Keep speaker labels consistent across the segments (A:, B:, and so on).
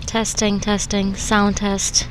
A: Testing, testing, sound test.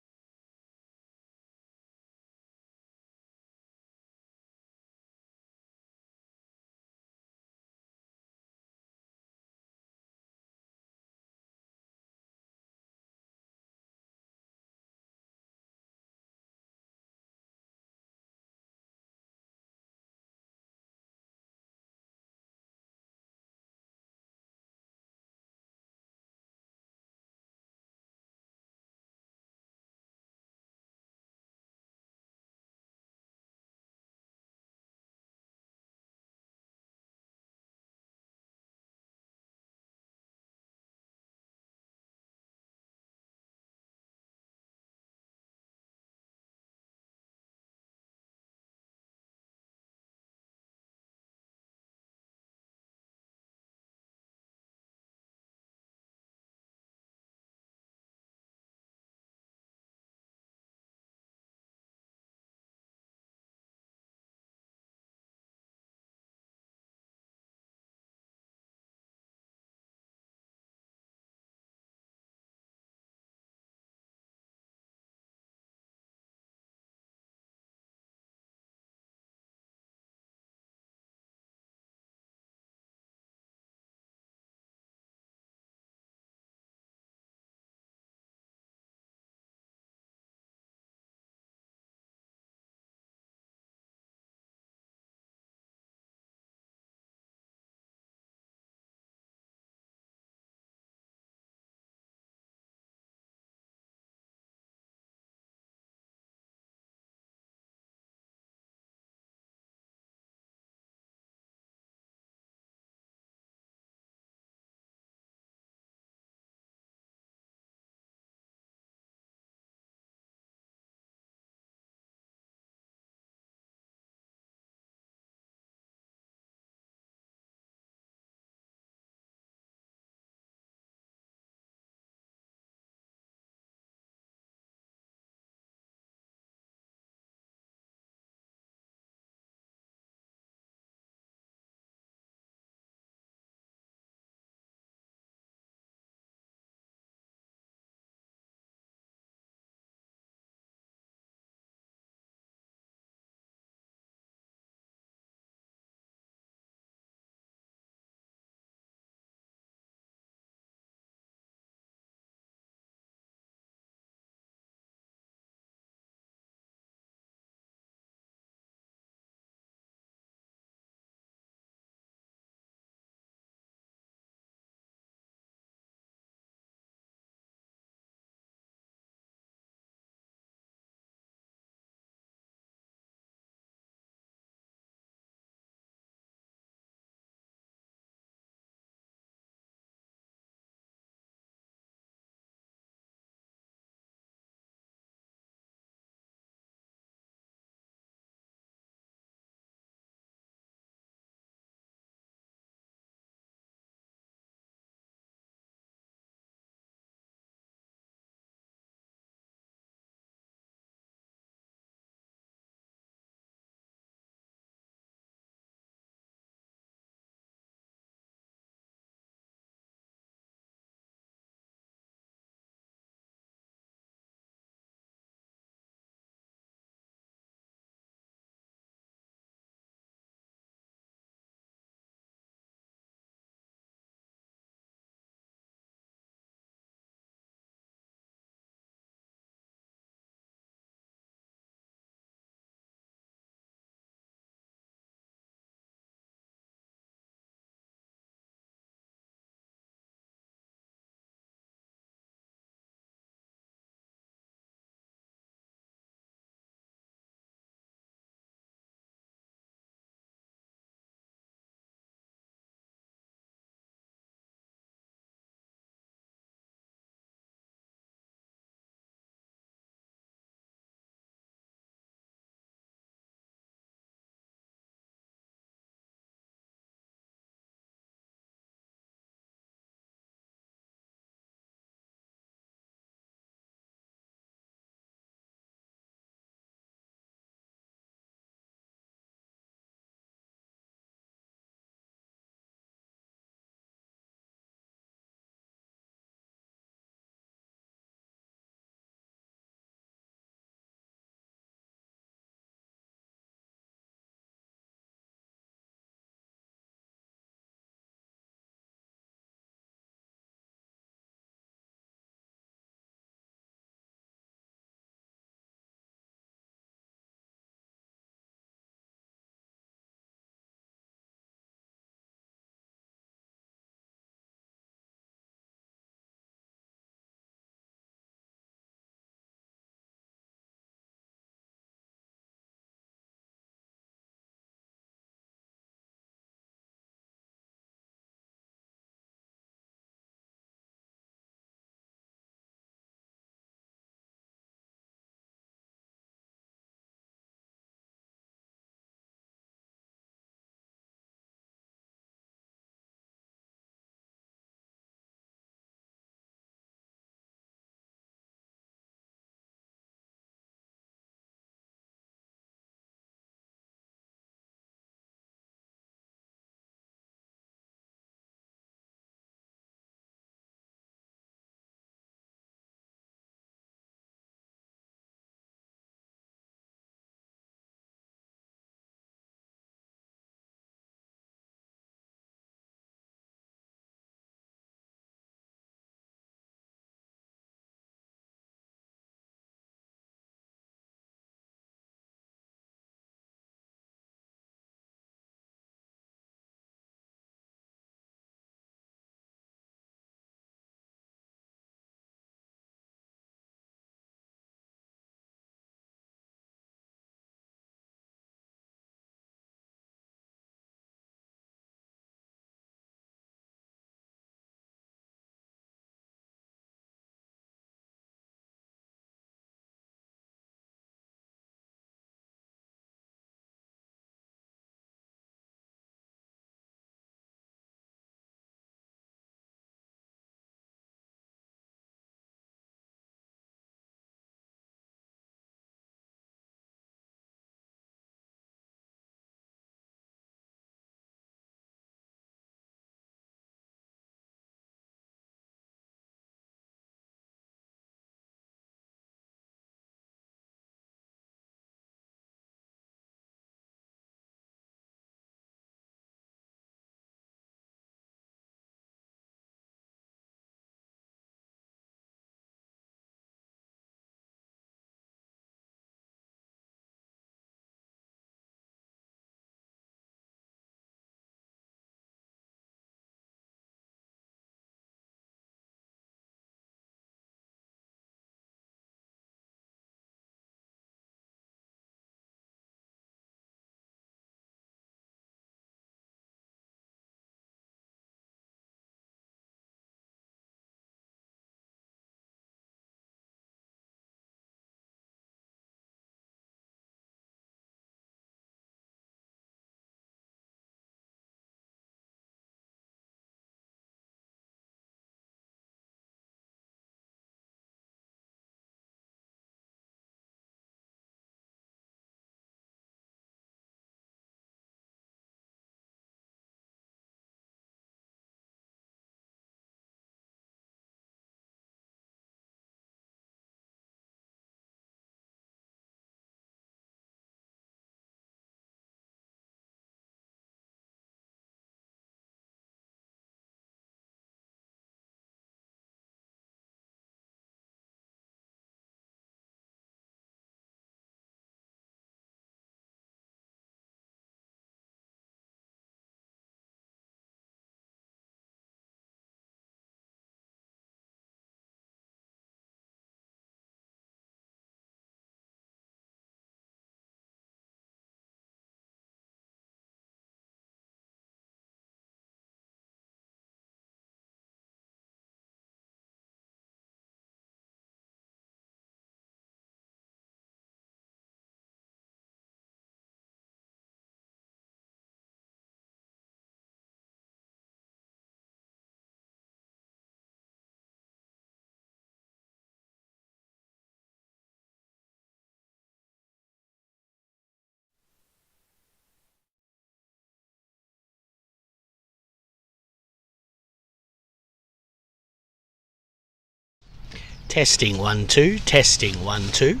B: Testing 1 2, testing 1 2.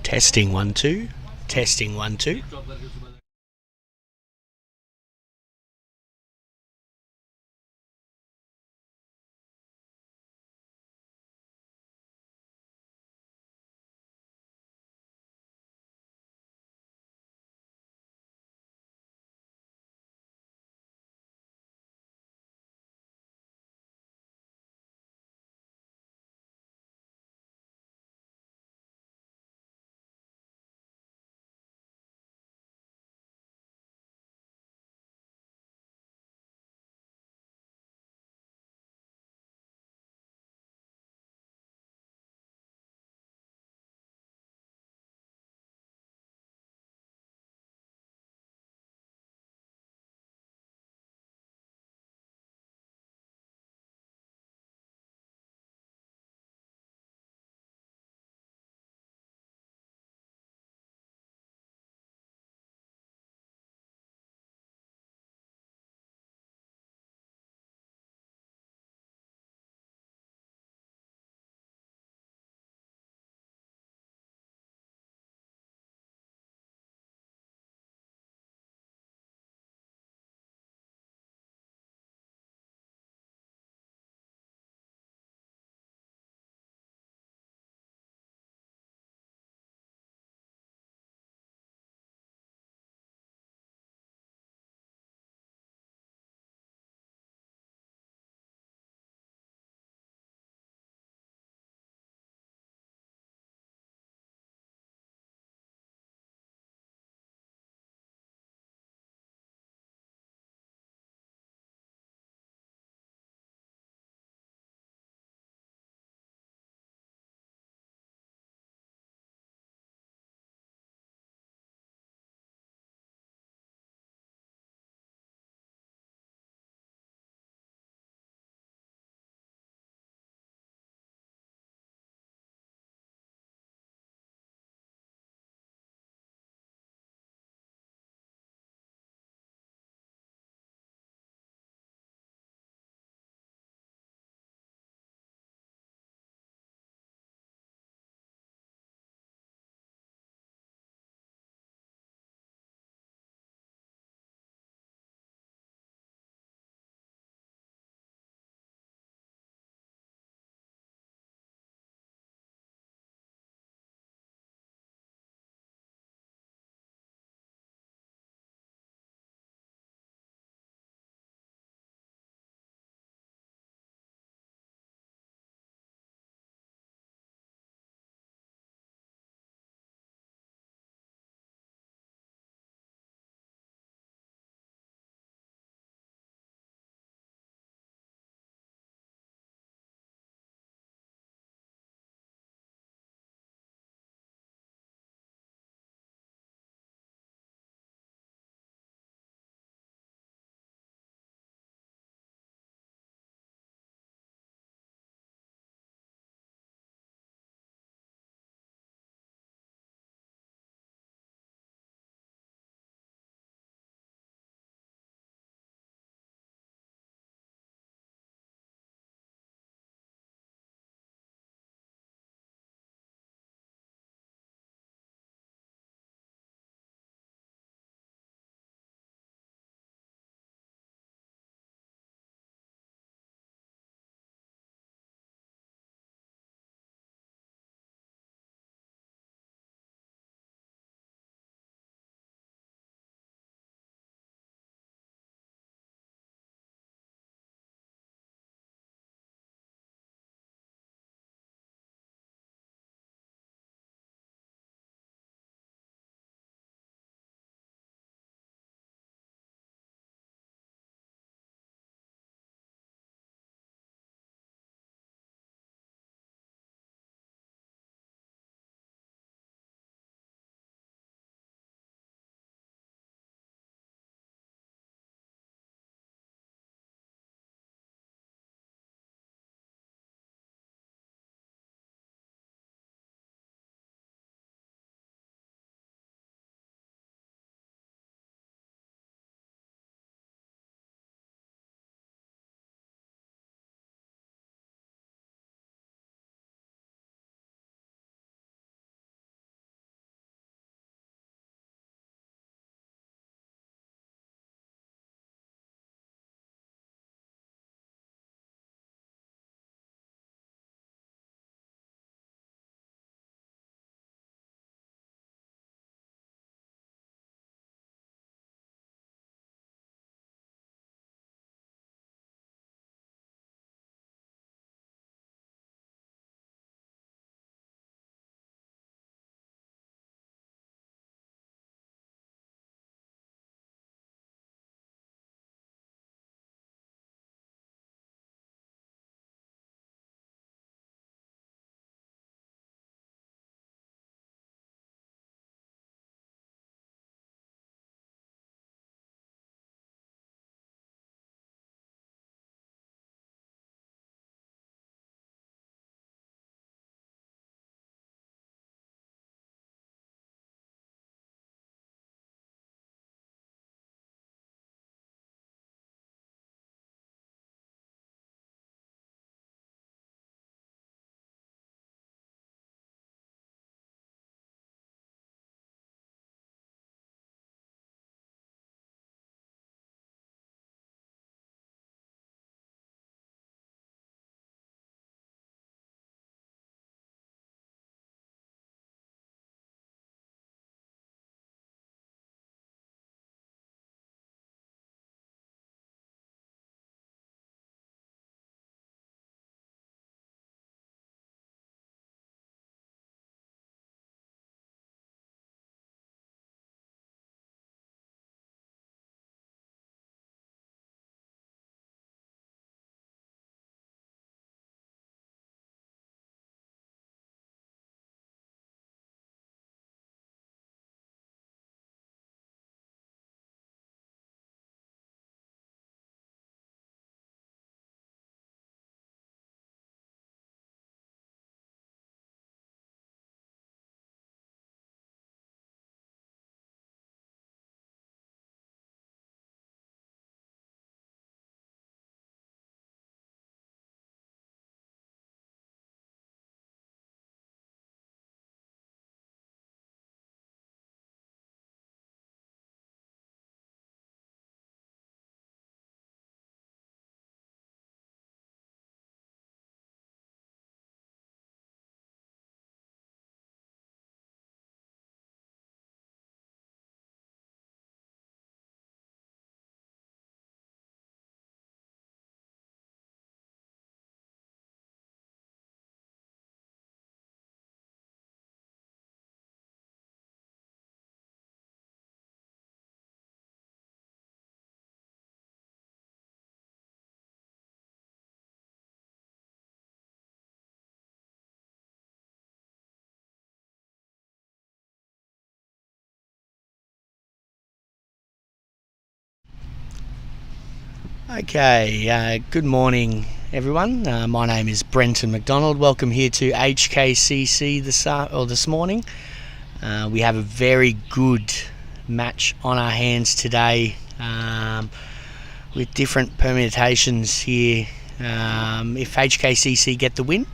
B: Testing 1 2, testing 1 2. Okay, good morning everyone. My name is Brenton McDonald. Welcome here to HKCC this morning. We have a very good match on our hands today with different permutations here. If HKCC get the win,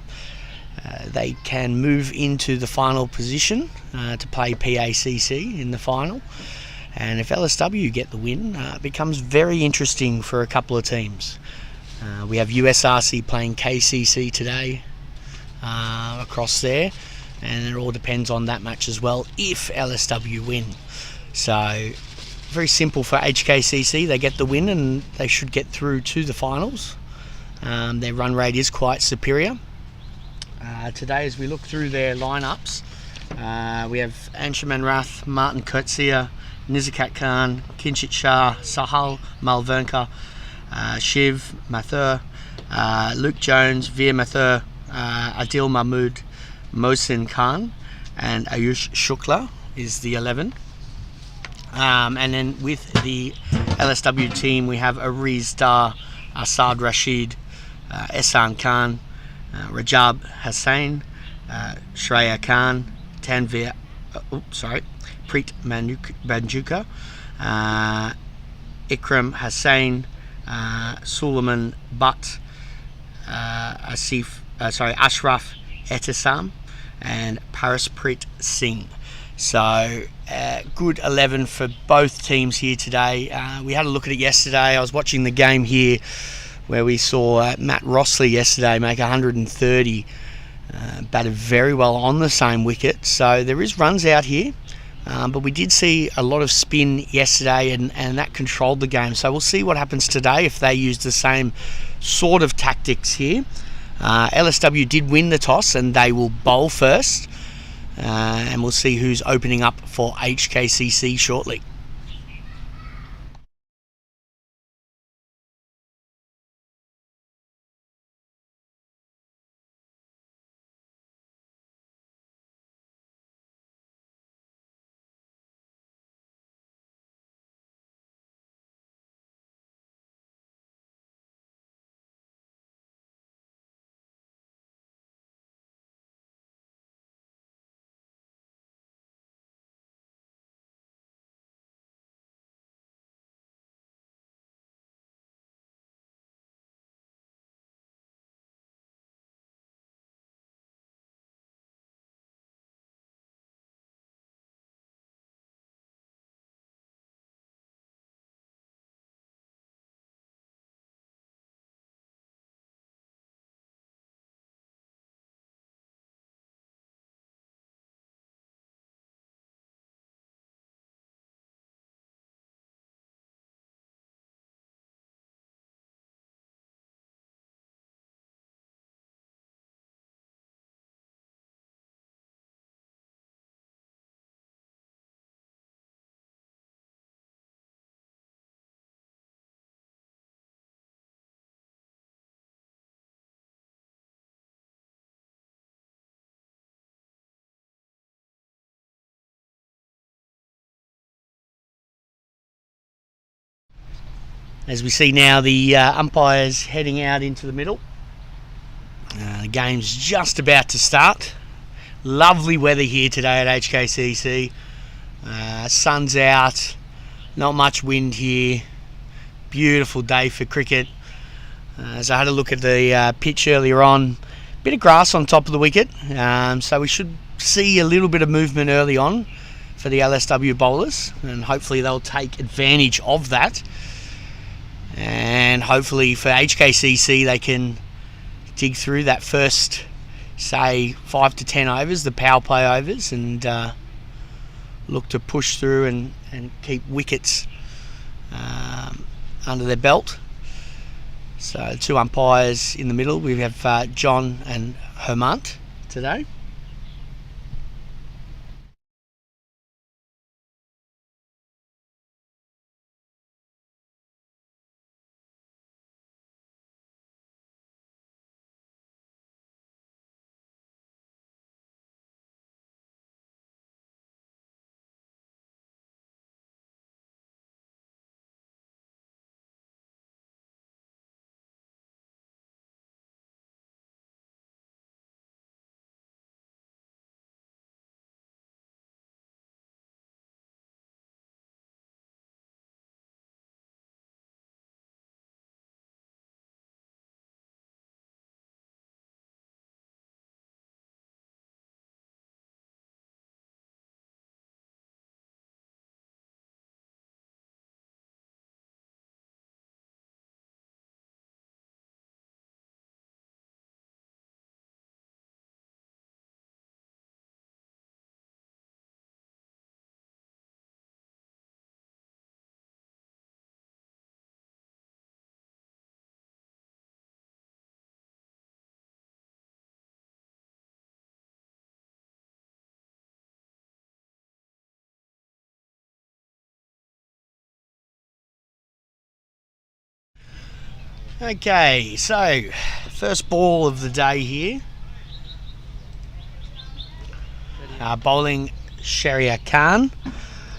B: they can move into the final position to play PACC in the final. And if LSW get the win, it becomes very interesting for a couple of teams. We have USRC playing KCC today across there, and it all depends on that match as well if LSW win. So very simple for HKCC. They get the win and they should get through to the finals. Their run rate is quite superior. Today, as we look through their lineups, we have Anshuman Rath, Martin Kurtzia, Nizakat Khan, Kinshit Shah, Sahal Malvernka, Shiv Mathur, Luke Jones, Veer Mathur, Adil Mahmood, Mohsin Khan, and Ayush Shukla is the 11. And then with the LSW team, we have Ariz Dar, Asad Rashid, Ehsan Khan, Rajab Hussain, Shreya Khan, Tanvir, Preet Banjuka, Ikram Hussain, Suleiman Butt, Ashraf Etisam, and Paraspreet Singh. So good 11 for both teams here today. We had a look at it yesterday. I was watching the game here where we saw Matt Rossley yesterday make 130, batted very well on the same wicket. So there is runs out here, but we did see a lot of spin yesterday, and that controlled the game. So we'll see what happens today if they use the same sort of tactics here. LSW did win the toss and they will bowl first, and we'll see who's opening up for HKCC shortly. As we see now, the umpires heading out into the middle. The game's just about to start. Lovely weather here today at HKCC. Sun's out, not much wind here. Beautiful day for cricket. As I had a look at the pitch earlier on, bit of grass on top of the wicket, so we should see a little bit of movement early on for the LSW bowlers, and hopefully they'll take advantage of that. And hopefully for HKCC they can dig through that first, say, 5 to 10 overs, the power play overs, and look to push through and keep wickets under their belt. So 2 umpires in the middle. We have John and Hermant today. Okay, so first ball of the day here. Bowling Sharia Khan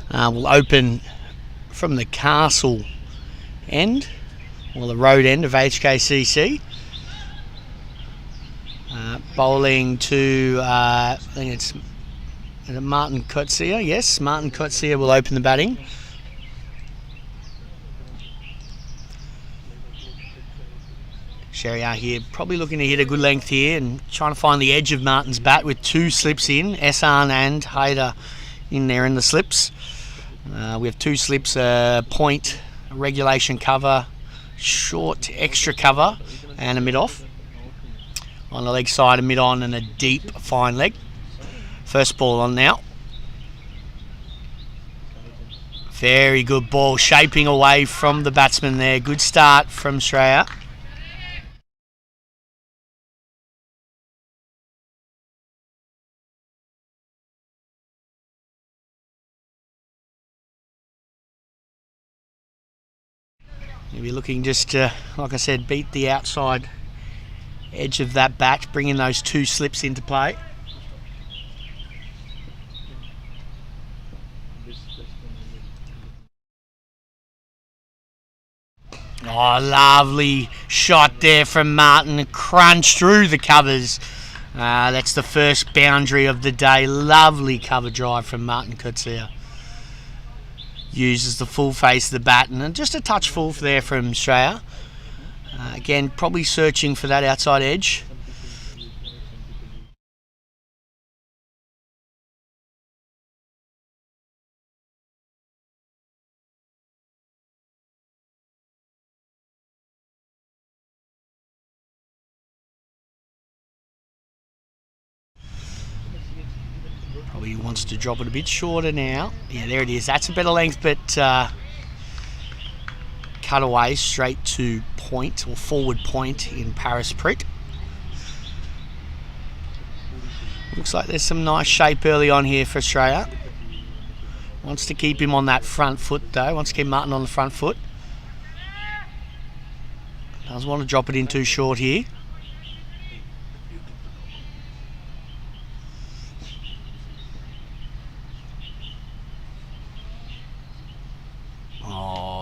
B: will open from the castle end, or the road end of HKCC. Bowling to, I think it's Martin Kotsia. Yes, Martin Kotsia will open the batting. Sharia here probably looking to hit a good length here and trying to find the edge of Martin's bat with two slips in, Esan and Haider in there in the slips. We have two slips, point, regulation cover, short extra cover and a mid-off. On the leg side, a mid-on and a deep fine leg. First ball on now. Very good ball, shaping away from the batsman there. Good start from Shreya. You'll be looking just, like I said, beat the outside edge of that bat, bringing those two slips into play. Oh, lovely shot there from Martin, crunch through the covers. That's the first boundary of the day. Lovely cover drive from Martin Kutsia. Uses the full face of the bat and just a touch full there from Shreya. Again, probably searching for that outside edge. Probably wants to drop it a bit shorter now. Yeah, there it is. That's a better length, but cut away straight to point or forward point in Paris Prit. Looks like there's some nice shape early on here for Australia. Wants to keep him on that front foot though. Wants to keep Martin on the front foot. Doesn't want to drop it in too short here.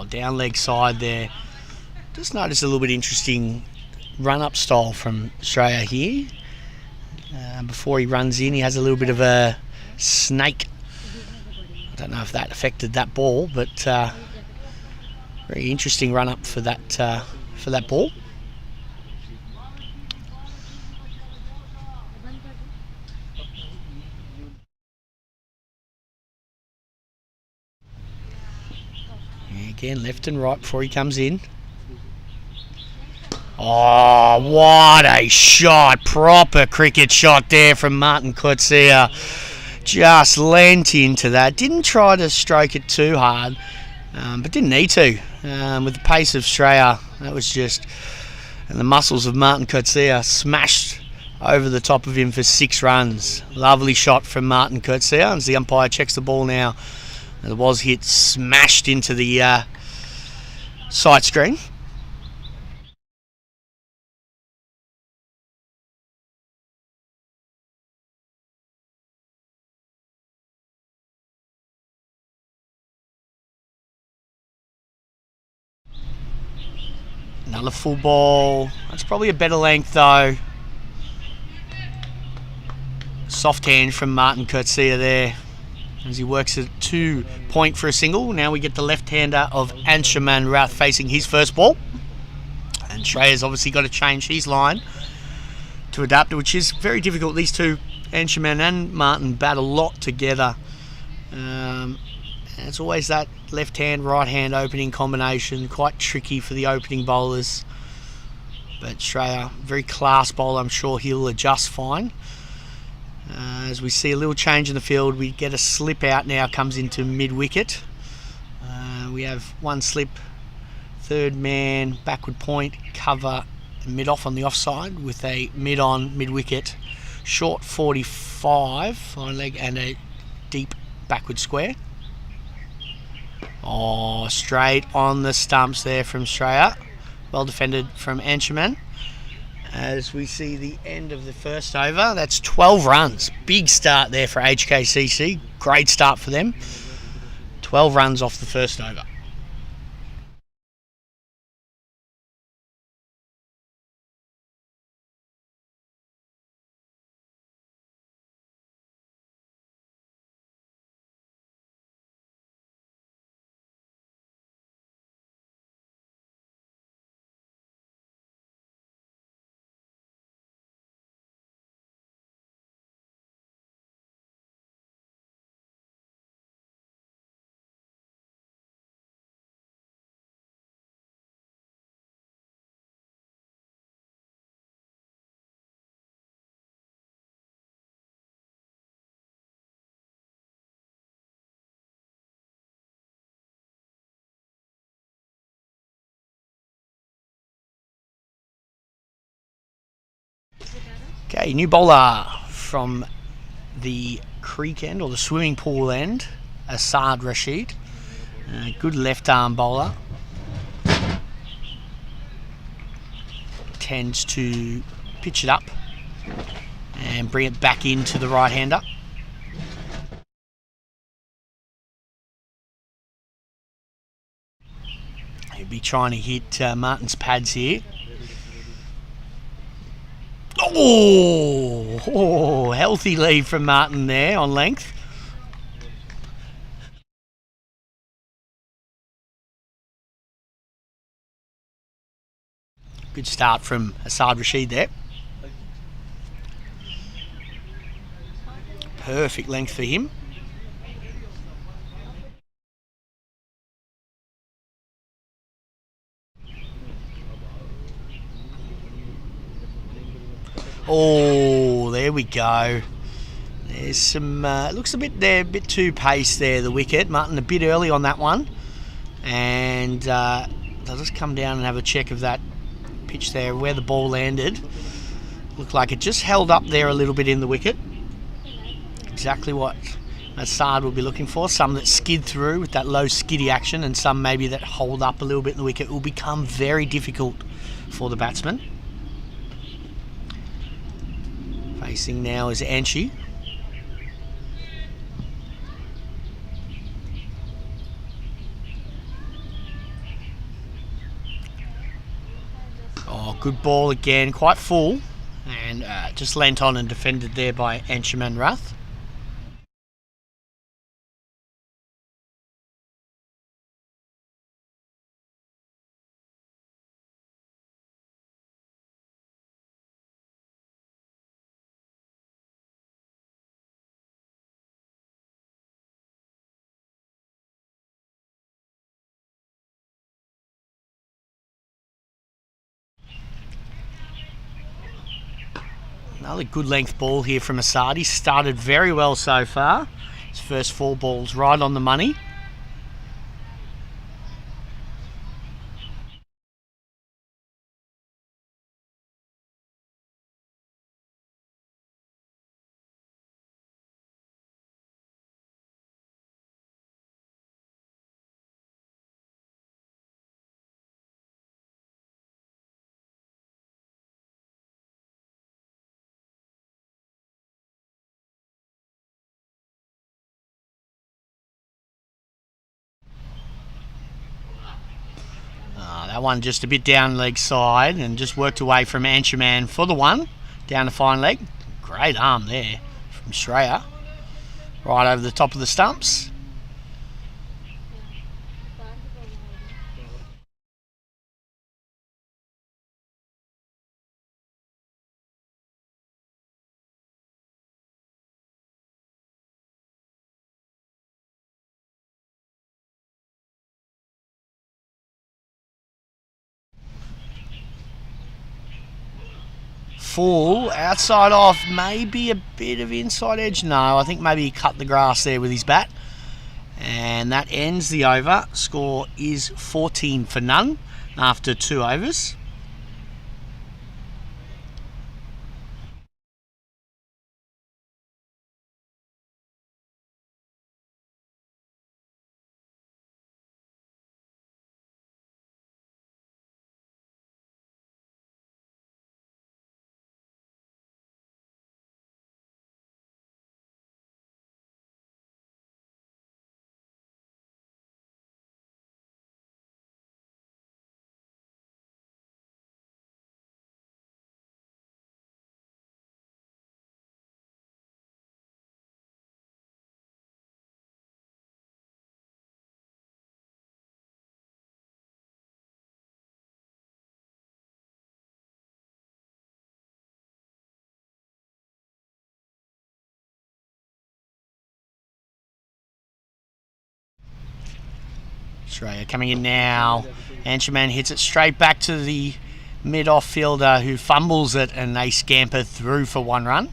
B: Down leg side there. Just notice a little bit interesting run-up style from Australia here. Before he runs in, he has a little bit of a snake. I don't know if that affected that ball, but very interesting run-up for that ball. Again, left and right before he comes in. Oh, what a shot. Proper cricket shot there from Martin Kotsia. Just leant into that. Didn't try to stroke it too hard, but didn't need to. With the pace of Shreya, that was just... And the muscles of Martin Kotsia smashed over the top of him for 6 runs. Lovely shot from Martin Kotsia. As the umpire checks the ball now, it was hit, smashed into the sight screen. Another full ball. That's probably a better length though. Soft hand from Martin Kotsia there as he works at 2 point for a single. Now we get the left-hander of Anshuman Rath facing his first ball. And Shreya's obviously got to change his line to adapt, which is very difficult. These two, Anshuman and Martin, bat a lot together. It's always that left-hand, right-hand opening combination. Quite tricky for the opening bowlers. But Shreya, very class bowler. I'm sure he'll adjust fine. As we see a little change in the field, we get a slip out now, comes into mid-wicket. We have one slip, third man, backward point, cover, mid-off on the offside with a mid-on, mid-wicket, short 45, fine leg and a deep backward square. Oh, straight on the stumps there from Shreya. Well defended from Anshuman. As we see the end of the first over, that's 12 runs. Big start there for HKCC. Great start for them. 12 runs off the first over. Okay, new bowler from the creek end or the swimming pool end, Asad Rashid. Good left arm bowler. Tends to pitch it up and bring it back into the right hander. He'll be trying to hit Martin's pads here. Oh, healthy lead from Martin there on length. Good start from Asad Rashid there. Perfect length for him. Oh, there we go. There's some, looks a bit too pace there, the wicket. Martin a bit early on that one. And they'll just come down and have a check of that pitch there, where the ball landed. Looked like it just held up there a little bit in the wicket. Exactly what Asad will be looking for. Some that skid through with that low skiddy action, and some maybe that hold up a little bit in the wicket. It will become very difficult for the batsman. Facing now is Anshi. Oh, good ball again, quite full, and just leant on and defended there by Anshuman Rath. Another good length ball here from Asad. He's started very well so far. His first 4 balls right on the money. That one just a bit down leg side and just worked away from Anshuman for the one. Down the fine leg. Great arm there from Shreya. Right over the top of the stumps. Full, outside off, maybe a bit of inside edge. No, I think maybe he cut the grass there with his bat. And that ends the over. Score is 14 for none after 2 overs. Australia coming in now. Ansherman hits it straight back to the mid-off fielder who fumbles it, and they scamper through for 1 run.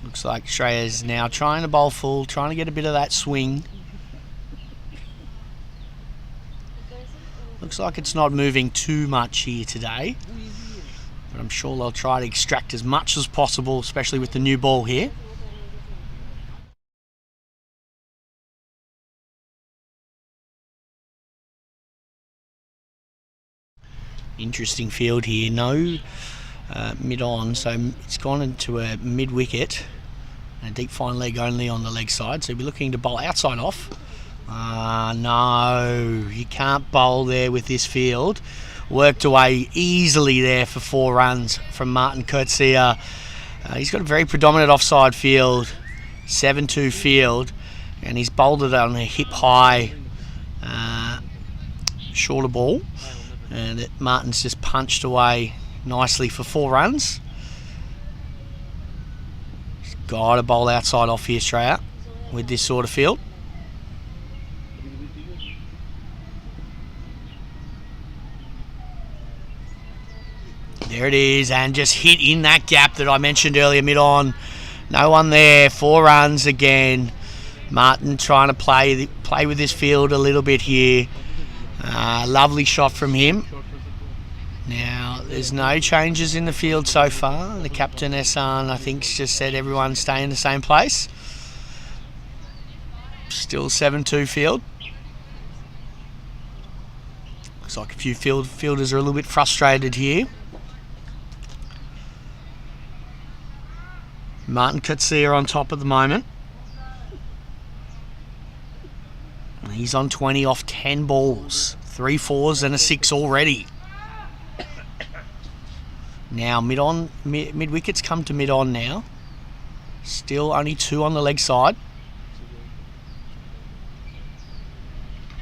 B: Looks like Australia's now trying to bowl full, trying to get a bit of that swing. Looks like it's not moving too much here today, but I'm sure they'll try to extract as much as possible, especially with the new ball here. Interesting field here. No mid-on, so it's gone into a mid-wicket. A deep fine leg only on the leg side, so we're looking to bowl outside off. No, you can't bowl there with this field. Worked away easily there for 4 runs from Martin Coetzee. He's got a very predominant offside field, 7-2 field, and he's bowled it on a hip-high shorter ball, and Martin's just punched away nicely for 4 runs. He's got to bowl outside off here, Australia, with this sort of field. There it is, and just hit in that gap that I mentioned earlier, mid-on. No one there, 4 runs again. Martin trying to play with this field a little bit here. Lovely shot from him. Now, there's no changes in the field so far. The captain, Ehsan, I think, just said everyone stay in the same place. Still 7-2 field. Looks like a few fielders are a little bit frustrated here. Martin Coetzee on top at the moment. He's on 20 off 10 balls. 3 4s and a 6 already. Now mid-on, mid-wickets come to mid-on now. Still only 2 on the leg side.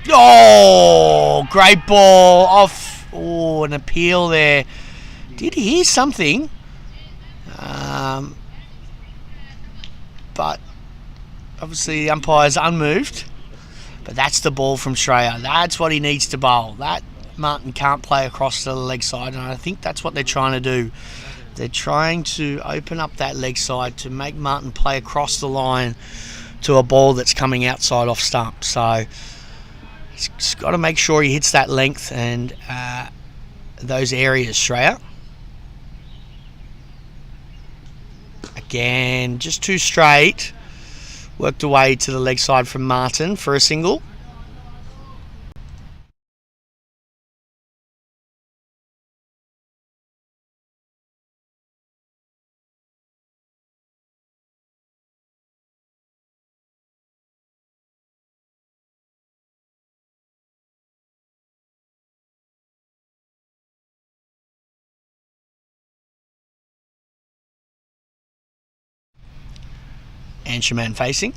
B: Oh, great ball off. Oh, an appeal there. Did hear something. But obviously the umpire's unmoved. But that's the ball from Australia. That's what he needs to bowl. That Martin can't play across to the leg side, and I think that's what they're trying to do. They're trying to open up that leg side to make Martin play across the line to a ball that's coming outside off stump. So he's got to make sure he hits that length and those areas, Australia. Again, just too straight. Worked away to the leg side from Martin for a single. Ansherman facing.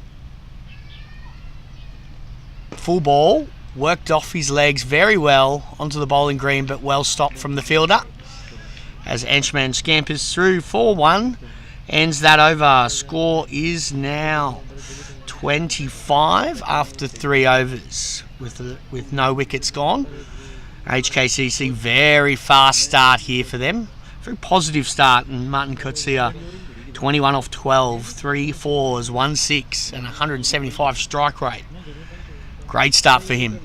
B: Full ball, worked off his legs very well onto the bowling green, but well stopped from the fielder. As Ansherman scampers through 4-1, ends that over. Score is now 25 after 3 overs with no wickets gone. HKCC, very fast start here for them. Very positive start, and Martin Coetzee 21 off 12, 3 4s, 1 6, and 175 strike rate. Great start for him.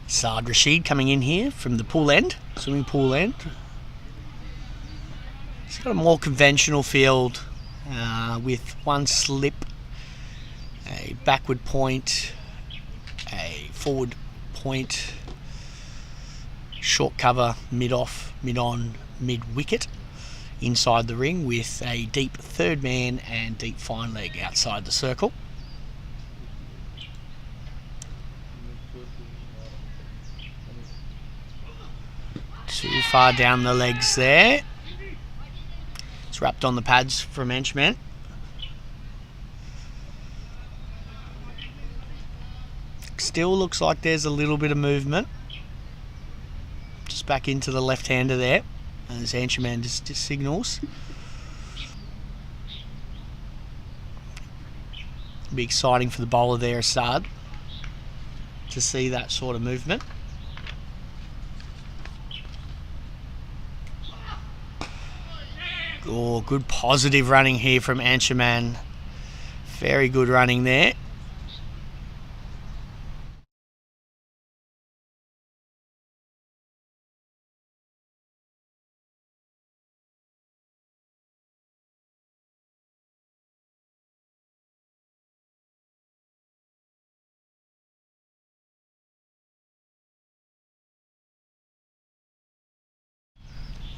B: Saad Rashid coming in here from the pool end, swimming pool end. He's got a more conventional field with 1 slip, a backward point, a forward point, short cover, mid-off, mid-on, mid-wicket. inside the ring with a deep third man and deep fine leg outside the circle. Too far down the legs there. It's wrapped on the pads from Henchman. Still looks like there's a little bit of movement. Just back into the left-hander there. As Henchman just signals. It'll be exciting for the bowler there, Assad, to see that sort of movement. Oh, good positive running here from Anshaman. Very good running there.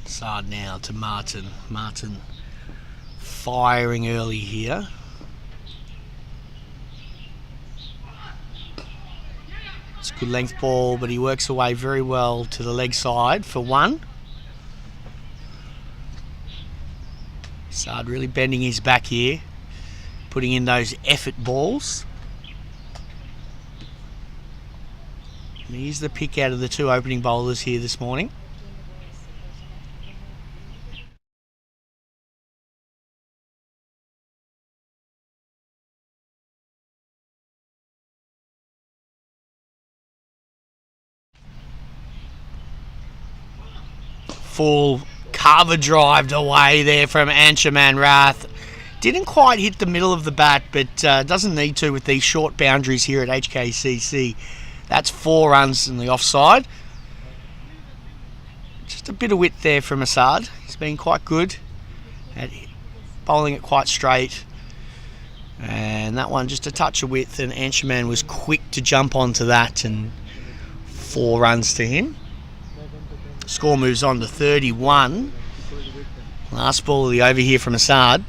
B: Side now to Martin. Martin firing early here. It's a good length ball, but he works away very well to the leg side for one. Sard really bending his back here, putting in those effort balls. And he's the pick out of the two opening bowlers here this morning. Full cover drive away there from Anshaman Rath. Didn't quite hit the middle of the bat, but doesn't need to with these short boundaries here at HKCC. That's 4 runs in the offside. Just a bit of width there from Assad. He's been quite good at bowling it quite straight. And that one just a touch of width, and Anshaman was quick to jump onto that, and 4 runs to him. Score moves on to 31. Last ball of the over here from Assad.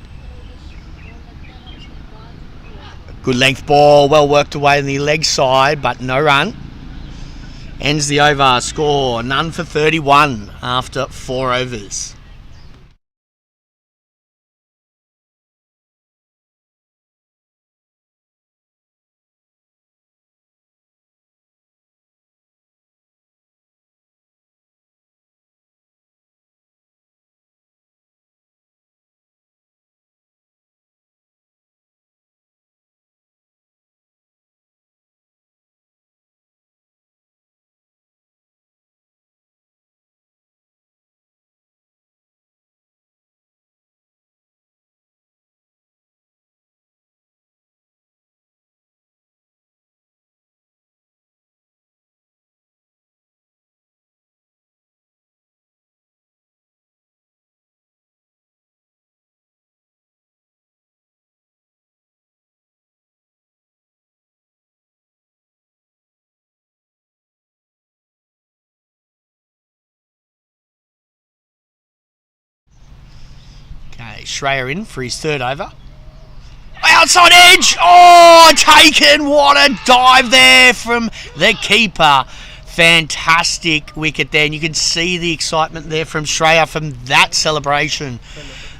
B: Good length ball, well worked away on the leg side, but no run. Ends the over. Score none for 31 after 4 overs. Okay, Shreya in for his 3rd over. Outside edge! Oh, taken! What a dive there from the keeper. Fantastic wicket there, and you can see the excitement there from Shreya from that celebration.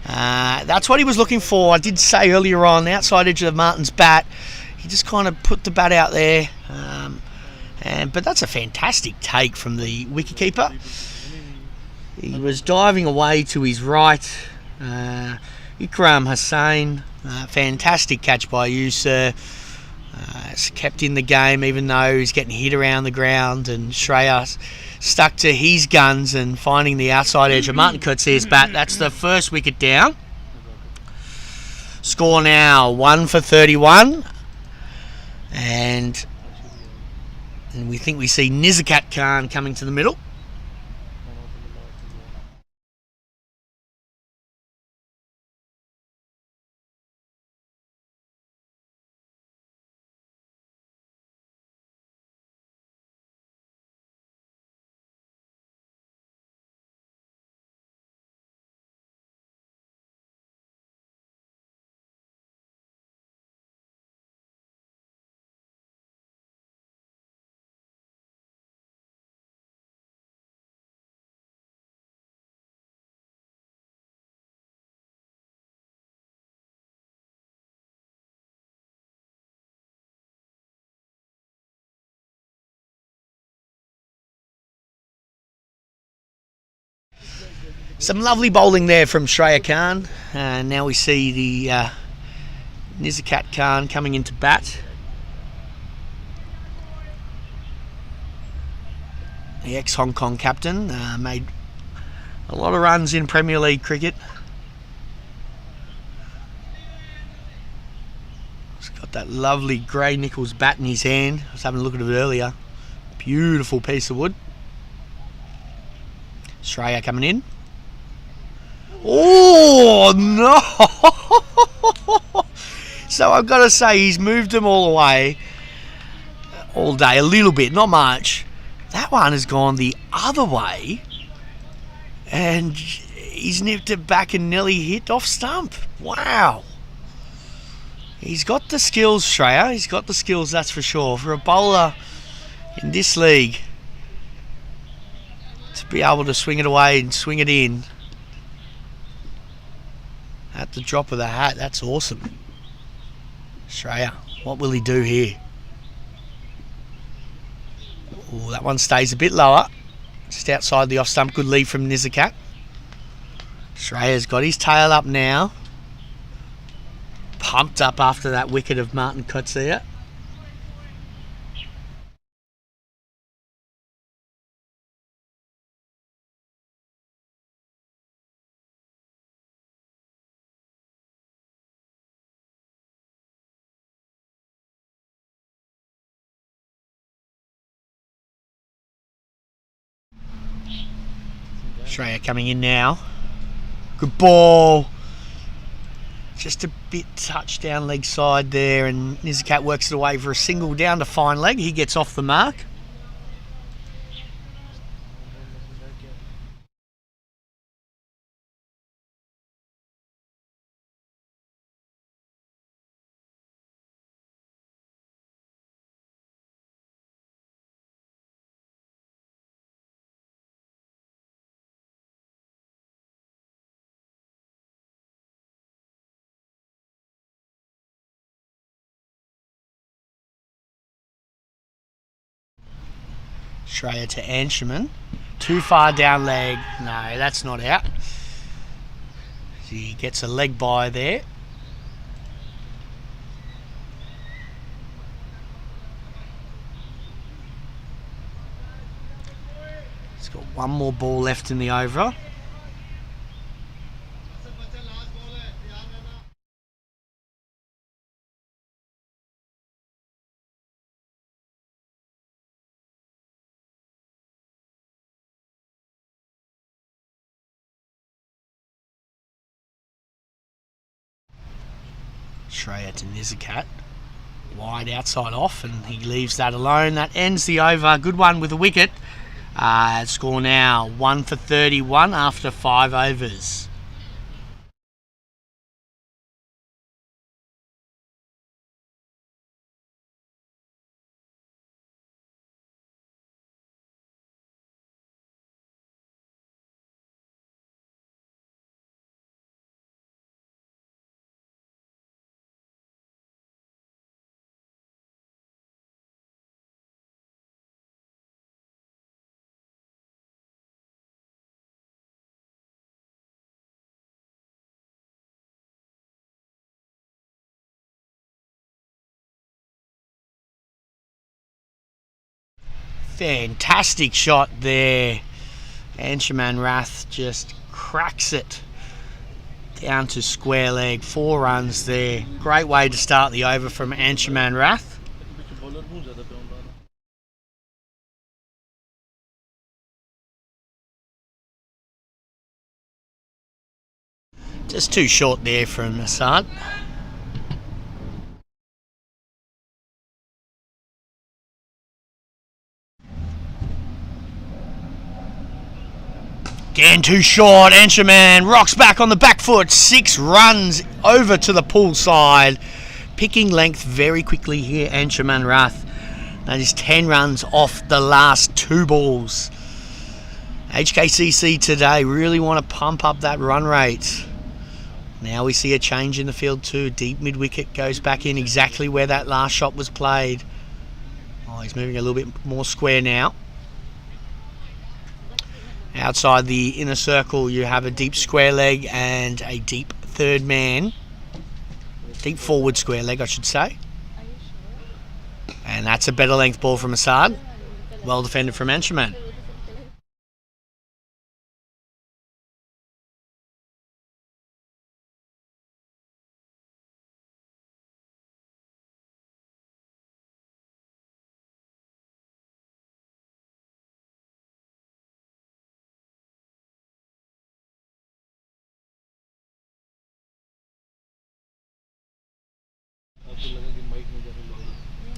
B: That's what he was looking for. I did say earlier on, the outside edge of Martin's bat. He just kind of put the bat out there. But that's a fantastic take from the wicketkeeper. He was diving away to his right. Ikram Hussain, fantastic catch by you, sir. It's kept in the game even though he's getting hit around the ground, and Shreya stuck to his guns and finding the outside edge of Martin Coetzee's bat. That's the first wicket down. Score now 1 for 31, and we think we see Nizakat Khan coming to the middle. Some lovely bowling there from Shreya Khan. Now we see the Nizakat Khan coming into bat. The ex-Hong Kong captain made a lot of runs in Premier League cricket. He's got that lovely grey Nichols bat in his hand. I was having a look at it earlier. Beautiful piece of wood. Shreya coming in. Oh no! So I've got to say, he's moved them all away all day, a little bit, not much. That one has gone the other way, and he's nipped it back and nearly hit off stump. Wow. He's got the skills, Shreya. He's got the skills, that's for sure. For a bowler in this league, to be able to swing it away and swing it in at the drop of the hat, that's awesome. Shreya, what will he do here? Oh, that one stays a bit lower, just outside the off stump. Good lead from Nizakat. Shreya's got his tail up now, pumped up after that wicket of Martin Coetzee. Shreya coming in now. Good ball. Just a bit touch down leg side there, and Nizakat works it away for a single down to fine leg. He gets off the mark. Shreya to Anshuman. Too far down leg. No, that's not out. He gets a leg by there. He's got one more ball left in the over. Shreya to Nizakat. Wide outside off, and he leaves that alone. That ends the over. Good one with a wicket. Score now 1 for 31 after 5 overs. Fantastic shot there. Anshuman Rath just cracks it down to square leg. 4 runs there. Great way to start the over from Anshuman Rath. Just too short there from Assad. Again, too short. Anshuman rocks back on the back foot. 6 runs over to the pull side. Picking length very quickly here, Anshuman Rath. That is 10 runs off the last 2 balls. HKCC today really want to pump up that run rate. Now we see a change in the field too. Deep mid wicket goes back in exactly where that last shot was played. Oh, he's moving a little bit more square now. Outside the inner circle, you have a deep square leg and a deep third man. Deep forward square leg, I should say. And that's a better length ball from Assad. Well defended from Anshuman.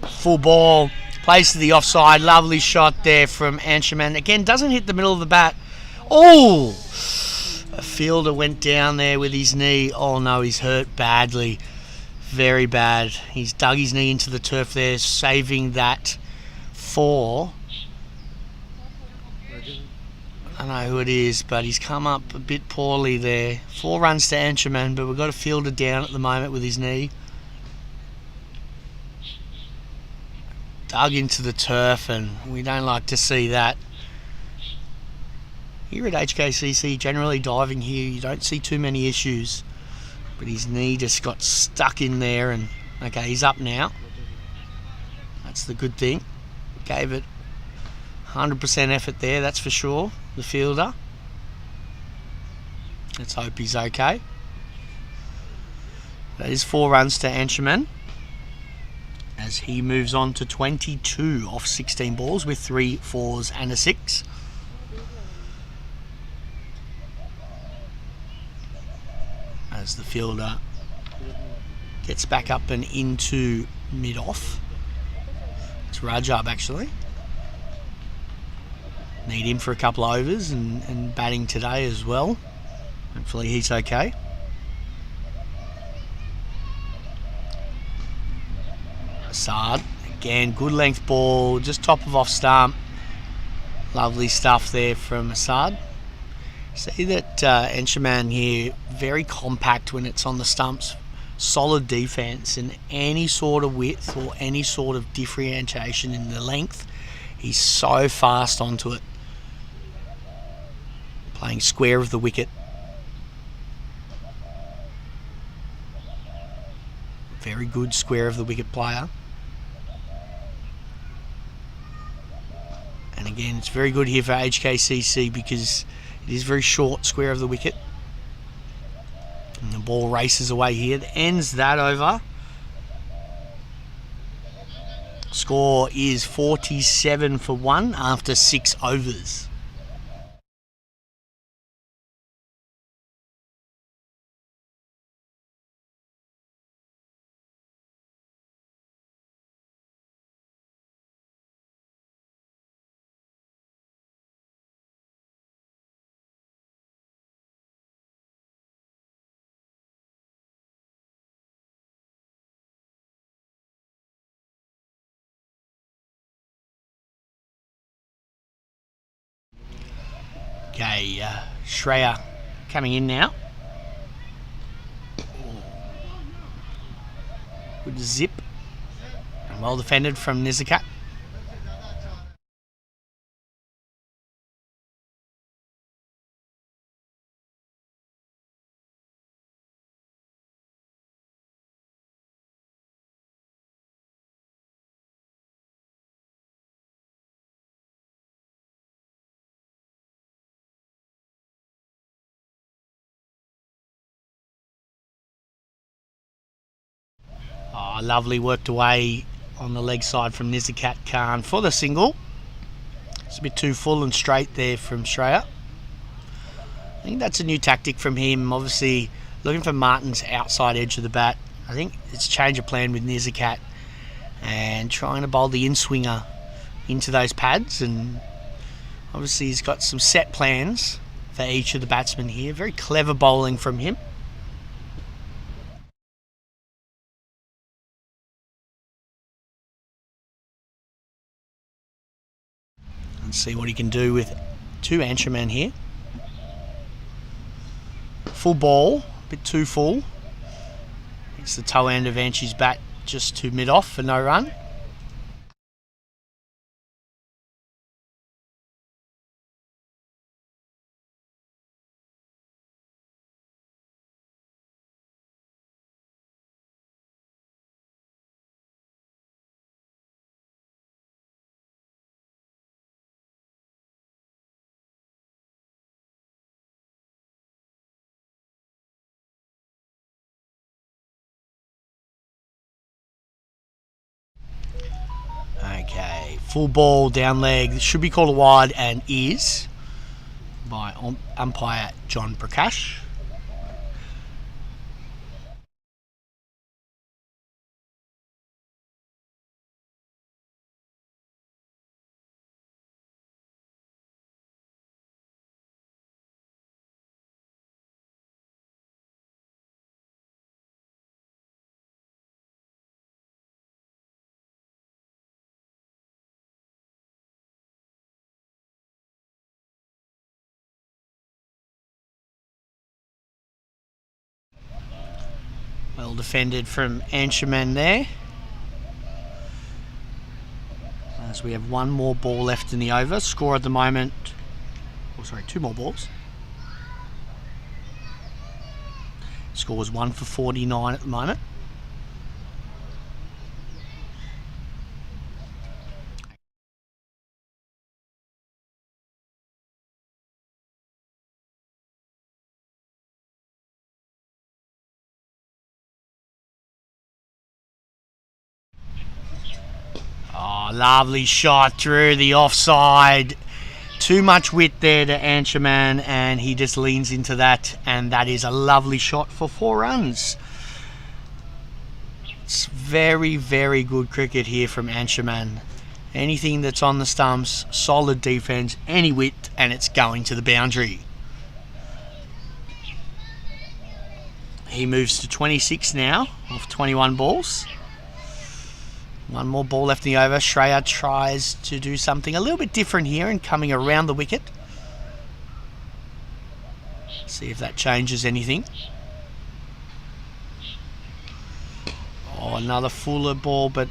B: Full ball, plays to the offside. Lovely shot there from Anshuman. Again, doesn't hit the middle of the bat. Oh! A fielder went down there with his knee. Oh no, he's hurt badly. Very bad. He's dug his knee into the turf there, saving that for... I don't know who it is, but he's come up a bit poorly there. 4 runs to Anshuman, but we've got a fielder down at the moment with his knee. Dug into the turf, and we don't like to see that. Here at HKCC, generally diving here, you don't see too many issues. But his knee just got stuck in there, and okay, he's up now. That's the good thing. Gave it 100% effort there, that's for sure, the fielder. Let's hope he's okay. That is 4 runs to Anshuman, as he moves on to 22 off 16 balls with 3 4s and a 6. As the fielder gets back up and into mid-off. It's Rajab actually. Need him for a couple of overs and batting today as well. Hopefully he's okay. Assad, again, good length ball, just top of off stump. Lovely stuff there from Assad. See that Anshuman here, very compact when it's on the stumps. Solid defense, and any sort of width or any sort of differentiation in the length, he's so fast onto it. Playing square of the wicket. Very good square of the wicket player. And again, it's very good here for HKCC because it is very short square of the wicket. And the ball races away here. That ends that over. Score is 47 for 1 after 6 overs. Okay, Shreya coming in now. Good zip. And well defended from Nizakat. Oh, lovely, worked away on the leg side from Nizakat Khan for the single. It's a bit too full and straight there from Shreya. I think that's a new tactic from him. Obviously looking for Martin's outside edge of the bat. I think it's a change of plan with Nizakat and trying to bowl the in-swinger into those pads, and obviously he's got some set plans for each of the batsmen here. Very clever bowling from him. And see what he can do with 2 Anshuman here. Full ball, a bit too full. It's the toe end of Anshi's bat just to mid-off for no run. Full ball, down leg. This should be called a wide and is by umpire John Prakash. Well defended from Ansherman there. As we have one more ball left in the over. Score at the moment, two more balls. Score is 1 for 49 at the moment. Oh, lovely shot through the offside. Too much width there to Ansherman, and he just leans into that, and that is a lovely shot for 4 runs. It's very, very good cricket here from Ansherman. Anything that's on the stumps, solid defence, any width, and it's going to the boundary. He moves to 26 now, off 21 balls. One more ball left in the over. Shreya tries to do something a little bit different here and coming around the wicket. See if that changes anything. Oh, another fuller ball, but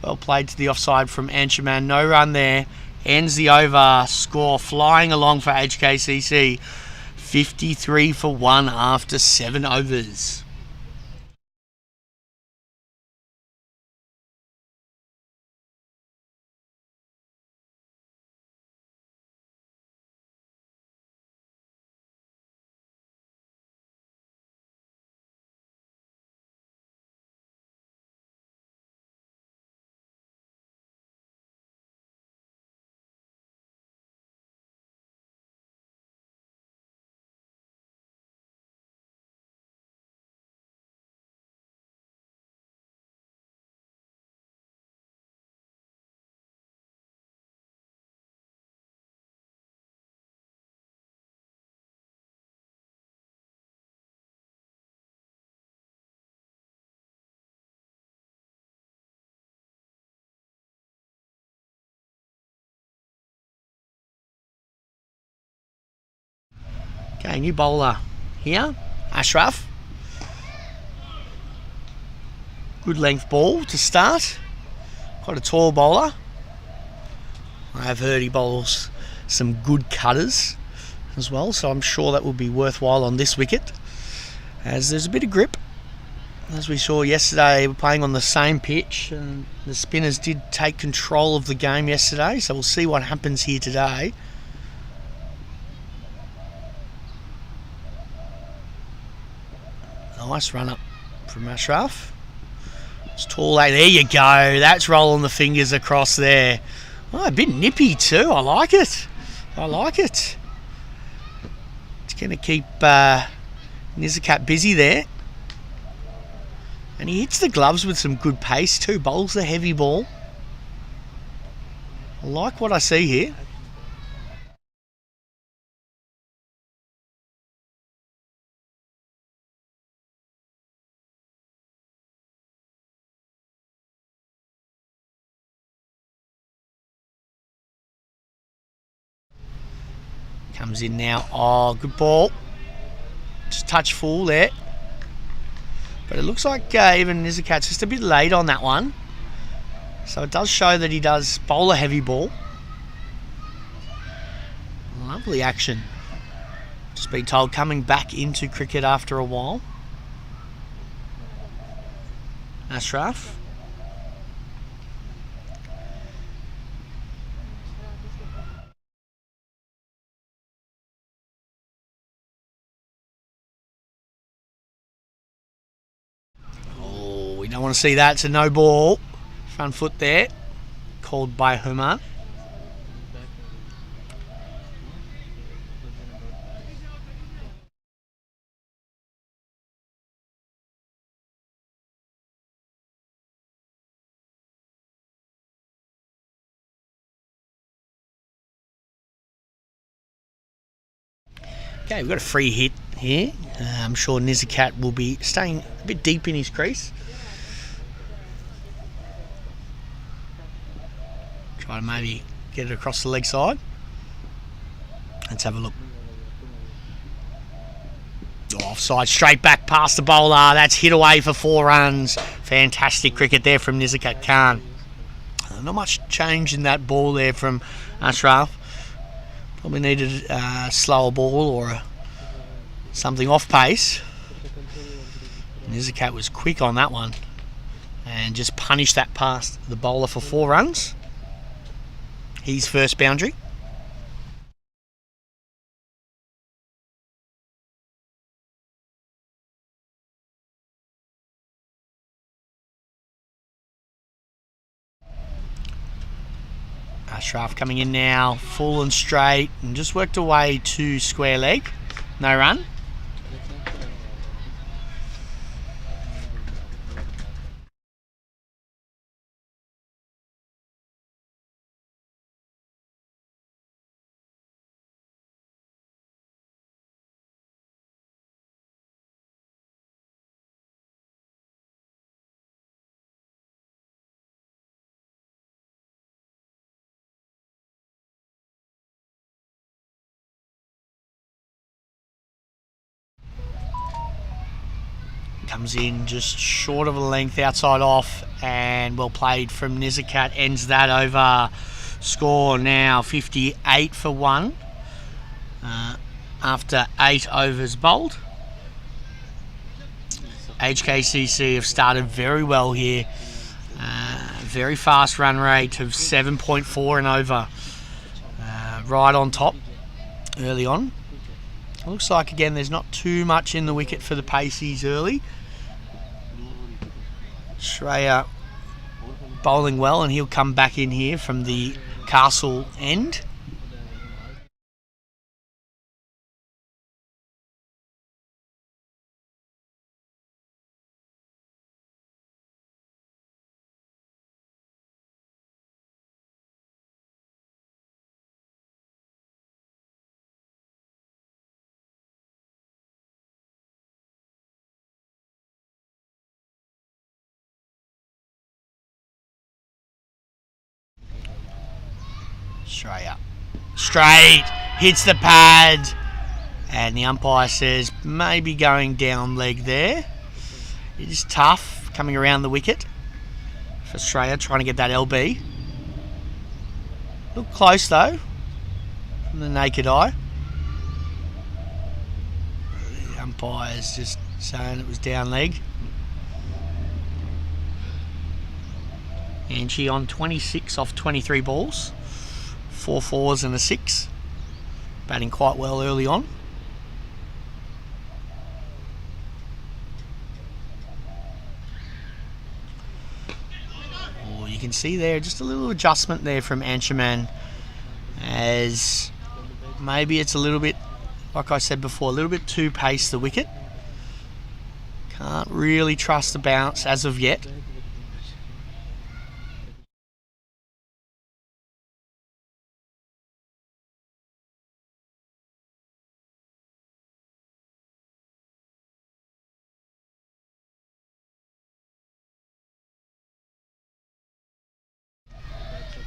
B: well played to the offside from Ansherman. No run there. Ends the over. Score flying along for HKCC. 53 for 1 after 7 overs. Okay, new bowler here, Ashraf. Good length ball to start. Quite a tall bowler. I have heard he bowls some good cutters as well, so I'm sure that will be worthwhile on this wicket, as there's a bit of grip. As we saw yesterday, we're playing on the same pitch, and the spinners did take control of the game yesterday, so we'll see what happens here today. Nice run up from Ashraf. It's tall. There you go. That's rolling the fingers across there. Oh, a bit nippy too. I like it. I like it. It's going to keep Nizakat busy there. And he hits the gloves with some good pace too. Bowls the heavy ball. I like what I see here. Comes in now. Oh, good ball. Just touch full there. But it looks like even Nizakat's just a bit late on that one. So it does show that he does bowl a heavy ball. Lovely action. Just been told coming back into cricket after a while. Ashraf. Don't want to see that. It's a no ball. Front foot there. called by Human. Okay, we've got a free hit here. I'm sure Nizakat will be staying a bit deep in his crease. Try to maybe get it across the leg side. Let's have a look. Offside, straight back past the bowler. That's hit away for 4 runs. Fantastic cricket there from Nizakat Khan. Not much change in that ball there from Ashraf. Probably needed a slower ball or something off pace. Nizakat was quick on that one and just punished that past the bowler for 4 runs. His first boundary. Ashraf coming in now, full and straight, and just worked away to square leg. No run. Comes in just short of a length outside off, and well played from Nizakat. Ends that over. Score now 58 for 1 after 8 overs bowled. HKCC have started very well here. Very fast run rate of 7.4 and over. Right on top early on. Looks like again there's not too much in the wicket for the Paceys early. Shreya bowling well, and he'll come back in here from the castle end. Shreya straight, hits the pad, and the umpire says maybe going down leg there. It is tough coming around the wicket for Shreya, trying to get that LB. Looked close though from the naked eye. The umpire's just saying it was down leg. And she on 26 off 23 balls. 4 fours and a 6. Batting quite well early on. Oh, you can see there just a little adjustment there from Anshuman, as maybe it's a little bit, like I said before, a little bit too paced the wicket. Can't really trust the bounce as of yet.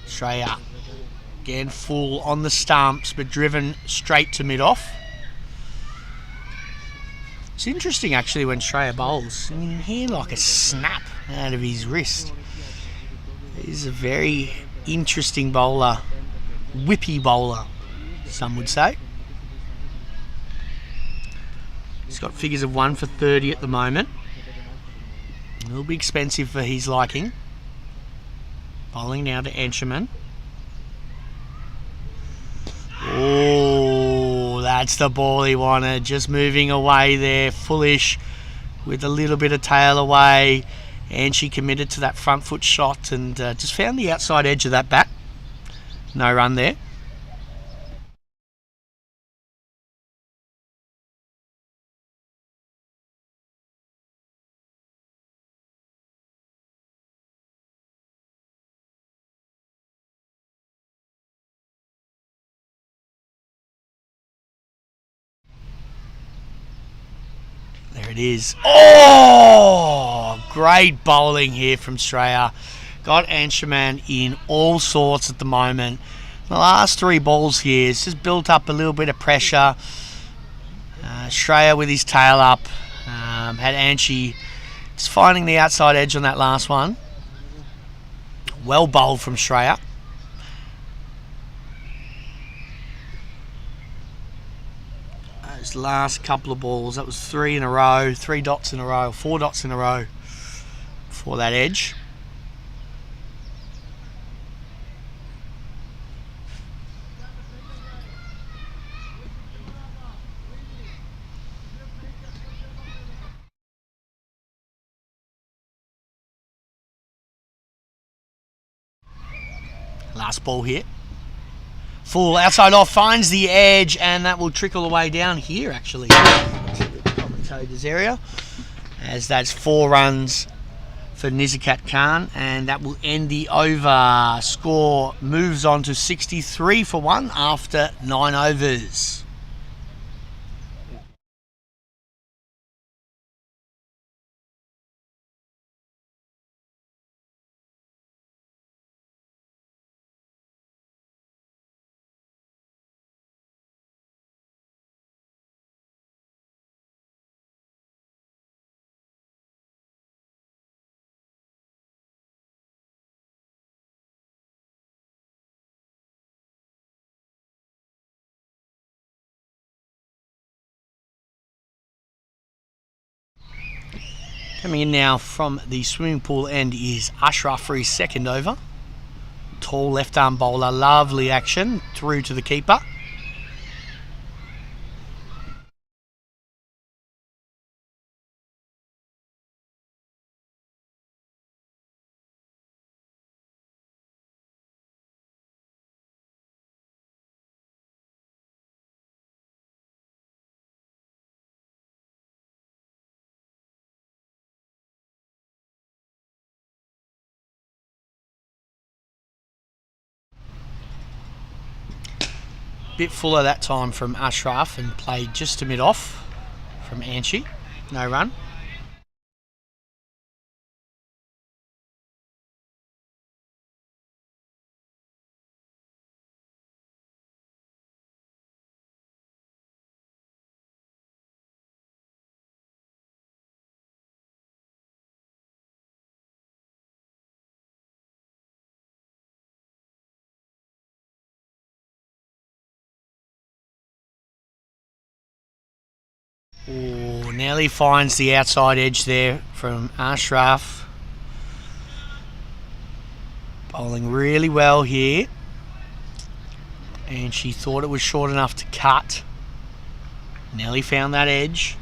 B: Shreya again full on the stumps, but driven straight to mid-off. It's interesting actually when Shreya bowls, you can hear like a snap out of his wrist. He's a very interesting bowler, whippy bowler, some would say. He's got figures of 1 for 30 at the moment. A little bit expensive for his liking. Bowling now to Anshuman. Oh, that's the ball he wanted. Just moving away there, foolish, with a little bit of tail away. and she committed to that front foot shot and just found the outside edge of that bat. No run there. There it is. Oh, great bowling here from Shreya. Got Anshuman in all sorts at the moment. The last 3 balls here, it's just built up a little bit of pressure. Shreya with his tail up. Had Anshi just finding the outside edge on that last one. Well bowled from Shreya. Those last couple of balls, that was 3 in a row, 3 dots in a row, 4 dots in a row for that edge. Last ball here. Full outside off, finds the edge, and that will trickle away down here actually. Commentator's area. As that's 4 runs for Nizakat Khan, and that will end the over. Score moves on to 63 for 1 after 9 overs. Coming in now from the swimming pool end is Ashraf for his second over. Tall left arm bowler, lovely action through to the keeper. Bit fuller that time from Ashraf and played just a mid off from Anshi. No run. Oh, nearly finds the outside edge there from Ashraf. Bowling really well here. And she thought it was short enough to cut. Nearly found that edge.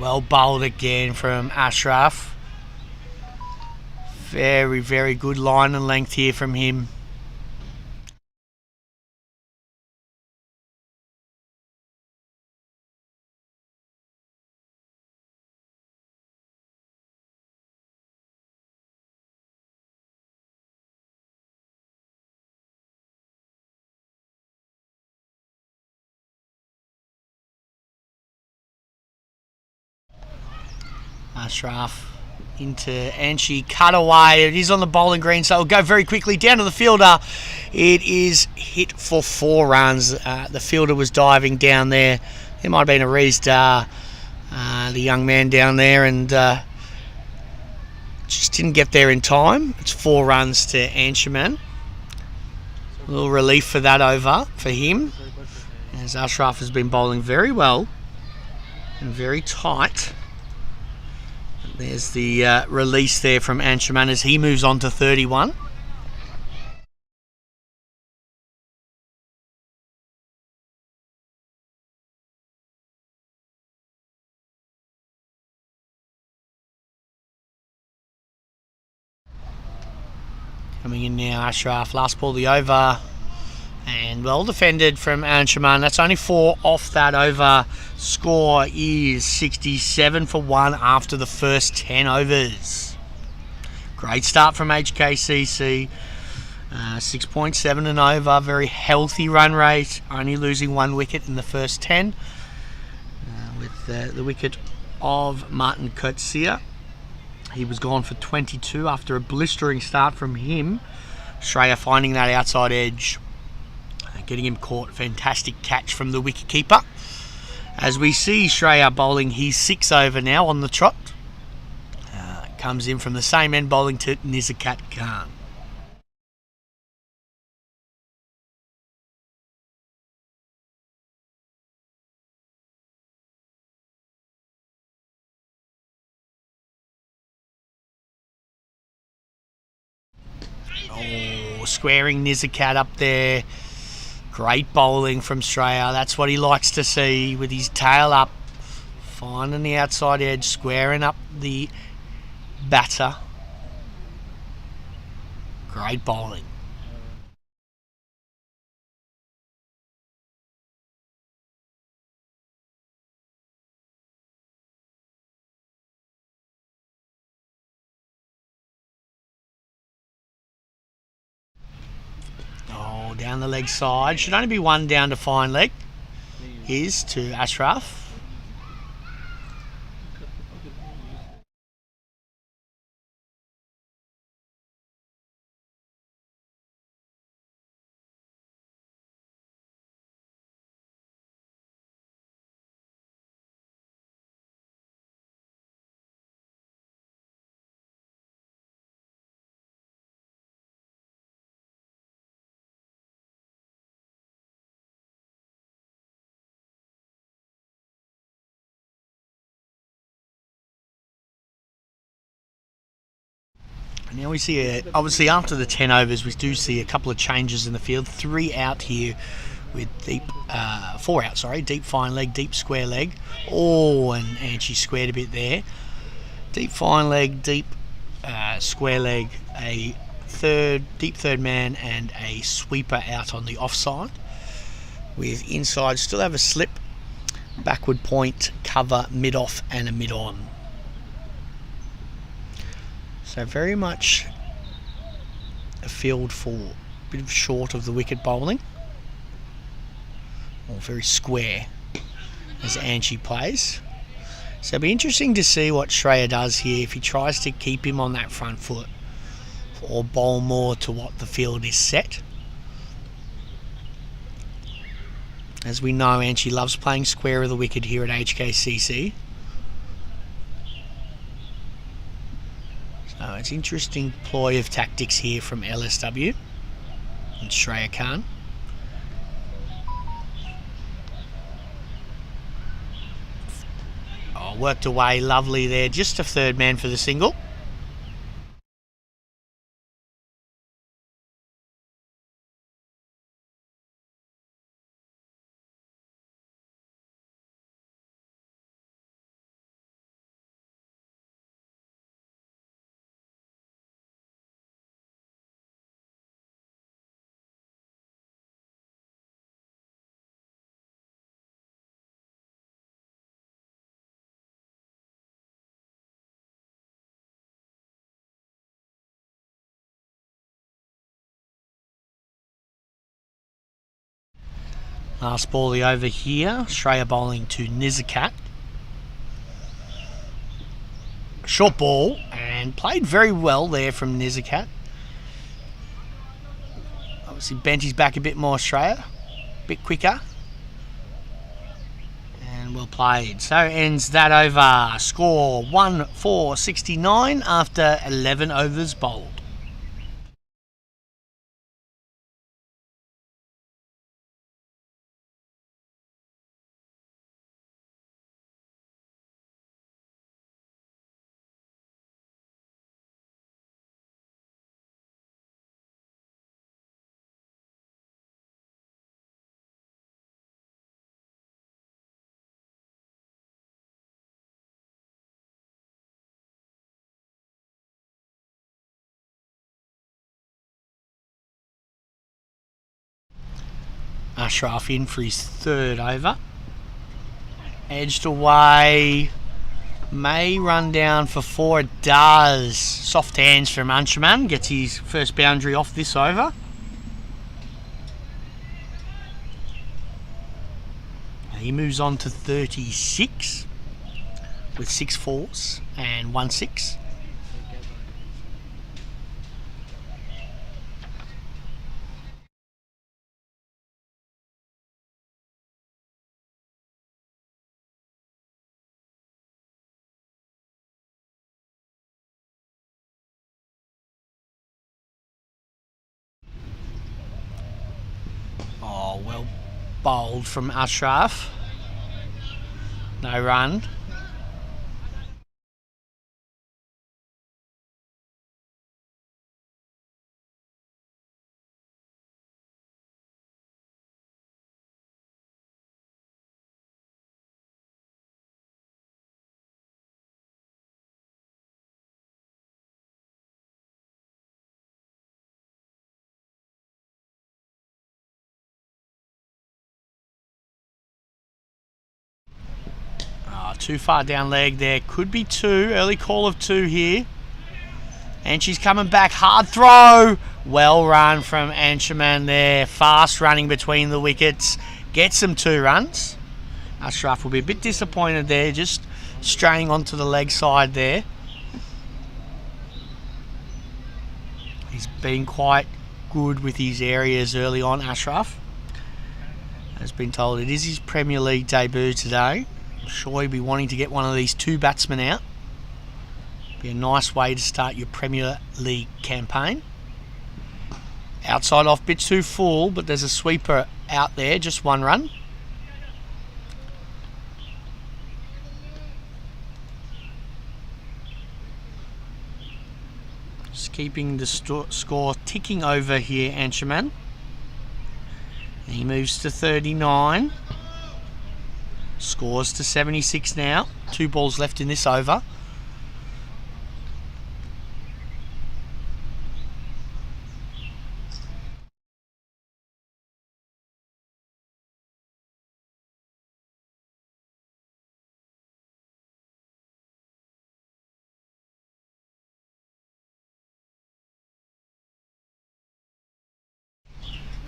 B: Well bowled again from Ashraf. Very, very good line and length here from him. Ashraf into Anshi, cut away. It is on the bowling green, so it'll go very quickly down to the fielder. It is hit for 4 runs. The fielder was diving down there. There might have been a Reesdar, the young man down there, and just didn't get there in time. It's 4 runs to Anshuman. A little relief for that over for him, as Ashraf has been bowling very well and very tight. There's the release there from Anshuman as he moves on to 31. Coming in now, Ashraf. Last ball the over. And well defended from Anshuman. That's only 4 off that over. Score is 67 for 1 after the first 10 overs. Great start from HKCC. 6.7 and over. Very healthy run rate. Only losing 1 wicket in the first 10. With the wicket of Martin Coetzee. He was gone for 22 after a blistering start from him. Shreya finding that outside edge. Getting him caught. Fantastic catch from the wicketkeeper. As we see Shreya bowling his 6 over now on the trot. Comes in from the same end bowling to Nizakat Khan. Oh, squaring Nizakat up there. Great bowling from Shreya. That's what he likes to see with his tail up. Finding the outside edge, squaring up the batter. Great bowling. Oh, down the leg side. Should only be 1 down to fine leg. Is to Ashraf. Now we see, obviously after the 10 overs, we do see a couple of changes in the field. 3 out here with deep, 4 out, sorry. Deep fine leg, deep square leg. Oh, and she squared a bit there. Deep fine leg, deep square leg, a deep third man and a sweeper out on the offside. With inside, still have a slip, backward point, cover, mid-off and a mid-on. So very much a field for a bit of short of the wicket bowling. Or very square as Angie plays. So it'll be interesting to see what Shreya does here if he tries to keep him on that front foot or bowl more to what the field is set. As we know, Angie loves playing square of the wicket here at HKCC. So it's interesting ploy of tactics here from LSW and Shreya Khan. Oh, worked away lovely there, just a third man for the single. Last ball the over here. Shreya bowling to Nizakat. Short ball and played very well there from Nizakat. Obviously bent his back a bit more, Shreya. A bit quicker. And well played. So ends that over. Score 1-4-69 after 11 overs bowled. Ashraf in for his third over. Edged away. May run down for 4. It does. Soft hands from Anshuman. Gets his first boundary off this over. He moves on to 36 with 6 4s and 1 6. Oh, well bowled from Ashraf. No run. Too far down leg there. Could be 2. Early call of 2 here. And she's coming back. Hard throw. Well run from Anshuman there. Fast running between the wickets. Gets them 2 runs. Ashraf will be a bit disappointed there. Just straying onto the leg side there. He's been quite good with his areas early on, Ashraf. Has been told it is his Premier League debut today. I'm sure he'll be wanting to get one of these 2 batsmen out. Be a nice way to start your Premier League campaign. Outside off, bit too full, but there's a sweeper out there, just 1 run. Just keeping the score ticking over here, Anshuman. And he moves to 39. Scores to 76 now. 2 balls left in this over.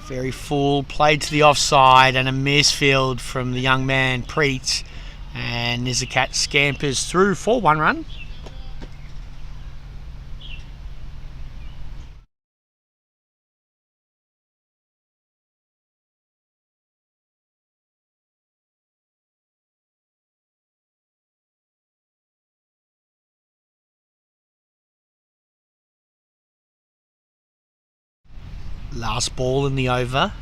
B: Very full, played to the offside and a misfield from the young man, Preet. And Nizakat scampers through for 1 run. Last ball in the over.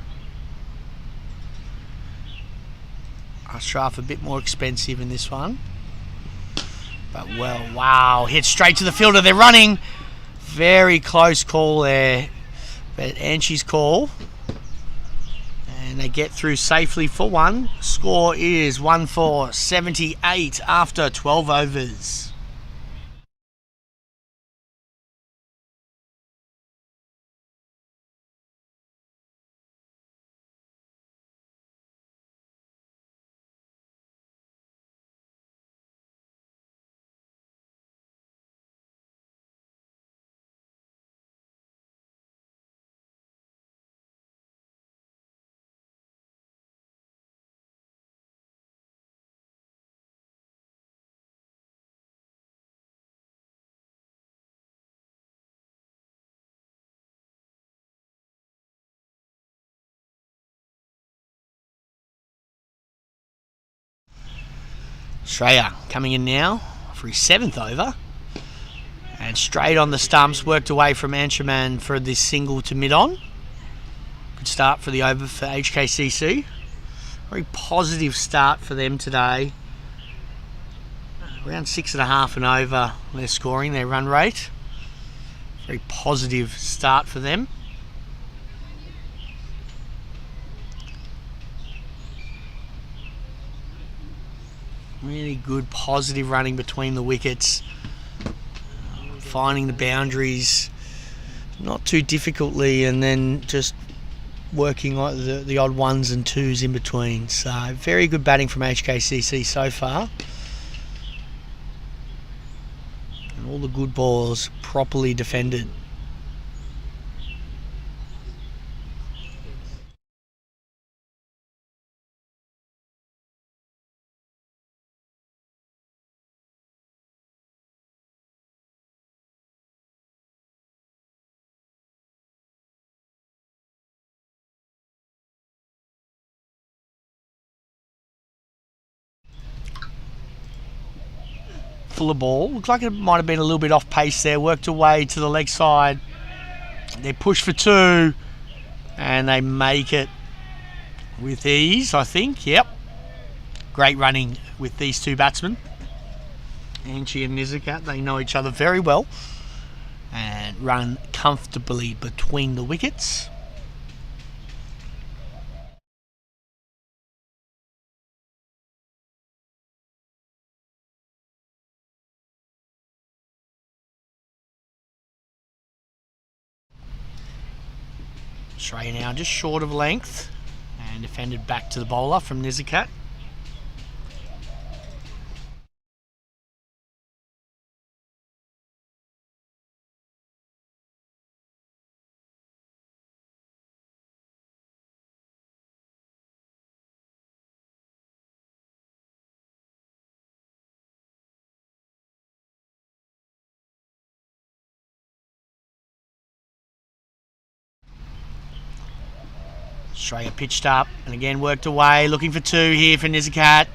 B: Ashraf a bit more expensive in this one. But well, wow, hit straight to the fielder. They're running. Very close call there. But Anshi's call. And they get through safely for 1. Score is 1 for 78 after 12 overs. Shreya coming in now for his 7th over. And straight on the stumps, worked away from Anshuman for this single to mid-on. Good start for the over for HKCC. Very positive start for them today. Around 6.5 and over they're scoring, their run rate. Very positive start for them. Really good positive running between the wickets. Finding the boundaries not too difficultly and then just working on the odd ones and twos in between. So very good batting from HKCC so far. And all the good balls properly defended. Fuller ball. Looks like it might have been a little bit off pace there. Worked away to the leg side. They push for two. And they make it with ease, I think. Yep. Great running with these two batsmen. Anchi and Nizakat, they know each other very well. And run comfortably between the wickets. Australia now just short of length and defended back to the bowler from Nizakat. Australia pitched up and again worked away, looking for two here for Nizakat.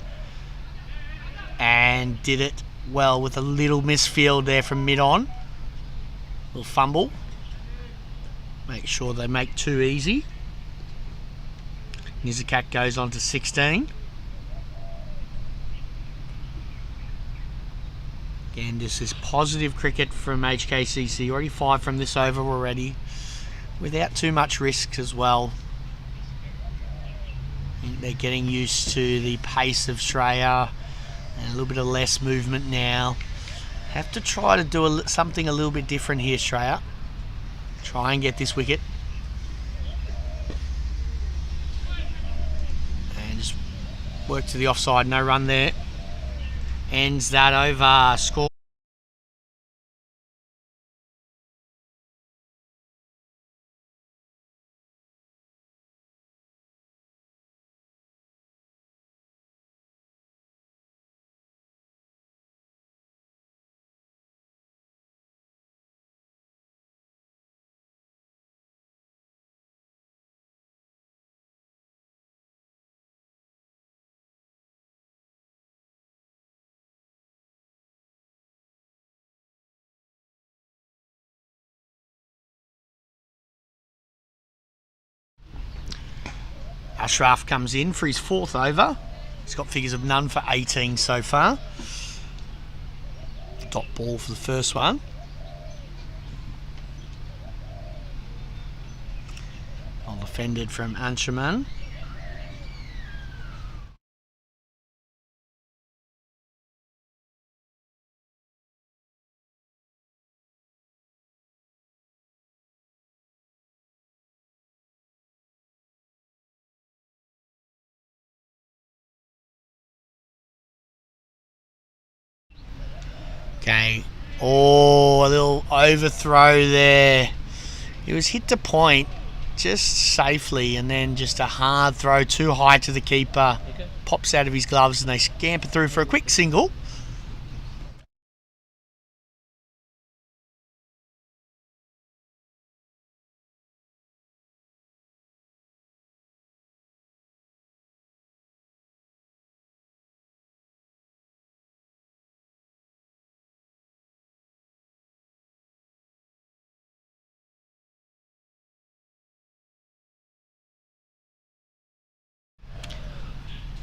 B: And did it well with a little misfield there from mid-on. Little fumble. Make sure they make two easy. Nizakat goes on to 16. Again, this is positive cricket from HKCC. Already 5 from this over already. Without too much risk as well. They're getting used to the pace of Australia and a little bit of less movement now. Have to try to do something a little bit different here, Australia. Try and get this wicket. And just work to the offside, no run there. Ends that over. Score. Ashraf comes in for his 4th over. He's got figures of none for 18 so far. Top ball for the first one. Well defended from Anshuman. Okay, oh, a little overthrow there. It was hit to point just safely and then just a hard throw too high to the keeper. Okay. Pops out of his gloves and they scamper through for a quick single.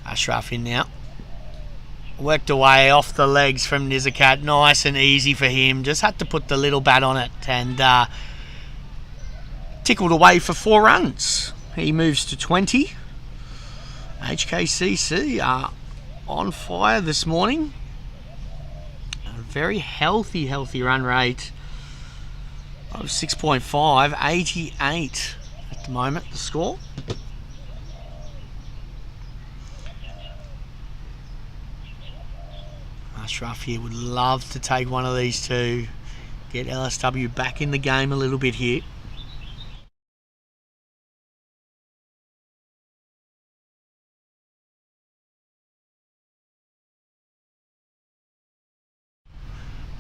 B: Ashraf in now. Worked away off the legs from Nizakat. Nice and easy for him. Just had to put the little bat on it and tickled away for 4 runs. He moves to 20. HKCC are on fire this morning. A very healthy run rate of 6.5. 88 the moment, the score. Ashraf here would love to take one of these two, get LSW back in the game a little bit here.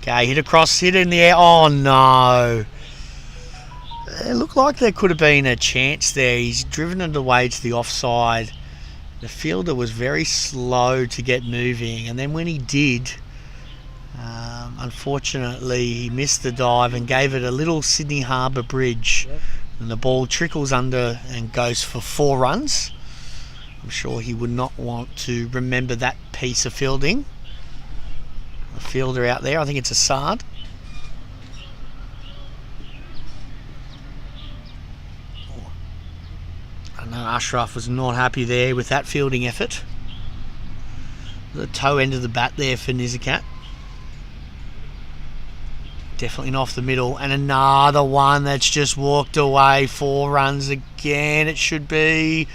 B: Okay, hit across, hit in the air. Oh no. It looked like there could have been a chance there. He's driven it away to the offside. The fielder was very slow to get moving, and then when he did, unfortunately he missed the dive and gave it a little Sydney Harbour bridge, and the ball trickles under and goes for 4 runs. I'm sure he would not want to remember that piece of fielding. A fielder out there, I think it's a Sard. I know Ashraf was not happy there with that fielding effort. The toe end of the bat there for Nizakat. Definitely not off the middle. And another one that's just walked away. 4 runs again, it should be.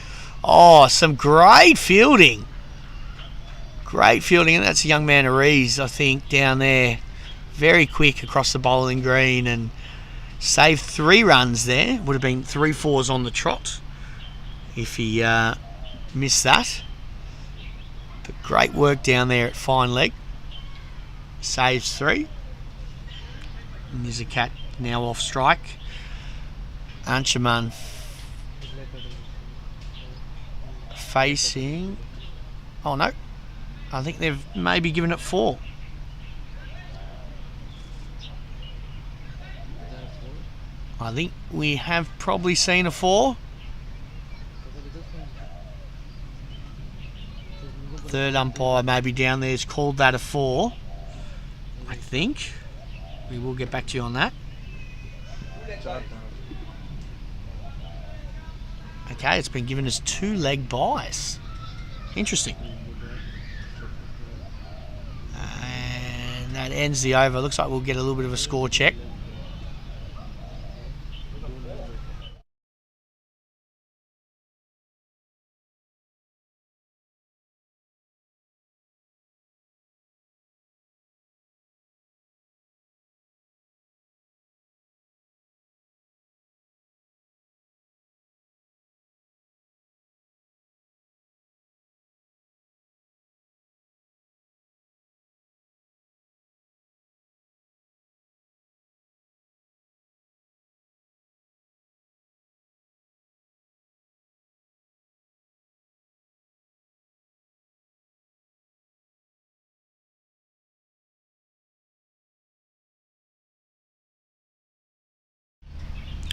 B: Oh, some great fielding. Great fielding, and that's a young man Ariz, I think, down there. Very quick across the bowling green and saved 3 runs there. Would have been 3 fours on the trot if he missed that. But great work down there at fine leg. Saves 3. And there's a cat now off strike. Anshuman facing. Oh no. I think they've maybe given it 4. I think we have probably seen a 4. Third umpire maybe down there has called that a 4. I think. We will get back to you on that. Okay, it's been given as 2 leg buys. Interesting. And that ends the over. Looks like we'll get a little bit of a score check.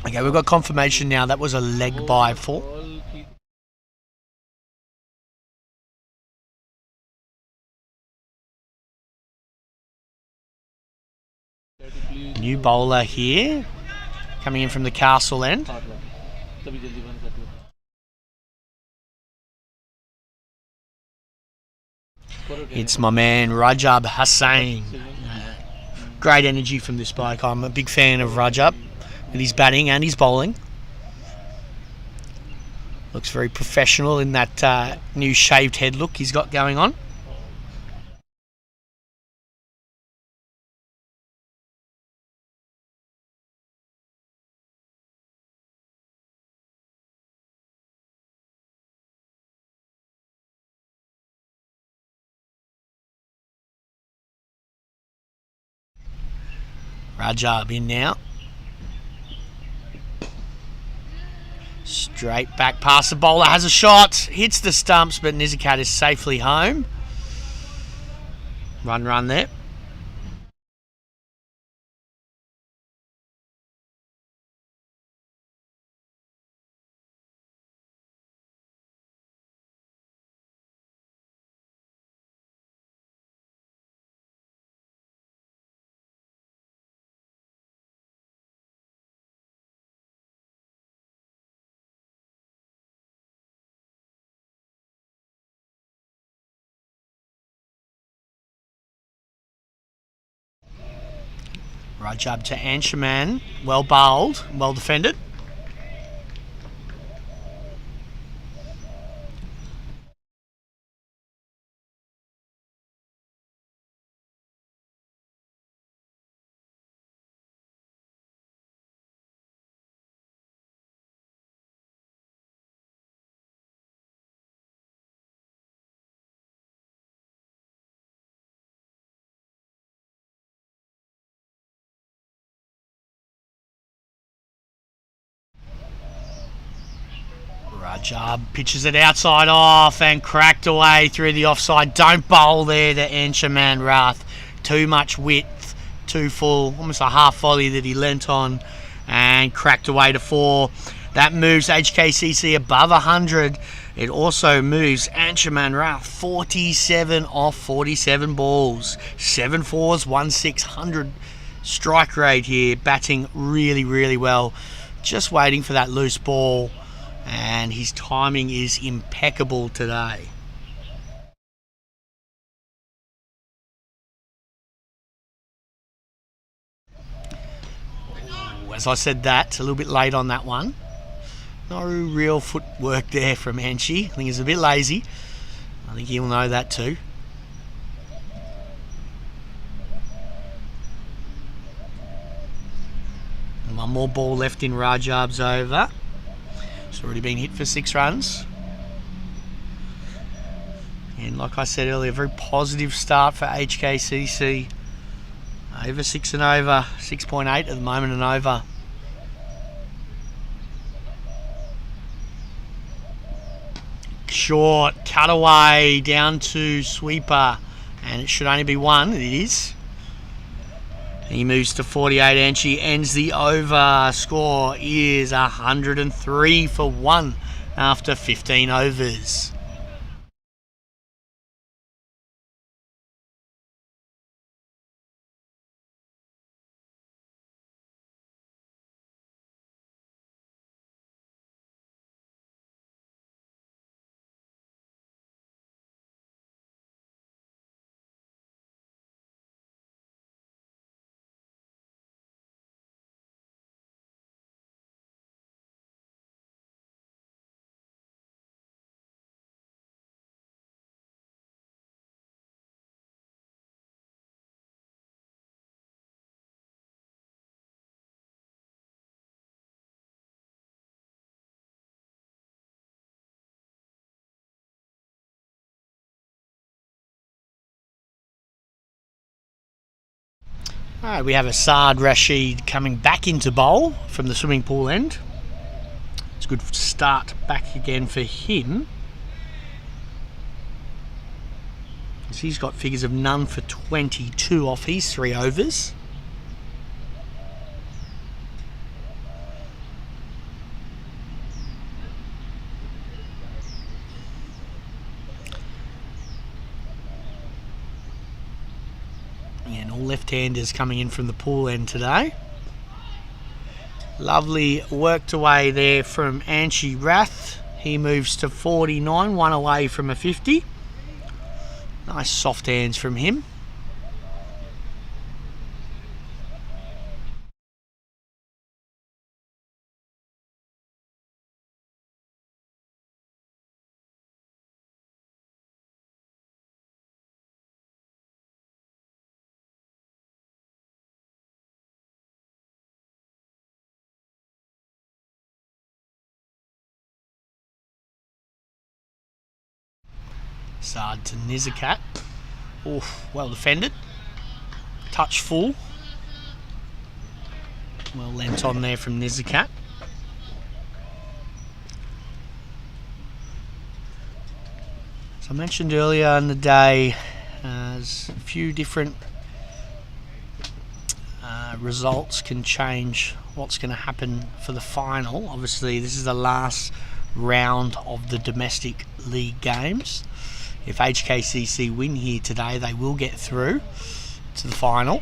B: Okay, we've got confirmation now that was a leg buy for. New bowler here, coming in from the castle end. It's my man Rajab Hussain. Great energy from this bloke. I'm a big fan of Rajab with his batting and his bowling. Looks very professional in that new shaved head look he's got going on. Rajab in now. Straight back past the bowler, has a shot, hits the stumps, but Nizakat is safely home. Run there. Rajab to Anshuman, well bowled, well defended. Job pitches it outside off and cracked away through the offside. Don't bowl there to Anshaman Rath. Too much width, too full, almost a half volley that he lent on and cracked away to 4. That moves HKCC above 100. It also moves Anshaman Rath 47 off 47 balls. 7 fours, 1/600 strike rate here. Batting really, really well. Just waiting for that loose ball. And his timing is impeccable today. Ooh, as I said that, a little bit late on that one. No real footwork there from Anshi. I think he's a bit lazy. I think he'll know that too. And one more ball left in Rajab's over. It's already been hit for 6 runs. And like I said earlier, very positive start for HKCC. Over 6 and over, 6.8 at the moment and over. Short, cutaway, down to sweeper. And it should only be 1, it is. He moves to 48 and she ends the over. Score is 103 for 1 after 15 overs. Alright, we have Asad Rashid coming back into bowl from the swimming pool end. It's a good start back again for him. He's got figures of none for 22 off his 3 overs. And all left-handers coming in from the pool end today. Lovely worked away there from Anshi Rath. He moves to 49, 1 away from a 50. Nice soft hands from him. Sard to Nizakat. Oof, well defended. Touch full. Well lent on there from Nizakat. So I mentioned earlier in the day, there's a few different results can change what's going to happen for the final. Obviously, this is the last round of the domestic league games. If HKCC win here today, they will get through to the final.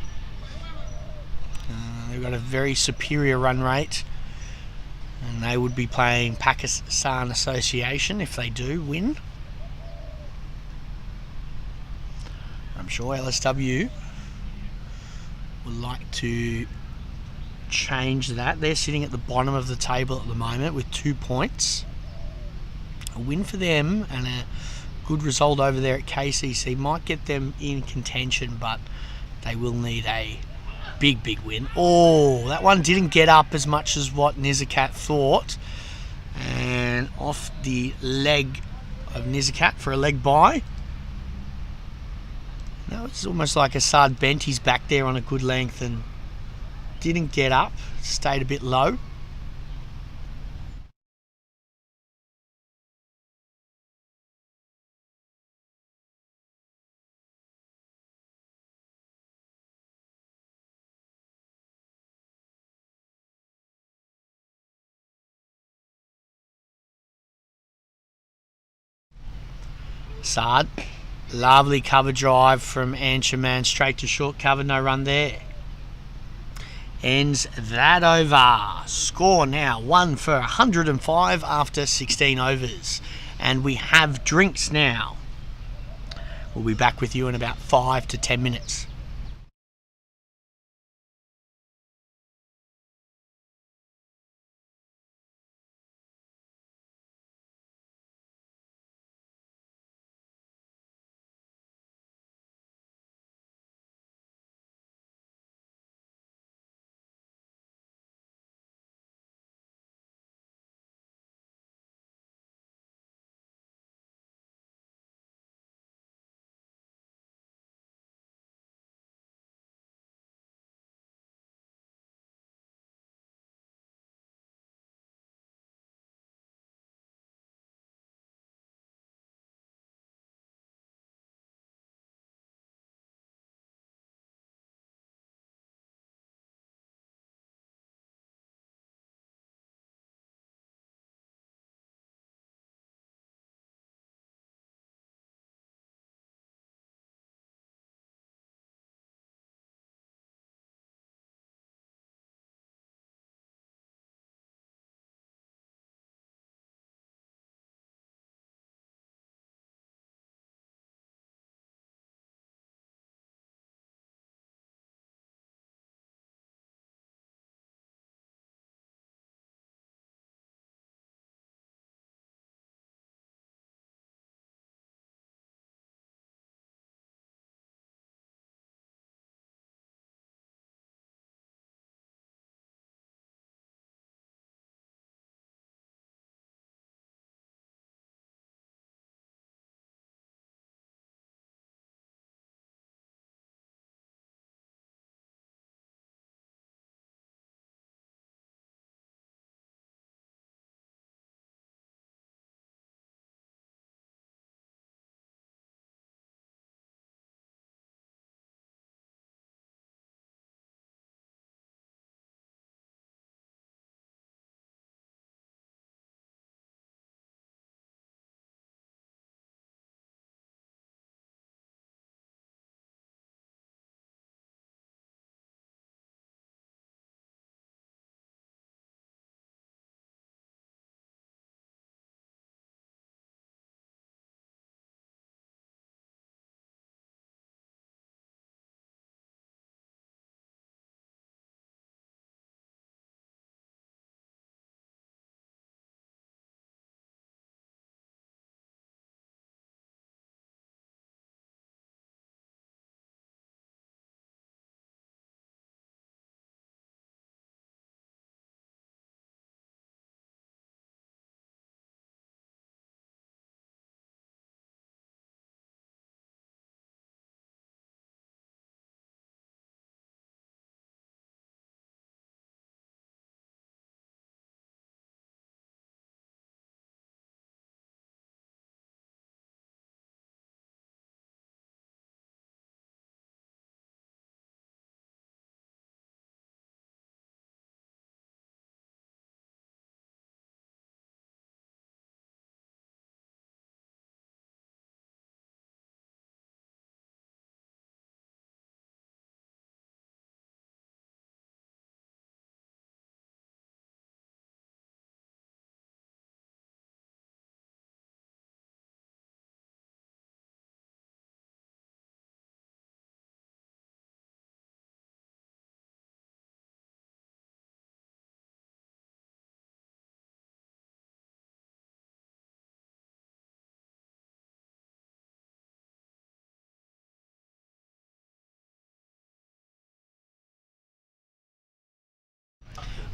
B: They've got a very superior run rate, and they would be playing Pakistan Association if they do win. I'm sure LSW would like to change that. They're sitting at the bottom of the table at the moment with 2 points. A win for them and a good result over there at KCC might get them in contention, but they will need a big win. Oh, that one didn't get up as much as what Nizakat thought, and off the leg of Nizakat for a leg bye. That was almost like Asad bent his back there on a good length and didn't get up, stayed a bit low. Sard. Lovely cover drive from Anchaman, straight to short cover, no run there. Ends that over. Score now 1 for 105 after 16 overs. And we have drinks now. We'll be back with you in about 5 to 10 minutes.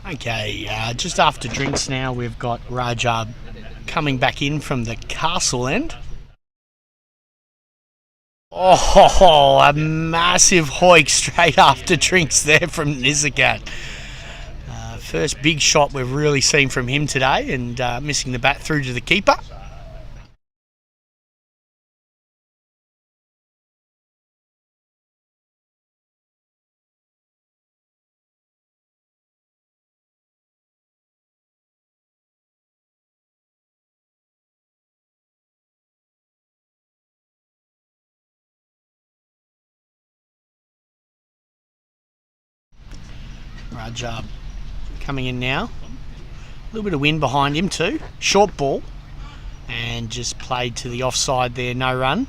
B: Okay, just after drinks now, we've got Rajab coming back in from the castle end. Oh, a massive hoik straight after drinks there from Nizagat. First big shot we've really seen from him today, and missing the bat through to the keeper. Rajab coming in now. A little bit of wind behind him too. Short ball. And just played to the offside there, no run.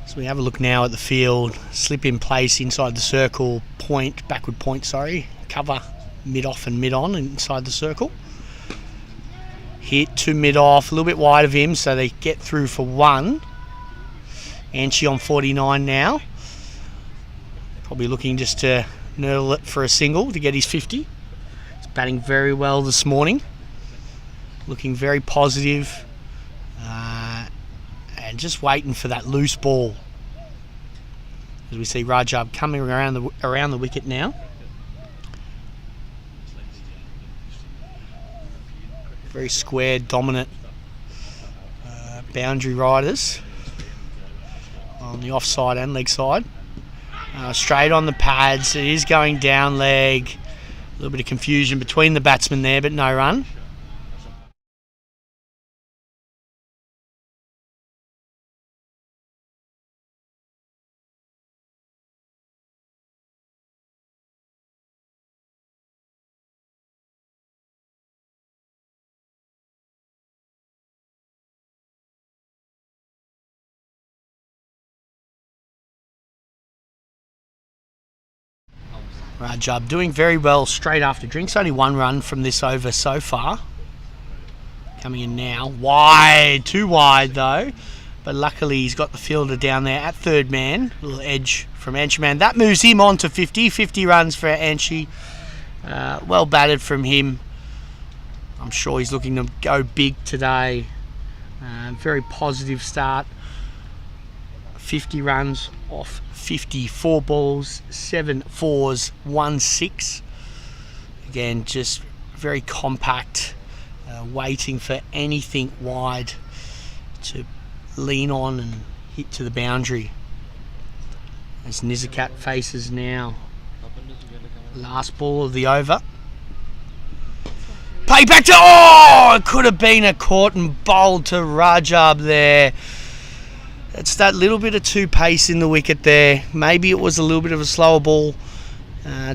B: So we have a look now at the field. Slip in place inside the circle, point, backward point, sorry. Cover mid-off and mid-on inside the circle. Hit to mid-off, a little bit wide of him, so they get through for one. Anchi on 49 now. Probably looking just to nurtle it for a single to get his 50. He's batting very well this morning. Looking very positive. And just waiting for that loose ball. As we see Rajab coming around the wicket now. Very square, dominant boundary riders on the offside and leg side. Straight on the pads. It is going down leg. A little bit of confusion between the batsmen there, but no run. Rajab doing very well straight after drinks. Only one run from this over so far. Coming in now. Wide. Too wide though. But luckily he's got the fielder down there at third man. A little edge from Anchi Man. That moves him on to 50. 50 runs for Anchi. Well batted from him. I'm sure he's looking to go big today. Very positive start. 50 runs off 54 balls, 7 fours, 1 6. Again, just very compact, waiting for anything wide to lean on and hit to the boundary. As Nizakat faces now. Last ball of the over. Play back to... Oh! It could have been a caught and bowled to Rajab there. It's that little bit of two pace in the wicket there. Maybe it was a little bit of a slower ball.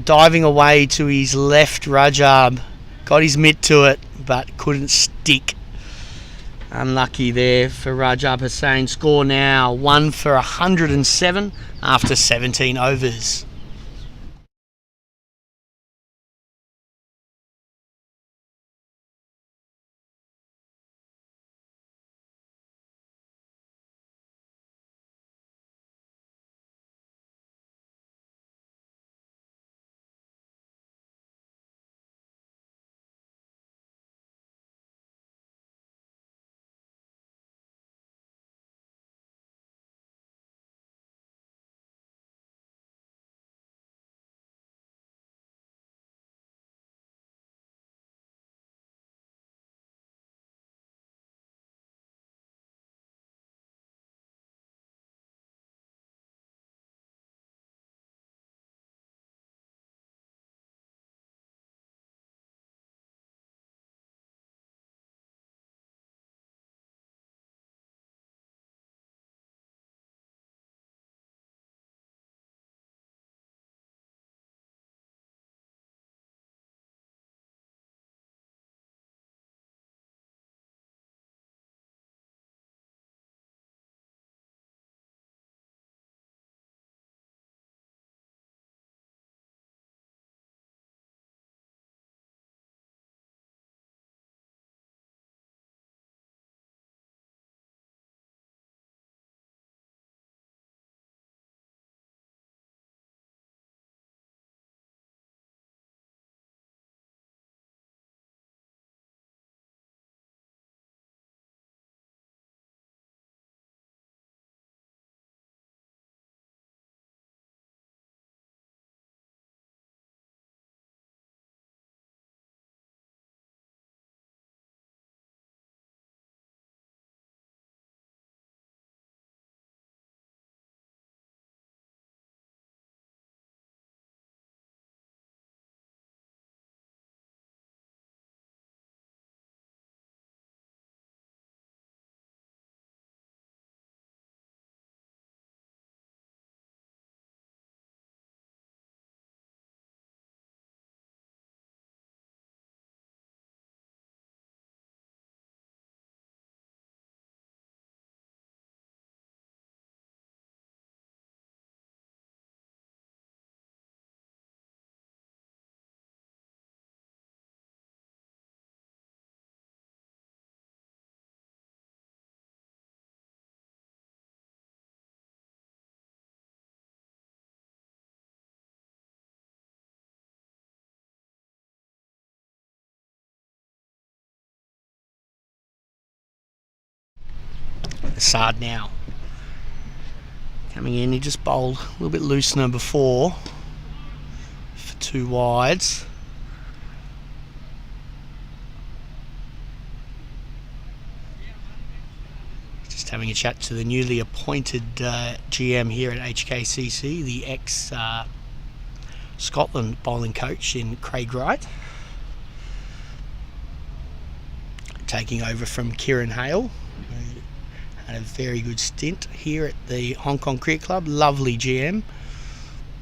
B: Diving away to his left, Rajab. Got his mitt to it, but couldn't stick. Unlucky there for Rajab Hussain. Score now 1 for 107 after 17 overs. Sard now. Coming in, he just bowled a little bit looser than before for 2 wides. Just having a chat to the newly appointed GM here at HKCC, the ex-Scotland bowling coach in Craig Wright. Taking over from Kieran Hale, who had a very good stint here at the Hong Kong Cricket Club. Lovely GM. I'm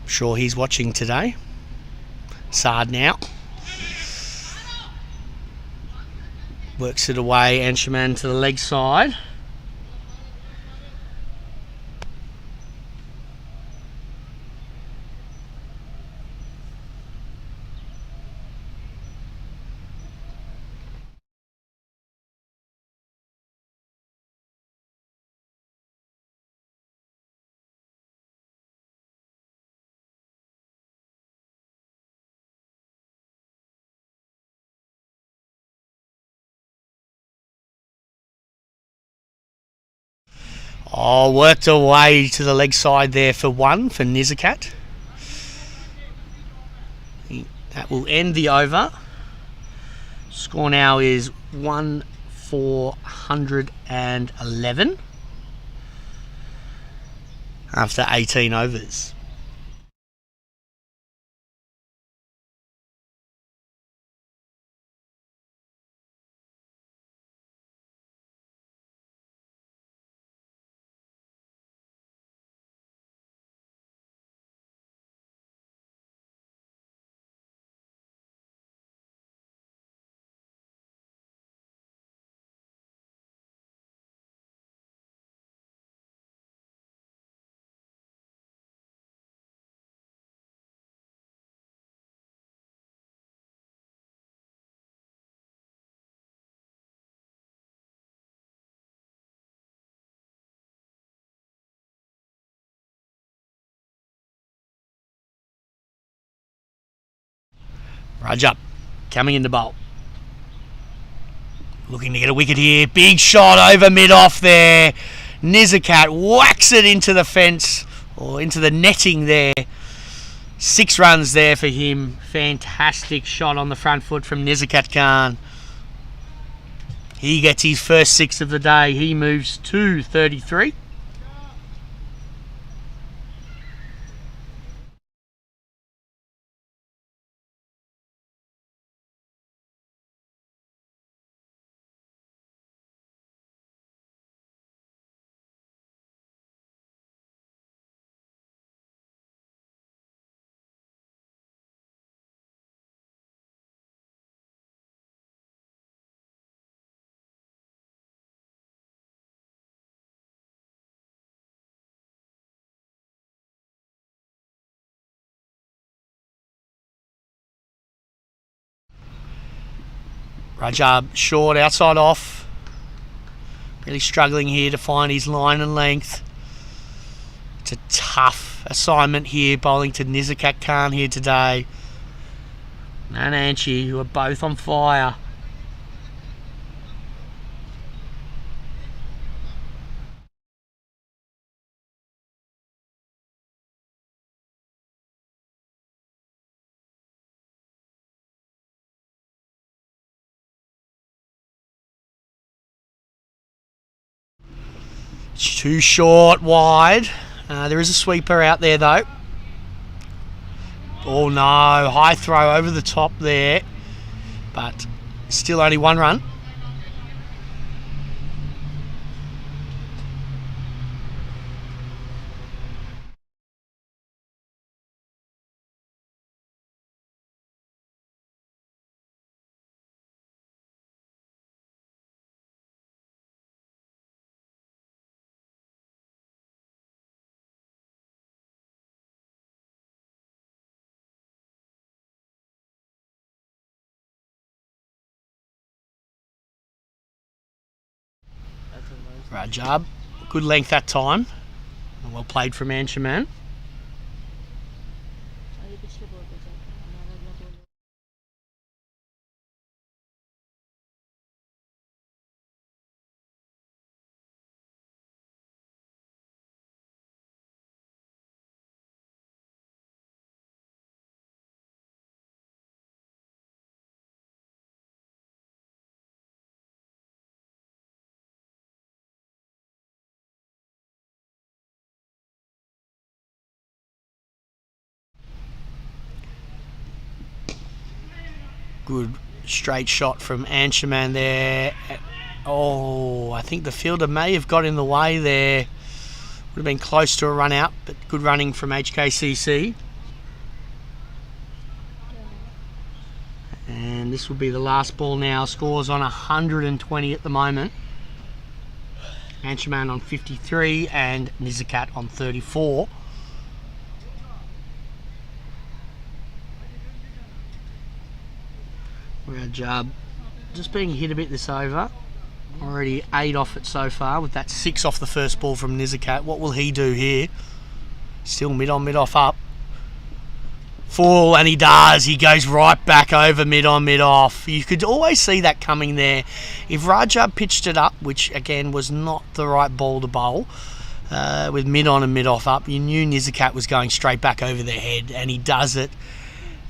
B: sure he's watching today. Sard now. Works it away, Anshuman to the leg side. Oh, worked away to the leg side there for 1 for Nizakat. That will end the over. Score now is 1,411 after 18 overs. Rajab coming in the bowl. Looking to get a wicket here. Big shot over mid-off there. Nizakat whacks it into the fence, or into the netting there. 6 runs there for him. Fantastic shot on the front foot from Nizakat Khan. He gets his first 6 of the day. He moves to 33. Rajab short, outside off. Really struggling here to find his line and length. It's a tough assignment here, bowling to Nizakat Khan here today. And Anchi, who are both on fire. It's too short, wide. There is a sweeper out there though. Oh no, high throw over the top there. But still only 1 run. Rajab, good length that time. Well played from Anshuman. Good straight shot from Anshaman there. Oh, I think the fielder may have got in the way there. Would have been close to a run out, but good running from HKCC. And this will be the last ball now. Scores on 120 at the moment. Anshaman on 53 and Nizakat on 34. Rajab just being hit a bit this over. Already 8 off it so far, with that 6 off the first ball from Nizakat. What will he do here? Still mid on, mid off up. Full, and he does. He goes right back over mid on, mid off. You could always see that coming there. If Rajab pitched it up, which again was not the right ball to bowl, with mid on and mid off up, you knew Nizakat was going straight back over their head, and he does it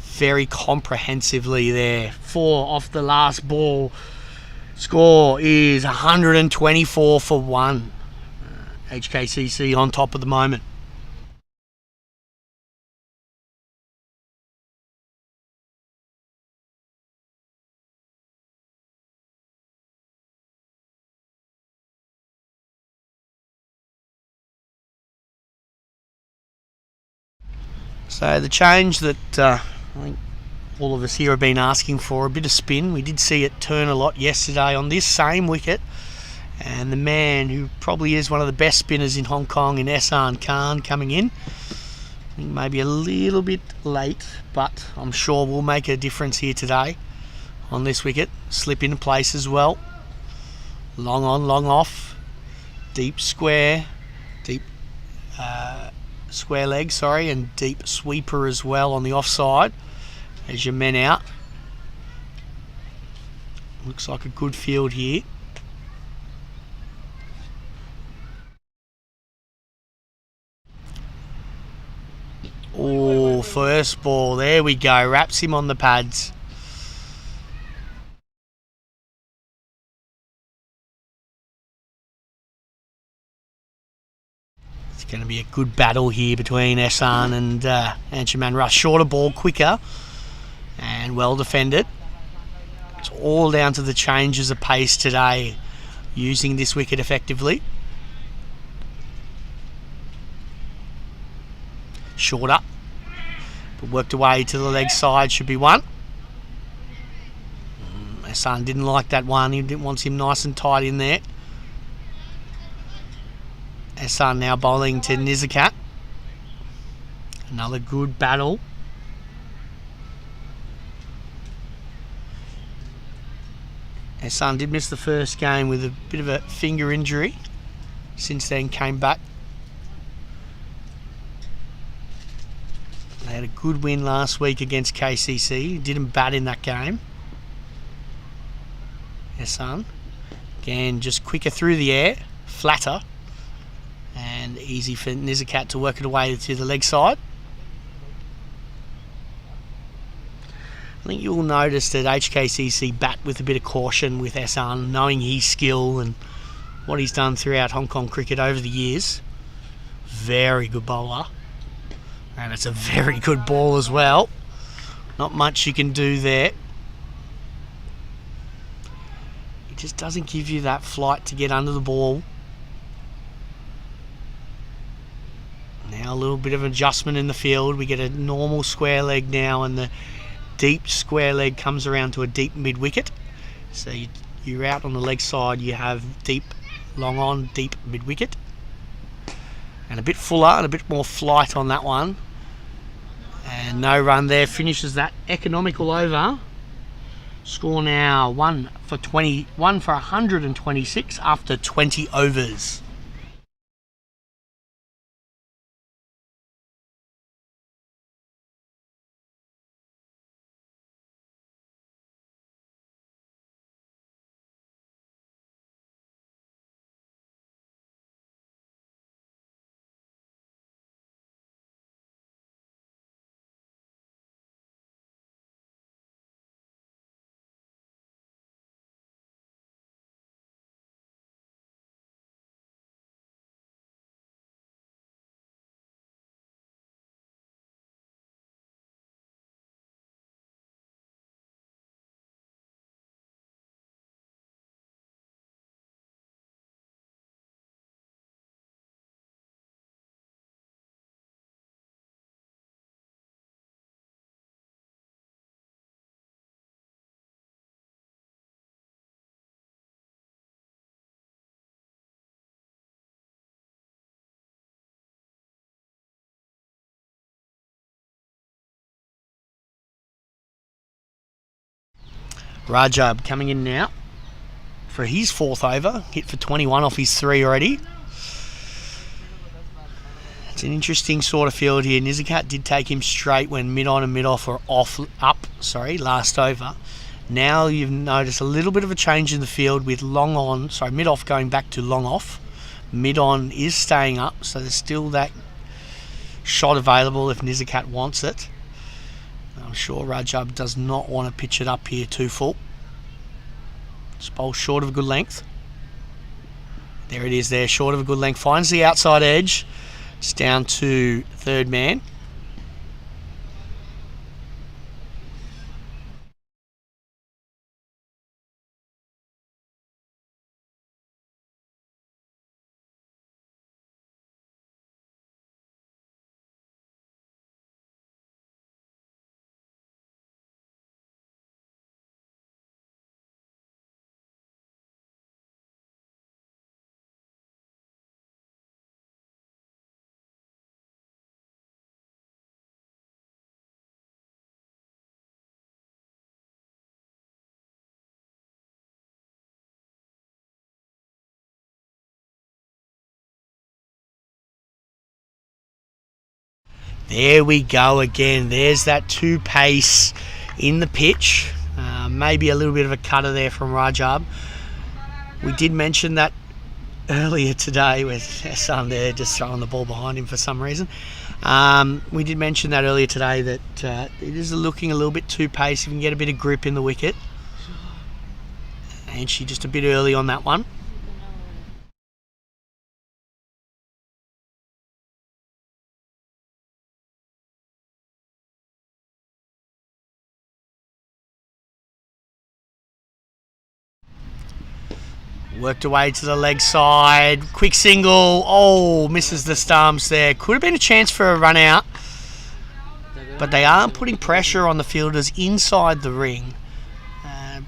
B: very comprehensively there. 4 off the last ball. Score is 124 for 1. HKCC on top at the moment. So the change that I think all of us here have been asking for, a bit of spin. We did see it turn a lot yesterday on this same wicket, and the man who probably is one of the best spinners in Hong Kong in Ehsan Khan coming in. I think maybe a little bit late, but I'm sure will make a difference here today on this wicket. Slip into place as well. Long on, long off. Deep square. Deep square leg, sorry, and deep sweeper as well on the offside as your men out. Looks like a good field here. Oh, first ball, there we go, wraps him on the pads. It's going to be a good battle here between Ehsan and Anshaman Rush. Shorter ball, quicker, and well defended. It's all down to the changes of pace today, using this wicket effectively. Shorter, but worked away to the leg side, should be one. Ehsan didn't like that one. He didn't want him nice and tight in there. Ehsan now bowling to Nizakat. Another good battle. Ehsan did miss the first game with a bit of a finger injury. Since then came back. They had a good win last week against KCC. Didn't bat in that game. Ehsan. Again, just quicker through the air. Flatter. And easy for Nizakat to work it away to the leg side. I think you'll notice that HKCC bat with a bit of caution with Ehsan, knowing his skill and what he's done throughout Hong Kong cricket over the years. Very good bowler. And it's a very good ball as well. Not much you can do there. It just doesn't give you that flight to get under the ball. Now a little bit of adjustment in the field. We get a normal square leg now, and the deep square leg comes around to a deep mid wicket. So you're out on the leg side, you have deep, long on, deep mid wicket. And a bit fuller and a bit more flight on that one. And no run there, finishes that economical over. Score now 1 for 126 after 20 overs. Rajab coming in now for his 4th over. Hit for 21 off his 3 already. It's an interesting sort of field here. Nizakat did take him straight when mid-on and mid-off were last over. Now you've noticed a little bit of a change in the field with mid-off going back to long off. Mid-on is staying up, so there's still that shot available if Nizakat wants it. I'm sure Rajab does not want to pitch it up here too full. Just bowl short of a good length. There it is there, short of a good length. Finds the outside edge. It's down to 3rd man. There we go again. There's that 2 pace in the pitch. Maybe a little bit of a cutter there from Rajab. We did mention that earlier today with Hassan there just throwing the ball behind him for some reason. We did mention that earlier today that it is looking a little bit 2 pace. You can get a bit of grip in the wicket. And she just a bit early on that one. Worked away to the leg side. Quick single. Oh, misses the stumps there. Could have been a chance for a run out. But they are putting pressure on the fielders inside the ring.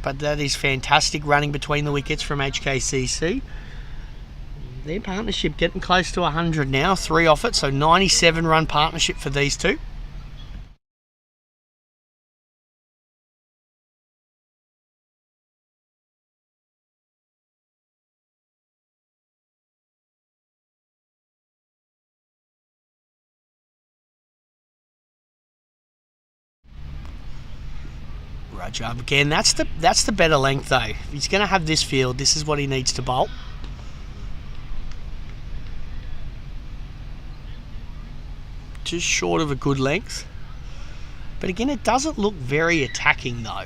B: But that is fantastic running between the wickets from HKCC. Their partnership getting close to 100 now. 3 off it. So 97 run partnership for these two. Rajab again. That's the better length though. If he's going to have this field, this is what he needs to bowl. Just short of a good length. But again, it doesn't look very attacking though.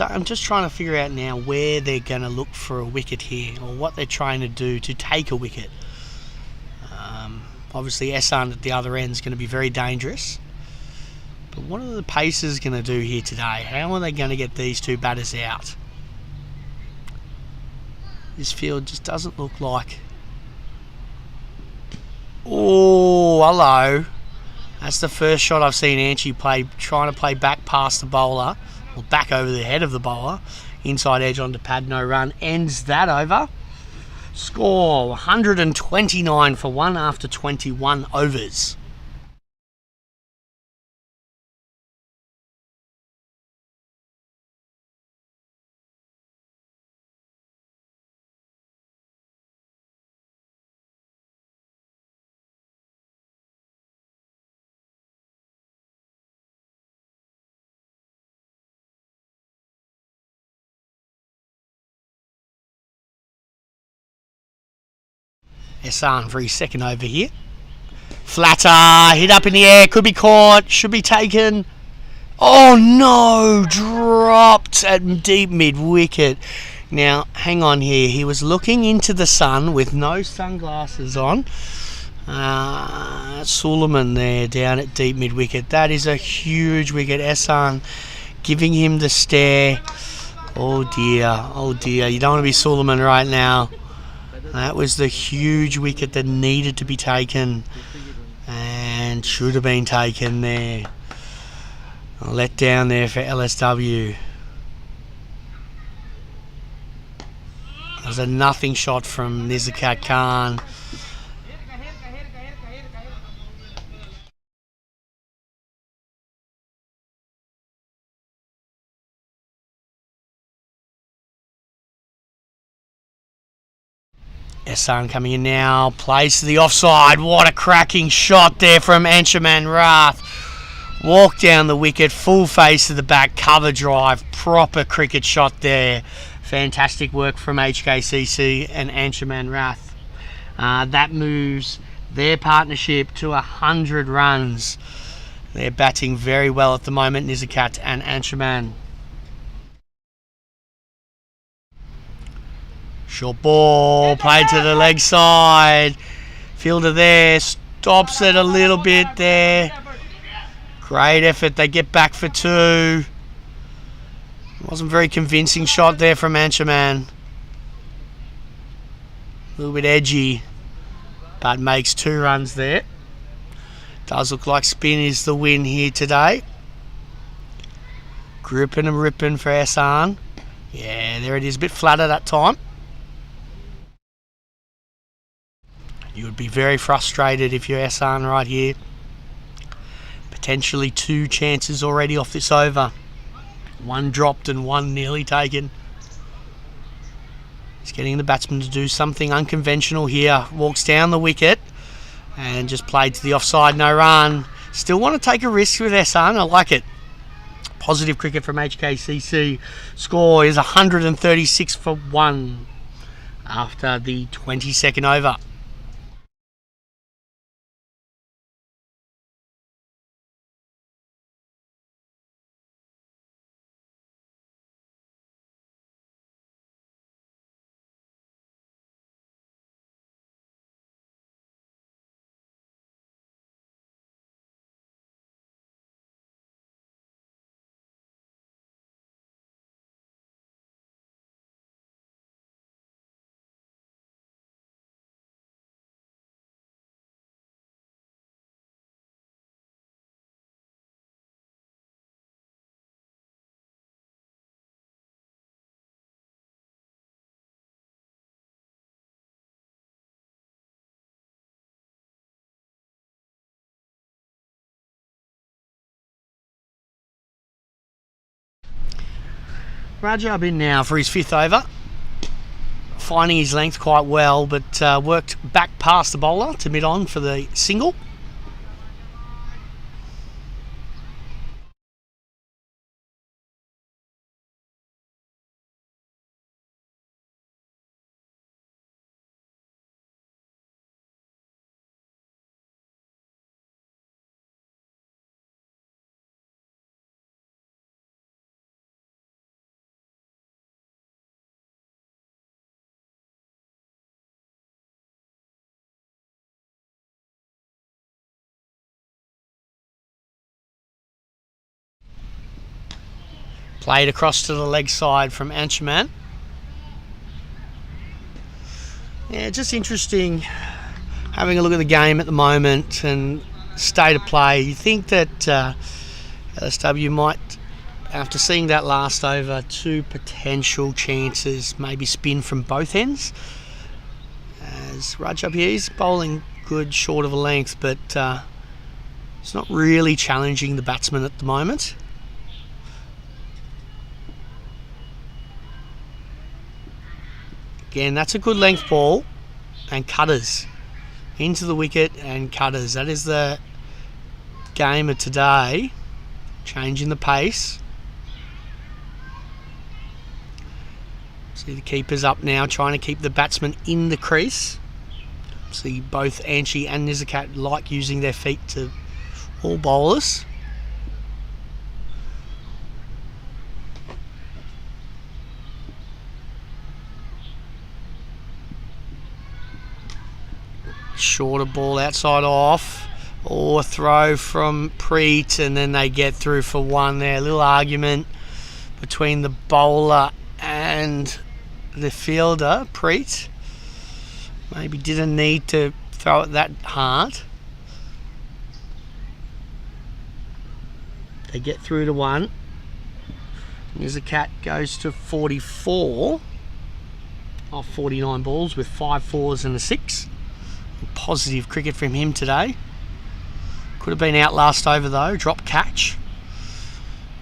B: I'm just trying to figure out now where they're going to look for a wicket here, or what they're trying to do to take a wicket. Obviously, Ehsan at the other end is going to be very dangerous. But what are the Pacers going to do here today? How are they going to get these 2 batters out? This field just doesn't look like... Oh, hello. That's the first shot I've seen Anchi play, trying to play back past the bowler, or back over the head of the bowler. Inside edge onto pad, no run. Ends that over. Score 129 for 1 after 21 overs. Ehsan for his 2nd over here. Flatter, hit up in the air, could be caught, should be taken. Oh no, dropped at deep mid-wicket. Now, hang on here. He was looking into the sun with no sunglasses on. Suleiman there down at deep mid-wicket. That is a huge wicket. Ehsan giving him the stare. Oh dear. You don't want to be Suleiman right now. That was the huge wicket that needed to be taken and should have been taken there. A let down there for LSW. There's a nothing shot from Nizakat Khan. Ehsan coming in now, plays to the offside. What a cracking shot there from Anshuman Rath. Walk down the wicket, full face to the back, cover drive, proper cricket shot there. Fantastic work from HKCC and Anshuman Rath. That moves their partnership to 100 runs. They're batting very well at the moment, Nizakat and Anshuman. Short ball, played to the leg side. Fielder there, stops it a little bit there. Great effort, they get back for 2. Wasn't very convincing shot there from Anshuman. A little bit edgy, but makes 2 runs there. Does look like spin is the win here today. Gripping and ripping for Ehsan. Yeah, there it is, a bit flatter that time. You would be very frustrated if you're Ehsan right here. Potentially 2 chances already off this over. 1 dropped and 1 nearly taken. He's getting the batsman to do something unconventional here. Walks down the wicket and just played to the offside, no run. Still want to take a risk with Ehsan, I like it. Positive cricket from HKCC. Score is 136 for 1 after the 22nd over. Rajab in now for his 5th over. Finding his length quite well, but worked back past the bowler to mid-on for the single. Played across to the leg side from Anshuman. Yeah, just interesting having a look at the game at the moment and state of play. You think that LSW might, after seeing that last over, 2 potential chances, maybe spin from both ends. As Rajab here, he's bowling good short of a length, but it's not really challenging the batsman at the moment. Again, that's a good length ball, and cutters into the wicket and cutters. That is the game of today, changing the pace. See the keepers up now, trying to keep the batsman in the crease. See both Anshi and Nizakat like using their feet to all bowlers. Shorter ball outside off, or throw from Preet, and then they get through for 1 there. A little argument between the bowler and the fielder. Preet maybe didn't need to throw it that hard. They get through to 1. Nizakat goes to 44 off 49 balls with 5 fours and a 6. Positive cricket from him today. Could have been out last over though. Drop catch.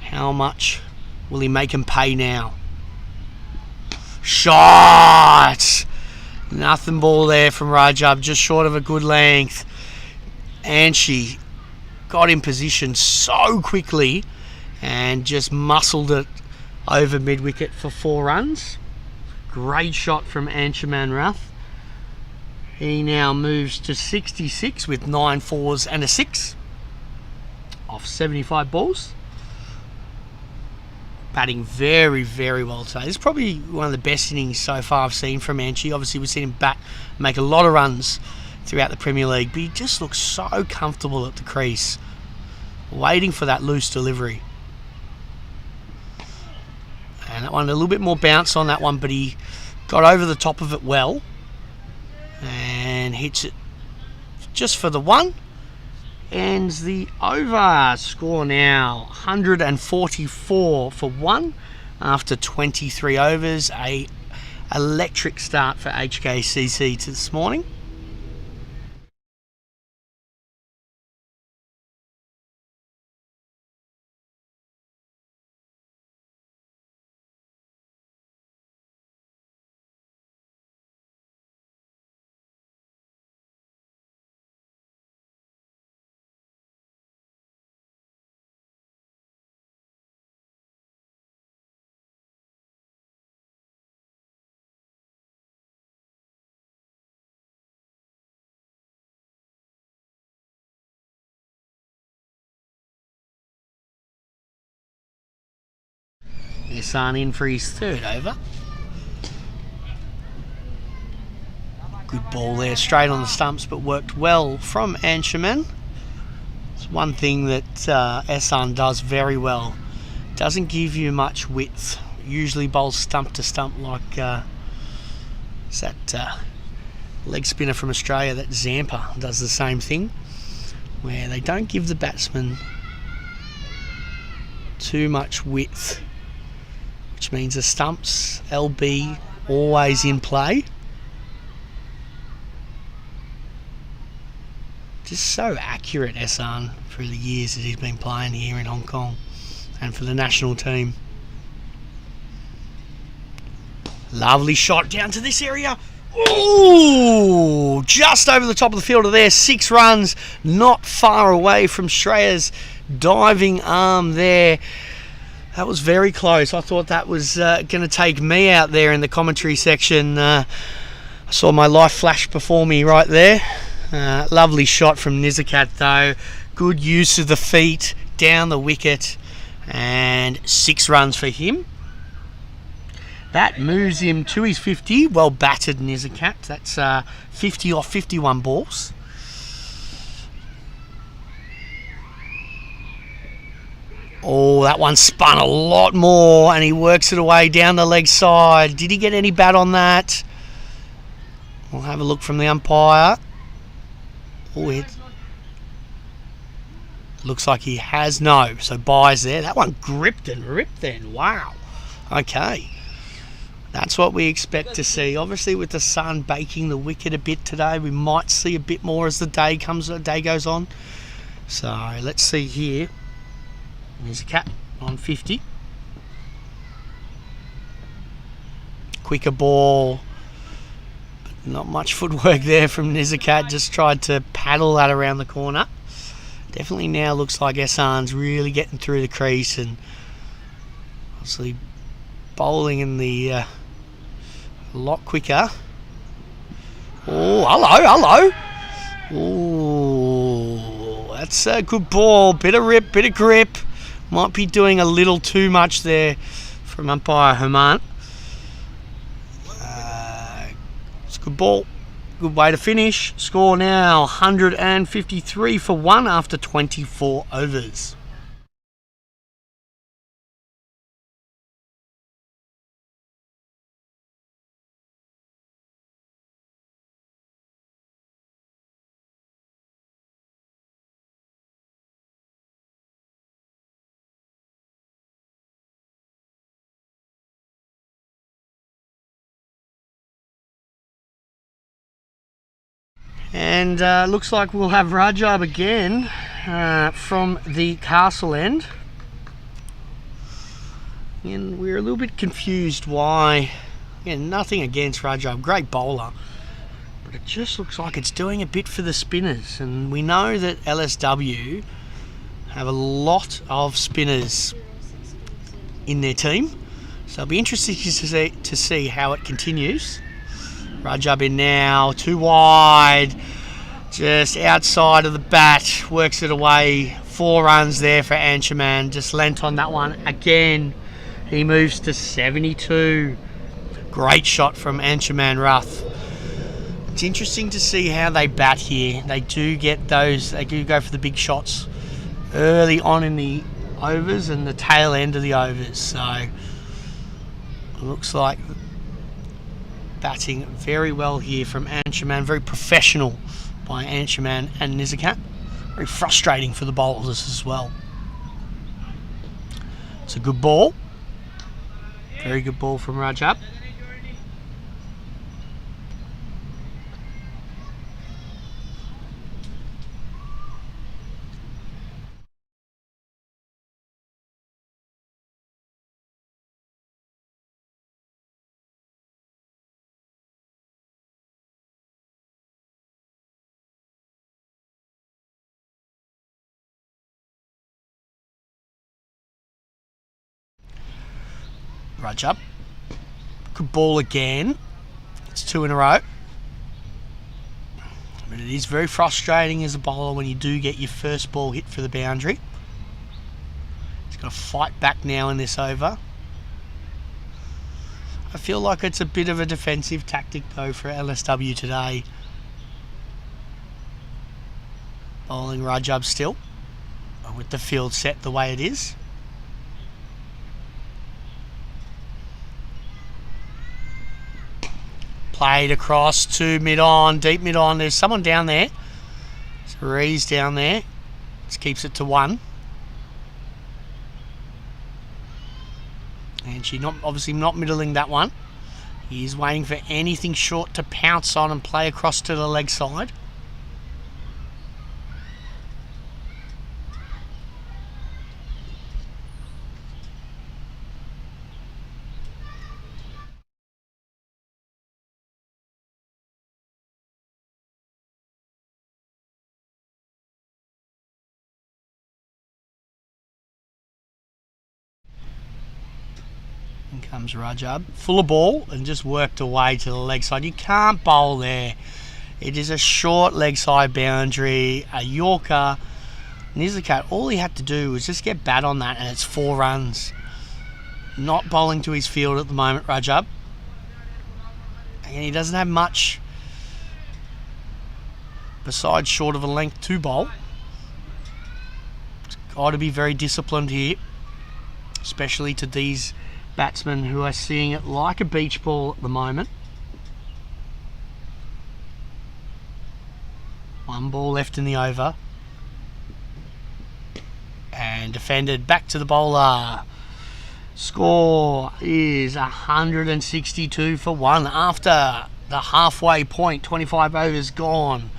B: How much will he make him pay now? Shot! Nothing ball there from Rajab, just short of a good length. And she got in position so quickly and just muscled it over mid-wicket for 4 runs. Great shot from Anshuman Rath. He now moves to 66 with 9 fours and a 6 off 75 balls. Batting very, very well today. This is probably one of the best innings so far I've seen from Anchi. Obviously, we've seen him bat, make a lot of runs throughout the Premier League, but he just looks so comfortable at the crease, waiting for that loose delivery. And that one, a little bit more bounce on that one, but he got over the top of it well and hits it just for the 1. Ends the over. Score now 144 for 1 after 23 overs. A electric start for HKCC this morning. Ihsan in for his 3rd over. Good ball there, straight on the stumps, but worked well from Anshuman. It's one thing that Ihsan does very well. Doesn't give you much width. Usually bowls stump to stump like that leg spinner from Australia, that Zampa, does the same thing, where they don't give the batsman too much width, which means the stumps, LB, always in play. Just so accurate, Ihsan, through the years that he's been playing here in Hong Kong and for the national team. Lovely shot down to this area. Ooh, just over the top of the fielder there. 6 runs, not far away from Shreya's diving arm there. That was very close. I thought that was going to take me out there in the commentary section. I saw my life flash before me right there. Lovely shot from Nizakat though. Good use of the feet down the wicket, and 6 runs for him. That moves him to his 50. Well batted, Nizakat. That's 50 off 51 balls. Oh, that one spun a lot more, and he works it away down the leg side. Did he get any bat on that? We'll have a look from the umpire. Oh, it looks like he has no. So buys there. That one gripped and ripped then. Wow. Okay. That's what we expect to see. Obviously, with the sun baking the wicket a bit today, we might see a bit more as the day goes on. So let's see here. There's a cat on 50. Quicker ball. But not much footwork there from Nizakat. Just tried to paddle that around the corner. Definitely now looks like Ihsan's really getting through the crease and obviously bowling in the a lot quicker. Oh, hello. Oh, that's a good ball. Bit of rip, bit of grip. Might be doing a little too much there from umpire Herman. It's a good ball. Good way to finish. Score now 153 for 1 after 24 overs. And looks like we'll have Rajab again from the castle end. And we're a little bit confused why. Again, nothing against Rajab, great bowler. But it just looks like it's doing a bit for the spinners, and we know that LSW have a lot of spinners in their team, so it'll be interesting to see how it continues. Rajab in now, too wide, just outside of the bat, works it away. 4 runs there for Anshuman, just lent on that one again. He moves to 72. Great shot from Anshuman Ruth. It's interesting to see how they bat here. They do get those, they do go for the big shots early on in the overs and the tail end of the overs. So it looks like batting very well here from Anshuman. Very professional by Anshuman and Nizakat. Very frustrating for the bowlers as well. It's a good ball. Very good ball from Rajab. Rajab. Good ball again. It's 2 in a row. But it is very frustrating as a bowler when you do get your first ball hit for the boundary. He's got to fight back now in this over. I feel like it's a bit of a defensive tactic though for LSW today. Bowling Rajab still, with the field set the way it is. Played across to mid-on, deep mid-on. There's someone down there. So Ree's down there. Just keeps it to 1. And she obviously not middling that one. He's waiting for anything short to pounce on and play across to the leg side. In comes Rajab, full of ball and just worked away to the leg side. You can't bowl there. It is a short leg side boundary, a Yorker. Nizakat, all he had to do was just get bat on that and it's 4 runs. Not bowling to his field at the moment, Rajab. And he doesn't have much besides short of a length to bowl. It's got to be very disciplined here, especially to these batsmen who are seeing it like a beach ball at the moment. 1 ball left in the over. And defended back to the bowler. Score is 162 for 1 after the halfway point. 25 overs gone.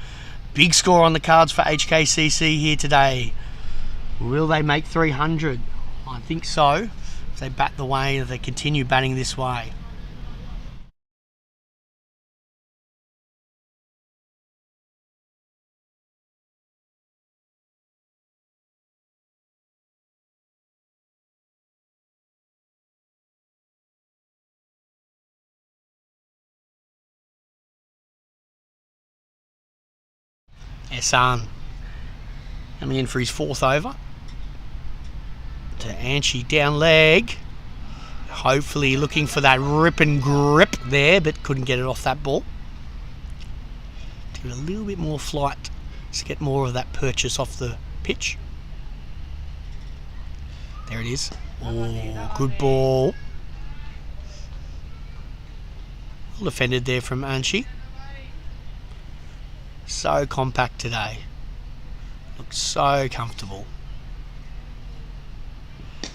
B: Big score on the cards for HKCC here today. Will they make 300? I think so. If they bat the way, if they continue batting this way. Ehsan coming in for his 4th over. To Anshi down leg. Hopefully looking for that rip and grip there, but couldn't get it off that ball. To give it a little bit more flight to get more of that purchase off the pitch. There it is. Oh, good ball. Well defended there from Anshi. So compact today. Looks so comfortable.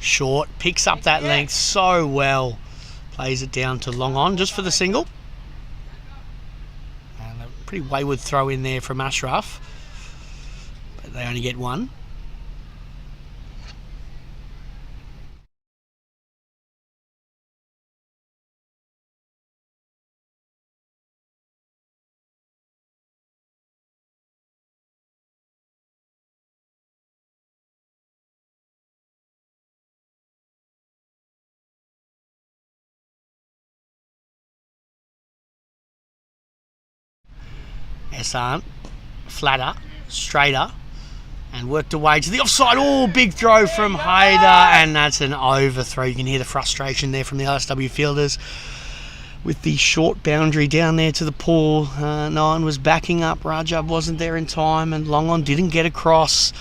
B: Short, picks up that length so well. Plays it down to long on just for the single. And a pretty wayward throw in there from Ashraf. But they only get 1. Hassan, flatter, straighter, and worked away to the offside. Oh, big throw from Hayder, and that's an overthrow. You can hear the frustration there from the LSW fielders with the short boundary down there to the pool. No one was backing up. Rajab wasn't there in time, and long on didn't get across,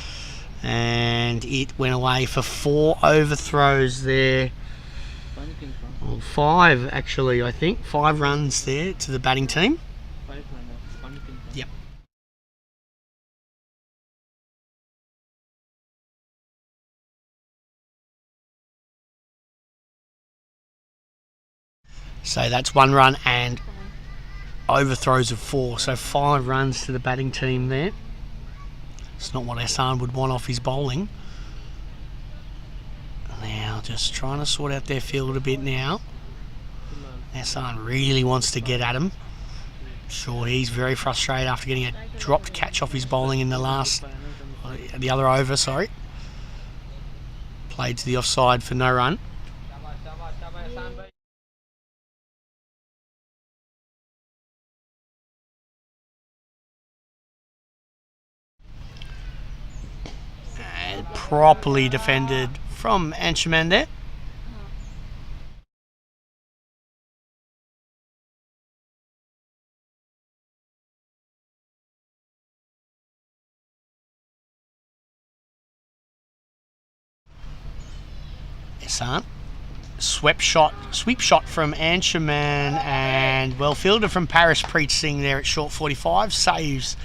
B: and it went away for 4 overthrows there. Well, 5 actually, I think. 5 runs there to the batting team. Yep. So that's 1 run and overthrows of 4. So 5 runs to the batting team there. It's not what Hassan would want off his bowling. Now just trying to sort out their field a bit now. Hassan really wants to get at him. Sure, he's very frustrated after getting a dropped catch off his bowling in the other over, sorry. Played to the offside for no run. And properly defended from Anshuman there. Hassan. Sweep shot from Anshuman, and well fielded from Paris Preet Singh there at short 45. Saves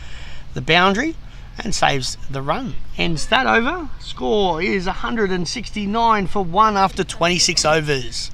B: the boundary and saves the run. Ends that over. Score is 169 for 1 after 26 overs.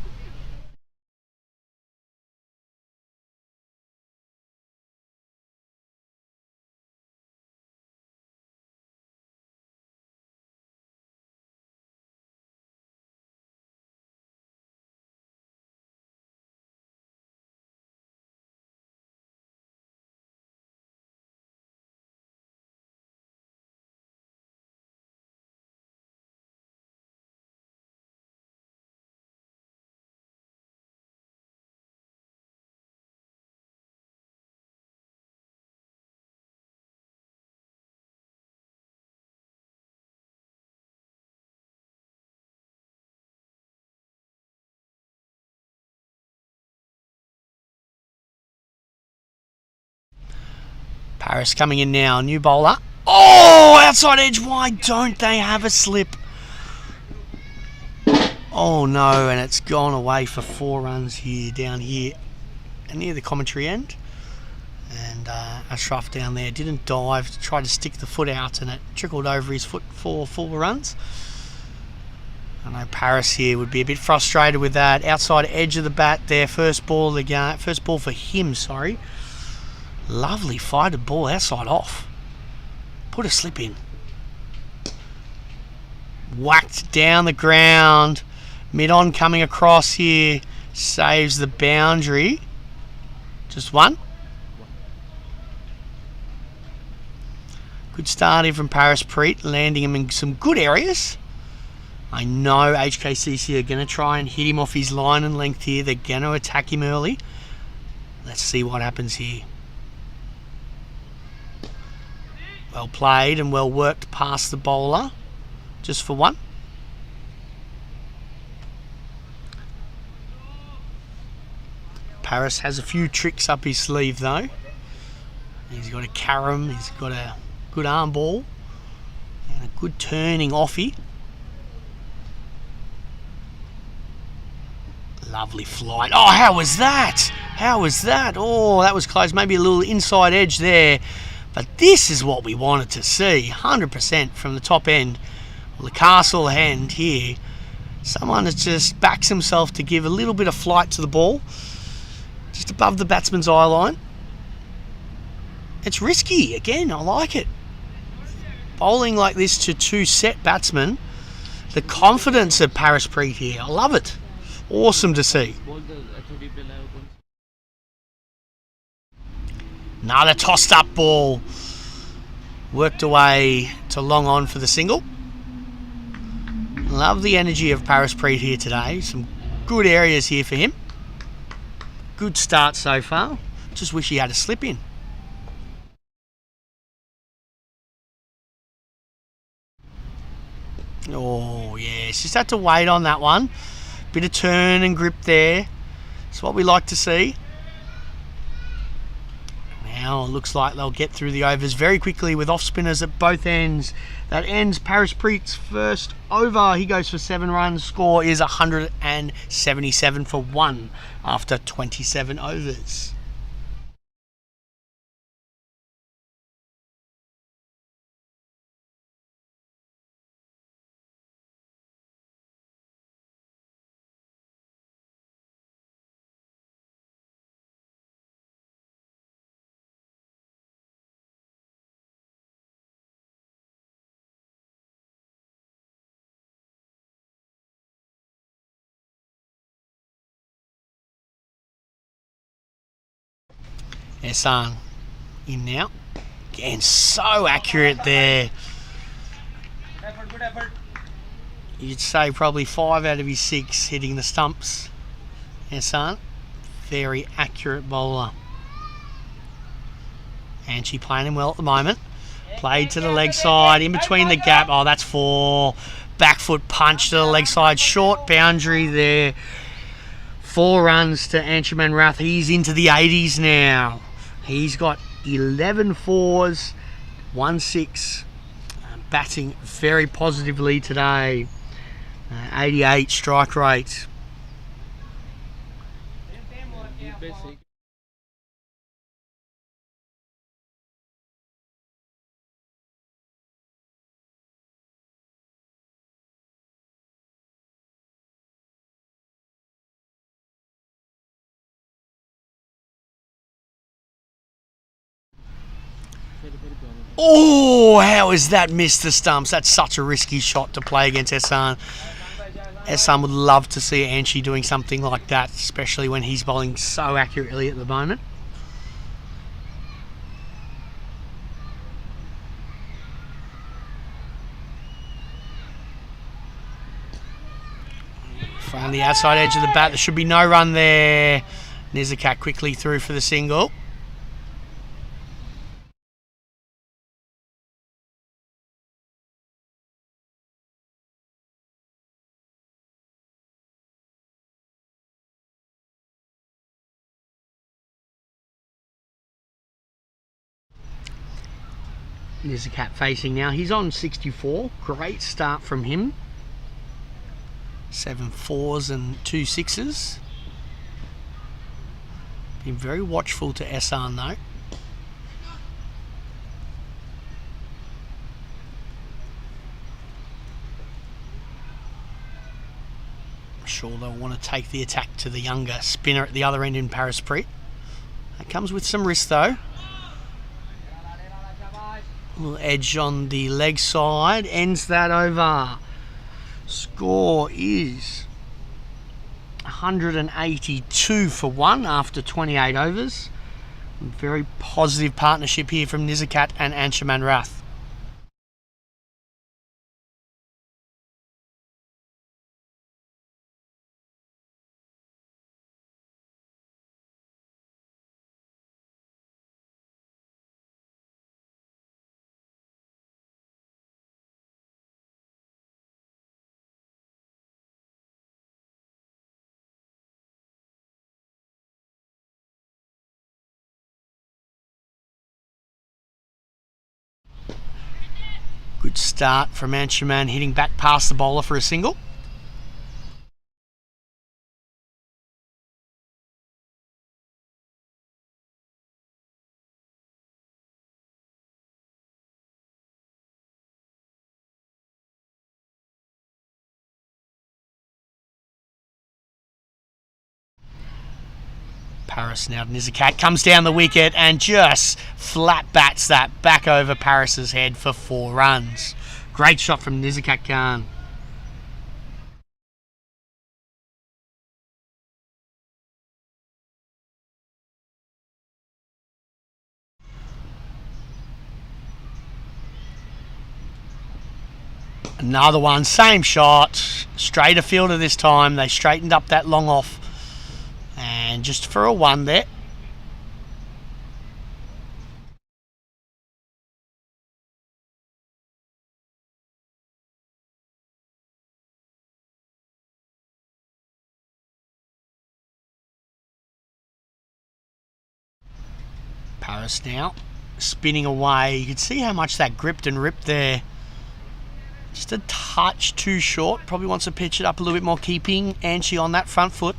B: Paris coming in now, new bowler. Oh, outside edge, why don't they have a slip? Oh no, and it's gone away for 4 runs here, down here, and near the commentary end. And Ashraf down there didn't dive, tried to stick the foot out, and it trickled over his foot for 4 runs. I know Paris here would be a bit frustrated with that. Outside edge of the bat there, first ball for him, sorry. Lovely fighted ball outside off. Put a slip in. Whacked down the ground. Mid-on coming across here. Saves the boundary. Just 1. Good start here from Paris Preet, landing him in some good areas. I know HKCC are going to try and hit him off his line and length here. They're going to attack him early. Let's see what happens here. Well played and well worked past the bowler. Just for 1. Paris has a few tricks up his sleeve though. He's got a carom, he's got a good arm ball, and a good turning offie. Lovely flight. Oh, how was that? How was that? Oh, that was close. Maybe a little inside edge there. But this is what we wanted to see. 100% from the top end. Well, the castle end here. Someone that just backs himself to give a little bit of flight to the ball. Just above the batsman's eye line. It's risky. Again, I like it. Bowling like this to 2 set batsmen. The confidence of Paris Preet here. I love it. Awesome to see. Another tossed up ball. Worked away to long on for the single. Love the energy of Paris Preet here today. Some good areas here for him. Good start so far. Just wish he had a slip in. Oh, yes. Just had to wait on that one. Bit of turn and grip there. It's what we like to see. Now it looks like they'll get through the overs very quickly with off spinners at both ends. That ends Paris Preet's first over. He goes for 7 runs. Score is 177 for 1 after 27 overs. Ehsan in now. Again, so accurate there.
C: Good effort.
B: You'd say probably 5 out of his 6 hitting the stumps. Ehsan, very accurate bowler. And she playing him well at the moment. Played to the leg side, in between the gap. Oh, that's 4. Back foot punch to the leg side. Short boundary there. 4 runs to Anshuman Rath. He's into the 80s now. He's got 11 fours, 1 6. Batting very positively today. 88 strike rate. Oh, how is that missed the stumps? That's such a risky shot to play against Ehsan. Ehsan would love to see Anshi doing something like that, especially when he's bowling so accurately at the moment. From the outside edge of the bat, there should be no run there. Nizakat quickly through for the single. Nizakat facing now. He's on 64. Great start from him. 7 4s and 2 6s. Been very watchful to Ehsan though. I'm sure they'll want to take the attack to the younger spinner at the other end in Paris Preet. That comes with some risk though. A little edge on the leg side. Ends that over. Score is 182 for 1 after 28 overs. Very positive partnership here from Nizakat and Anshuman Rath. Good start from Anshuman, hitting back past the bowler for a single. Paris now to Nizakat, comes down the wicket and just flat bats that back over Paris's head for 4 runs. Great shot from Nizakat Khan. Another one, same shot, straighter fielder this time. They straightened up that long off and just for a 1 there. Paris now spinning away. You can see how much that gripped and ripped there. Just a touch too short. Probably wants to pitch it up a little bit more, keeping Anchi on that front foot.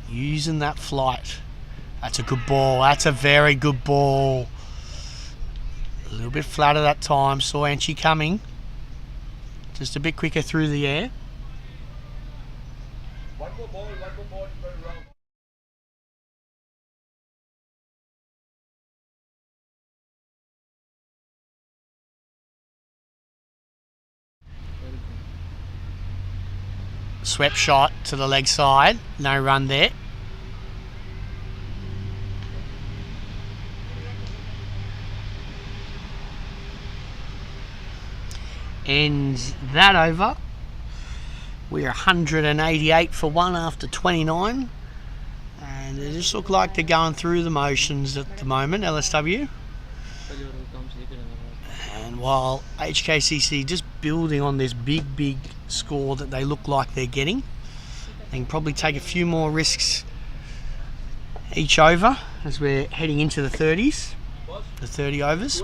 B: Using that flight. That's a good ball. That's a very good ball. A little bit flatter that time. Saw Anchi coming. Just a bit quicker through the air.
C: One more ball, very wrong.
B: Swept shot to the leg side. No run there. Ends that over. We're 188 for one after 29. And they just look like they're going through the motions at the moment, LSW. And while HKCC just building on this big score that they look like they're getting, they can probably take a few more risks each over as we're heading into the 30s, the 30 overs.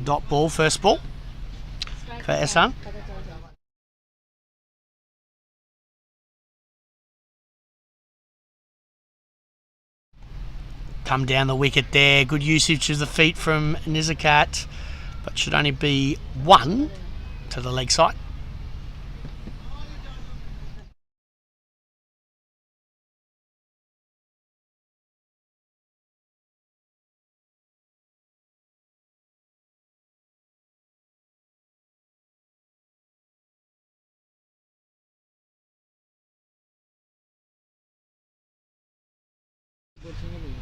B: Dot ball, first ball for Ehsan. Come down the wicket there. Good usage of the feet from Nizakat, but should only be one to the leg side.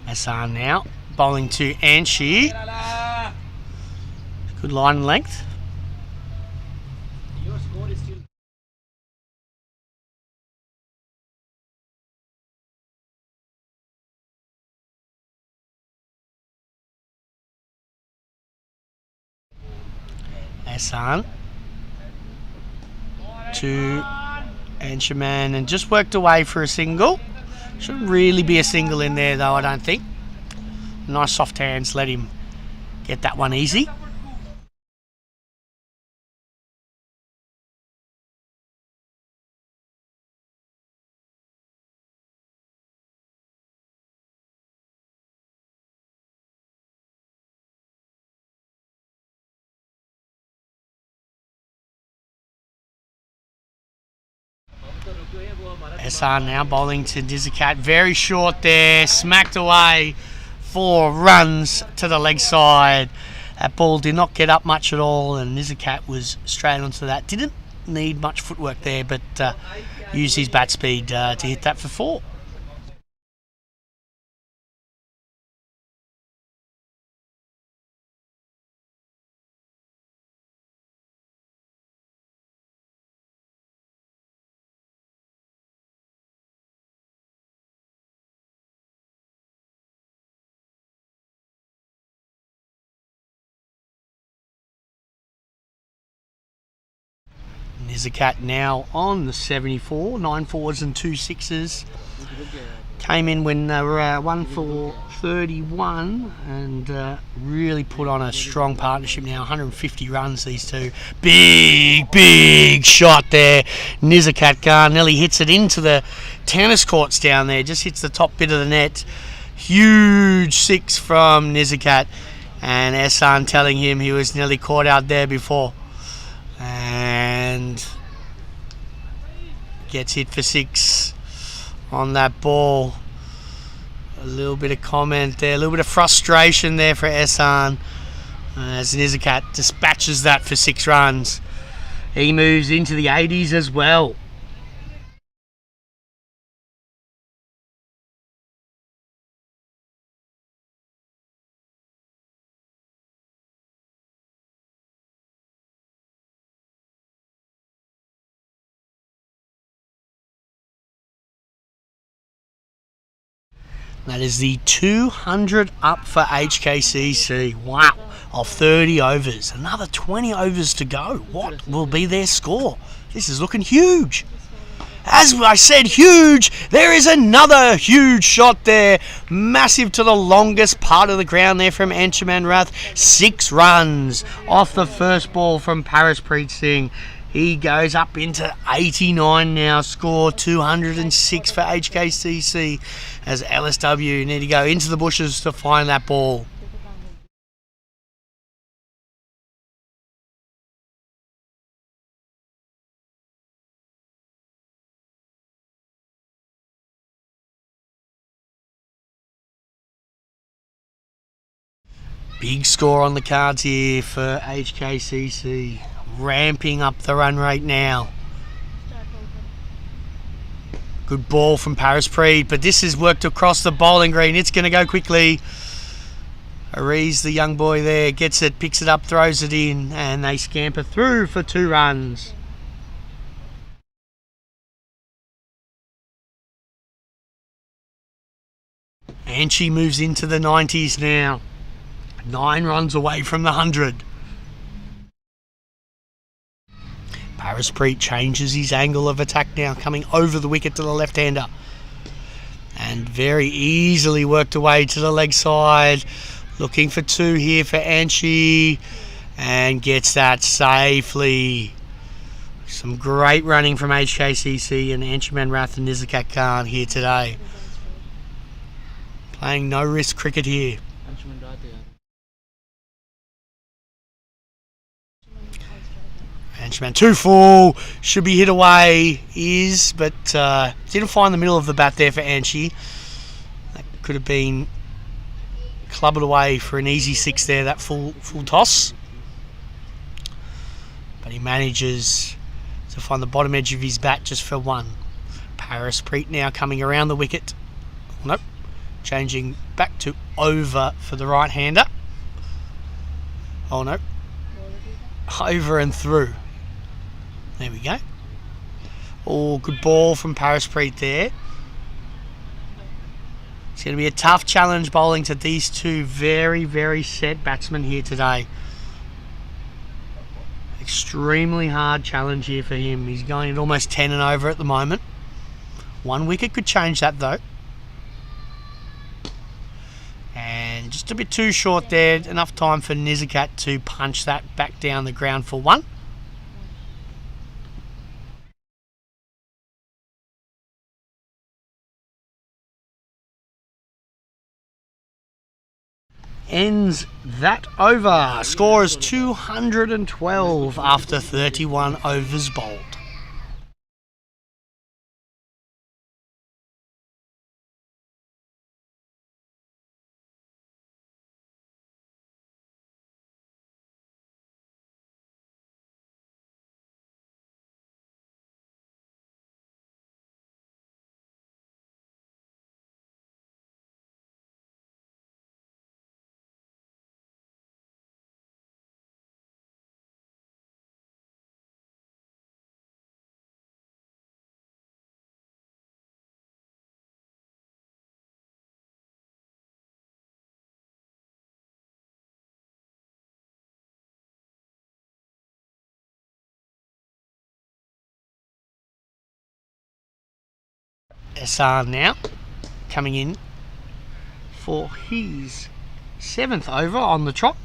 B: Ehsan now bowling to Anchi. Good line and length.
C: Your score is still.
B: Ehsan to Anshaman and just worked away for a single. Shouldn't really be a single in there though, I don't think. Nice soft hands, let him get that one easy. Ehsan now bowling to Nizakat. Very short there. Smacked away. 4 runs to the leg side. That ball did not get up much at all, and Nizakat was straight onto that. Didn't need much footwork there, but used his bat speed to hit that for 4. Nizakat now on the 74, 9 fours and 2 sixes. Came in when they were 1 for 31 and really put on a strong partnership now. 150 runs, these two. Big shot there. Nizakat nearly hits it into the tennis courts down there. Just hits the top bit of the net. Huge 6 from Nizakat. And Ehsan telling him he was nearly caught out there before. And gets hit for 6 on that ball. A little bit of comment there, a little bit of frustration there for Ehsan as Nizakat dispatches that for 6 runs. He moves into the 80s as well. That is the 200 up for HKCC. Wow, of 30 overs. Another 20 overs to go. What will be their score? This is looking huge. As I said, huge. There is another huge shot there. Massive to the longest part of the ground there from Anshuman Rath. 6 runs off the first ball from Paraspreet Singh. He goes up into 89 now. Score 206 for HKCC as LSW need to go into the bushes to find that ball. Big score on the cards here for HKCC. Ramping up the run rate now. Good ball from Paraspreet, but this has worked across the bowling green. It's going to go quickly. Aries, the young boy there, gets it, picks it up, throws it in, and they scamper through for 2 runs. And she moves into the 90s now. 9 runs away from the 100. Paraspreet changes his angle of attack now, coming over the wicket to the left-hander. And very easily worked away to the leg side. Looking for 2 here for Anshi. And gets that safely. Some great running from HKCC and Anshuman Rath and Nizakat Khan here today. Playing no-risk cricket here. Anshuman 2 full, should be hit away, but didn't find the middle of the bat there for Anshi. That could have been clubbed away for an easy 6 there, that full toss. But he manages to find the bottom edge of his bat just for 1. Paraspreet now coming around the wicket. Nope. Changing back to over for the right-hander. Oh no. Over and through. There we go. Oh, good ball from Paraspreet there. It's going to be a tough challenge bowling to these 2 very, very set batsmen here today. Extremely hard challenge here for him. He's going at almost 10 and over at the moment. 1 wicket could change that though. And just a bit too short there. Enough time for Nizakat to punch that back down the ground for 1. Ends that over. Score is 212 after 31 overs bowled. SR now coming in for his 7th over on the trot.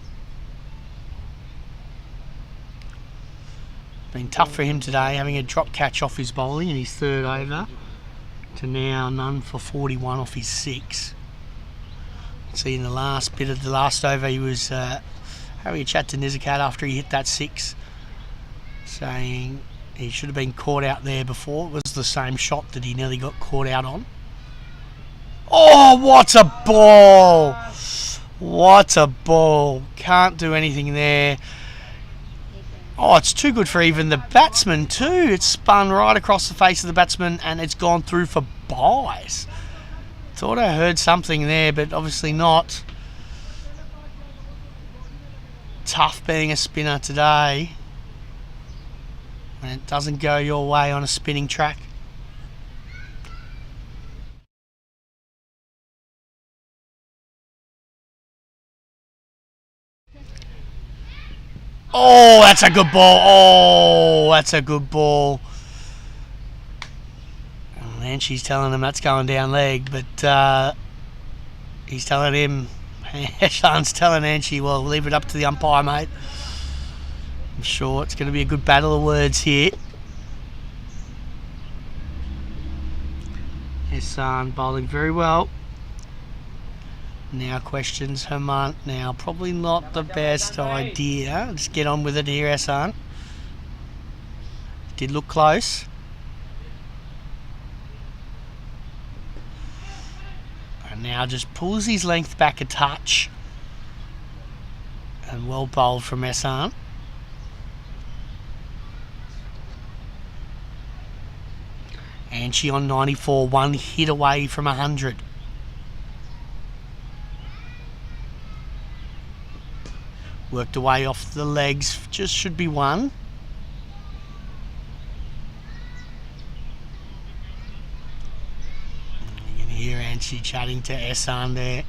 B: Been tough for him today, having a drop catch off his bowling in his 3rd over to now none for 41 off his 6. See, in the last bit of the last over, he was having a chat to Nizakat after he hit that 6, saying he should have been caught out there before. It was the same shot that he nearly got caught out on. Oh, what a ball! What a ball. Can't do anything there. Oh, it's too good for even the batsman too. It's spun right across the face of the batsman and it's gone through for byes. Thought I heard something there, but obviously not. Tough being a spinner today when it doesn't go your way on a spinning track. Oh, that's a good ball. Oh, that's a good ball. And she's telling him that's going down leg, but he's telling him, Sean's telling Anchi, well, leave it up to the umpire, mate. I'm sure it's going to be a good battle of words here. Hassan bowling very well. Now questions Herman. Now probably not the best idea. Just get on with it here, Hassan. Did look close. And now just pulls his length back a touch. And well bowled from Hassan. And she on 94, one hit away from 100. Worked away off the legs, just should be one. You can hear Anchi chatting to Ehsan there.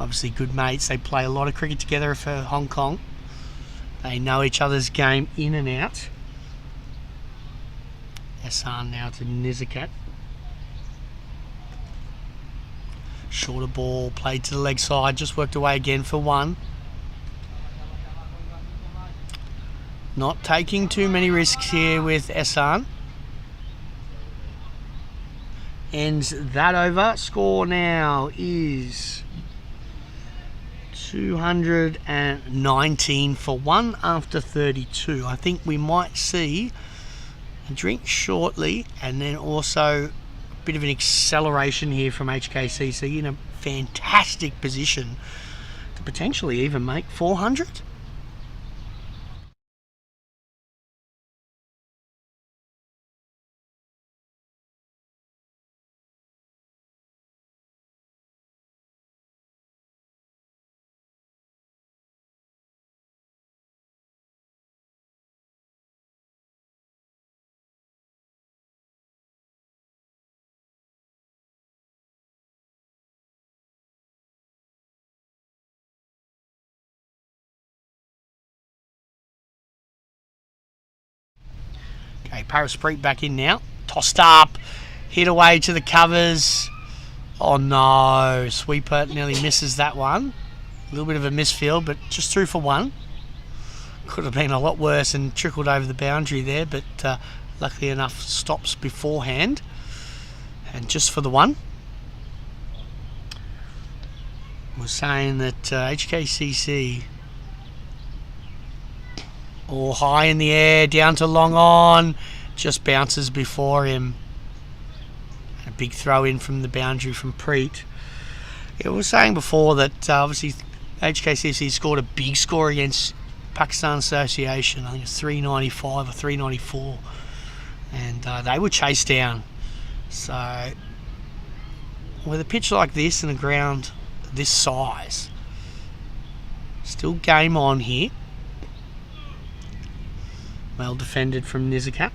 B: Obviously good mates, they play a lot of cricket together for Hong Kong. They know each other's game in and out. Ehsan now to Nizakat. Shorter ball, played to the leg side, just worked away again for one. Not taking too many risks here with Ehsan. Ends that over. Score now is 219 for one after 32. I think we might see a drink shortly, and then also a bit of an acceleration here from HKCC in a fantastic position to potentially even make 400. Okay, Parasprit back in now. Tossed up, hit away to the covers. Oh no, sweeper nearly misses that one. A little bit of a misfield, but just through for one. Could have been a lot worse and trickled over the boundary there, but luckily enough stops beforehand. And just for the one. We're saying that HKCC... or high in the air, down to long on, just bounces before him. A big throw in from the boundary from Preet. Yeah, we were saying before that obviously HKCC scored a big score against Pakistan Association. I think it's 395 or 394, and they were chased down. So with a pitch like this and a ground this size, still game on here. Well defended from Nizakat.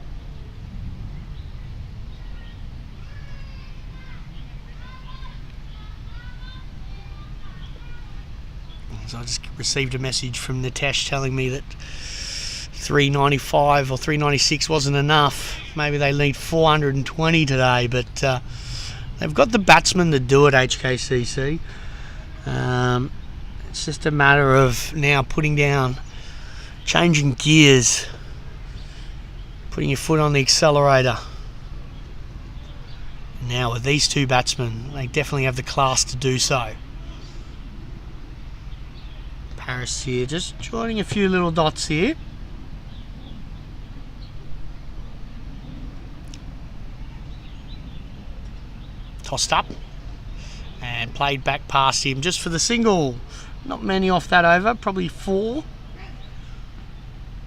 B: So I just received a message from Nitesh telling me that 395 or 396 wasn't enough. Maybe they need 420 today, but they've got the batsmen to do it, HKCC. It's just a matter of now putting down, changing gears, putting your foot on the accelerator. Now with these two batsmen, they definitely have the class to do so. Paris here, just joining a few little dots here. Tossed up and played back past him just for the single. Not many off that over, probably 4.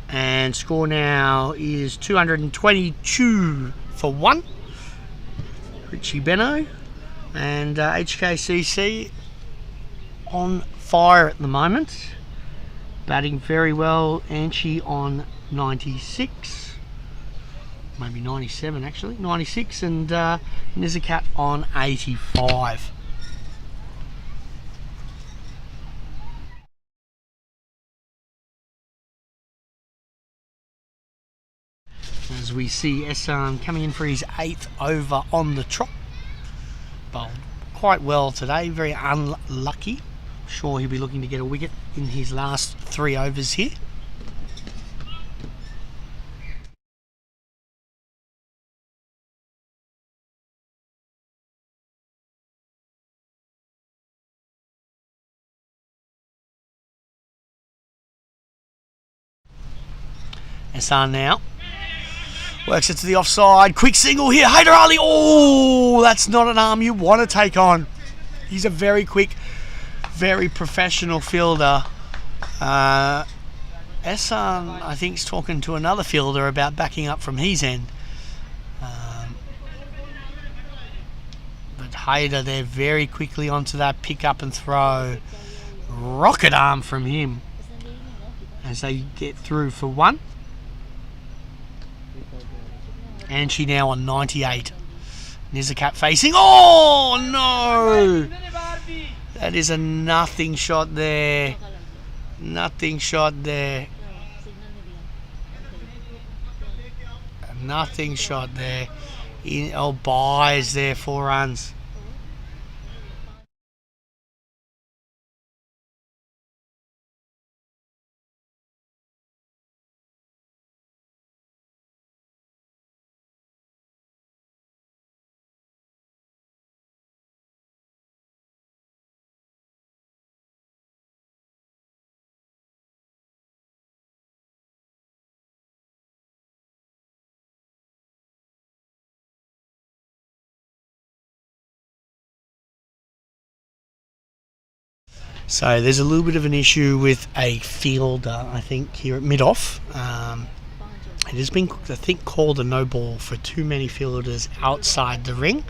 B: And score now is 222 for 1. Richie Benno and HKCC on fire at the moment. Batting very well. Anchi on 96. Maybe 97 actually. 96, and Nizakat on 85. we see Esan coming in for his 8th over on the trot. Bowled quite well today, very unlucky. Sure he'll be looking to get a wicket in his last 3 overs here. Esan now works it to the offside. Quick single here. Haider Ali. Oh, that's not an arm you want to take on. He's a very quick, very professional fielder. Esan, I think, is talking to another fielder about backing up from his end. But Haider there very quickly onto that pick up and throw. Rocket arm from him as they get through for 1. And she now on 98. Nizakat facing. Oh no! That is a nothing shot there. Nothing shot there. Nothing shot there. Buys there, 4 runs. So there's a little bit of an issue with a fielder, I think, here at mid-off. It has been, I think, called a no ball for too many fielders outside the ring.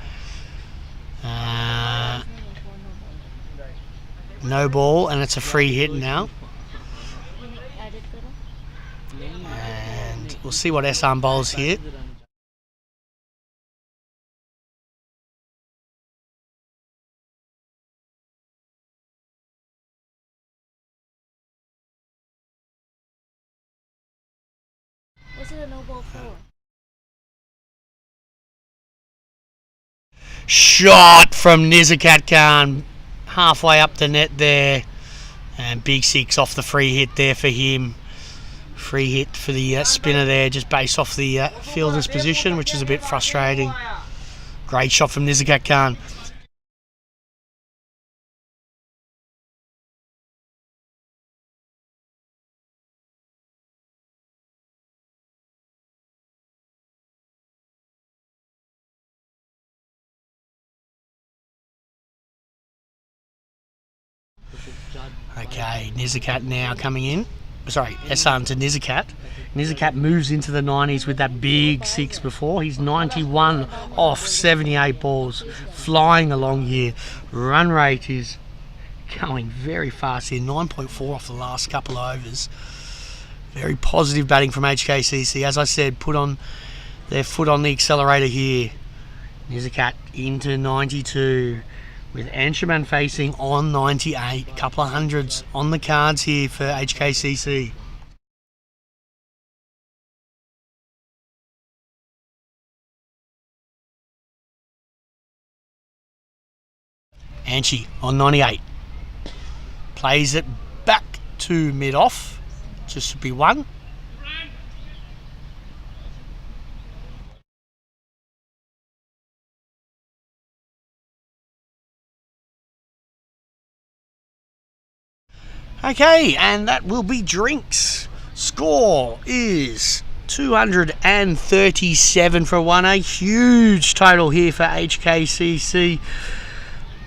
B: No ball, and it's a free hit now. And we'll see what Esan bowls here.
A: What's it a no ball for?
B: Shot from Nizakat Khan, halfway up the net there, and big 6 off the free hit there for him. Free hit for the spinner there, just based off the fielder's position, which is a bit frustrating. Great shot from Nizakat Khan. Okay, Nizakat now coming in. Sorry, Esan to Nizakat. Nizakat moves into the 90s with that big 6 before. He's 91 off 78 balls, flying along here. Run rate is going very fast here, 9.4 off the last couple of overs. Very positive batting from HKCC. As I said, put on their foot on the accelerator here. Nizakat into 92. With Anshuman facing on 98. A couple of hundreds on the cards here for HKCC. Anshi on 98. Plays it back to mid-off. Just to be 1. Okay, and that will be drinks. Score is 237 for 1. A huge total here for HKCC.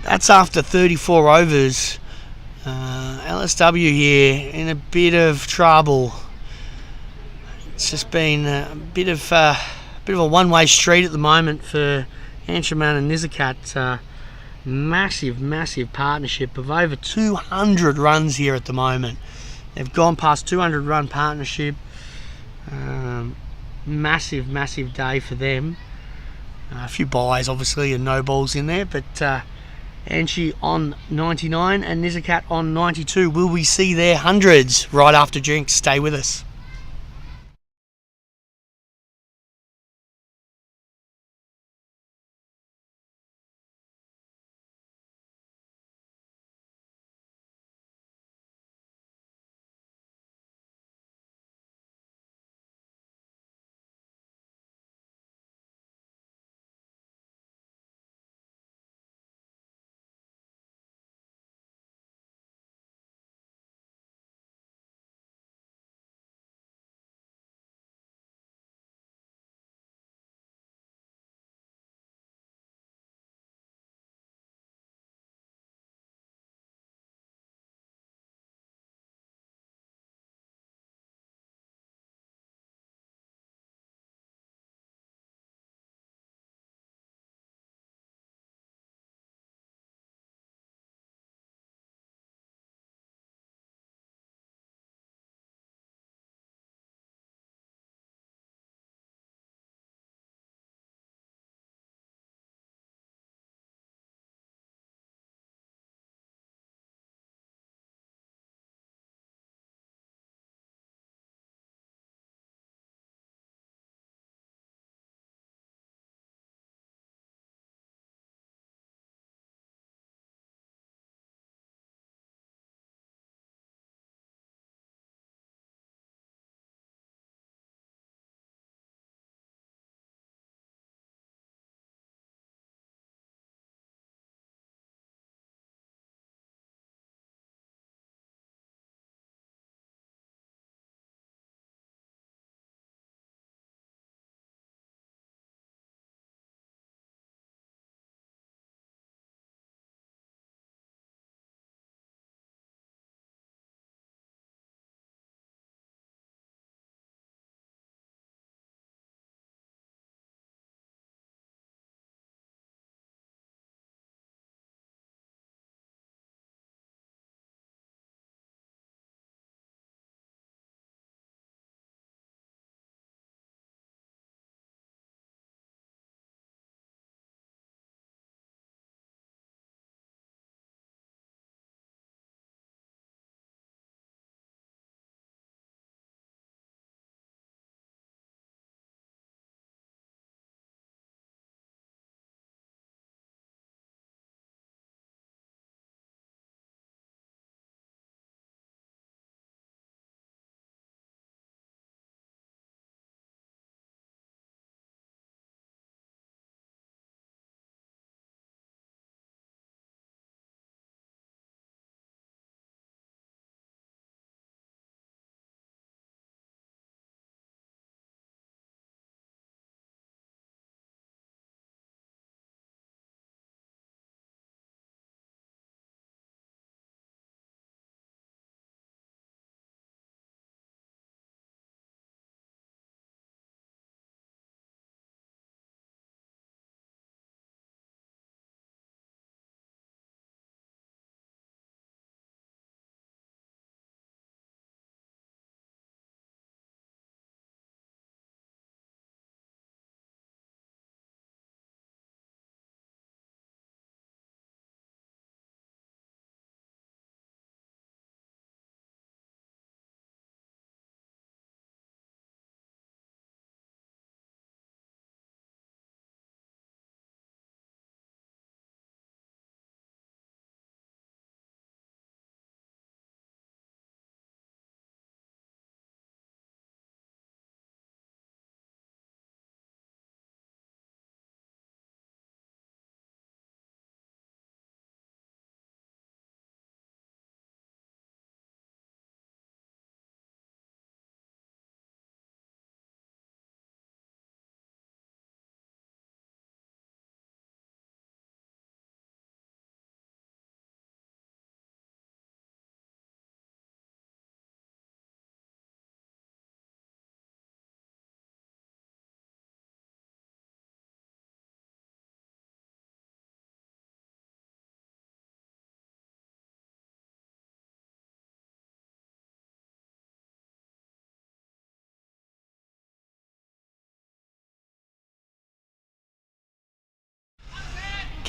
B: That's after 34 overs. LSW here in a bit of trouble. It's just been a bit of a one-way street at the moment for Anshuman and Nizakat. Massive partnership of over 200 runs here at the moment. They've gone past 200 run partnership. Massive day for them. A few buys obviously and no balls in there, but Anshi on 99 and Nizakat on 92. Will we see their hundreds right after drinks? Stay with us.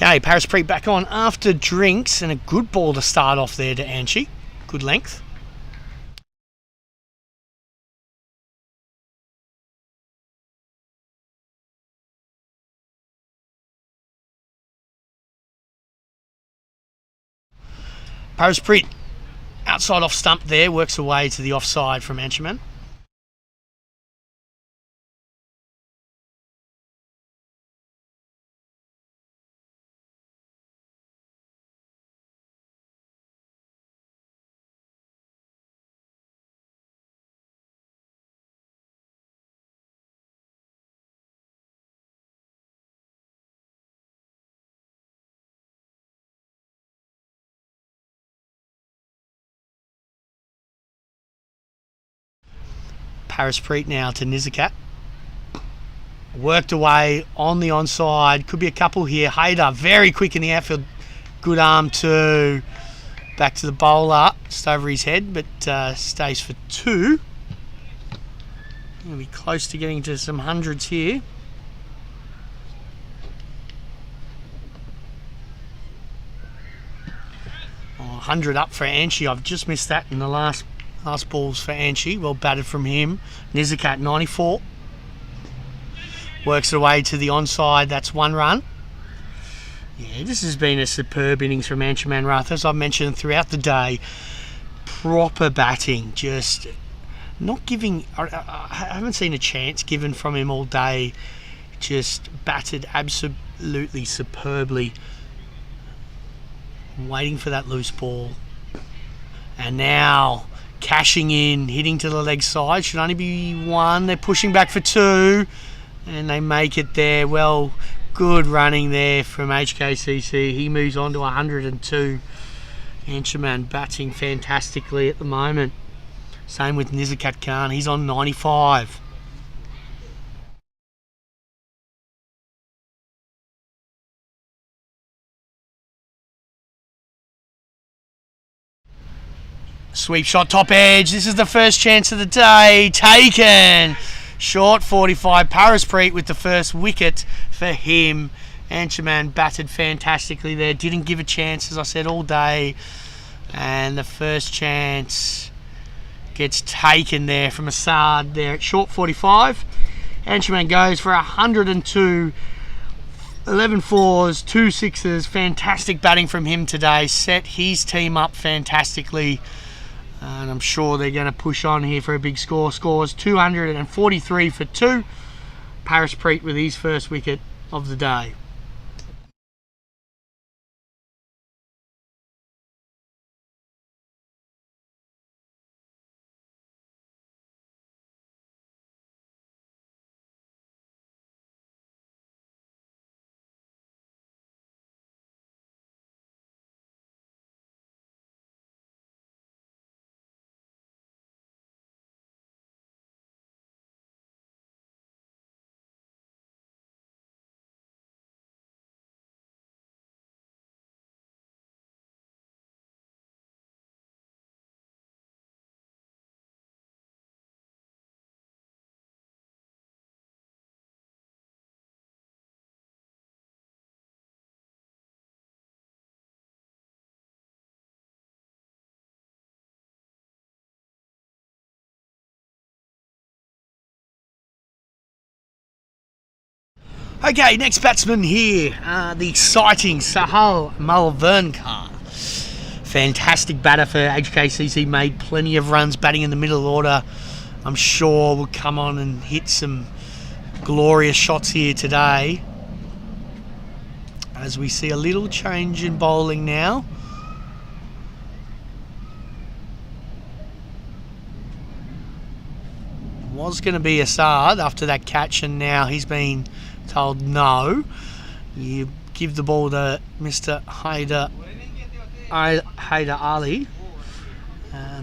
B: Okay, Paris Preet back on after drinks, and a good ball to start off there to Anchi. Good length. Paris Preet outside off stump there, works away to the offside from Anchaman. Paris Preet now to Nizakat. Worked away on the onside. Could be a couple here. Hayder very quick in the outfield. Good arm too. Back to the bowler. Just over his head, but stays for 2. Going to be close to getting to some hundreds here. Oh, 100 up for Anchi. I've just missed that in the last balls for Anchi. Well batted from him. Nizakat 94. Works away to the onside. That's 1 run. Yeah, this has been a superb innings from Anchaman Rath. As I've mentioned throughout the day, proper batting. Just not giving... I haven't seen a chance given from him all day. Just batted absolutely superbly. I'm waiting for that loose ball. And now cashing in, hitting to the leg side. Should only be 1. They're pushing back for 2. And they make it there. Well, good running there from HKCC. He moves on to 102. Anchaman batting fantastically at the moment. Same with Nizakat Khan. He's on 95. Sweep shot, top edge. This is the first chance of the day. Taken. Short 45. Paris Preet with the first wicket for him. Anchaman batted fantastically there. Didn't give a chance, as I said, all day. And the first chance gets taken there from Assad there at short 45. Anchaman goes for 102. 11 fours, 2 sixes. Fantastic batting from him today. Set his team up fantastically. And I'm sure they're going to push on here for a big score. Scores 243 for 2. Paris Preet with his first wicket of the day. Okay, next batsman here, the exciting Sahal Malvernkar. Fantastic batter for HKCC, made plenty of runs batting in the middle order. I'm sure will come on and hit some glorious shots here today. As we see a little change in bowling now. Was going to be Assad after that catch, and now he's been told no. You give the ball to Mr. Hayder Ali,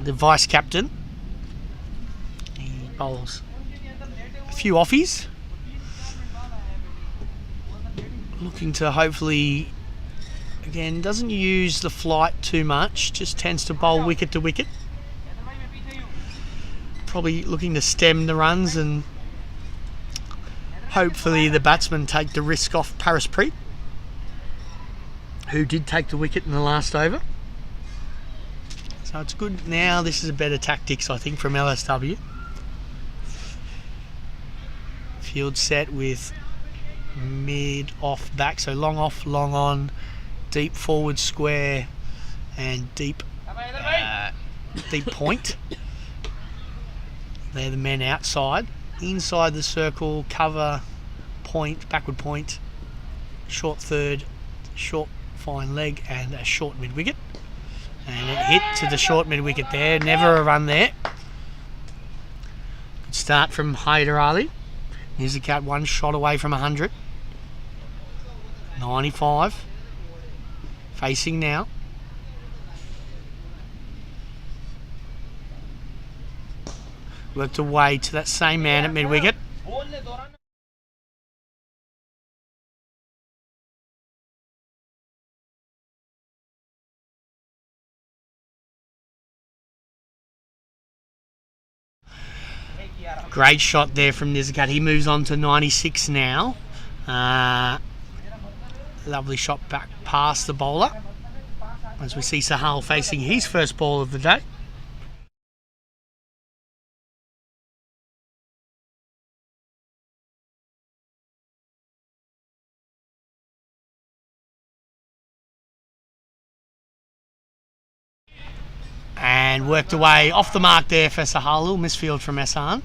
B: the vice captain. He bowls a few offies, looking to hopefully, again, doesn't use the flight too much, just tends to bowl wicket to wicket. Probably looking to stem the runs, and hopefully the batsmen take the risk off Paris Preet. who did take the wicket in the last over. So it's good. Now this is a better tactics, I think, from LSW. Field set with mid off back, so long off, long on, deep forward square, and deep point. They're the men outside. Inside the circle, cover, point, backward point, short third, short fine leg, and a short mid wicket. And it hit to the short mid wicket there. Never a run there. Good start from Hyder Ali. Nizakat one shot away from 100. 95. Facing now. Worked away to that same man at mid wicket. Great shot there from Nizakat. He moves on to 96 now. Lovely shot back past the bowler. As we see Sahal facing his first ball of the day. And worked away off the mark there for Sahal. Little misfield from Ehsan.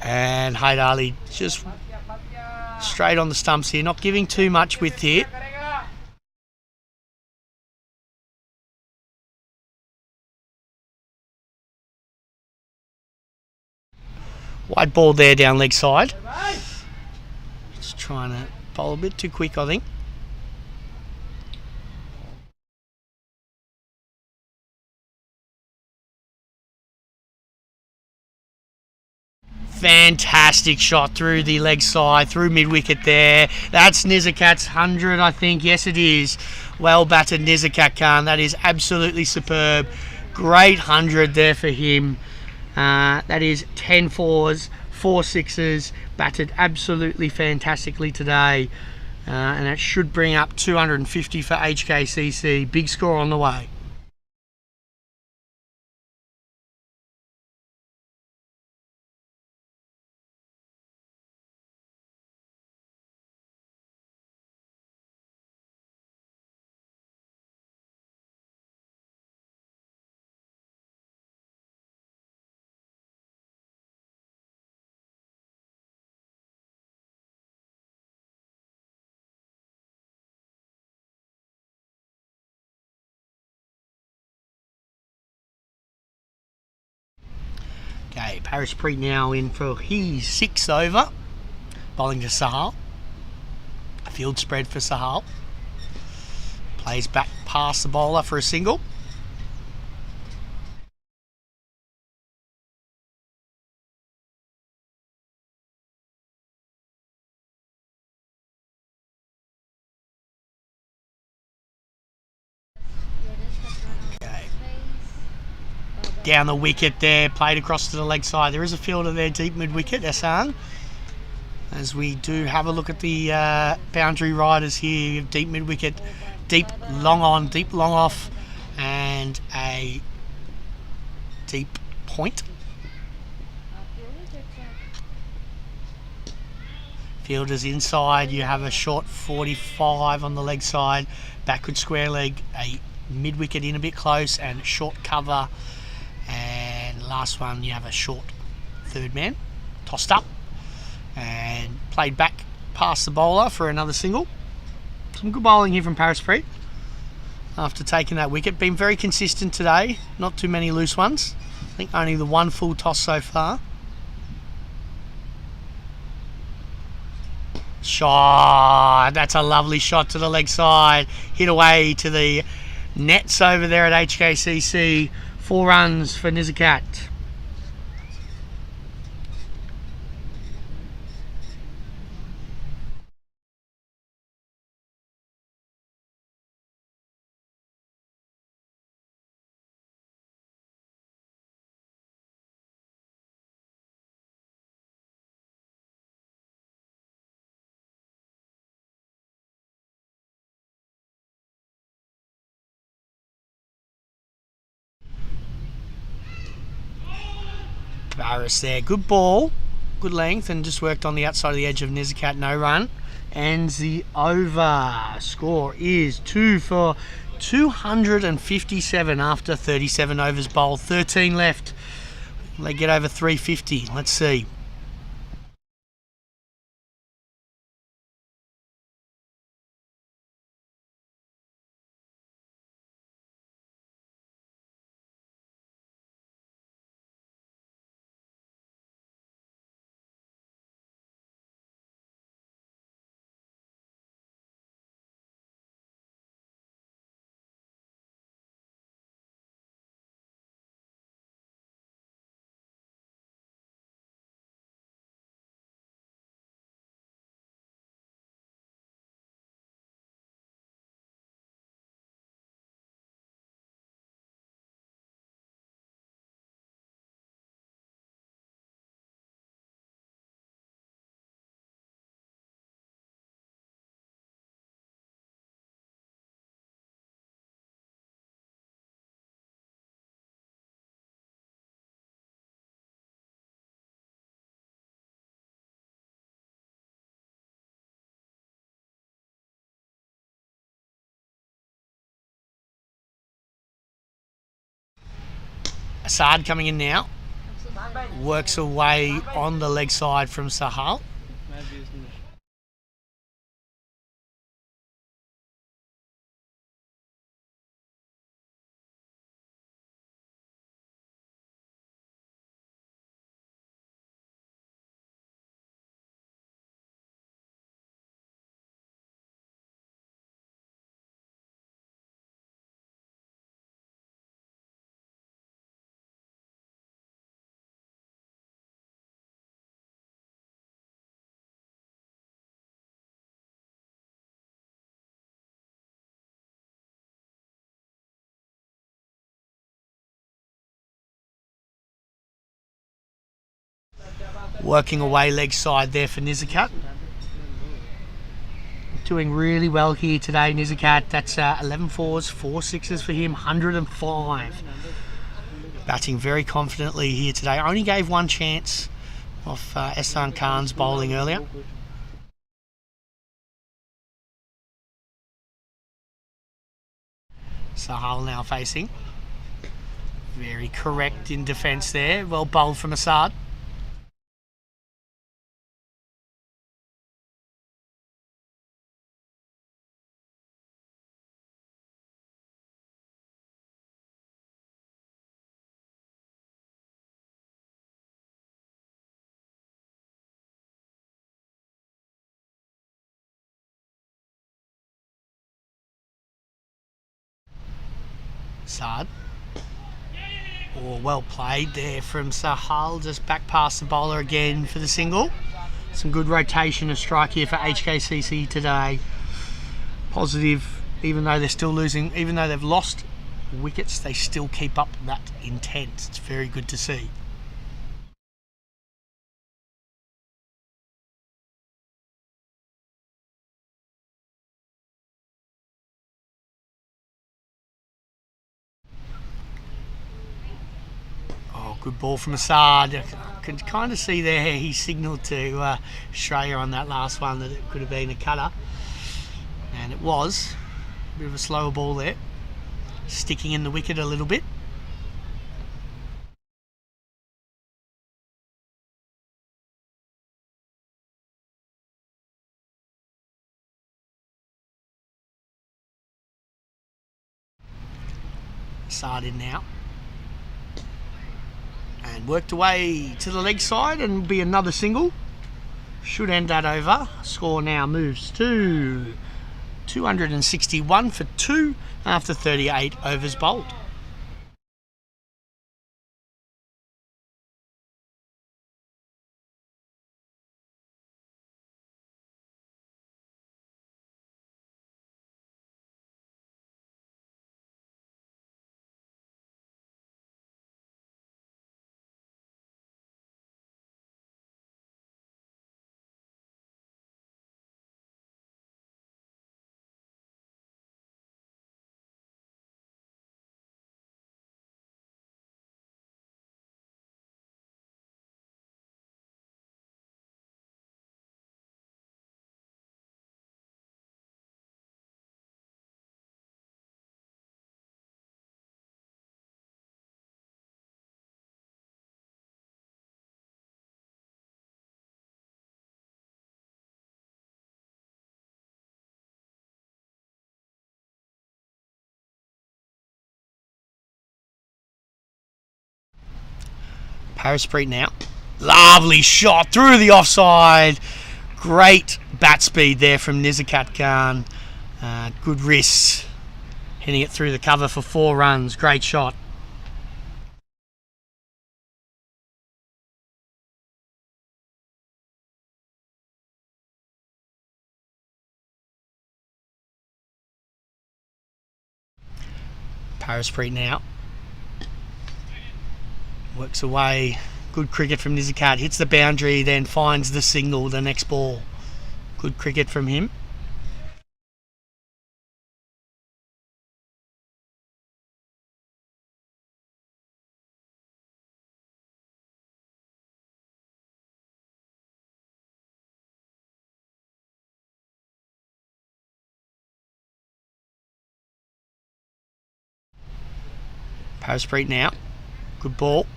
B: And Hyder Ali just straight on the stumps here, not giving too much width here. Wide ball there down leg side. Just trying to bowl a bit too quick, I think. Fantastic shot through the leg side, through mid-wicket there. That's Nizakat's 100, I think. Yes, it is. Well battered, Nizakat Khan. That is absolutely superb. Great 100 there for him. That is 10 fours, 4 sixes. Battered absolutely fantastically today. And that should bring up 250 for HKCC. Big score on the way. Okay, Paris Preet now in for his 6th over. Bowling to Sahal. A field spread for Sahal. Plays back past the bowler for a single. Down the wicket there, played across to the leg side. There is a fielder there, deep mid-wicket, Ehsan. As we do have a look at the boundary riders here, deep mid-wicket, deep long on, deep long off, and a deep point. Fielders inside, you have a short 45 on the leg side, backward square leg, a mid-wicket in a bit close, and short cover. And last one, you have a short third man, tossed up and played back past the bowler for another single. Some good bowling here from Paris Preet after taking that wicket. Been very consistent today, not too many loose ones. I think only the one full toss so far. Shot, that's a lovely shot to the leg side, hit away to the nets over there at HKCC. 4 runs for Nizakat. Barris there. Good ball, good length, and just worked on the outside of the edge of Nizikat. No run. And the over score is 2 for 257 after 37 overs bowled. 13 left. They get over 350. Let's see. Assad coming in now. Works away on the leg side from Sahal. Working away leg side there for Nizikat. Doing really well here today, Nizikat. That's 11 fours, 4 sixes for him, 105. Batting very confidently here today. Only gave one chance off Ehsan Khan's bowling earlier. Sahal now facing. Very correct in defence there. Well bowled from Assad. Assad. Oh, well played there from Sahal. Just back past the bowler again for the single. Some good rotation of strike here for HKCC today. Positive, even though they're still losing, even though they've lost wickets, they still keep up that intent. It's very good to see. Good ball from Assad. I can kind of see there he signalled to Australia on that last one that it could have been a cutter. And it was. A bit of a slower ball there. Sticking in the wicket a little bit. Assad in now. And worked away to the leg side and be another single. Should end that over. Score now moves to 261 for 2 after 38 overs bowled. Paraspreet now. Lovely shot through the offside. Great bat speed there from Nizakat Khan. Good wrist. Hitting it through the cover for 4 runs. Great shot. Paraspreet now. Works away. Good cricket from Nizakat. Hits the boundary, then finds the single, the next ball. Good cricket from him. Paraspreet now. Good ball.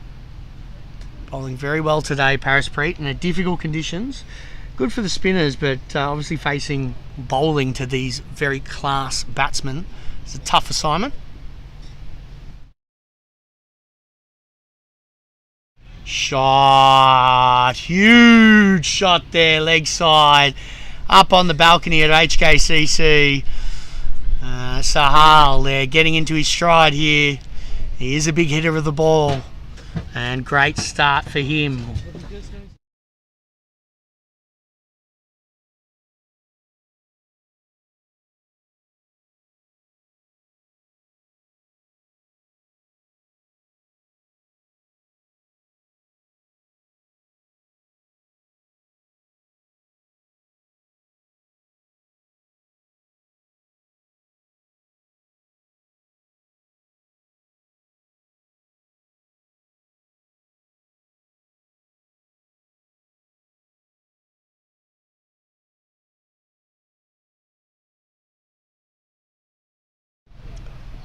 B: Bowling very well today, Paraspreet, in difficult conditions. Good for the spinners, but obviously facing bowling to these very class batsmen is a tough assignment. Shot. Huge shot there, leg side. Up on the balcony at HKCC. Sahal there getting into his stride here. He is a big hitter of the ball. And great start for him.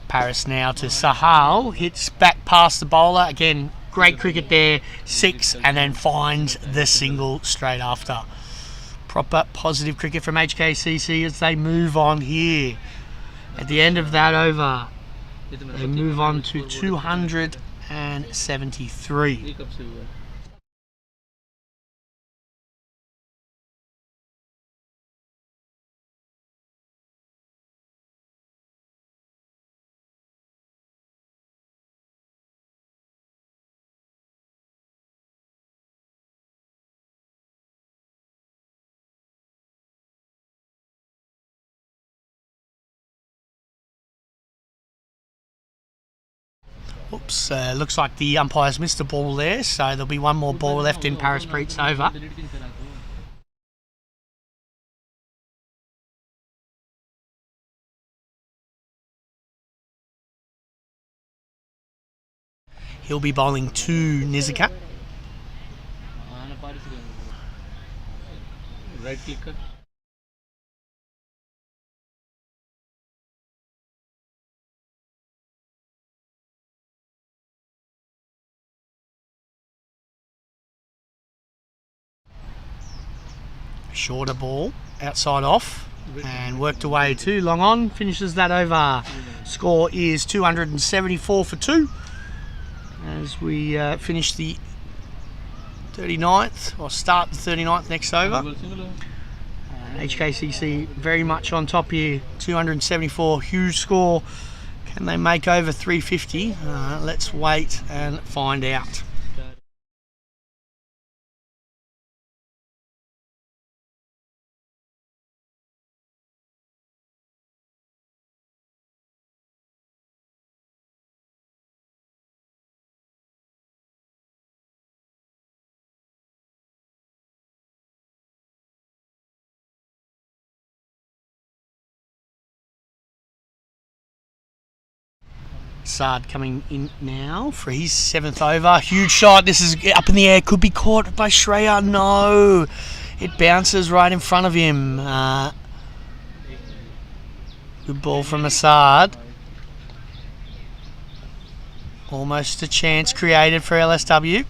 B: Paris now to Sahal, hits back past the bowler. Again, great cricket there, 6, and then finds the single straight after. Proper positive cricket from HKCC as they move on here. At the end of that over, they move on to 273. Oops, looks like the umpire's missed a ball there, so there'll be one more ball left in Paraspreet's over. He'll be bowling to Nizakat.
C: Right clicker.
B: Shorter ball, outside off, and worked away too long on, finishes that over. Score is 274 for 2 as we finish the 39th, or start the 39th next over. HKCC very much on top here, 274, huge score. Can they make over 350? Let's wait and find out. Saad coming in now for his 7th over. Huge shot. This is up in the air. Could be caught by Shreya. No. It bounces right in front of him. Good ball from Asad. Almost a chance created for LSW.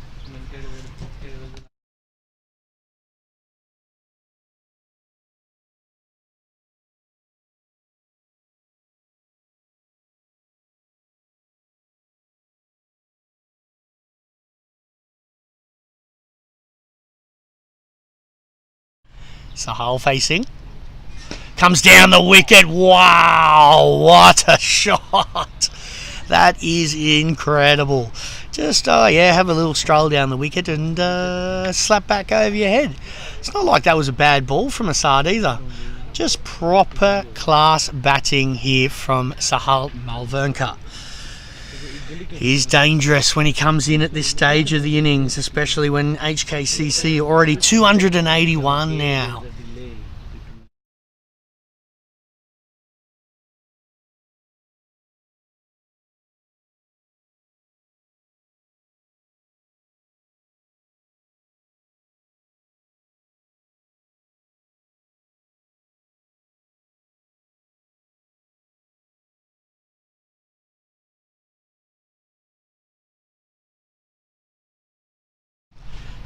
B: Sahal facing. Comes down the wicket. Wow, what a shot. That is incredible. Just, have a little stroll down the wicket and slap back over your head. It's not like that was a bad ball from Asad either. Just proper class batting here from Sahal Malvernka. He's dangerous when he comes in at this stage of the innings, especially when HKCC are already 281 now.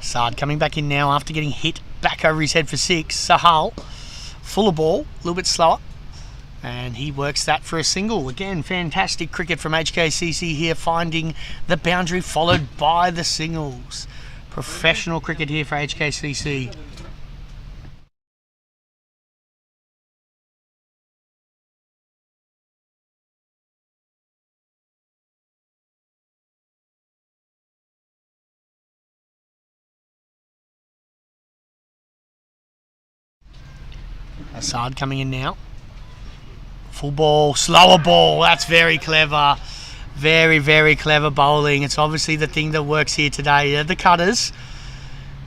B: Saad coming back in now after getting hit back over his head for 6. Sahal, full of ball, a little bit slower. And he works that for a single. Again, fantastic cricket from HKCC here, finding the boundary followed by the singles. Professional cricket here for HKCC. Assad coming in now. Full ball, slower ball. That's very clever. Very, very clever bowling. It's obviously the thing that works here today. They're the cutters.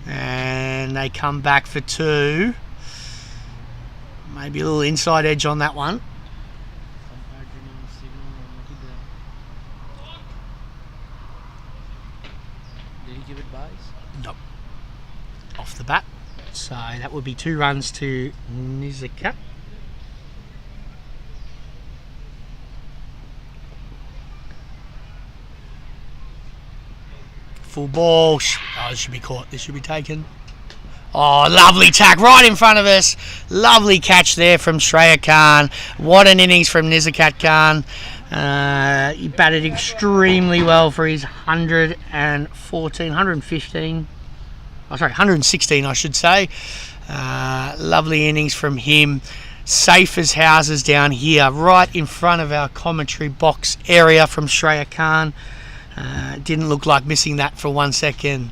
B: And they come back for 2. Maybe a little inside edge on that one.
D: Did he give advice?
B: Nope. Off the bat. So that would be 2 runs to Nizakat. Full ball. Oh, this should be caught. This should be taken. Oh, lovely tack right in front of us. Lovely catch there from Shreya Khan. What an innings from Nizakat Khan. He batted extremely well for his 116 I should say. Lovely innings from him. Safe as houses down here, right in front of our commentary box area from Shreya Khan. Didn't look like missing that for 1 second.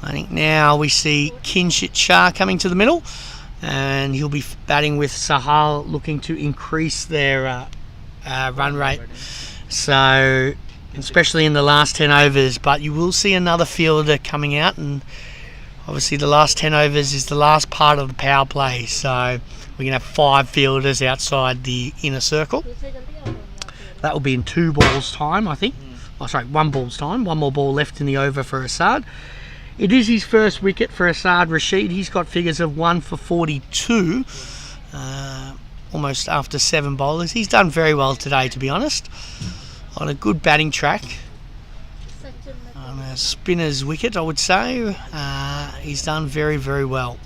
B: I think now we see Kinshit Shah coming to the middle, and he'll be batting with Sahal, looking to increase their run rate. So, especially in the last 10 overs, but you will see another fielder coming out, and obviously the last 10 overs is the last part of the power play. So we're going to have 5 fielders outside the inner circle. That will be in 2 balls time, I think. Oh, sorry, 1 ball's time. 1 more ball left in the over for Assad. It is his first wicket for Assad Rashid. He's got figures of 1 for 42, almost after 7 bowlers. He's done very well today, to be honest, on a good batting track. On a spinner's wicket, I would say. He's done very, very well.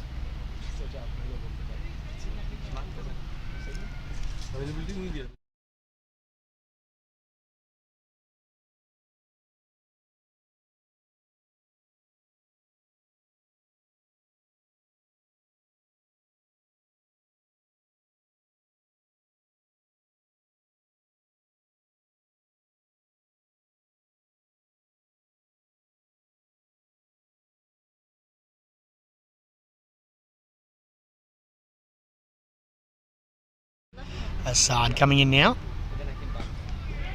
B: Assad coming in now.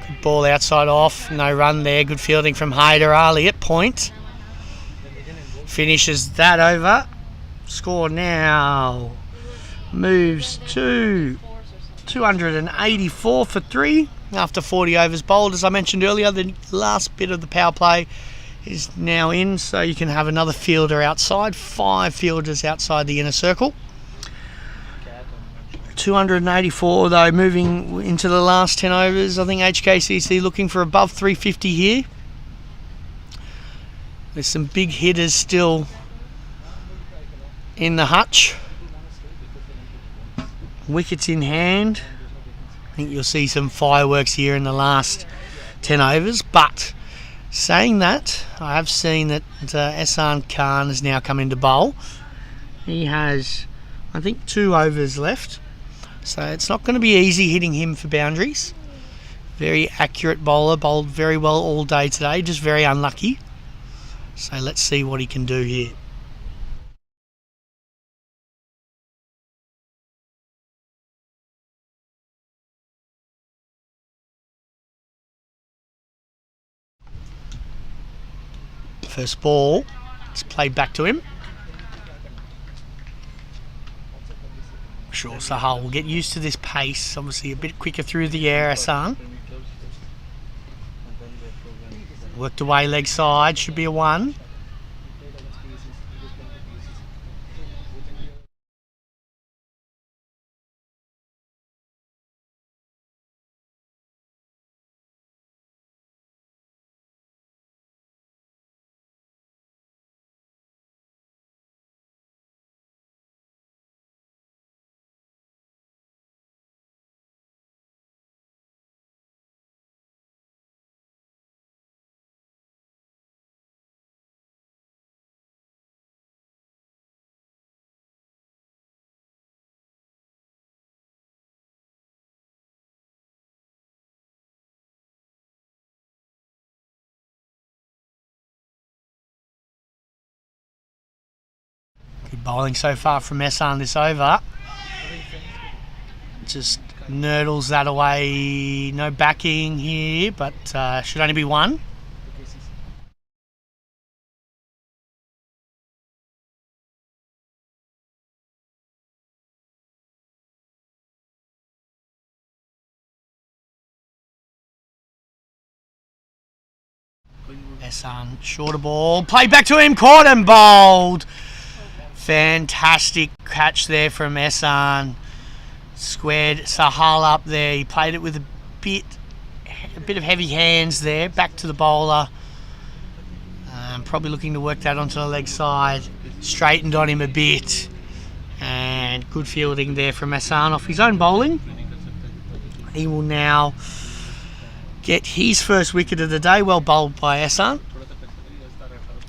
B: Good ball outside off. No run there. Good fielding from Haider Ali at point. Finishes that over. Score now moves to 284 for 3 after 40 overs bowled. As I mentioned earlier, the last bit of the power play is now in, so you can have another fielder outside. 5 fielders outside the inner circle. 284 though, moving into the last 10 overs. I think HKCC looking for above 350 here. There's some big hitters still in the hutch. Wickets in hand. I think you'll see some fireworks here in the last 10 overs. But saying that, I have seen that Ehsan Khan has now come into bowl. He has I think 2 overs left. So it's not going to be easy hitting him for boundaries. Very accurate bowler, bowled very well all day today, just very unlucky. So let's see what he can do here. First ball, it's played back to him. Sure, Sahal will get used to this pace. Obviously a bit quicker through the air, Hassan. Worked away leg side, should be a 1. Good bowling so far from Hassan this over. Just nurdles that away. No backing here, but should only be 1. Hassan, shorter ball. Play back to him. Caught and bowled. Fantastic catch there from Hassan. Squared Sahal up there. He played it with a bit of heavy hands there. Back to the bowler. Probably looking to work that onto the leg side. Straightened on him a bit. And good fielding there from Hassan off his own bowling. He will now get his first wicket of the day. Well bowled by Hassan.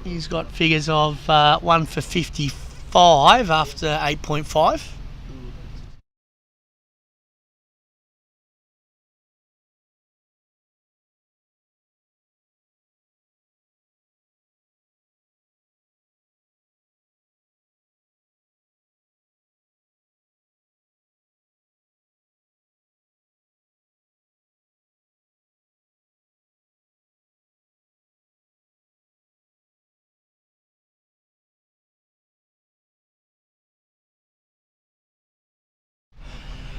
B: He's got figures of 1 for 55 after 8.5.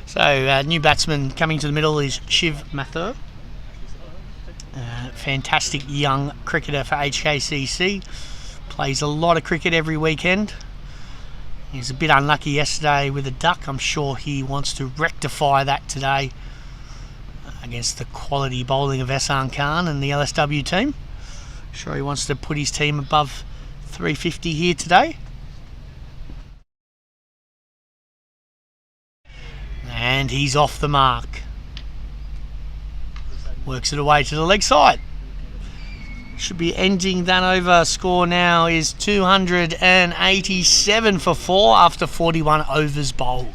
B: So, new batsman coming to the middle is Shiv Mathur. Fantastic young cricketer for HKCC. Plays a lot of cricket every weekend. He was a bit unlucky yesterday with a duck. I'm sure he wants to rectify that today against the quality bowling of Hassan Khan and the LSW team. Sure he wants to put his team above 350 here today. And he's off the mark. Works it away to the leg side. Should be ending that over. Score now is 287 for 4 after 41 overs bowled.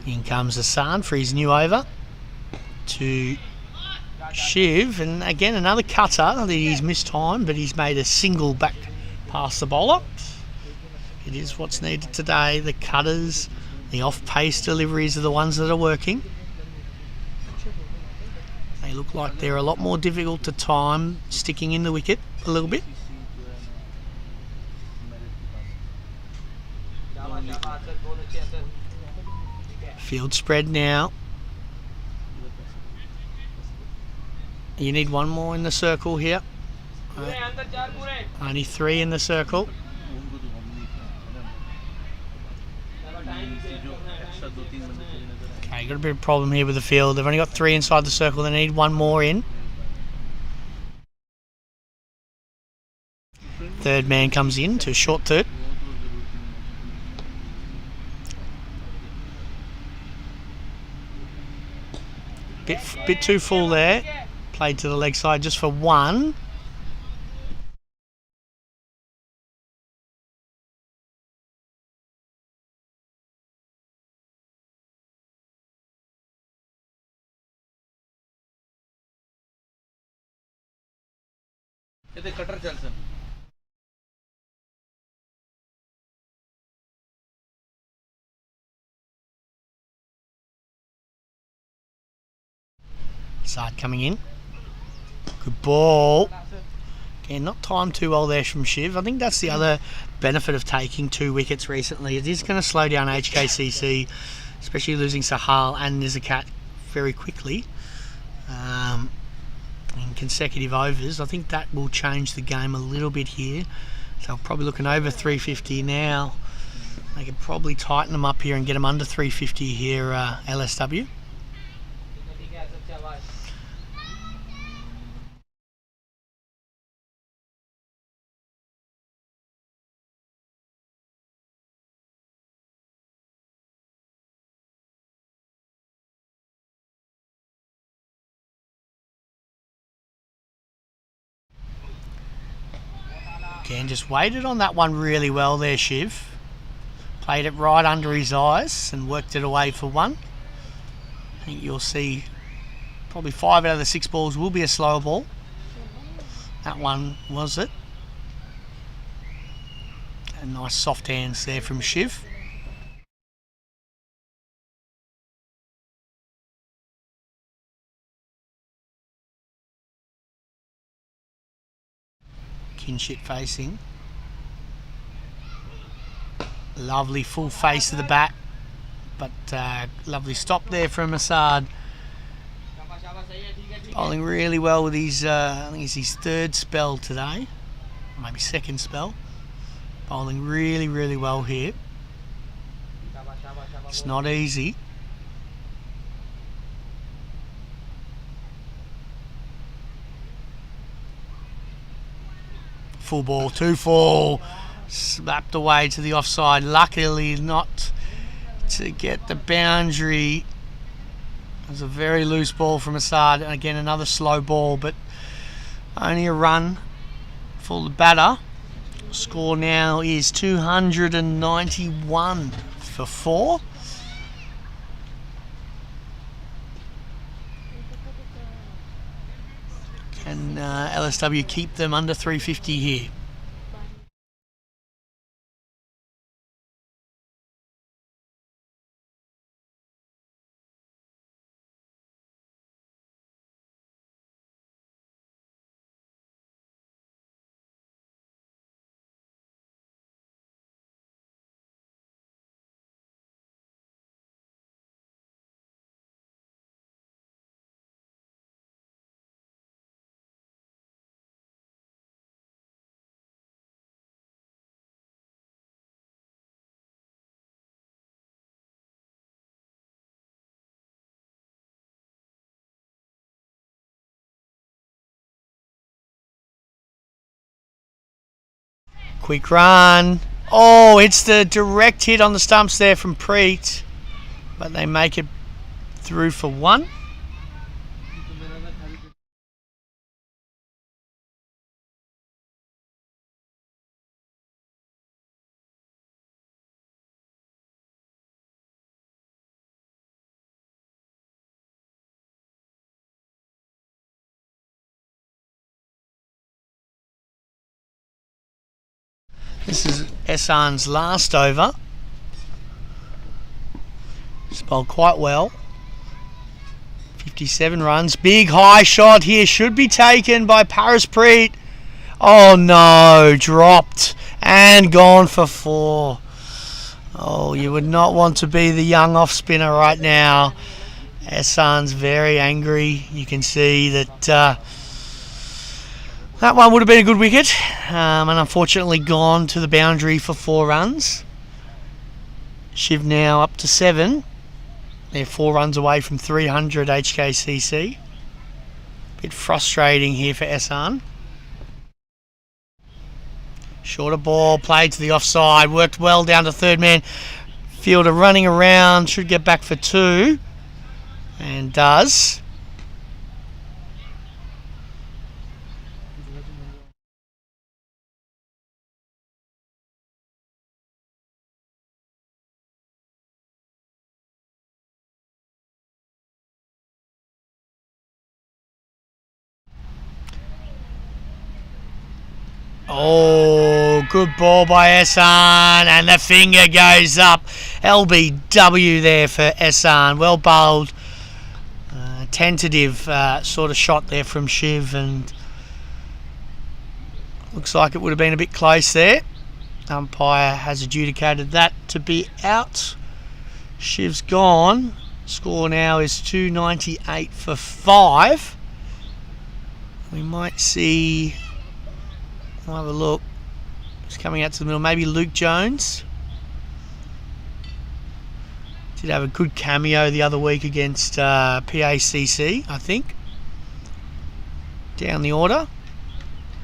B: In comes Hassan for his new over to Shiv, and again another cutter that he's missed time, but he's made a single back past the bowler. It is what's needed today. The cutters, the off-pace deliveries are the ones that are working. They look like they're a lot more difficult to time, sticking in the wicket a little bit. Field spread now. You need one more in the circle here. Only 3 in the circle. Okay, got a bit of problem here with the field. They've only got 3 inside the circle. They need one more in. Third man comes in to short third. Bit too full there. Played to the leg side just for 1.
C: Cutter चल सन
B: Side coming in. Good ball. Again, not timed too well there from Shiv. I think that's the other benefit of taking 2 wickets recently. It is going to slow down HKCC, especially losing Sahal and Nizakat very quickly in consecutive overs. I think that will change the game a little bit here. So I'm probably looking over 350 now. They could probably tighten them up here and get them under 350 here, LSW. Again, just waited on that one really well there, Shiv. Played it right under his eyes and worked it away for 1. I think you'll see probably 5 out of the 6 balls will be a slower ball. That one was it. And nice soft hands there from Shiv. Kinship facing. Lovely full face of the bat, but lovely stop there from Assad. Bowling really well with his, I think it's his 3rd spell today, maybe 2nd spell. Bowling really, really well here. It's not easy. Full ball, 2 full, slapped away to the offside. Luckily not to get the boundary. It was a very loose ball from Assad, and again another slow ball, but only a run for the batter. Score now is 291 for 4. Can LSW keep them under 350 here? Quick run. Oh, it's the direct hit on the stumps there from Preet, but they make it through for 1. This is Esan's last over. He's bowled quite well. 57 runs. Big high shot here. Should be taken by Paraspreet. Oh no, dropped and gone for 4. Oh, you would not want to be the young off spinner right now. Esan's very angry. You can see that that one would have been a good wicket, and unfortunately gone to the boundary for 4 runs. Shiv now up to 7. They're 4 runs away from 300 HKCC. Bit frustrating here for Esan. Shorter ball, played to the offside, worked well down to third man. Fielder running around, should get back for 2, and does. Oh, good ball by Esan, and the finger goes up. LBW there for Esan. Well bowled. Tentative sort of shot there from Shiv, and looks like it would have been a bit close there. Umpire has adjudicated that to be out. Shiv's gone. Score now is 298 for 5. We might see... I'll have a look. Just coming out to the middle. Maybe Luke Jones. Did have a good cameo the other week against PACC, I think. Down the order.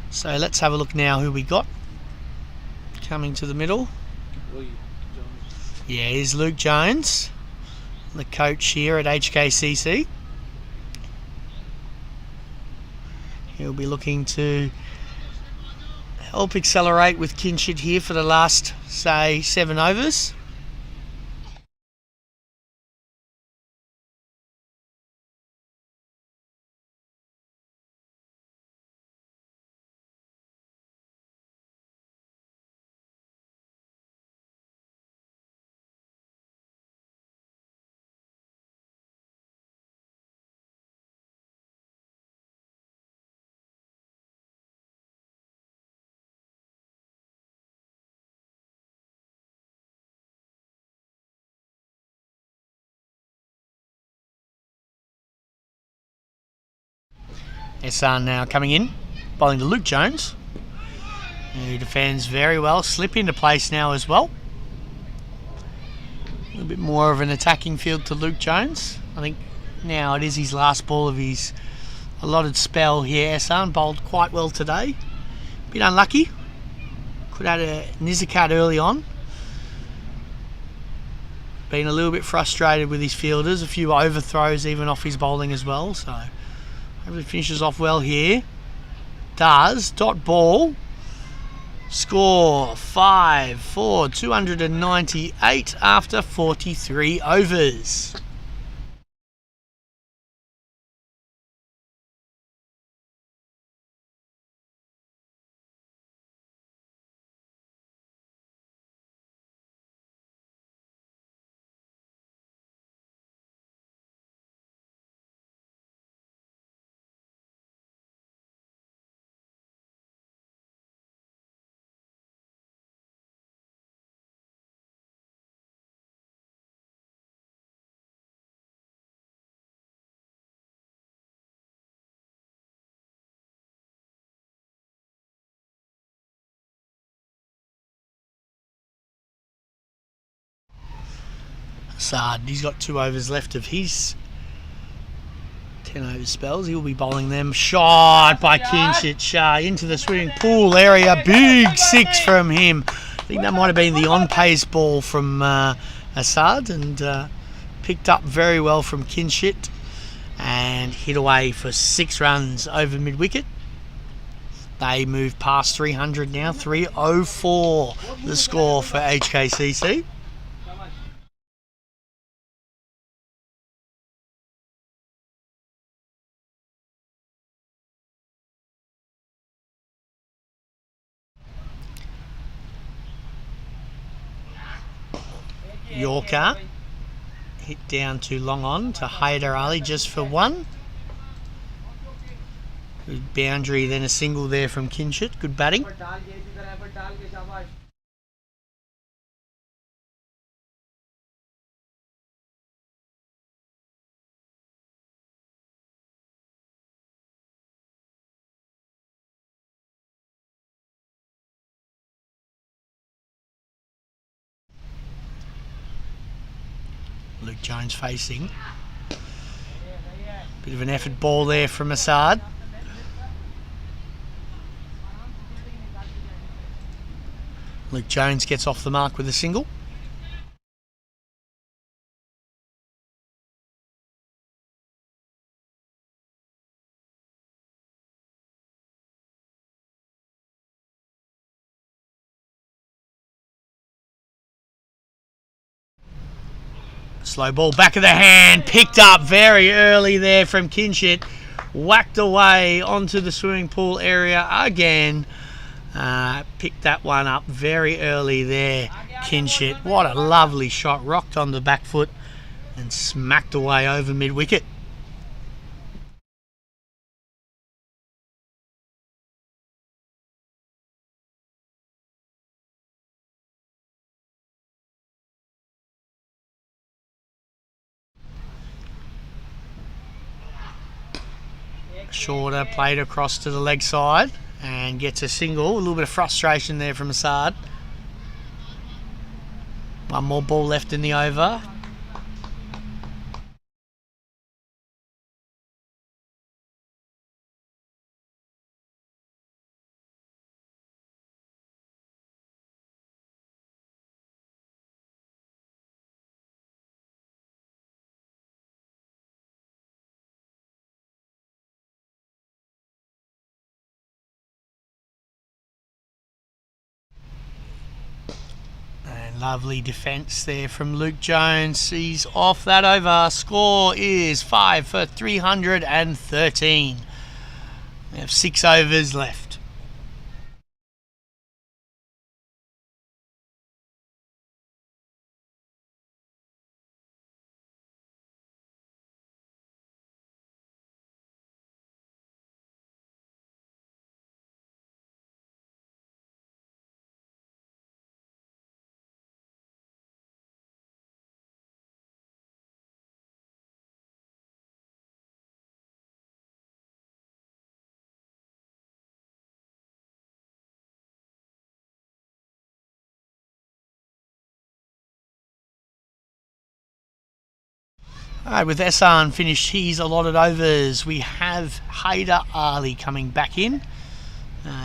B: So let's have a look now who we got. Coming to the middle. Yeah, here's Luke Jones, the coach here at HKCC. He'll be looking to help accelerate with Kinshit here for the last, say, 7 overs. Esan now coming in, bowling to Luke Jones, who defends very well. Slip into place now as well. A little bit more of an attacking field to Luke Jones. I think now it is his last ball of his allotted spell here. Esan bowled quite well today. Bit unlucky. Could have had a Nizakat early on. Been a little bit frustrated with his fielders. A few overthrows even off his bowling as well. So hopefully finishes off well here. Does. Dot ball. Score 5-4, 298 after 43 overs. Sard, he's got 2 overs left of his 10 over spells. He'll be bowling them. Shot by Kinshit Shah into the swimming pool area. Big 6 from him. I think that might have been the on-pace ball from Assad, and picked up very well from Kinshit and hit away for 6 runs over mid-wicket. They move past 300 now. 304 the score for HKCC. Yorker. Hit down to long on to Haider Ali just for one. Good boundary, then a single there from Kinshit. Good batting. Luke Jones facing. Bit of an effort ball there from Assad. Luke Jones gets off the mark with a single. Slow ball back of the hand, picked up very early there from Kinshit. Whacked away onto the swimming pool area again. Picked that one up very early there, Kinshit. What a lovely shot. Rocked on the back foot and smacked away over mid-wicket. Shorter, played across to the leg side and gets a single. A little bit of frustration there from Assad. One more ball left in the over. Lovely defence there from Luke Jones. He's off that over. Score is 5 for 313. We have 6 overs left. Alright, with Ehsan finished his allotted overs, we have Haider Ali coming back in.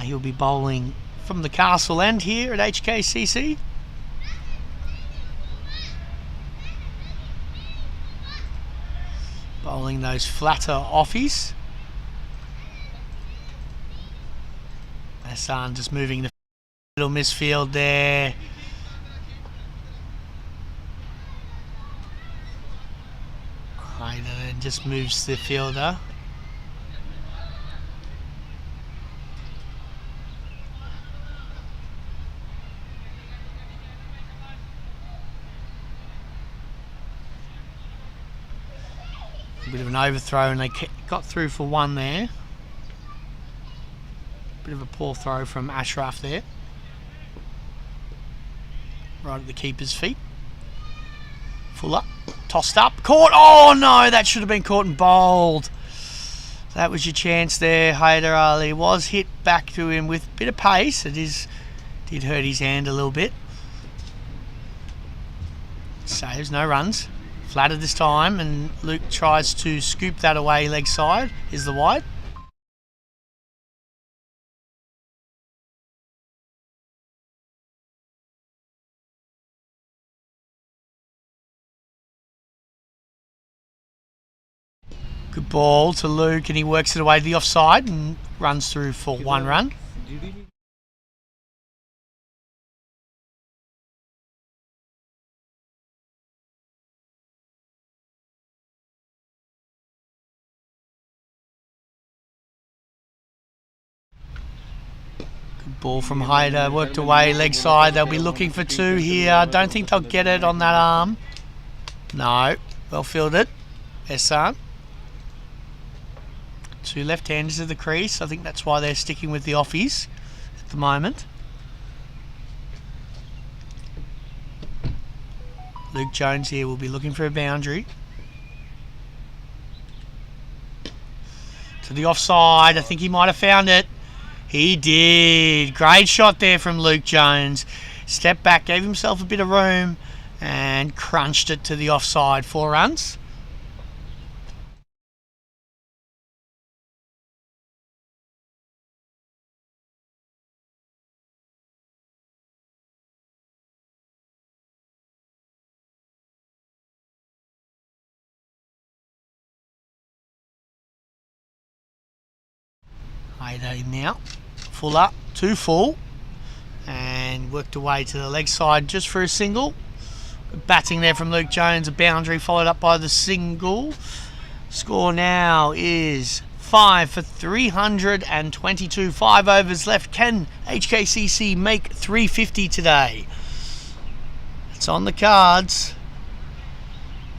B: He'll be bowling from the Castle End here at HKCC. Bowling those flatter offies. Ehsan just moving the little misfield there. And just moves the fielder. A bit of an overthrow and they got through for one there. Bit of a poor throw from Ashraf there. Right at the keeper's feet. Fuller. Tossed up, caught. Oh no, that should have been caught and bowled. That was your chance there. Haider Ali was hit back to him with a bit of pace. It did hurt his hand a little bit. Saves, no runs. Flattered this time, and Luke tries to scoop that away leg side. Is the wide. Good ball to Luke, and he works it away to the offside and runs through for one run. Good Ball from Hayder, worked away, leg side. They'll be looking for two here. I don't think they'll get it on that arm. No, well fielded. Essan. Two left-handers at the crease. I think that's why they're sticking with the offies at the moment. Luke Jones here will be looking for a boundary. To the offside. I think he might have found it. He did. Great shot there from Luke Jones. Stepped back, gave himself a bit of room and crunched it to the offside. 4 runs. Hayder in now. Full up, 2 full. And worked away to the leg side just for a single. Batting there from Luke Jones, a boundary followed up by the single. Score now is 5 for 322. 5 overs left. Can HKCC make 350 today? It's on the cards.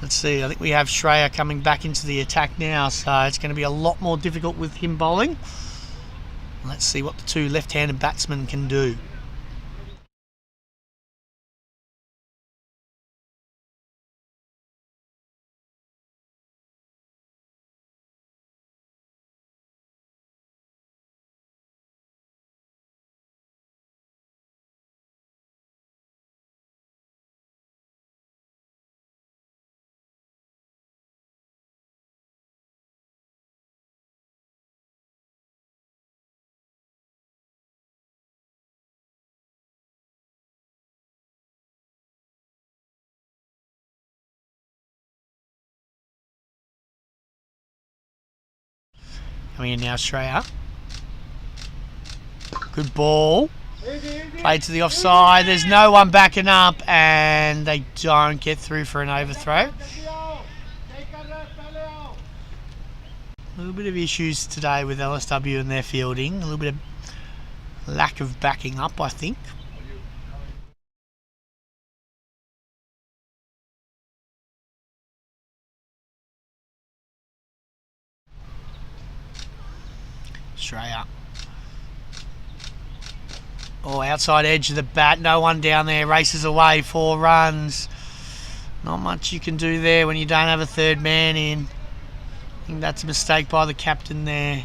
B: Let's see, I think we have Shreya coming back into the attack now, so it's going to be a lot more difficult with him bowling. Let's see what the two left-handed batsmen can do. Coming in now, Shreya. Good ball. Played to the offside. There's no one backing up, and they don't get through for an overthrow. A little bit of issues today with LSW and their fielding. A little bit of lack of backing up, I think. Shreya. Oh, outside edge of the bat. No one down there. Races away. 4 runs. Not much you can do there when you don't have a third man in. I think that's a mistake by the captain there.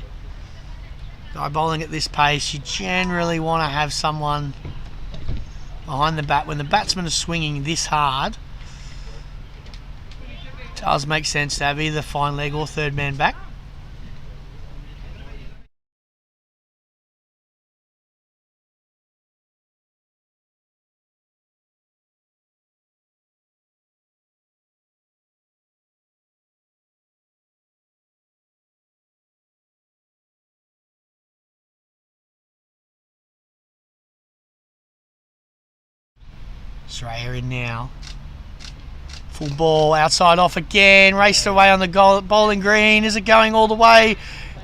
B: Guy bowling at this pace, you generally want to have someone behind the bat. When the batsmen are swinging this hard, it does make sense to have either fine leg or third man back. Shreya in now. Full ball, outside off again, raced away on the bowling green. Is it going all the way?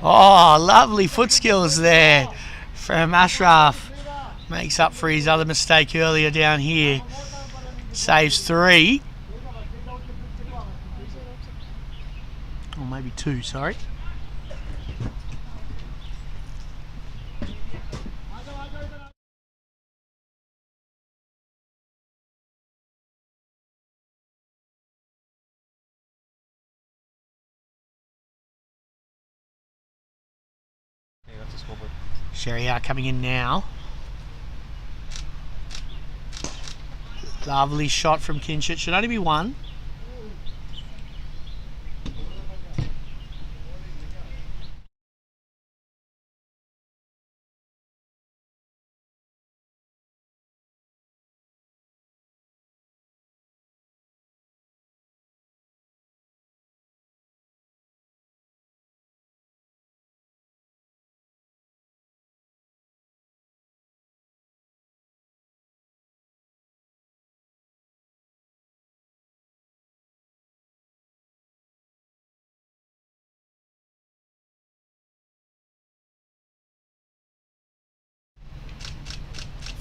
B: Oh, lovely foot skills there from Ashraf. Makes up for his other mistake earlier down here. Saves 3. Or maybe 2, sorry. Shreya coming in now. Lovely shot from Kinshit. Should only be 1.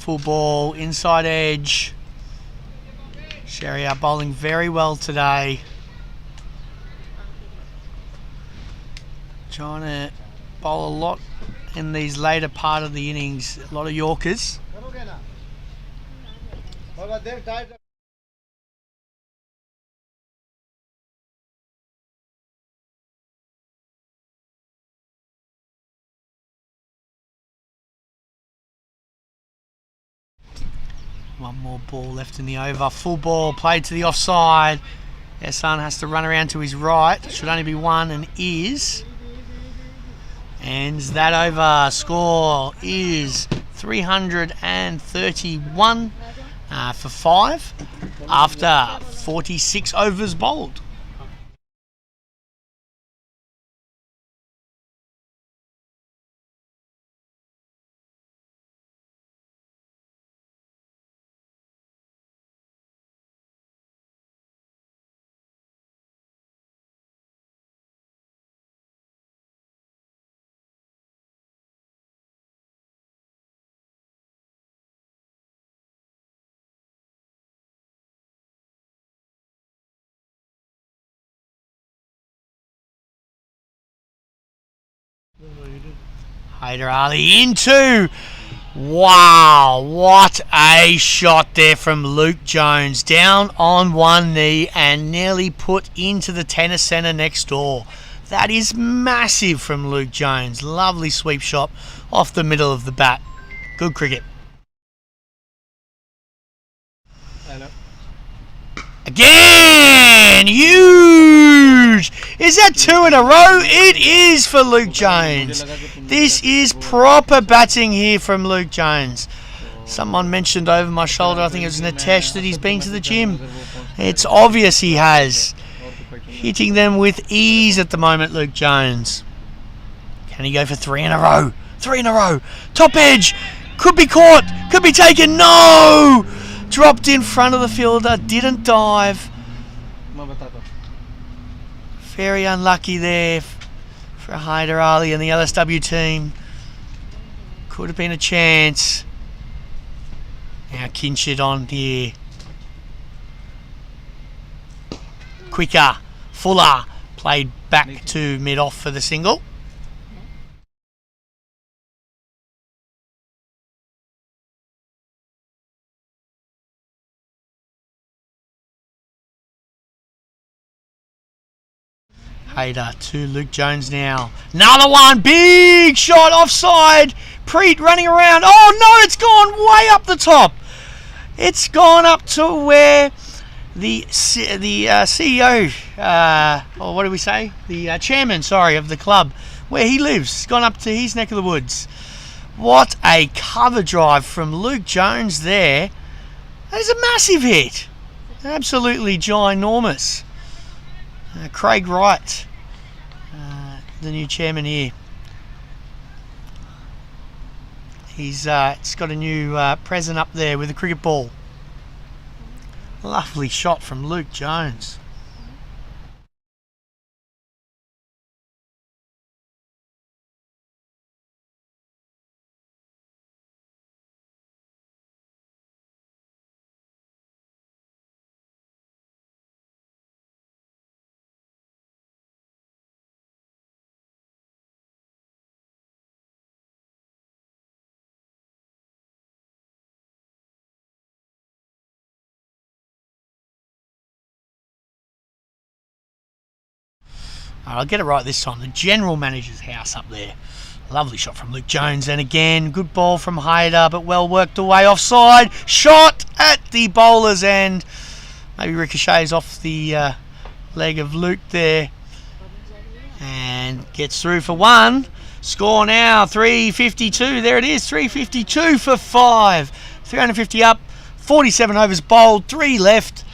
B: Full ball, inside edge. Sherry are bowling very well today. Trying to bowl a lot in these later part of the innings. A lot of Yorkers. One more ball left in the over. Full ball played to the offside. Ehsan has to run around to his right. Should only be one and is. Ends that over. Score is 331 for 5 after 46 overs bowled. Hyder Ali into. Wow, what a shot there from Luke Jones. Down on one knee and nearly put into the tennis centre next door. That is massive from Luke Jones. Lovely sweep shot off the middle of the bat. Good cricket. Again! Huge! Is that 2 in a row? It is for Luke Jones. This is proper batting here from Luke Jones. Someone mentioned over my shoulder, I think it was Nitesh, that he's been to the gym. It's obvious he has. Hitting them with ease at the moment, Luke Jones. Can he go for 3 in a row? 3 in a row. Top edge. Could be caught. Could be taken. No! Dropped in front of the fielder. Didn't dive. Very unlucky there for Hyder Ali and the LSW team. Could have been a chance. Now Kinshit on here. Quicker. Fuller. Played back to mid-off for the single. Hayter to Luke Jones now. Another one. Big shot offside. Preet running around. Oh no, it's gone way up the top. It's gone up to where the CEO, or what do we say? The chairman, sorry, of the club, where he lives. It's gone up to his neck of the woods. What a cover drive from Luke Jones there. That is a massive hit. Absolutely ginormous. Craig Wright, the new chairman here. He's got a new present up there with a cricket ball. Lovely shot from Luke Jones. I'll get it right this time. The general manager's house up there. Lovely shot from Luke Jones. And again, good ball from Hayder, but well worked away offside. Shot at the bowler's end. Maybe ricochets off the leg of Luke there. And gets through for 1. Score now, 352. There it is, 352 for 5. 350 up, 47 overs bowled, 3 left.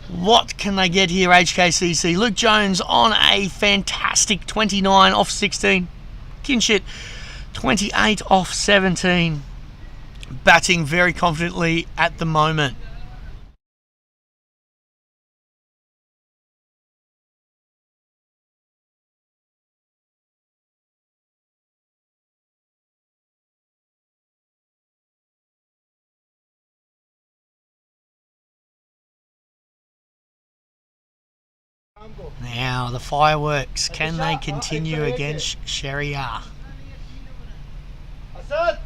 B: What can they get here, HKCC? Luke Jones on a fantastic 29 off 16. Kinshit, 28 off 17. Batting very confidently at the moment. Now the fireworks. Can they continue against Sharia?
C: Asad!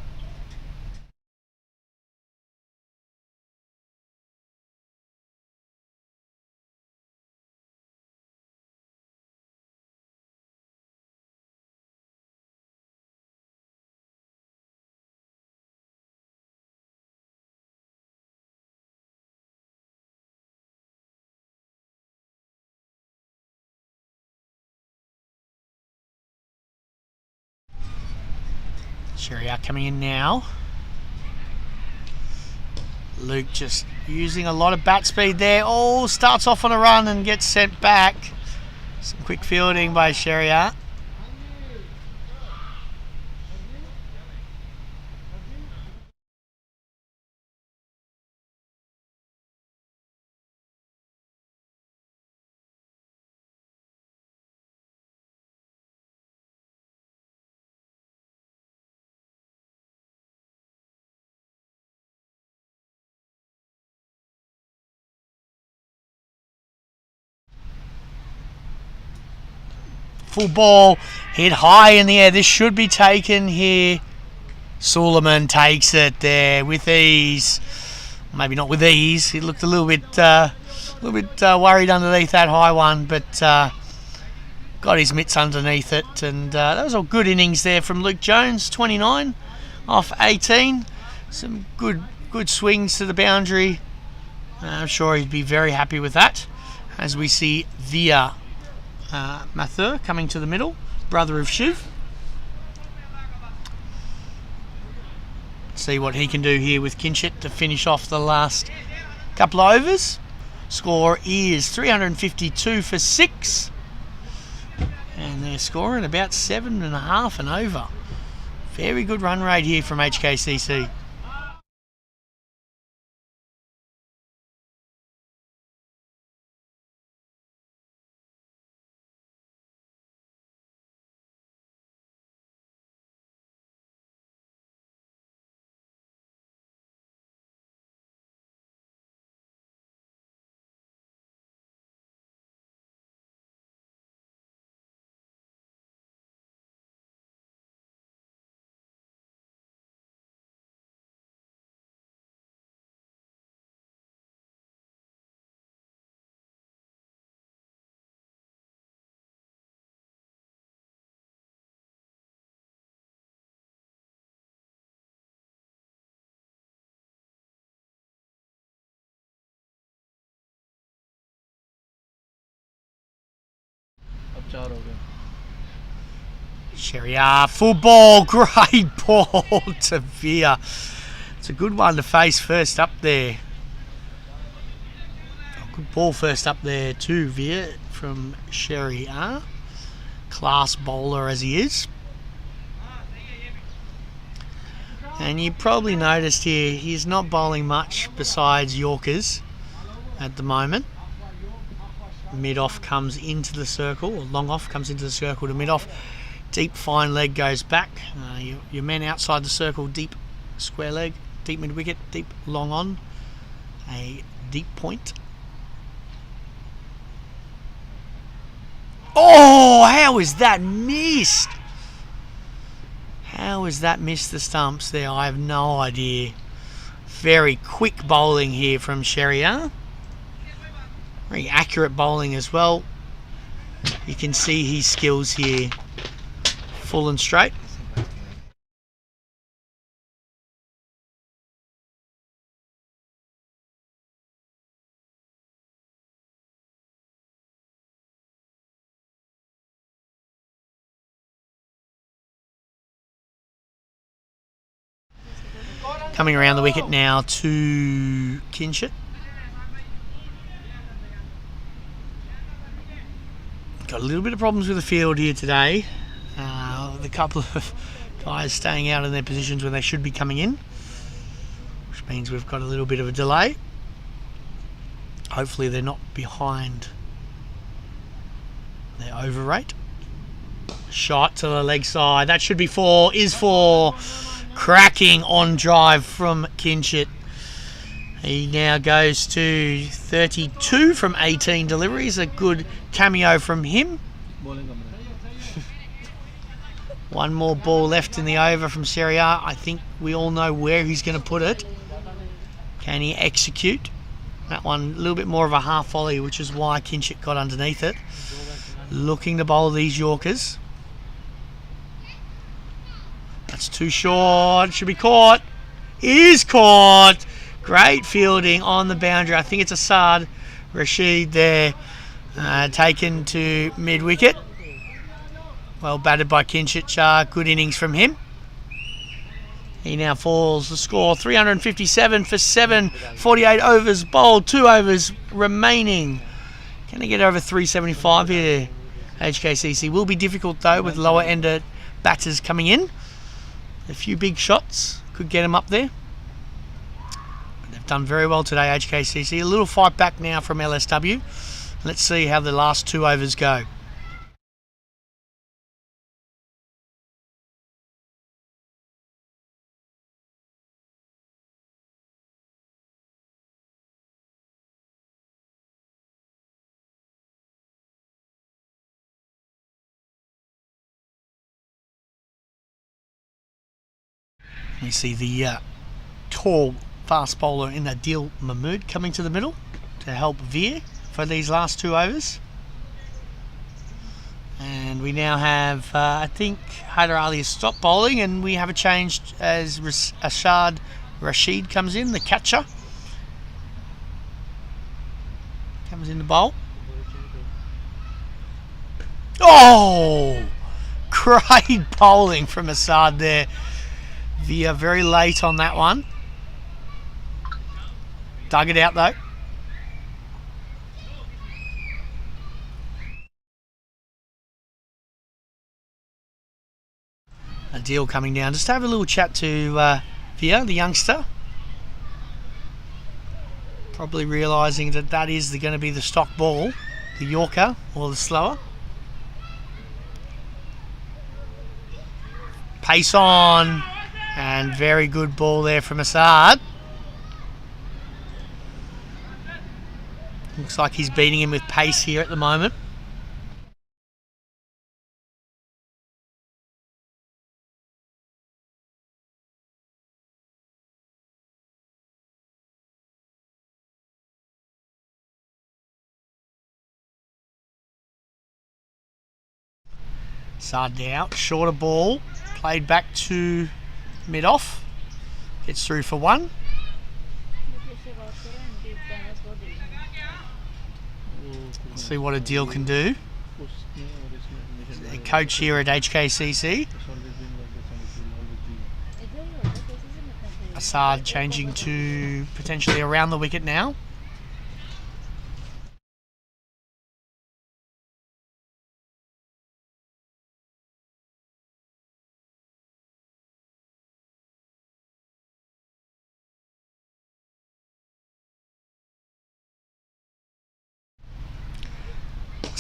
B: Sharia coming in now. Luke just using a lot of bat speed there. Oh, starts off on a run and gets sent back. Some quick fielding by Sharia. Full ball, hit high in the air. This should be taken here. Suleiman takes it there with ease. Maybe not with ease. He looked a little bit worried underneath that high one, but got his mitts underneath it. And that was a good innings there from Luke Jones, 29 off 18. Some good swings to the boundary. I'm sure he'd be very happy with that. As we see Via Mathur coming to the middle, brother of Shiv. See what he can do here with Kinshit to finish off the last couple of overs. Score is 352 for 6. And they're scoring about 7.5 and over. Very good run rate here from HKCC.
D: अब 4 हो गए.
B: Sharia, full ball, great ball to Via. It's a good one to face first up there. Good ball first up there to Via from Sharia. Class bowler as he is. And you probably noticed here, he's not bowling much besides Yorkers at the moment. Mid-off comes into the circle, or long-off comes into the circle to mid-off. Deep fine leg goes back. Your men outside the circle, deep square leg, deep mid-wicket, deep long on. A deep point. Oh, how is that missed? How is that missed the stumps there? I have no idea. Very quick bowling here from Sharia. Very accurate bowling as well. You can see his skills here. Full and straight. Coming around the wicket now to Kinshit. Got a little bit of problems with the field here today. The couple of guys staying out in their positions when they should be coming in, which means we've got a little bit of a delay. Hopefully they're not behind their over rate. Shot to the leg side. That should be for, is for. Cracking on drive from Kinshit. He now goes to 32 from 18 deliveries. A good cameo from him.
D: Bowling company.
B: One more ball left in the over from Serie A. I think we all know where he's going to put it. Can he execute? That one a little bit more of a half volley, which is why Kinchik got underneath it. Looking to bowl these Yorkers. That's too short. Should be caught. Is caught. Great fielding on the boundary. I think it's Asad Rashid there. Taken to mid-wicket. Well batted by Kinchik. Good innings from him. He now falls the score 357 for 7. 48 overs bowled. 2 overs remaining. Can he get over 375 here? HKCC will be difficult though with lower ender batters coming in. A few big shots could get him up there. But they've done very well today, HKCC. A little fight back now from LSW. Let's see how the last 2 overs go. We see the tall fast bowler in Adil Mahmood coming to the middle to help veer for these last 2 overs. And we now have, I think, Haider Ali has stopped bowling, and we have a change as Ashad Rashid comes in, the catcher. Comes in to bowl. Oh! Great bowling from Asad there. Via very late on that one. Dug it out though. A deal coming down. Just to have a little chat to Via, the youngster. Probably realising that that is going to be the stock ball, the Yorker or the slower. Pace on. And very good ball there from Asad. Looks like he's beating him with pace here at the moment. Asad now, shorter ball, played back to mid-off, gets through for 1. Let's see what Adil can do. The coach here at HKCC. Asad changing to potentially around the wicket now.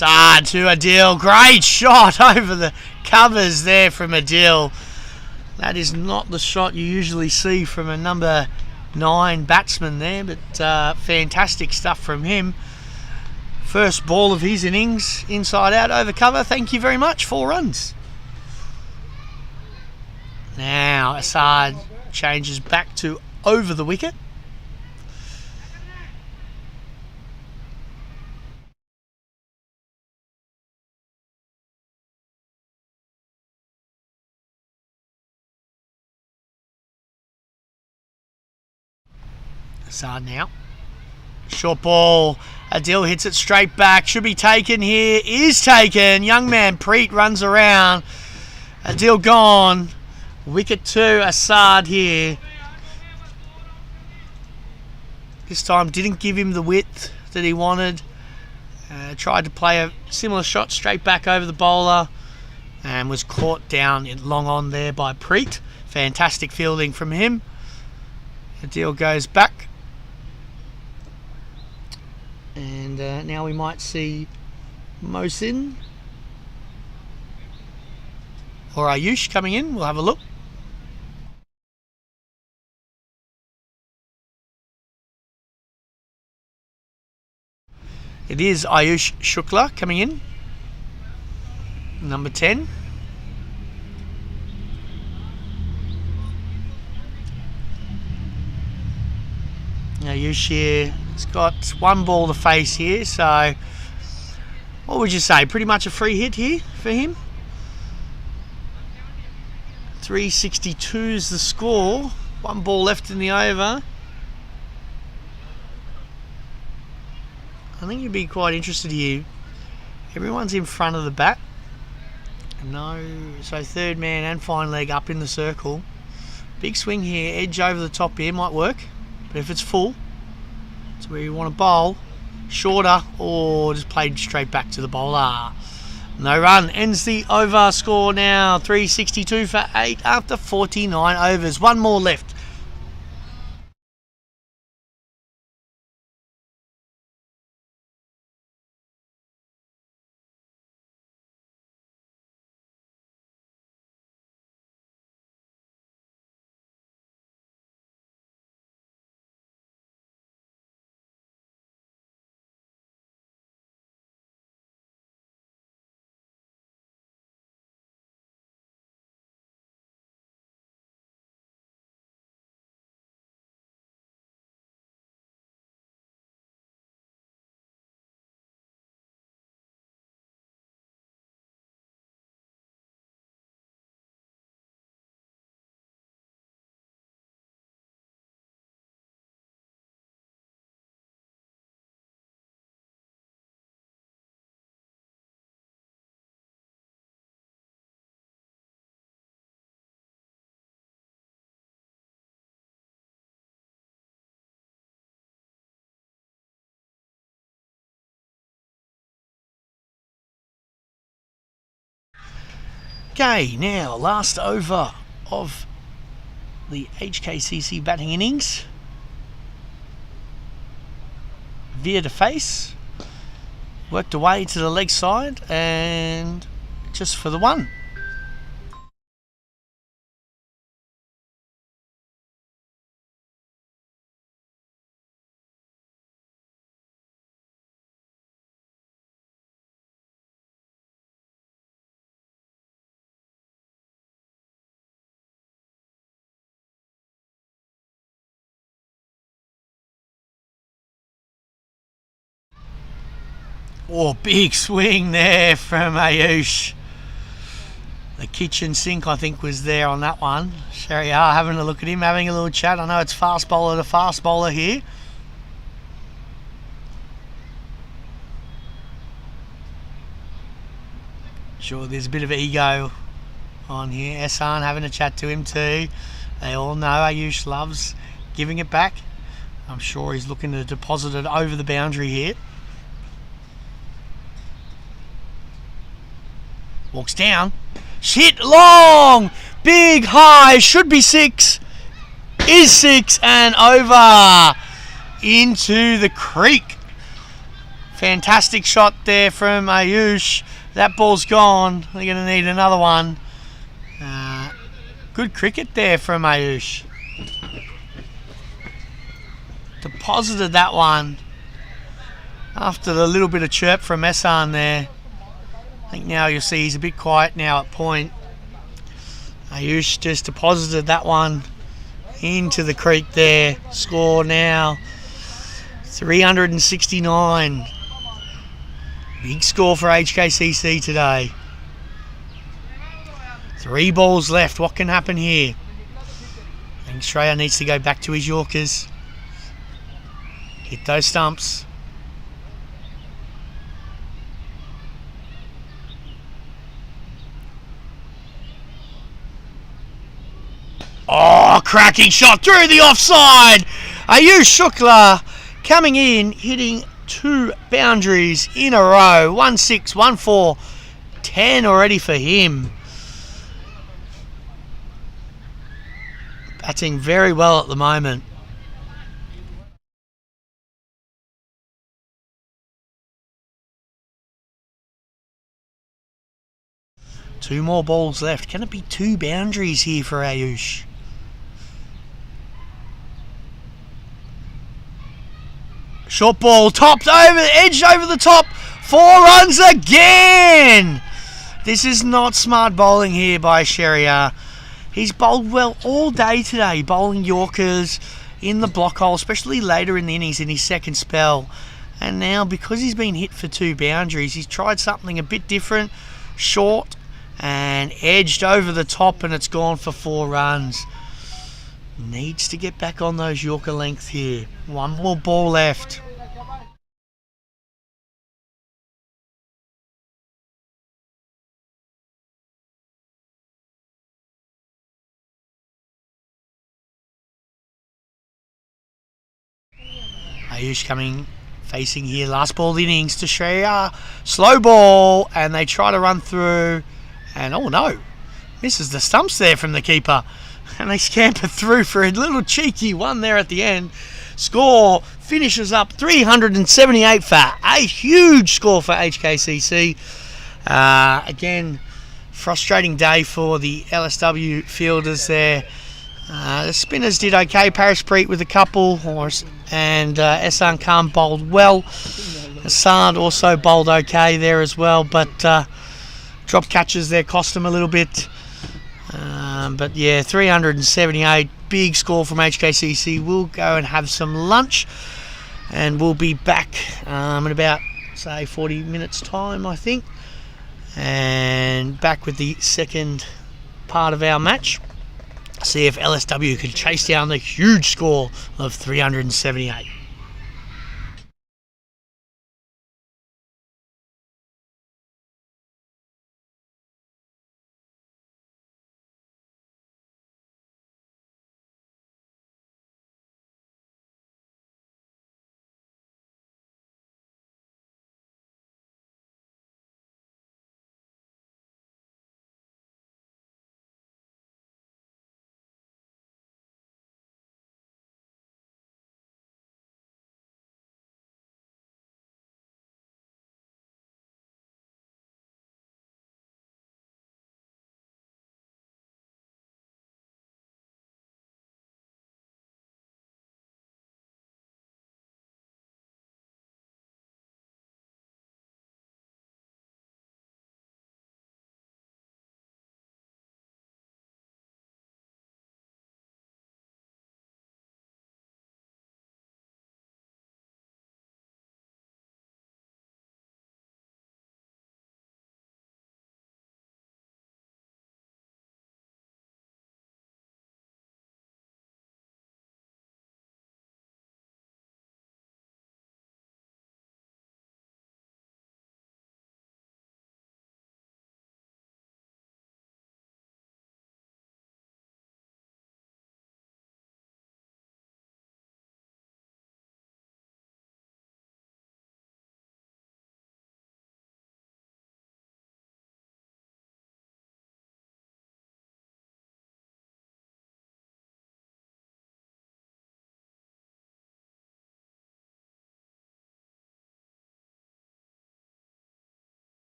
B: Asad to Adil. Great shot over the covers there from Adil. That is not the shot you usually see from a number 9 batsman there, but fantastic stuff from him. First ball of his innings, inside out over cover. Thank you very much. 4 runs. Now Asad changes back to over the wicket. Asad now. Short ball. Adil hits it straight back. Should be taken here. Is taken. Young man Preet runs around. Adil gone. Wicket 2. Asad here. This time didn't give him the width that he wanted. Tried to play a similar shot straight back over the bowler and was caught down long on there by Preet. Fantastic fielding from him. Adil goes back. And now we might see Mohsin or Ayush coming in. We'll have a look. It is Ayush Shukla coming in, number 10. Ayush here has got one ball to face here, so what would you say? Pretty much a free hit here for him. 362 is the score. One ball left in the over. I think you'd be quite interested here. Everyone's in front of the bat. No, so third man and fine leg up in the circle. Big swing here, edge over the top here, might work. But if it's full, it's where you want to bowl. Shorter or just played straight back to the bowler. No run. Ends the over. Score now 362 for 8 after 49 overs. One more left. Okay, now last over of the HKCC batting innings. Veer to face, worked away to the leg side and just for the one. Oh, big swing there from Ayush. The kitchen sink, I think, was there on that one. Sherry are having a look at him, having a little chat. I know it's fast bowler to fast bowler here. Sure, there's a bit of ego on here. Ehsan having a chat to him too. They all know Ayush loves giving it back. I'm sure he's looking to deposit it over the boundary here. Walks down. Shit long. Big high. Should be 6. Is 6 and over into the creek. Fantastic shot there from Ayush. That ball's gone. They're going to need another one. Good cricket there from Ayush. Deposited that one after the little bit of chirp from Ehsan there. I think now you'll see he's a bit quiet now at point. Ayush just deposited that one into the creek there. Score now 369. Big score for HKCC today. 3 balls left. What can happen here? I think Australia needs to go back to his Yorkers. Hit those stumps. Oh, cracking shot through the offside. Ayush Shukla coming in, hitting 2 boundaries in a row. 1-6, 1-4, 10 already for him. Batting very well at the moment. Two more balls left. Can it be 2 boundaries here for Ayush? Short ball, topped over, edged over the top. 4 runs again. This is not smart bowling here by Sherrier. He's bowled well all day today, bowling Yorkers in the block hole, especially later in the innings in his second spell. And now, because he's been hit for 2 boundaries, he's tried something a bit different, short and edged over the top, and it's gone for 4 runs. Needs to get back on those Yorker lengths here. 1 more ball left. Ayush coming, facing here, last ball of the innings to Shreya. Slow ball, and they try to run through, and oh no, misses the stumps there from the keeper. And they scamper through for a little cheeky one there at the end. Score finishes up 378 for a huge score for HKCC. Again, frustrating day for the LSW fielders there. The spinners did okay. Paris Preet with a couple, and Ehsan Khan bowled well. Hassan also bowled okay there as well, but drop catches there cost him a little bit. But yeah, 378, big score from HKCC. We'll go and have some lunch, and we'll be back in about, say, 40 minutes time, I think, and back with the second part of our match. See if LSW can chase down the huge score of 378.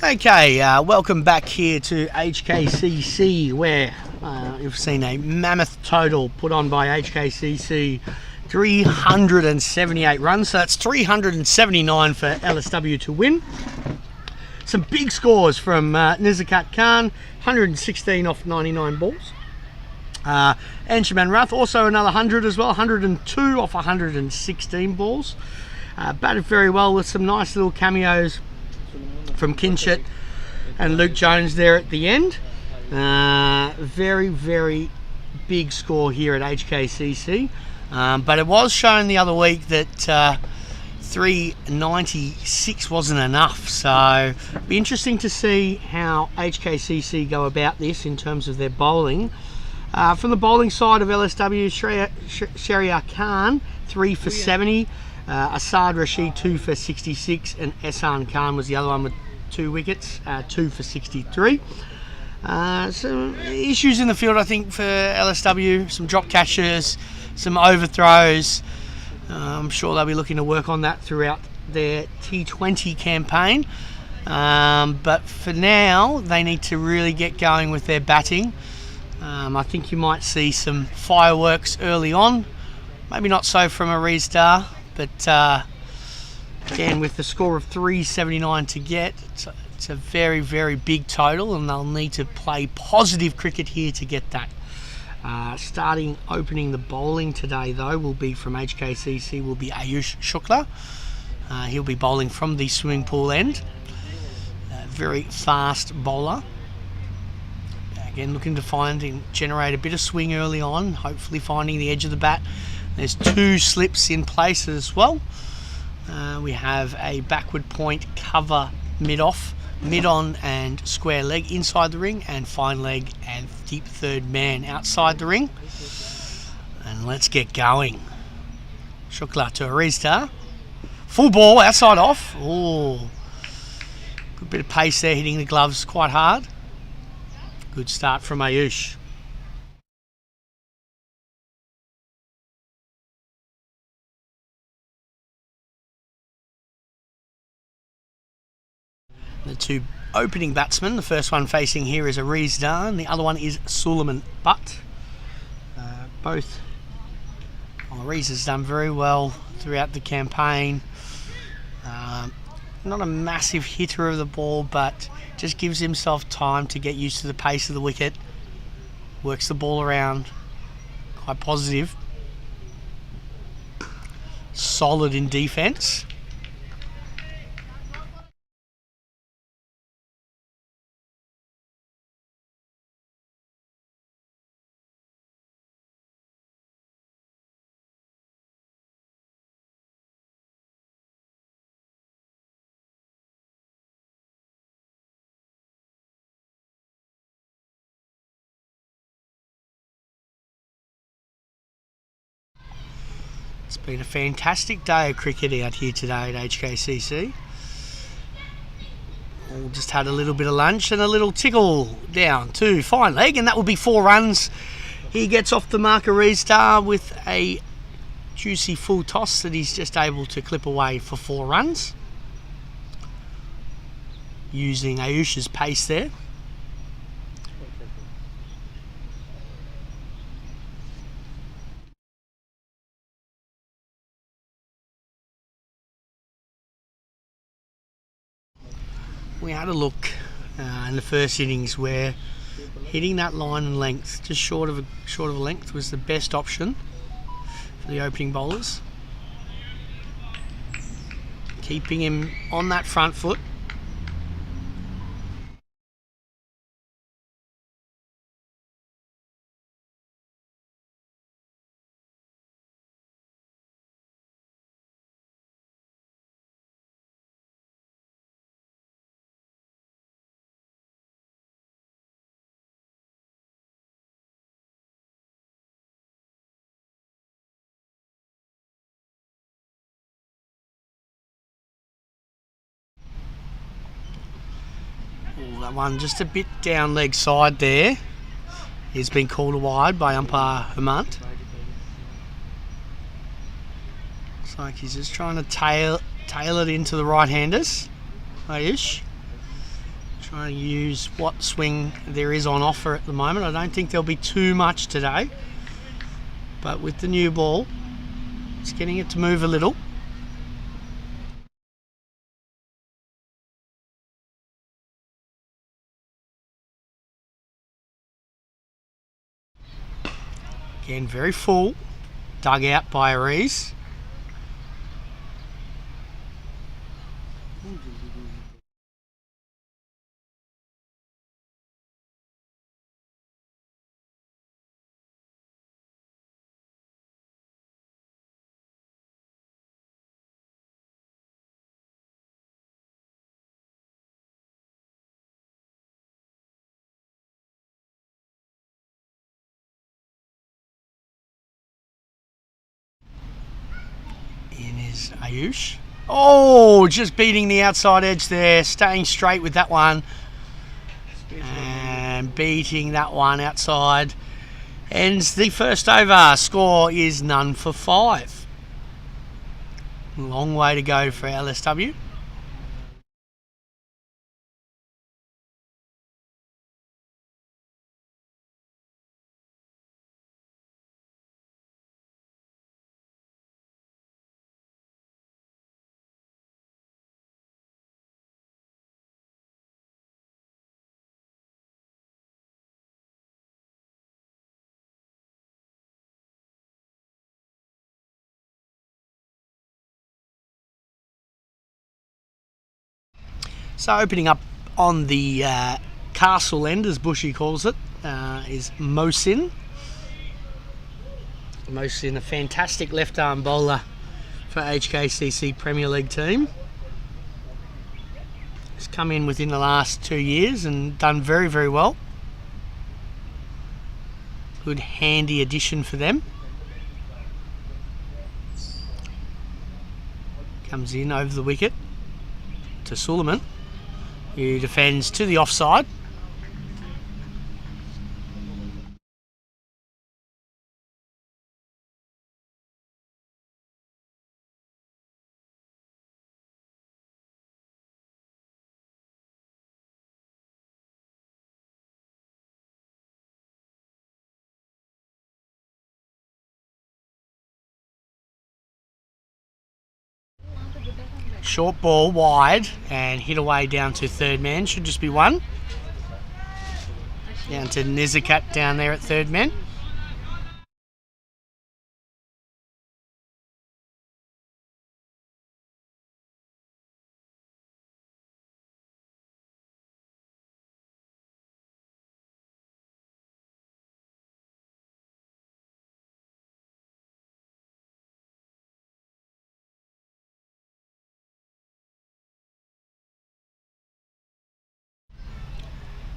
B: Okay, welcome back here to HKCC, where you've seen a mammoth total put on by HKCC, 378 runs. So that's 379 for LSW to win. Some big scores from Nizakat Khan, 116 off 99 balls. Anshuman Rath, also another 100 as well, 102 off 116 balls. Batted very well with some nice little cameos from Kinshit and Luke Jones there at the end. Very, very big score here at HKCC. But it was shown the other week that 396 wasn't enough. So it'll be interesting to see how HKCC go about this in terms of their bowling. From the bowling side of LSW, Shariar Khan, 3 for 70. Asad Rashid, 2 for 66, and Ehsan Khan was the other one with 2 wickets, 2 for 63. Some issues in the field, I think, for LSW, some drop catches, some overthrows. I'm sure they'll be looking to work on that throughout their T20 campaign. But for now, they need to really get going with their batting. I think you might see some fireworks early on. Maybe not so from Ariz Dar, but again, with the score of 379 to get, it's a very, very big total, and they'll need to play positive cricket here to get that. Opening the bowling today, though, will be from HKCC, will be Ayush Shukla. He'll be bowling from the swimming pool end. Very fast bowler. Again, looking to find and generate a bit of swing early on, hopefully finding the edge of the bat. There's 2 slips in place as well. We have a backward point cover mid-off, mid-on and square leg inside the ring, and fine leg and deep third man outside the ring. And let's get going. Shukla to Ariz Dar. Full ball, outside off. Oh, good bit of pace there, hitting the gloves quite hard. Good start from Ayush. The 2 opening batsmen, the first one facing here is Ariz Dar, and the other one is Suleiman Butt. Both Ariz has done very well throughout the campaign. Not a massive hitter of the ball, but just gives himself time to get used to the pace of the wicket. Works the ball around, quite positive. Solid in defence. It's been a fantastic day of cricket out here today at HKCC. All just had a little bit of lunch and a little tickle down to fine leg, and that will be 4 runs. He gets off the mark, Ariz Dar, with a juicy full toss that he's just able to clip away for 4 runs. Using Ayush's pace there. We had a look in the first innings where hitting that line and length, just short of a length, was the best option for the opening bowlers. Keeping him on that front foot. That one just a bit down leg side there. He's been called wide by umpire Hemant. Looks like he's just trying to tail it into the right-handers. Ayush. Trying to use what swing there is on offer at the moment. I don't think there'll be too much today, but with the new ball, it's getting it to move a little. Again, very full, dug out by Aries. In is Ayush. Oh, just beating the outside edge there, staying straight with that one. And beating that one outside. Ends the first over. Score is none for 5. Long way to go for LSW. So opening up on the castle end, as Bushy calls it, is Mohsin. Mohsin, a fantastic left-arm bowler for HKCC Premier League team. He's come in within the last 2 years and done very, very well. Good handy addition for them. Comes in over the wicket to Suleiman, who defends to the offside. Short ball wide and hit away down to third man. Should just be one. Down to Nizakat down there at third man.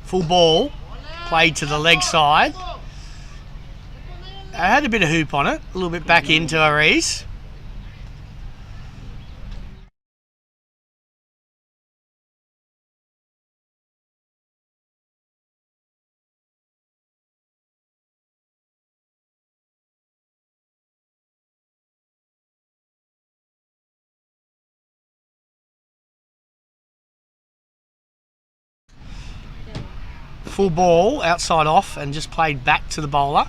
B: Full ball, played to the leg side. I had a bit of hoop on it, a little bit back into Aries. Full ball, outside off, and just played back to the bowler.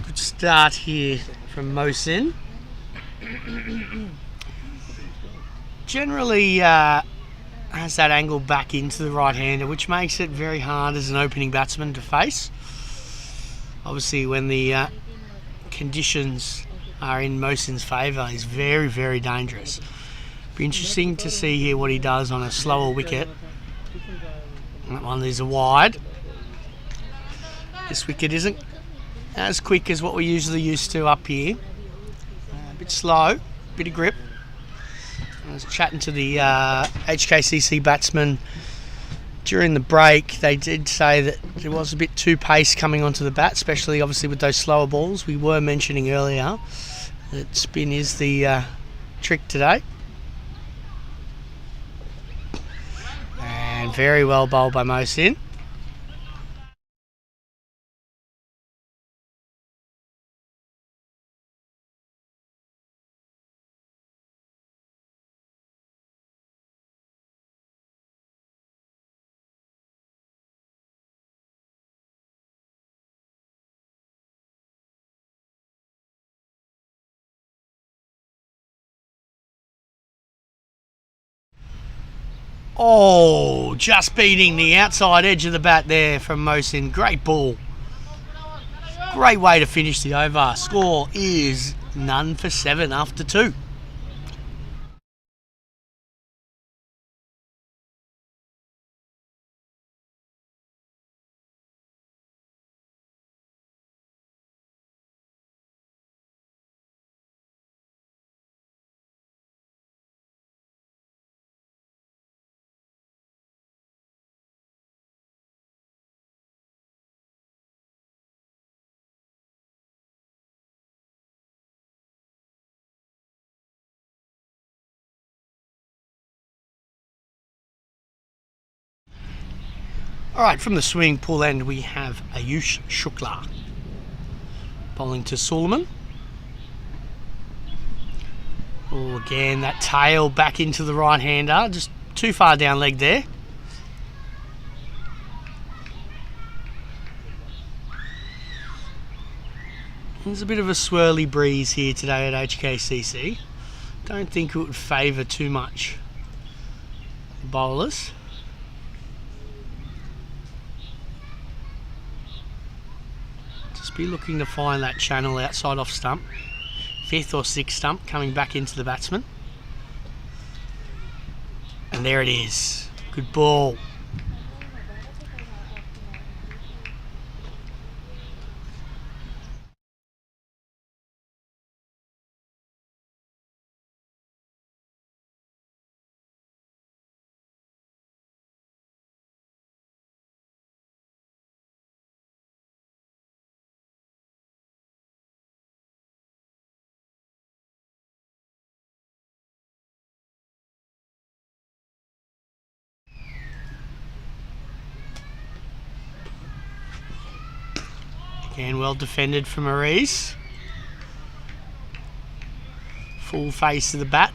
B: Good start here from Mohsin. Generally has that angle back into the right-hander, which makes it very hard as an opening batsman to face. Obviously, when the conditions are in Mohsin's favour, he's very, very dangerous. Be interesting to see here what he does on a slower wicket. That one is a wide. This wicket isn't as quick as what we're usually used to up here. A bit slow, bit of grip. I was chatting to the HKCC batsman during the break. They did say that there was a bit too pace coming onto the bat, especially obviously with those slower balls. We were mentioning earlier that spin is the trick today. And very well bowled by Mohsin. Oh, just beating the outside edge of the bat there from Mohsin. Great ball. Great way to finish the over. Score is none for 7 after 2. Alright, from the swimming pool end we have Ayush Shukla. Bowling to Suleiman. Oh, again, that tail back into the right-hander. Just too far down leg there. There's a bit of a swirly breeze here today at HKCC. Don't think it would favour too much the bowlers. Just be looking to find that channel outside off stump. 5th or 6th stump coming back into the batsman. And there it is. Good ball. Again, well defended from Maurice. Full face of the bat.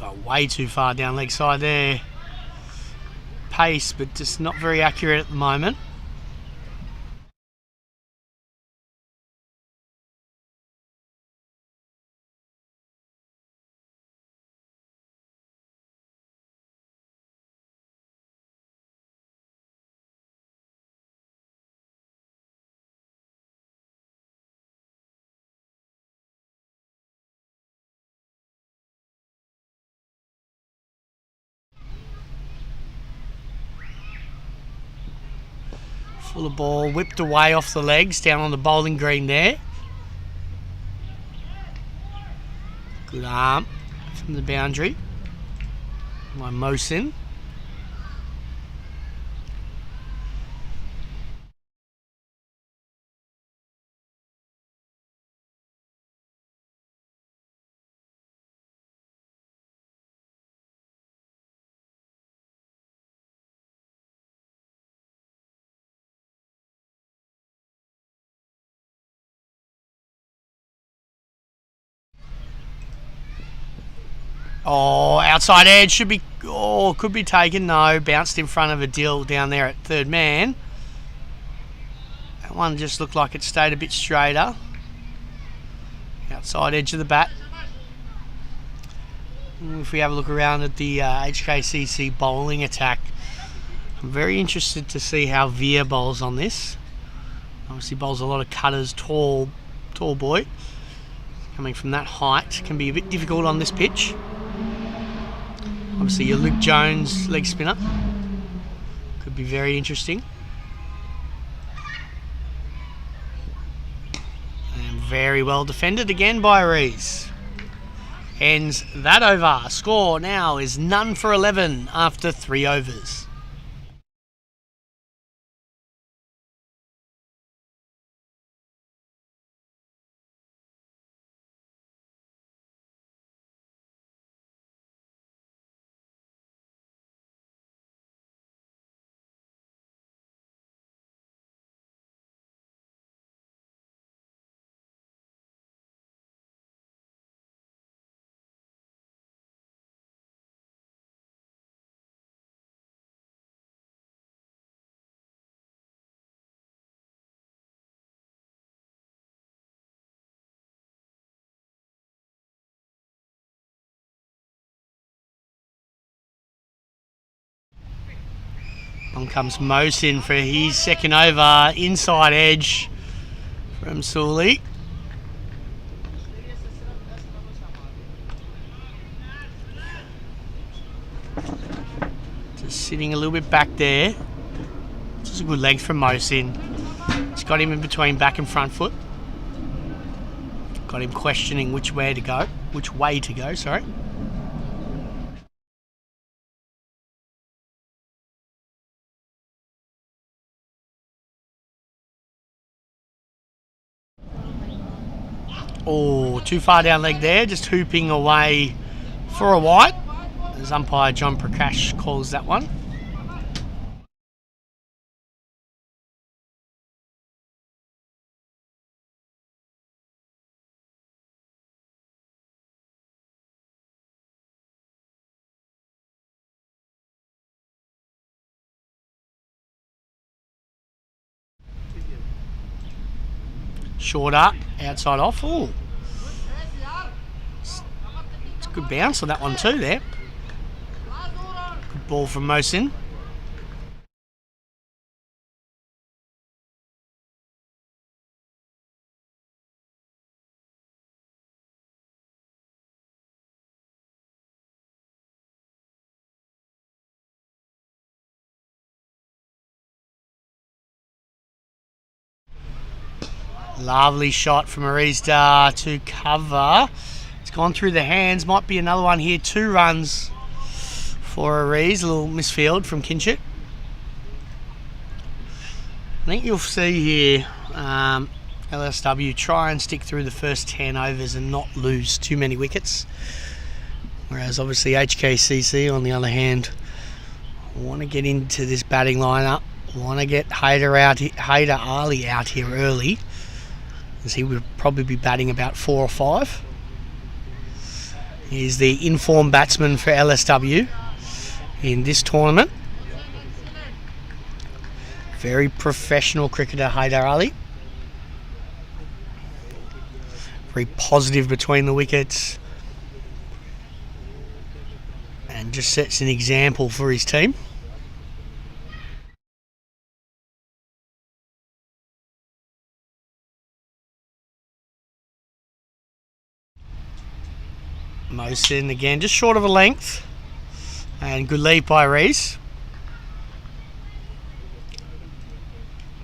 B: Oh, way too far down leg side there. Pace, but just not very accurate at the moment. Full of ball, whipped away off the legs, down on the bowling green there. Good arm from the boundary by Mohsin. Oh, outside edge should be, oh, could be taken. No, bounced in front of a deal down there at third man. That one just looked like it stayed a bit straighter. Outside edge of the bat. If we have a look around at the HKCC bowling attack, I'm very interested to see how Veer bowls on this. Obviously bowls a lot of cutters, tall boy. Coming from that height can be a bit difficult on this pitch. Obviously your Luke Jones leg spinner could be very interesting. And very well defended again by Rees. Ends that over. Score now is none for 11 after 3 overs. On comes Mosin for his second over. Inside edge from Sully. Just sitting a little bit back there. Just a good length from Mosin. It's got him in between back and front foot. Got him questioning which way to go. Sorry. Oh, too far down leg there, just hooping away for a white. As umpire John Prakash calls that one. Shorter, outside off. Oh, it's a good bounce on that one too there. Good ball from Mosin. Lovely shot from Arizda to cover. It's gone through the hands. Might be another one here. 2 runs for Ariz. A little misfield from Kinchit. I think you'll see here LSW try and stick through the first 10 overs and not lose too many wickets. Whereas obviously HKCC, on the other hand, want to get into this batting lineup. Want to get Haider Ali out here early, as he would probably be batting about 4 or 5. He's the informed batsman for LSW in this tournament. Very professional cricketer, Haider Ali. Very positive between the wickets. And just sets an example for his team. Mosin again, just short of a length. And good lead by Reese.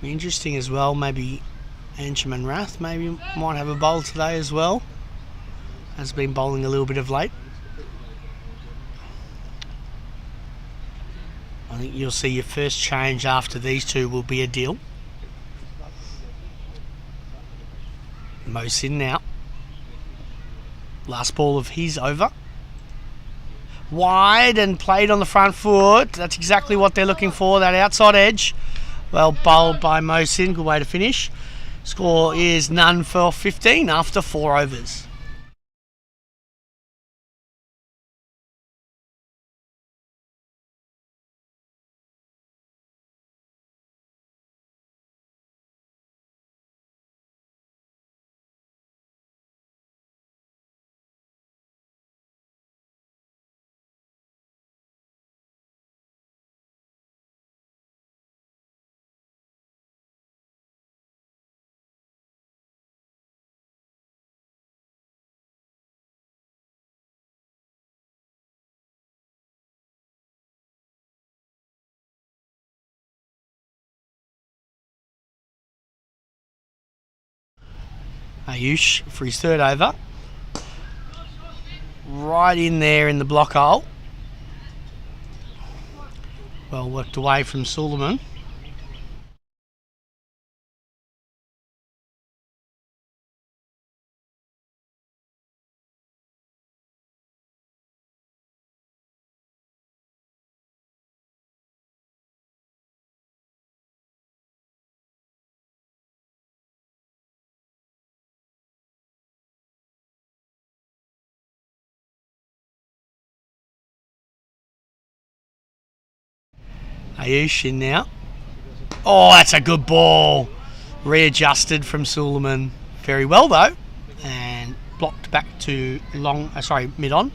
B: Interesting as well, maybe Anshuman Rath maybe might have a bowl today as well. Has been bowling a little bit of late. I think you'll see your first change after these two will be a deal. Mosin now. Last ball of his over. Wide and played on the front foot. That's exactly what they're looking for, that outside edge. Well bowled by Mosin. Good way to finish. Score is none for 15 after 4 overs. Ayush for his third over. Right in there in the block hole. Well worked away from Suleiman. Ayush in now. Oh, that's a good ball. Readjusted from Suleiman. Very well though. And blocked back to mid on.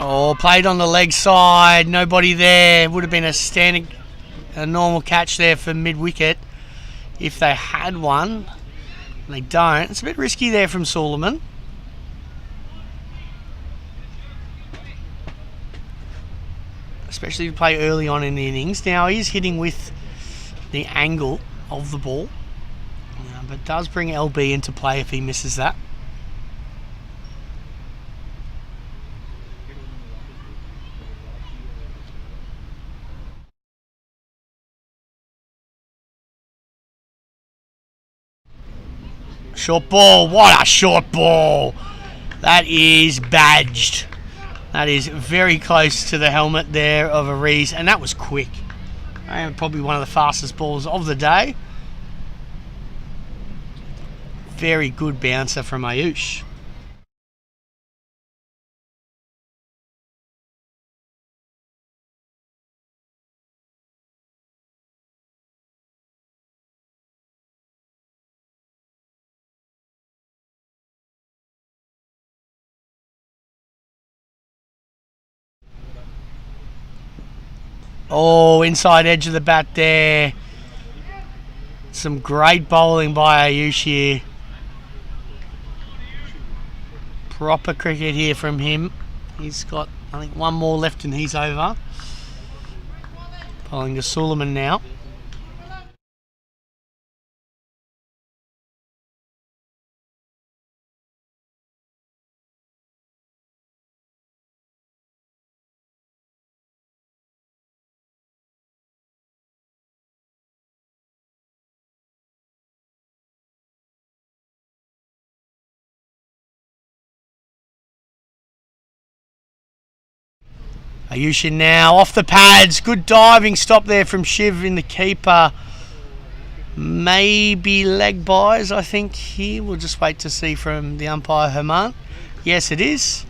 B: Oh, played on the leg side. Nobody there. Would have been a normal catch there for mid-wicket if they had one. They don't. It's a bit risky there from Suleiman. Especially to play early on in the innings. Now he's hitting with the angle of the ball. But does bring LB into play if he misses that. Short ball. What a short ball. That is badged. That is very close to the helmet there of Aries, and that was quick. Probably one of the fastest balls of the day. Very good bouncer from Ayush. Oh, inside edge of the bat there. Some great bowling by Ayush here. Proper cricket here from him. He's got, I think, one more left and he's over. Bowling to Suleiman now. Ayush in now, off the pads. Good diving stop there from Shiv in the keeper. Maybe leg buys, I think, here. We'll just wait to see from the umpire, Herman. Yes, it is.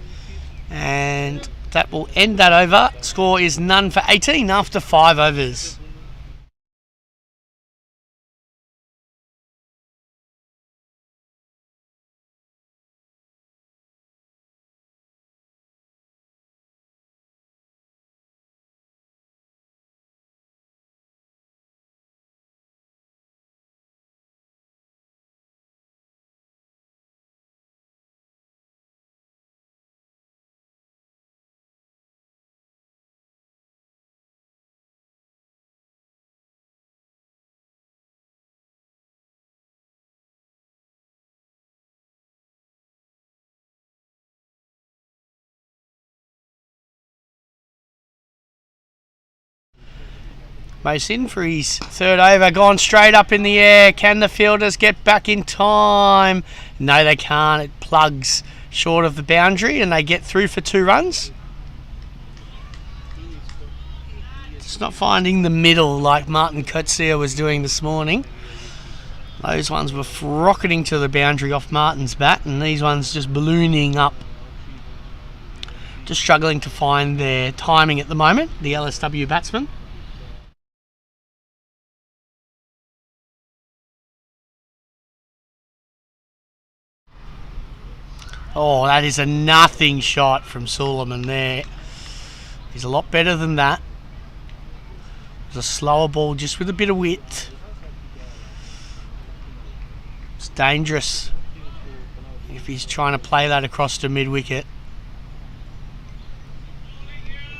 B: And that will end that over. Score is none for 18 after 5 overs. Mace in for his third over, gone straight up in the air. Can the fielders get back in time? No, they can't. It plugs short of the boundary and they get through for 2 runs. Just not finding the middle like Martin Coetzee was doing this morning. Those ones were rocketing to the boundary off Martin's bat, and these ones just ballooning up. Just struggling to find their timing at the moment, the LSW batsmen. Oh, that is a nothing shot from Suleiman there. He's a lot better than that. It's a slower ball just with a bit of width. It's dangerous if he's trying to play that across to mid-wicket.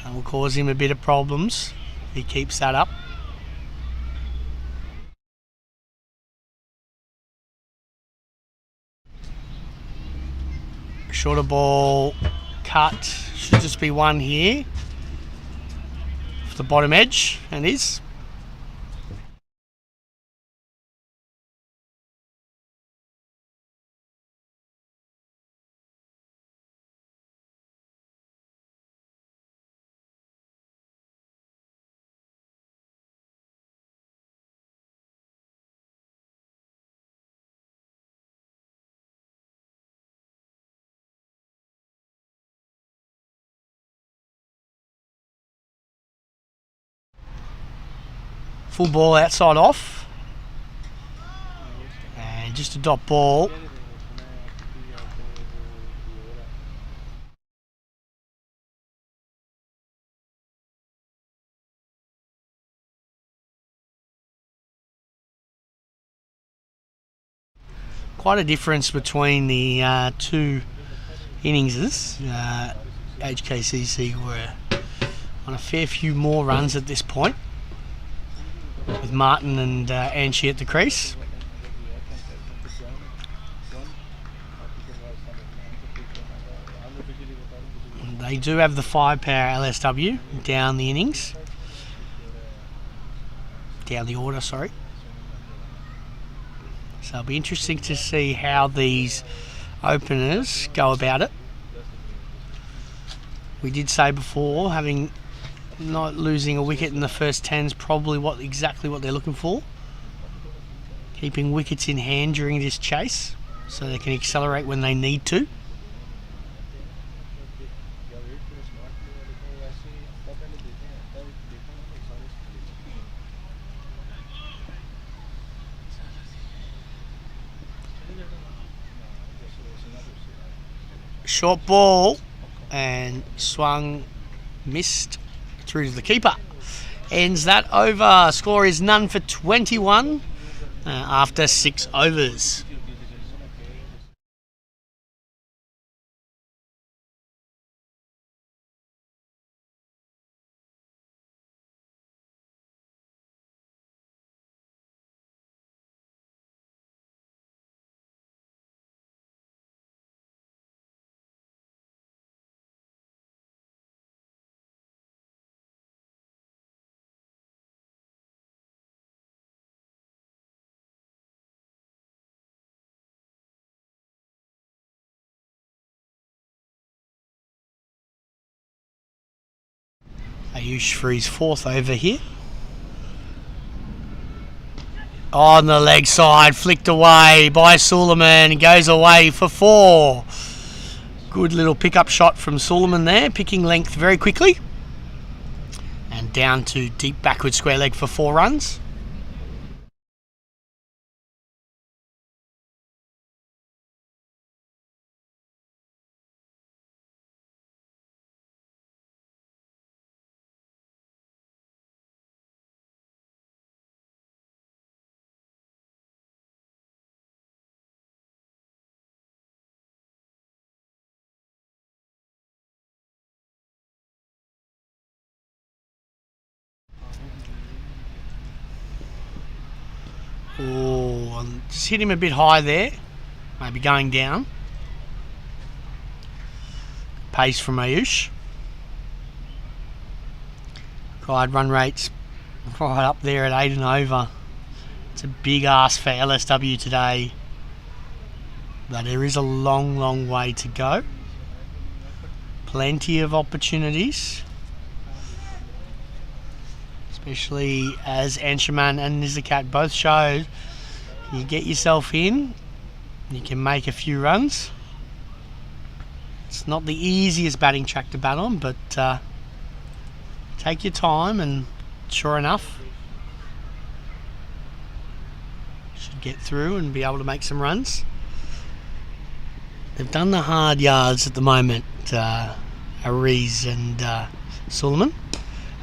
B: That will cause him a bit of problems if he keeps that up. Shorter ball, cut, should just be one here. Off the bottom edge, and is. Full ball outside off. And just a dot ball. quite a difference between the two innings. HKCC were on a fair few more runs at this point, with Martin and Anshie at the crease. They do have the 5-power LSW down the innings. Down the order, sorry. So it'll be interesting to see how these openers go about it. We did say before, having not losing a wicket in the first 10 is probably exactly what they're looking for. Keeping wickets in hand during this chase so they can accelerate when they need to. Short ball and swung, missed through to the keeper. Ends that over. Score is none for 21 after 6 overs. Ayush for his 4th over here. On the leg side, flicked away by Suleiman. He goes away for 4. Good little pickup shot from Suleiman there, picking length very quickly. And down to deep backward square leg for 4 runs. Oh, just hit him a bit high there. Maybe going down. Pace from Ayush. Pride run rates right up there at 8 and over. It's a big ask for LSW today. But there is a long, long way to go. Plenty of opportunities. Especially as Anshuman and Nizakat both showed, you get yourself in, you can make a few runs. It's not the easiest batting track to bat on, but take your time, and sure enough, should get through and be able to make some runs. They've done the hard yards at the moment, Ariz and Suleiman.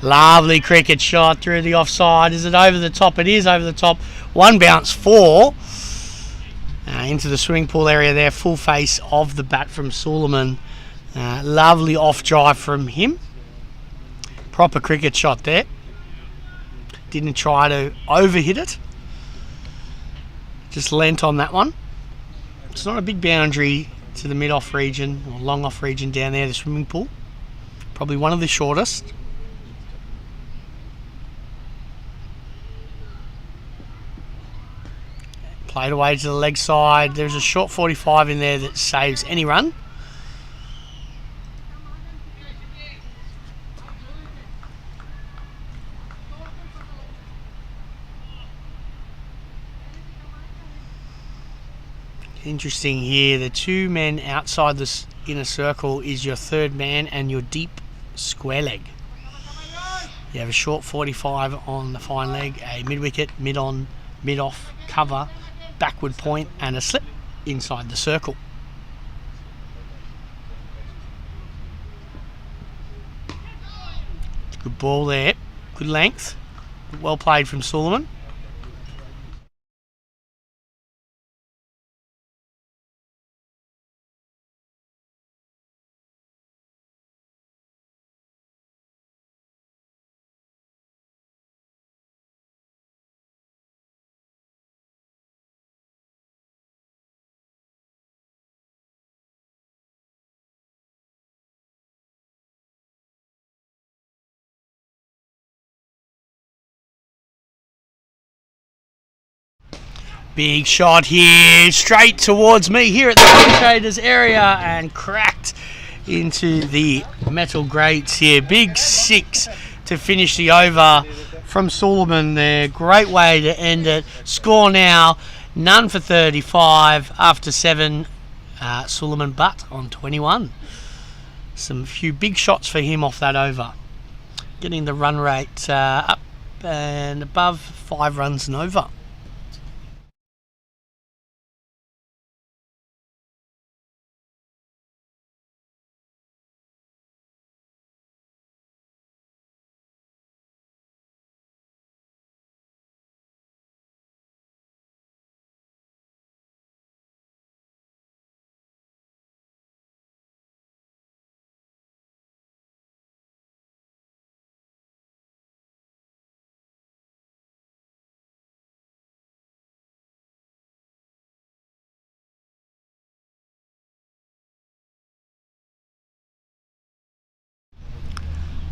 B: Lovely cricket shot through the offside. Is it over the top? It is over the top. 1 bounce, 4. Into the swimming pool area there. Full face of the bat from Suleiman. Lovely off drive from him. Proper cricket shot there. Didn't try to overhit it. Just lent on that one. It's not a big boundary to the mid-off region or long-off region down there, the swimming pool. Probably one of the shortest. Played away to the leg side. There's a short 45 in there that saves any run. Interesting here, the 2 men outside this inner circle is your 3rd man and your deep square leg. You have a short 45 on the fine leg, a mid-wicket, mid-on, mid-off cover, backward point and a slip inside the circle. Good ball there, good length, well played from Suleiman. Big shot here, straight towards me here at the commentators area and cracked into the metal grates here. Big 6 to finish the over from Suleiman there. Great way to end it. Score now, none for 35 after 7. Suleiman Butt on 21. Some few big shots for him off that over. Getting the run rate up and above 5 runs and over.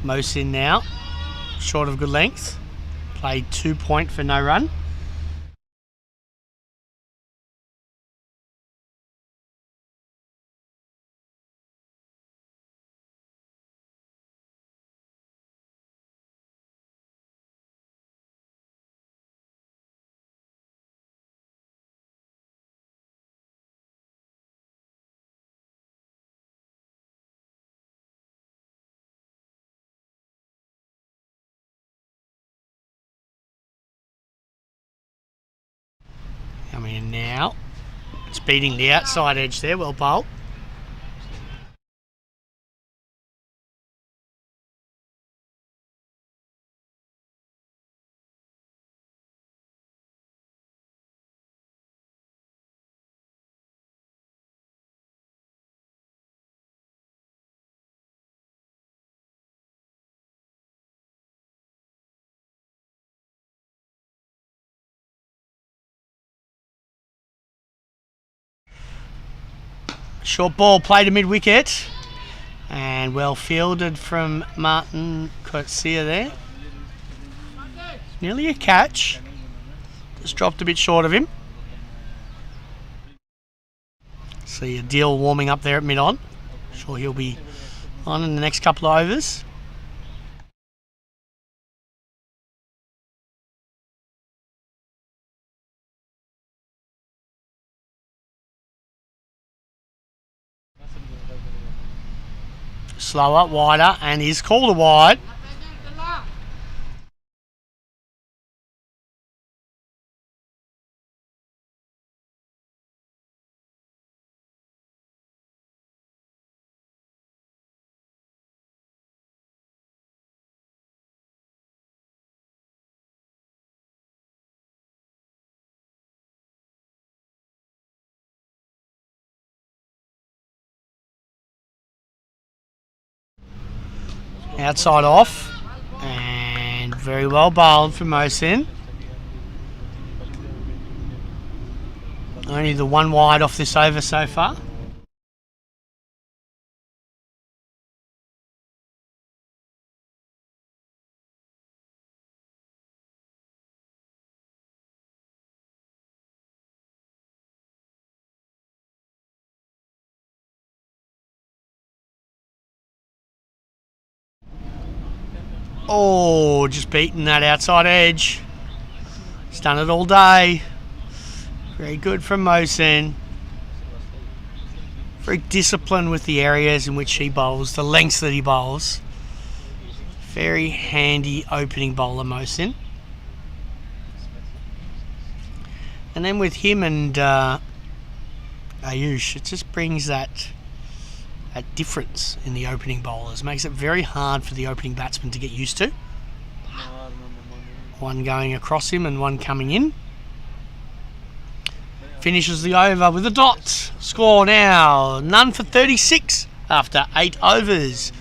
B: Mohsin now, short of good length. Played 2 point for no run. Coming in now. It's beating the outside edge there, well bowled. Short ball played to mid-wicket and well fielded from Martin Coetzee there. Nearly a catch. Just dropped a bit short of him. See a deal warming up there at mid-on. Sure he'll be on in the next couple of overs. Slower, wider, and he's called a wide. Outside off, and very well bowled from Mohsin. Only the 1 wide off this over so far. Oh, just beating that outside edge. He's done it all day. Very good from Mohsin. Very disciplined with the areas in which he bowls, the lengths that he bowls. Very handy opening bowler, Mohsin. And then with him and Ayush, it just brings that difference in the opening bowlers. Makes it very hard for the opening batsman to get used to. One going across him and one coming in. Finishes the over with a dot. Score now, none for 36 after 8 overs.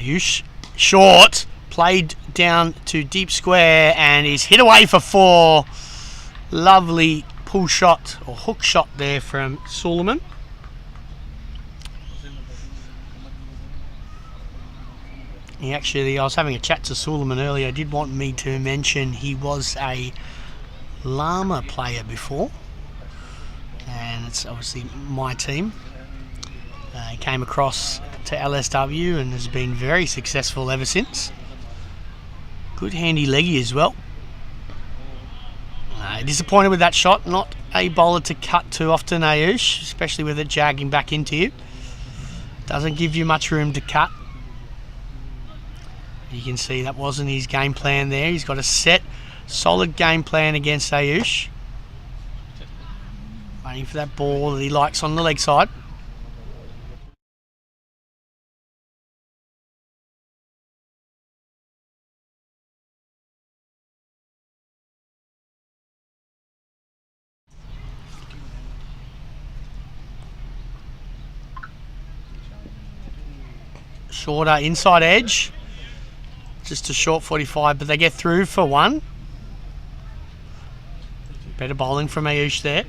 B: Ayush, short, played down to deep square and is hit away for 4. Lovely pull shot or hook shot there from Suleiman. I was having a chat to Suleiman earlier. He did want me to mention he was a Llama player before, and it's obviously my team. He came across to LSW and has been very successful ever since. Good handy leggy as well. Disappointed with that shot. Not a bowler to cut too often, Ayush, especially with it jagging back into you. Doesn't give you much room to cut. You can see that wasn't his game plan there. He's got a set, solid game plan against Ayush. Waiting for that ball that he likes on the leg side. Shorter inside edge. Just a short 45, but they get through for 1. Better bowling from Ayush there.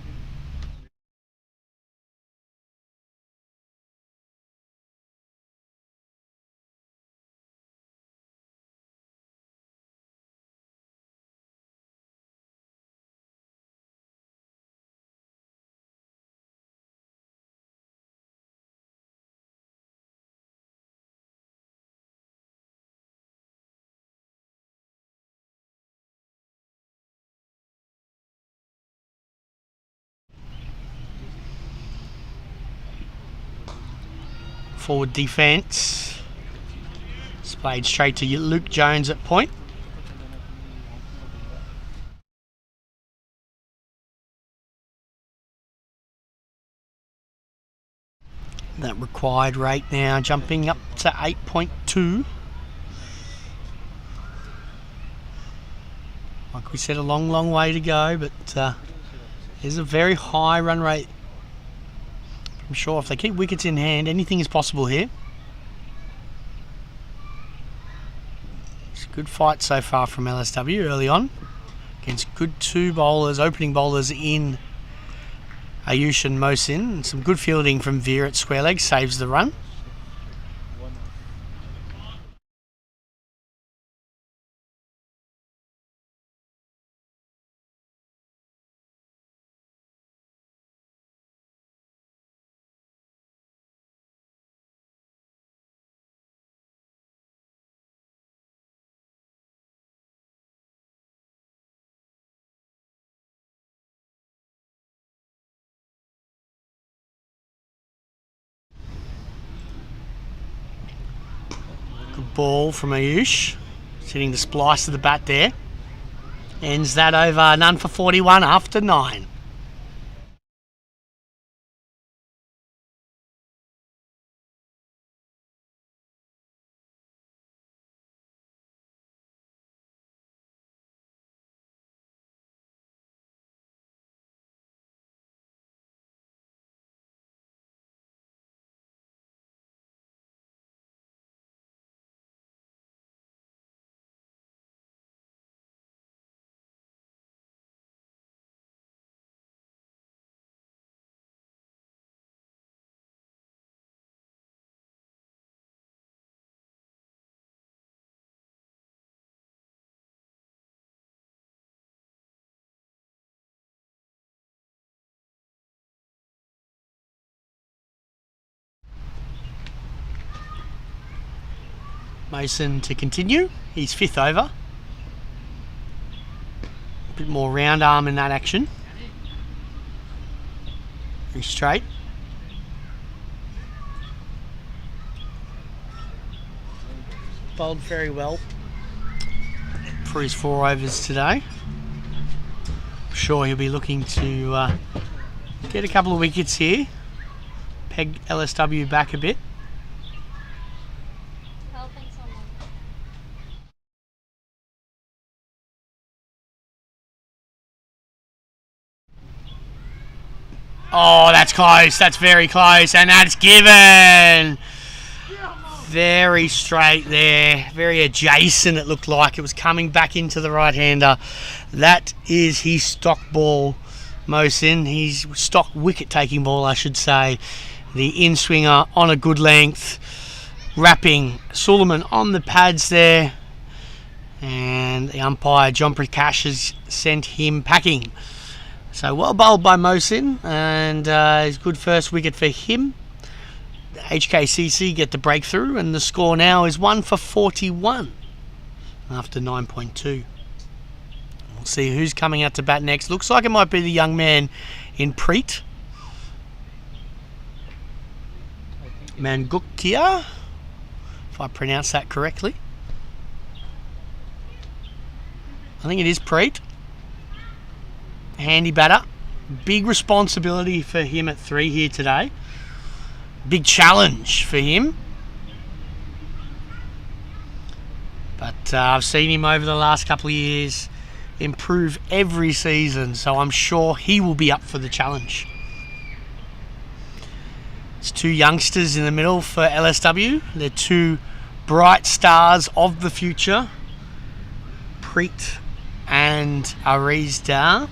B: Forward defence. It's played straight to Luke Jones at point. That required rate now jumping up to 8.2. Like we said, a long way to go, but there's a very high run rate. I'm sure if they keep wickets in hand, anything is possible here. It's a good fight so far from LSW early on against good 2 bowlers, opening bowlers in Ayush and Mohsin. And some good fielding from Veer at square leg saves the run. Good ball from Ayush. Hitting the splice of the bat there. Ends that over, none for 41 after 9. Mason to continue. He's 5th over. A bit more round arm in that action. Very straight. Bowled very well for his 4 overs today. I'm sure he'll be looking to get a couple of wickets here. Peg LSW back a bit. Oh, that's close. That's very close. And that's given. very straight there, very adjacent. It looked like it was coming back into the right-hander. That is his stock ball, Mohsin. His stock wicket-taking ball, I should say. The in-swinger on a good length, wrapping Suleiman on the pads there. And the umpire, John Prakash, has sent him packing. So well bowled by Mohsin, and it's good first wicket for him. HKCC get the breakthrough, and the score now is 1 for 41 after 9.2. We'll see who's coming out to bat next. Looks like it might be the young man in Preet. Manguktia, if I pronounce that correctly. I think it is Preet. Handy batter. Big responsibility for him at 3 here today. Big challenge for him. But I've seen him over the last couple of years improve every season, so I'm sure he will be up for the challenge. It's 2 youngsters in the middle for LSW. They're 2 bright stars of the future. Preet and Ariz Dar.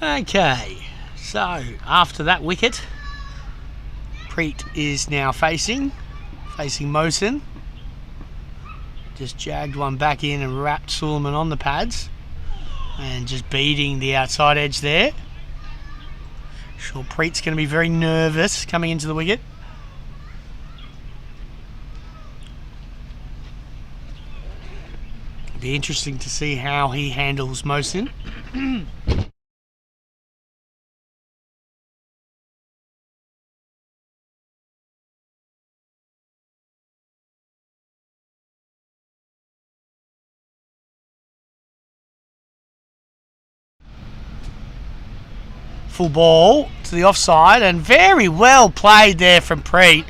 B: Okay, so after that wicket, Preet is now facing Mohsin. Just jagged one back in and wrapped Suleiman on the pads, and just beating the outside edge there. Sure, Preet's going to be very nervous coming into the wicket. Be interesting to see how he handles Mohsin. Full ball to the offside, and very well played there from Preet.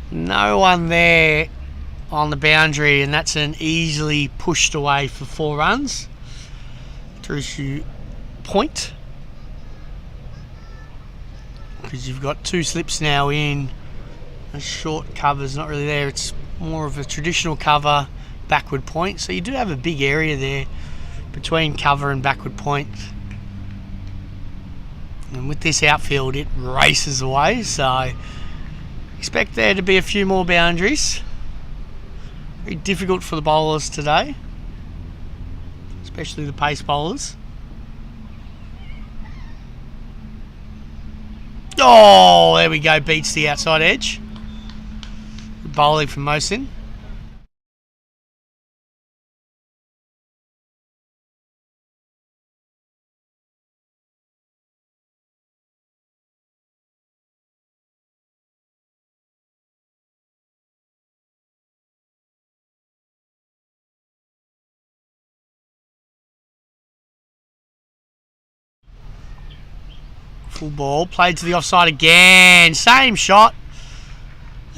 B: No one there on the boundary, and that's an easily pushed away for 4 runs. Through point, because you've got 2 slips now in. A short cover's not really there. It's more of a traditional cover, backward point. So you do have a big area there between cover and backward point. And with this outfield, it races away, so expect there to be a few more boundaries. Very difficult for the bowlers today, especially the pace bowlers. Oh, there we go, beats the outside edge. Good bowling from Mohsin. Full ball, played to the offside again. Same shot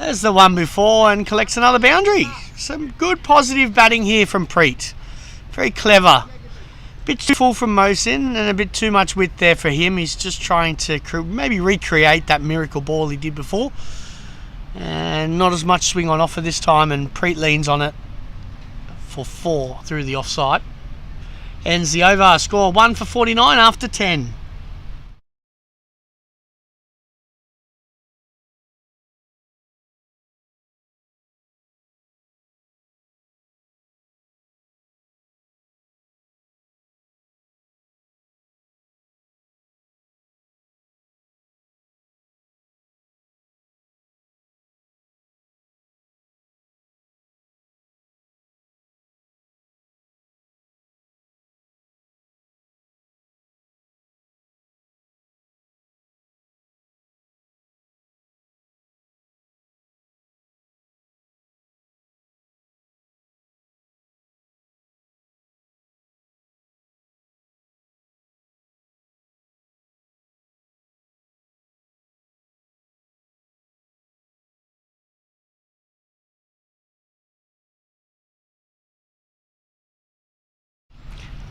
B: as the one before, and collects another boundary. Some good positive batting here from Preet. Very clever. Bit too full from Mohsin, and a bit too much width there for him. He's just trying to maybe recreate that miracle ball he did before. And not as much swing on offer this time, and Preet leans on it for 4 through the offside. Ends the over. Score 1 for 49 after 10.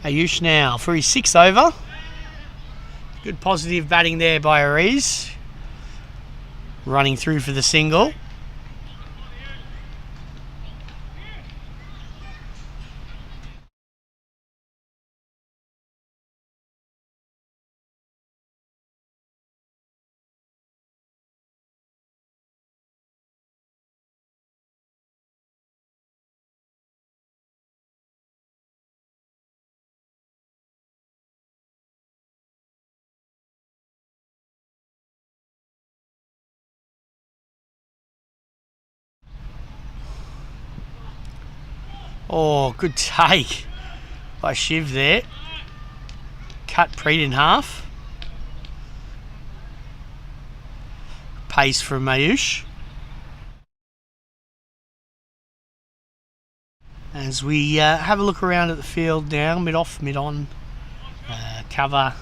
B: Ayush now for his 6th over. Good positive batting there by Ariz. Running through for the single. Oh, good take by Shiv there. Cut Preet in half. Pace from Mayush. As we have a look around at the field now, mid-off, mid-on, cover,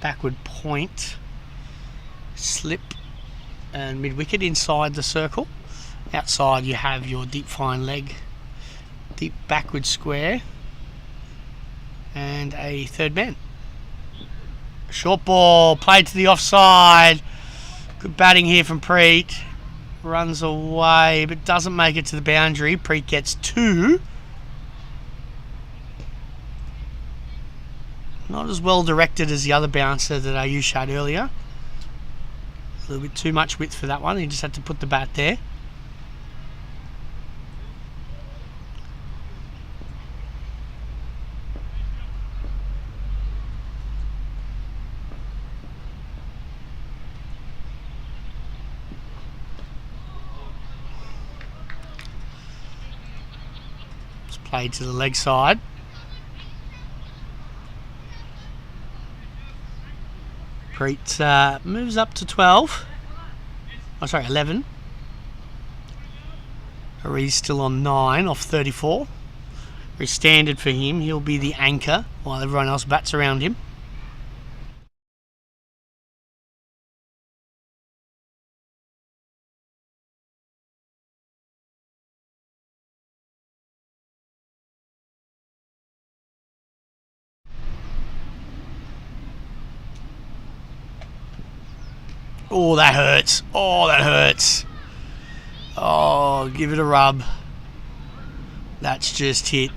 B: backward point, slip, and mid-wicket inside the circle. Outside you have your deep fine leg, deep backward square, and a third man. Short ball, played to the offside. Good batting here from Preet. Runs away, but doesn't make it to the boundary. Preet gets 2. Not as well directed as the other bouncer that Ayush had earlier. A little bit too much width for that one. He just had to put the bat there. It's played to the leg side. Preet moves up to 12. Oh, sorry, 11. Ariz still on 9 off 34. Very standard for him. He'll be the anchor while everyone else bats around him. Oh, that hurts. Oh, that hurts. Oh, give it a rub. That's just hit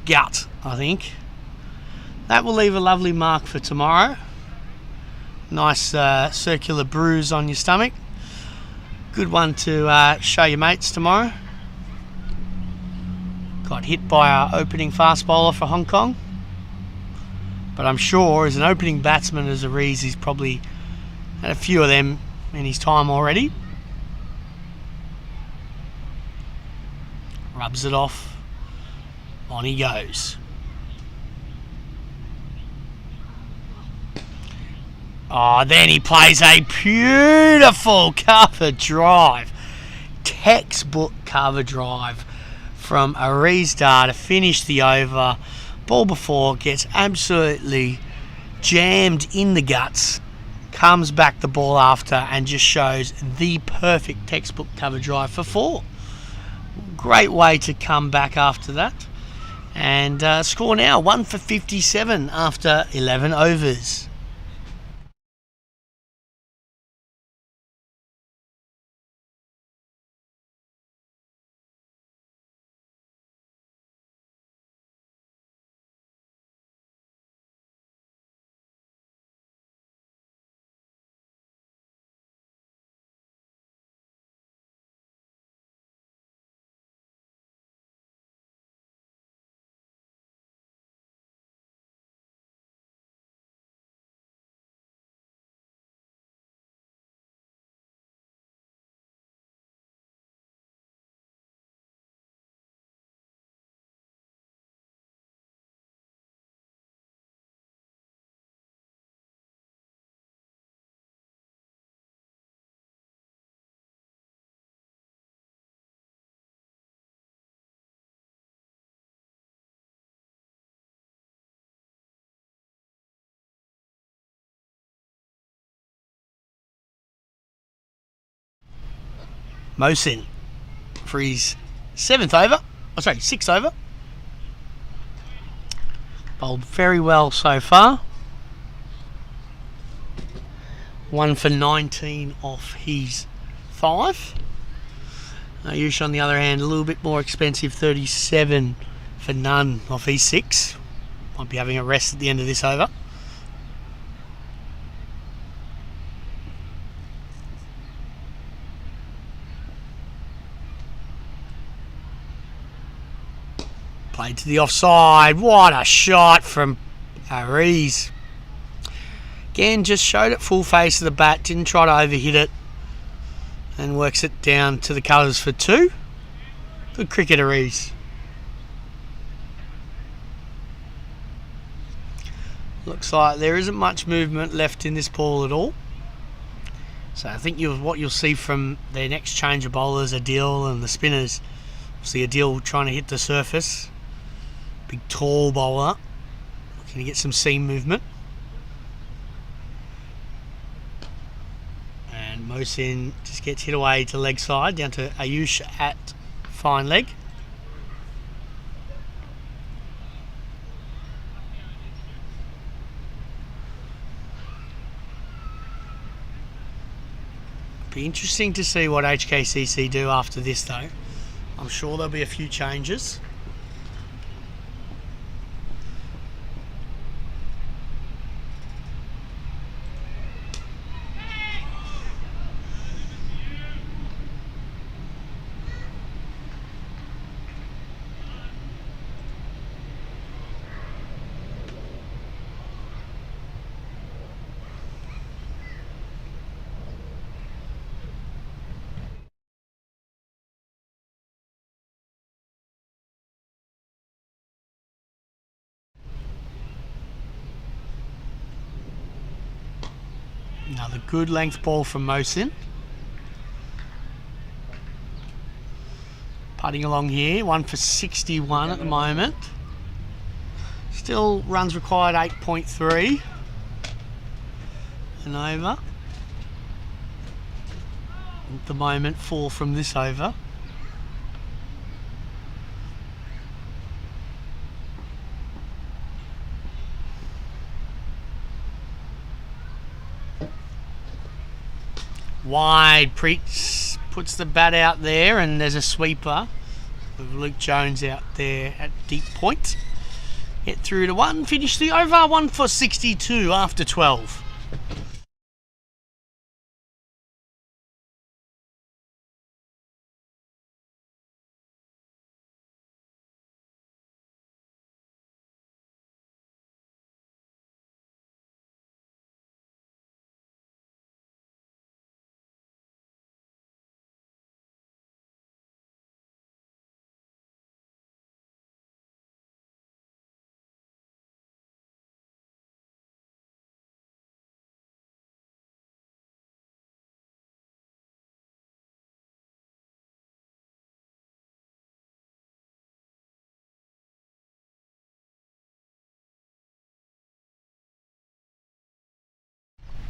B: gut, I think. That will leave a lovely mark for tomorrow. Nice circular bruise on your stomach. Good one to show your mates tomorrow. Got hit by our opening fast bowler for Hong Kong. But I'm sure as an opening batsman as Ariz, he's probably had a few of them in his time already. Rubs it off. On he goes. Oh, then he plays a beautiful cover drive. Textbook cover drive from Ariz Dar to finish the over. Ball before gets absolutely jammed in the guts. Comes back the ball after and just shows the perfect textbook cover drive for 4. Great way to come back after that. And score now 1 for 57 after 11 overs. Mohsin for his 7th over. Oh, sorry, 6th over. Bowled very well so far. 1 for 19 off his 5. Ayush, on the other hand, a little bit more expensive, 37 for none off his 6. Might be having a rest at the end of this over. Played to the offside. What a shot from Aries. Again, just showed it full face of the bat. Didn't try to overhit it. And works it down to the colours for 2. Good cricket, Aries. Looks like there isn't much movement left in this ball at all. So I think what you'll see from their next change of bowlers, Adil and the spinners, see Adil trying to hit the surface. Big tall bowler, looking to get some seam movement. And Mohsin just gets hit away to leg side, down to Ayush at fine leg. Be interesting to see what HKCC do after this though. I'm sure there'll be a few changes. Another good length ball from Mohsin. Putting along here, 1 for 61 at the moment. Still runs required 8.3 and over. At the moment, 4 from this over. Wide, Preets puts the bat out there, and there's a sweeper with Luke Jones out there at deep point. Get through to 1, finish the over, 1 for 62 after 12.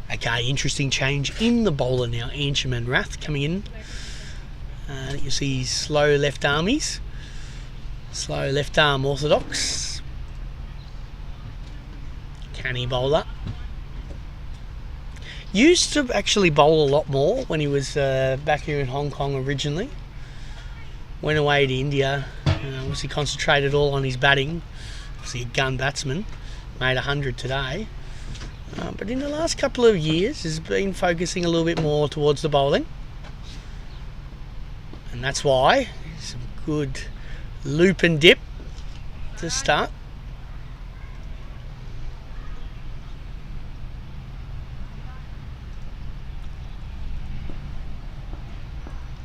B: Okay, interesting change in the bowler now. Anshaman Rath coming in. You see slow left armies. Slow left arm orthodox. Canny bowler. Used to actually bowl a lot more when he was back here in Hong Kong originally. Went away to India. Obviously concentrated all on his batting. Obviously a gun batsman. Made 100 today. But in the last couple of years has been focusing a little bit more towards the bowling, and that's why some good loop and dip to start.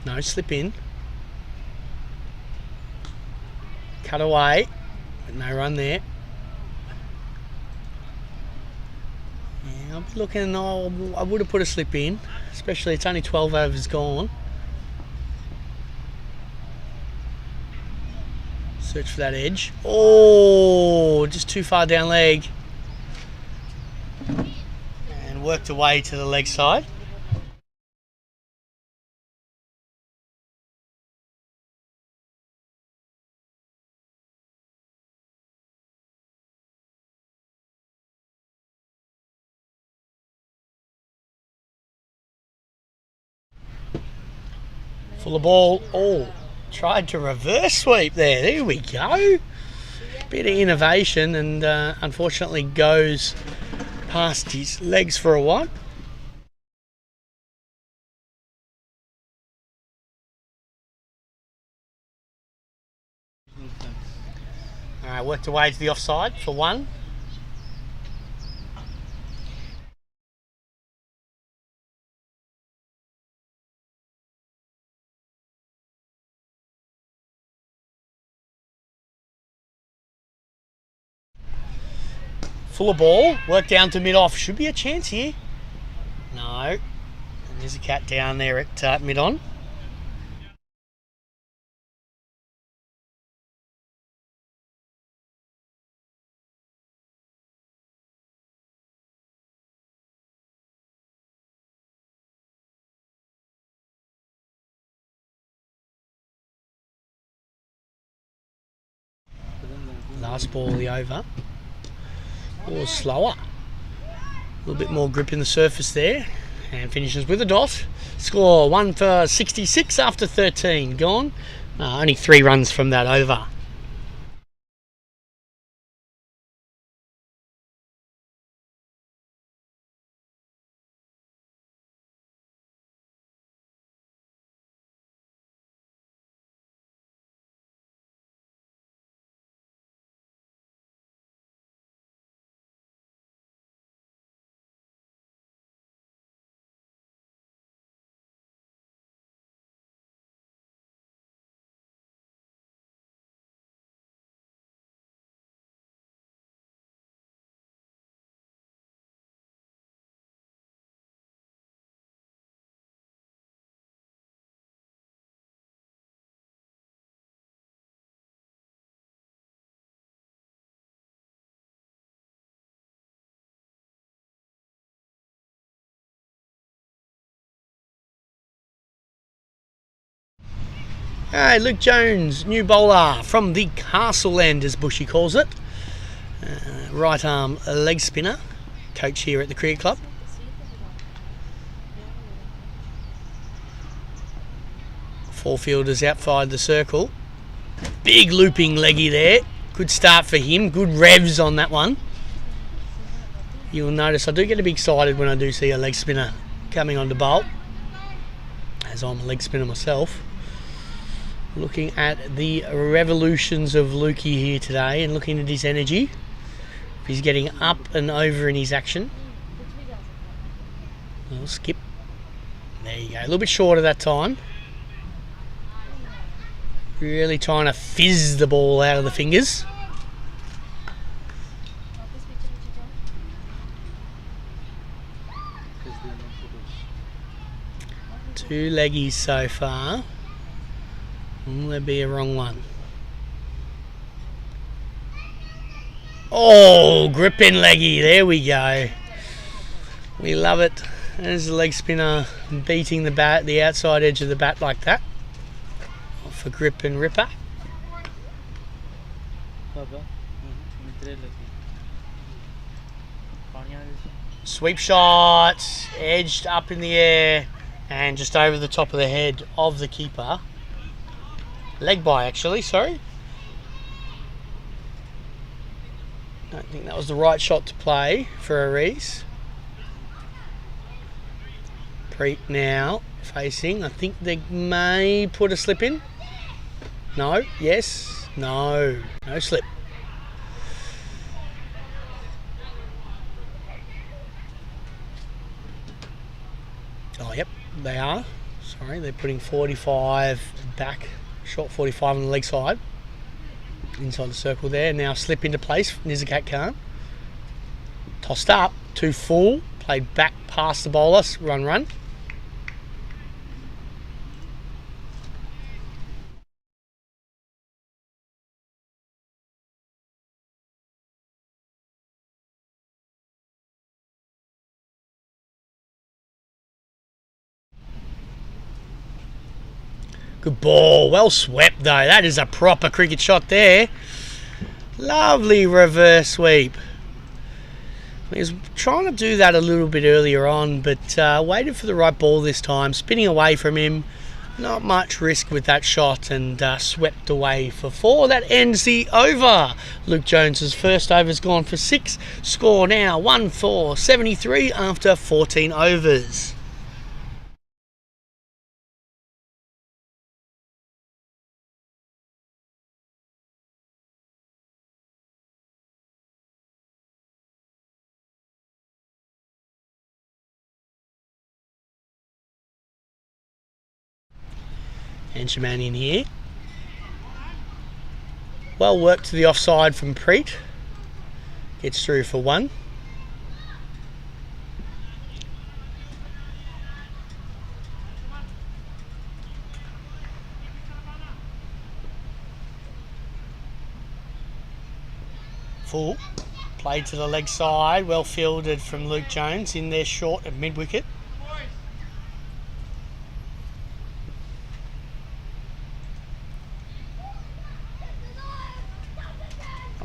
B: No slip in, cut away, but no run there. I'll be looking, I would have put a slip in, especially it's only 12 overs gone. Search for that edge. Oh, just too far down leg. And worked away to the leg side. Full of ball. Oh, tried to reverse sweep there. There we go. Bit of innovation, and unfortunately goes past his legs for a while. Worked away to the offside for one. Full of ball, work down to mid-off. Should be a chance here. No. And there's a cat down there at mid-on. Last ball the over. Or slower. A little bit more grip in the surface there. And finishes with a dot. Score 1 for 66 after 13. Gone. Only 3 runs from that over. Hey, Luke Jones, new bowler from the Castle End, as Bushy calls it. Right arm leg spinner, coach here at the cricket club. Four fielders outside the circle. Big looping leggy there. Good start for him. Good revs on that one. You'll notice I do get a bit excited when I do see a leg spinner coming on to bowl, as I'm a leg spinner myself. Looking at the revolutions of Lukey here today and looking at his energy. He's getting up and over in his action. A little skip. There you go. A little bit shorter that time. Really trying to fizz the ball out of the fingers. Two leggies so far. Will there be a wrong one? Oh, gripping leggy. There we go. We love it. There's the leg spinner beating the bat, the outside edge of the bat like that. For grip and ripper. Sweep shot, edged up in the air and just over the top of the head of the keeper. Leg by, actually, sorry. Don't think that was the right shot to play for a Reese. Preet now facing. I think they may put a slip in. No, yes, no, no slip. Oh, yep, they are. Sorry, they're putting 45 back. Short 45 on the leg side. Inside the circle there. Now slip into place. Nizakat Khan. Tossed up. Too full. Played back past the bowler. Run. Good ball, well swept though. That is a proper cricket shot there. Lovely reverse sweep. He was trying to do that a little bit earlier on, but waited for the right ball this time. Spinning away from him. Not much risk with that shot, and swept away for 4. That ends the over. Luke Jones's first over's gone for 6. Score now 1-4-73 after 14 overs. Henchman in here. Well worked to the offside from Preet. Gets through for 1. Full. Played to the leg side. Well fielded from Luke Jones in there short at mid-wicket.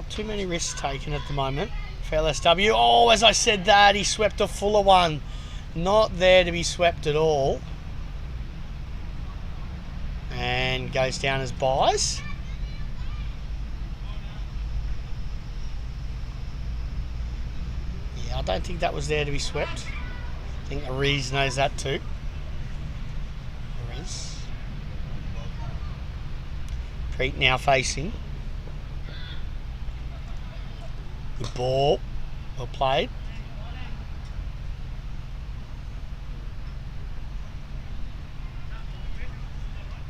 B: Too many risks taken at the moment for LSW. Oh, as I said that, he swept a fuller one. Not there to be swept at all. And goes down as buys. Yeah, I don't think that was there to be swept. I think Ariz knows that too. Ariz. Preet now facing. Good ball, well played.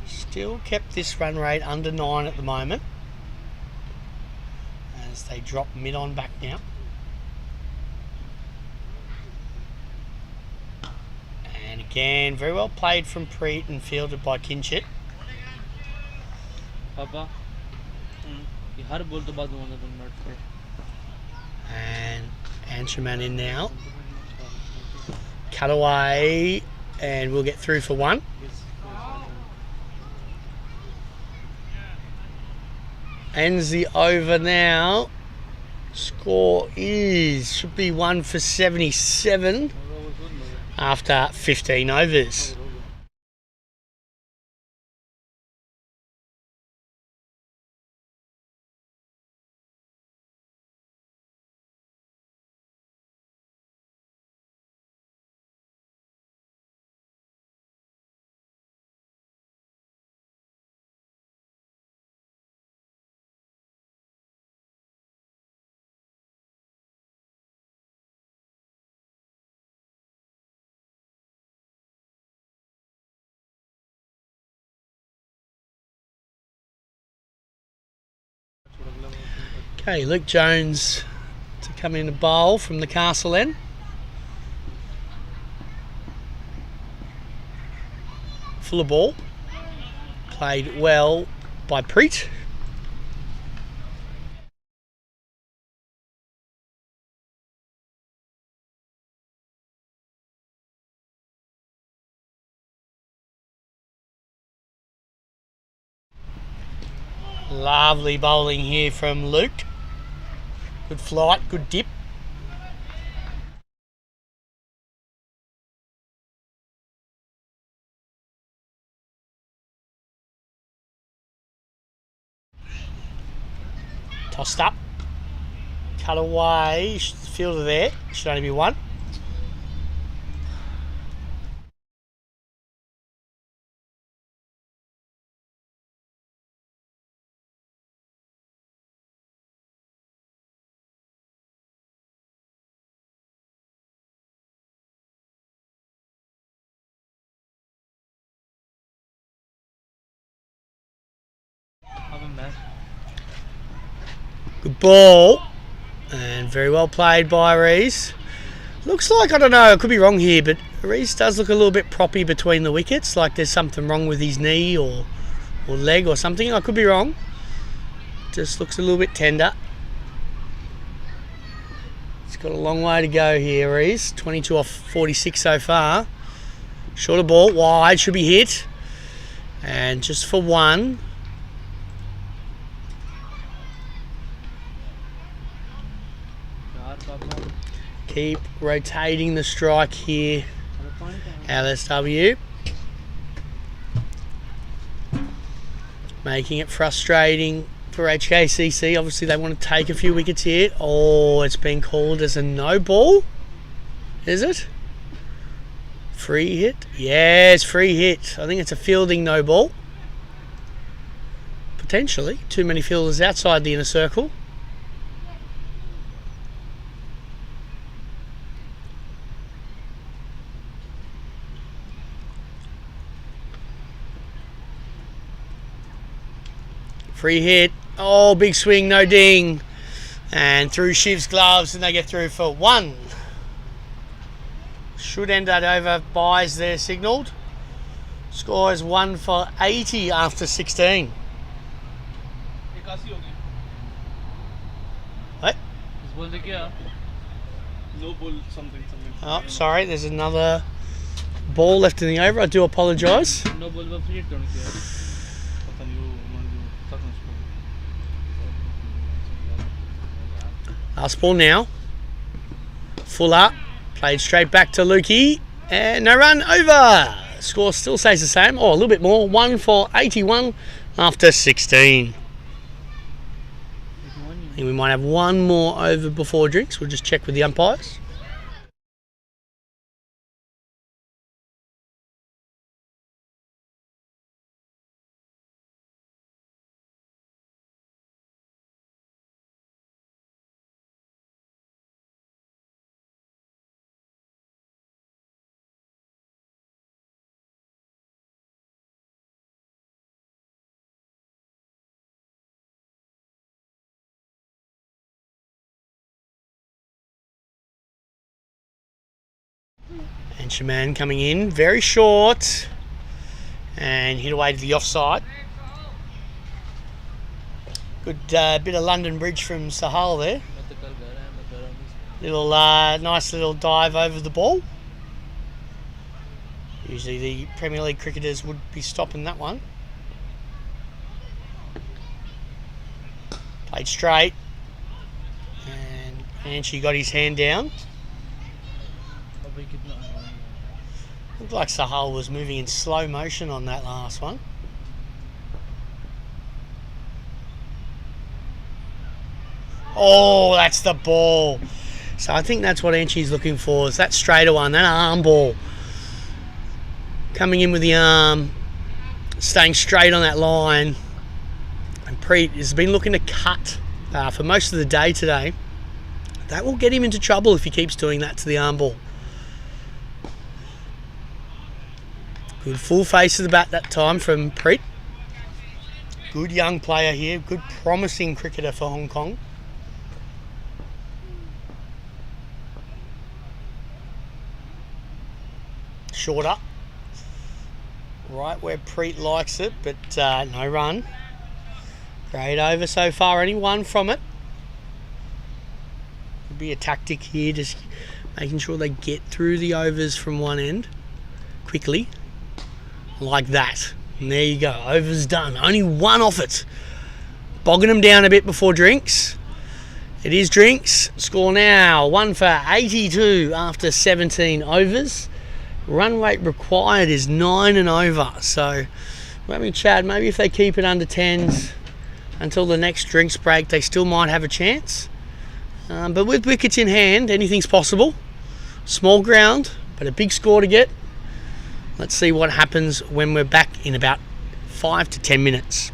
B: Still kept this run rate under 9 at the moment, as they drop mid-on back now. And again, very well played from Preet and fielded by Kinchit.
D: पापा ये हर ball तो बाद में minute पे
B: And Ansherman in now. Cut away, and we'll get through for 1. Ends the over now. Score should be 1-for-77 after 15 overs. Okay, Luke Jones to come in a bowl from the castle end. Full of ball. Played well by Preet. Lovely bowling here from Luke. Good flight, good dip. Tossed up. Cut away. Fielder there. Should only be 1. Good ball, and very well played by Rees. Looks like, I don't know, I could be wrong here, but Rees does look a little bit proppy between the wickets, like there's something wrong with his knee or leg or something. I could be wrong. Just looks a little bit tender. He's got a long way to go here, Rees. 22 off 46 so far. Shorter ball, wide, should be hit. And just for 1. Keep rotating the strike here, LSW. making it frustrating for HKCC. Obviously, they want to take a few wickets here. Oh, it's been called as a no ball. Is it? Free hit? Yes, free hit. I think it's a fielding no ball. Potentially. Too many fielders outside the inner circle. Free hit. Oh, big swing, no ding. And through Shiv's gloves, and they get through for 1. Should end that over. Byes there signalled. Score is 1 for 80 after 16.
C: 81 हो गई.
B: What?
D: इस बोल दे क्या?
C: No ball something.
B: Oh, sorry, there's another ball left in the over. I do apologise.
D: No ball पर free hit करने किया.
C: पता नहीं वो second score.
B: Last ball now. Fuller. Played straight back to Lukey. And no run, over. Score still stays the same. Oh, a little bit more. 1 for 81 after 16. I think we might have one more over before drinks. We'll just check with the umpires. And Shaman coming in, very short, and hit away to the offside. Good bit of London Bridge from Sahal there. Little nice little dive over the ball. Usually the Premier League cricketers would be stopping that one. Played straight, and Anchi got his hand down. Looked like Sahal was moving in slow motion on that last one. Oh, that's the ball. So I think that's what Anchi's looking for, is that straighter one, that arm ball. Coming in with the arm, staying straight on that line. And Preet has been looking to cut for most of the day today. That will get him into trouble if he keeps doing that to the arm ball. Good full face of the bat that time from Preet. Good young player here, good promising cricketer for Hong Kong. Shorter. Right where Preet likes it, but no run. Great over so far, only one from it. Could be a tactic here, just making sure they get through the overs from one end quickly. Like that. And there you go. Over's done. Only one off it. Bogging them down a bit before drinks. It is drinks. Score now 1 for 82 after 17 overs. Run rate required is 9 and over. So we're having a chat. Maybe if they keep it under 10s until the next drinks break, they still might have a chance. But with wickets in hand, anything's possible. Small ground, but a big score to get. Let's see what happens when we're back in about 5 to 10 minutes.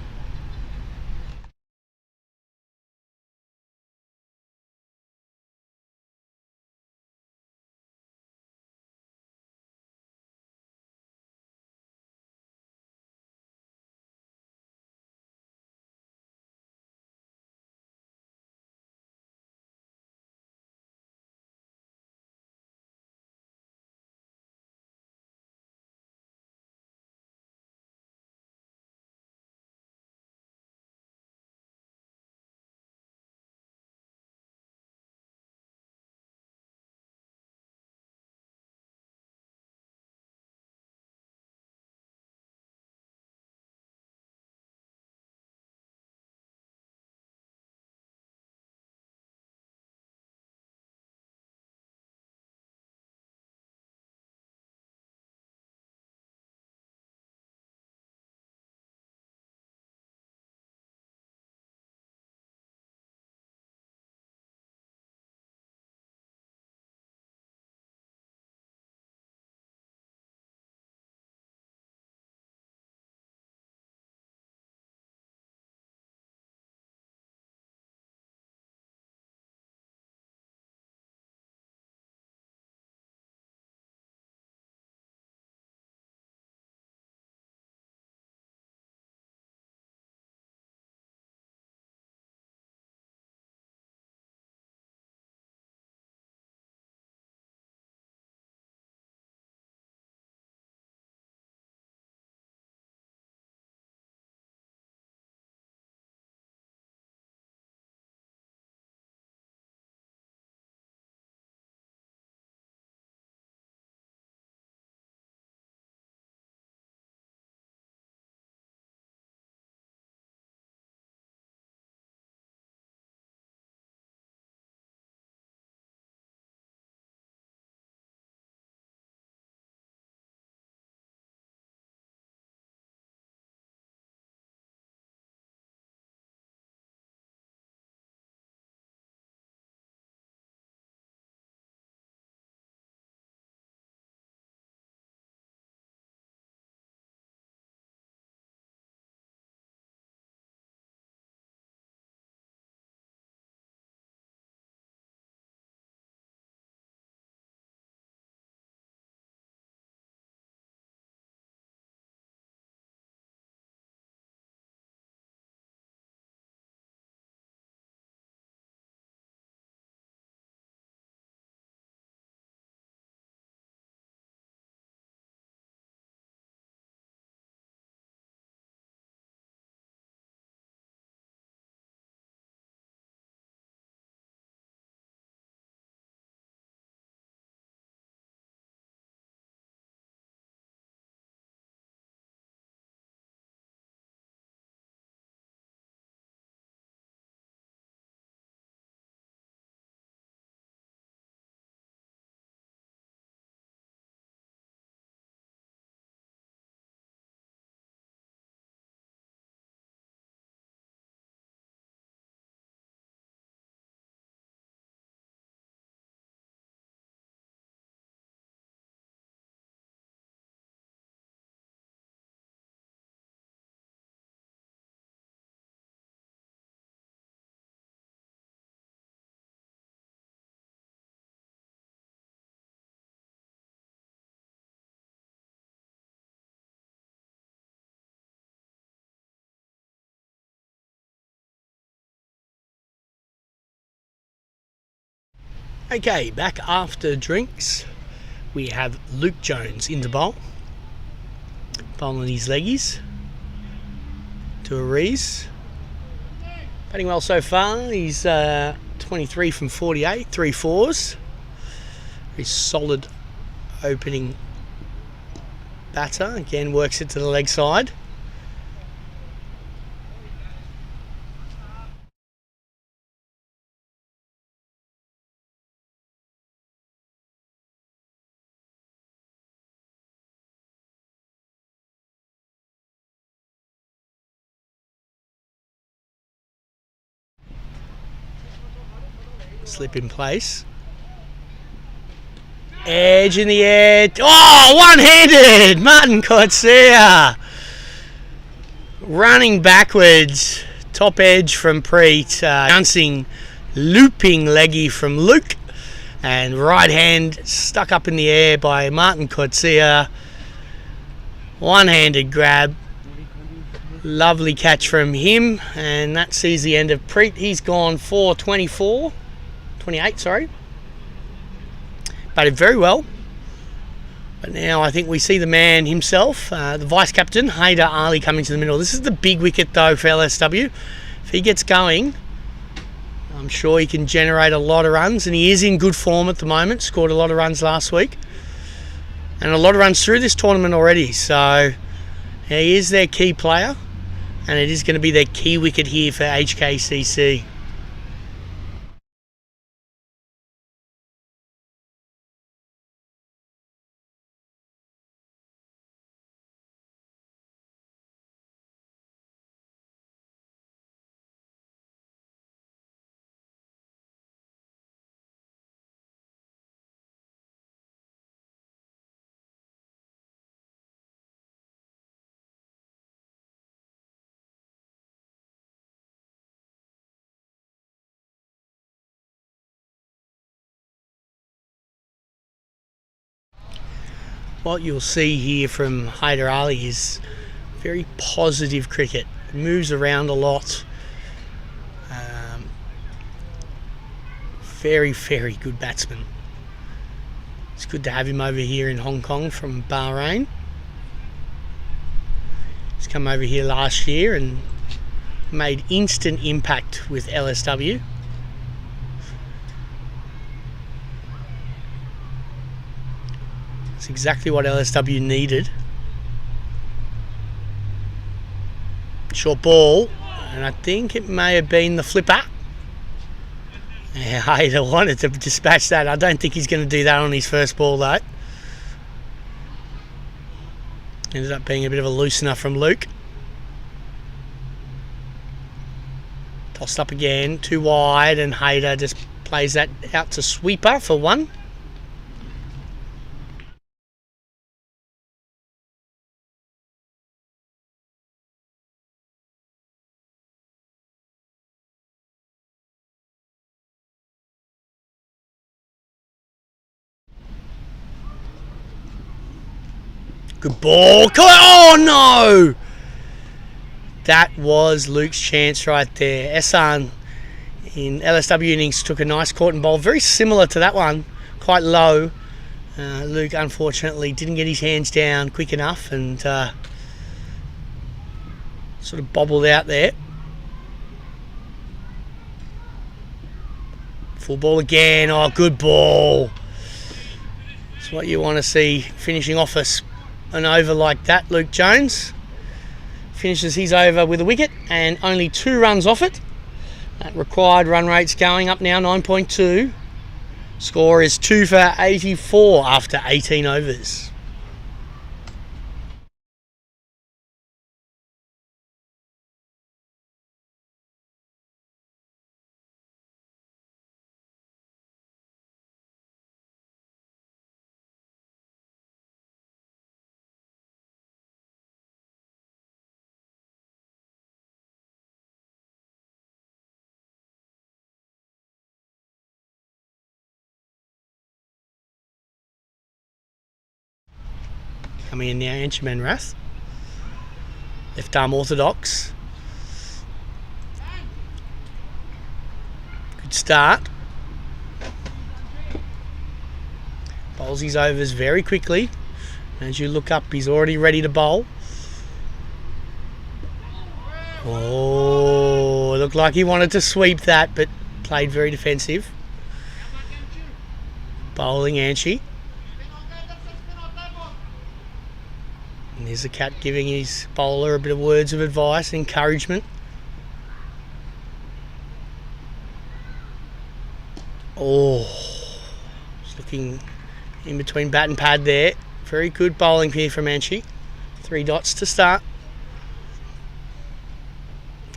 B: Okay, back after drinks, we have Luke Jones into bowl. Bowling his leggies to a Rees. Batting well so far. He's 23 from 48, 3 fours. Very solid opening batter. Again, works it to the leg side. Slip in place. Edge in the air. Oh, one-handed! Martin Cortzia. Running backwards. Top edge from Preet. Bouncing, looping leggy from Luke. And right hand stuck up in the air by Martin Cortzia. One-handed grab. Lovely catch from him. And that sees the end of Preet. He's gone for 28, sorry. Batted very well. But now I think we see the man himself, the vice-captain, Haider Ali, coming to the middle. This is the big wicket, though, for LSW. If he gets going, I'm sure he can generate a lot of runs, and he is in good form at the moment. Scored a lot of runs last week. And a lot of runs through this tournament already. So he is their key player, and it is going to be their key wicket here for HKCC. What you'll see here from Haider Ali is very positive cricket. Moves around a lot. Very, very good batsman. It's good to have him over here in Hong Kong from Bahrain. He's come over here last year and made instant impact with LSW. It's exactly what LSW needed. Short ball, and I think it may have been the flipper. Yeah, Haider wanted to dispatch that. I don't think he's going to do that on his first ball, though. Ended up being a bit of a loosener from Luke. Tossed up again, too wide, and Haider just plays that out to sweeper for one. Good ball. Oh, no! That was Luke's chance right there. Ehsan in LSW innings took a nice caught and bowl. Very similar to that one. Quite low. Luke, unfortunately, didn't get his hands down quick enough and sort of bobbled out there. Full ball again. Oh, good ball. That's what you want to see finishing off an over like that. Luke Jones finishes his over with a wicket and only 2 runs off it. That required run rate's going up now, 9.2. Score is 2 for 84 after 18 overs. Coming in now, Enchman Rath. Left arm orthodox. Good start. Bowls his overs very quickly. As you look up, he's already ready to bowl. Oh, looked like he wanted to sweep that, but played very defensive. Bowling Anchi. And there's the cat giving his bowler a bit of words of advice, encouragement. Oh, just looking in between bat and pad there. Very good bowling here from Anchi. 3 dots to start.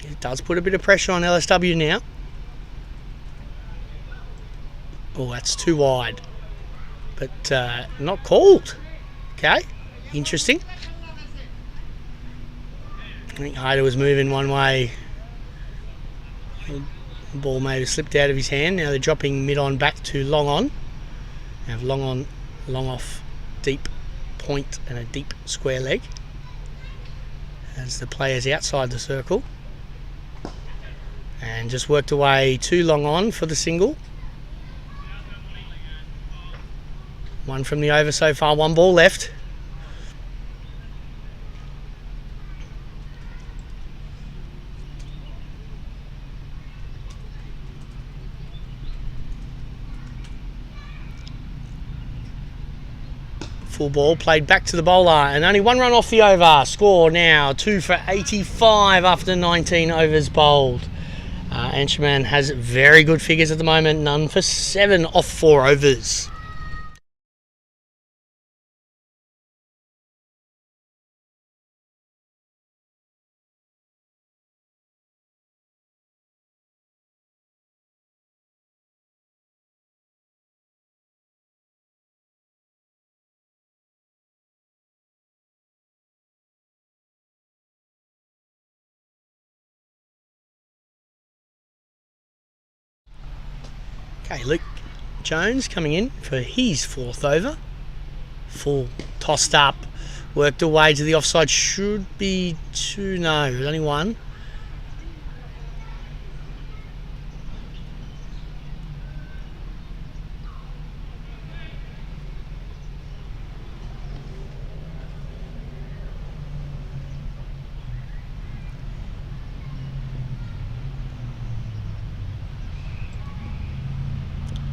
B: It does put a bit of pressure on LSW now. Oh, that's too wide. But not called. Okay, interesting. I think Hyder was moving one way. The ball may have slipped out of his hand. Now they're dropping mid-on back to long-on. They have long-on, long-off, deep point and a deep square leg. As the players outside the circle. And just worked away too long on for the single. One from the over so far, 1 ball left. Full ball played back to the bowler and only 1 run off the over. Score now 2 for 85 after 19 overs bowled. Anchorman has very good figures at the moment, none for 7 off 4 overs. Okay, Luke Jones coming in for his 4th over. Full tossed up, worked away to the offside. Should be 2, no, there's only 1.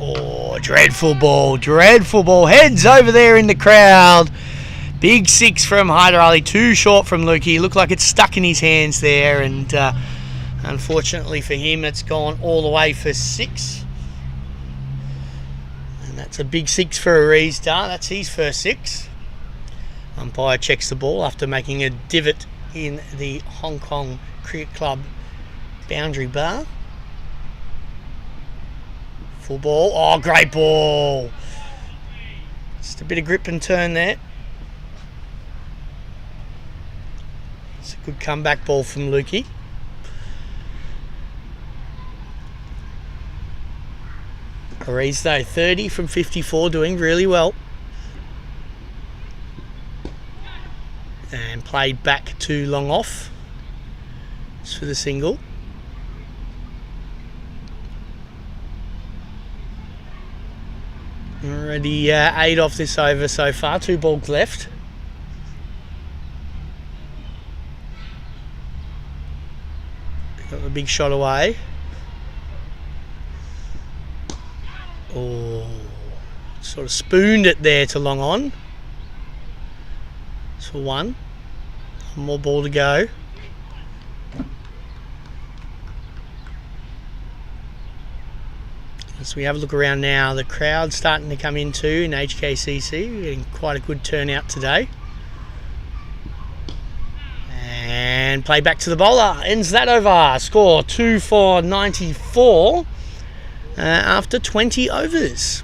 B: Oh, dreadful ball, heads over there in the crowd. Big 6 from Hyder Ali, too short from Lukey. Looked like it's stuck in his hands there, and unfortunately for him, it's gone all the way for 6. And that's a big 6 for a restart. That's his first 6. Umpire checks the ball after making a divot in the Hong Kong Cricket Club boundary bar. Full ball. Oh, great ball. Just a bit of grip and turn there. It's a good comeback ball from Lukey. Aristo 30 from 54, doing really well. And played back to long off. Just for the single. Already 8 off this over so far, 2 balls left. Got the big shot away. Oh, sort of spooned it there to long on. It's for 1. One more ball to go. As we have a look around now, the crowd's starting to come in too in HKCC. We're getting quite a good turnout today. And play back to the bowler. Ends that over. Score 2 for 94 after 20 overs.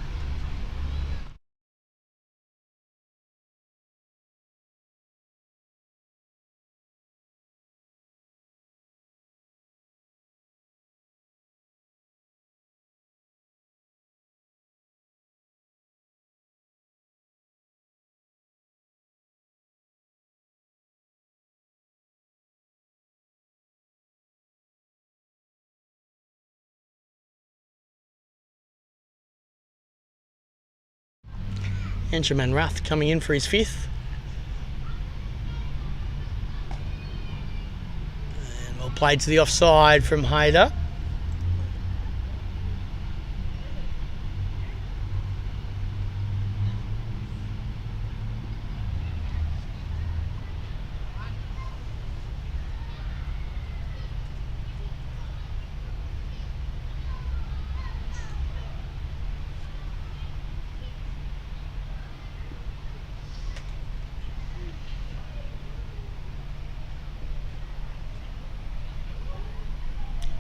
B: Benjamin Ruth coming in for his 5th. And well played to the offside from Hayder.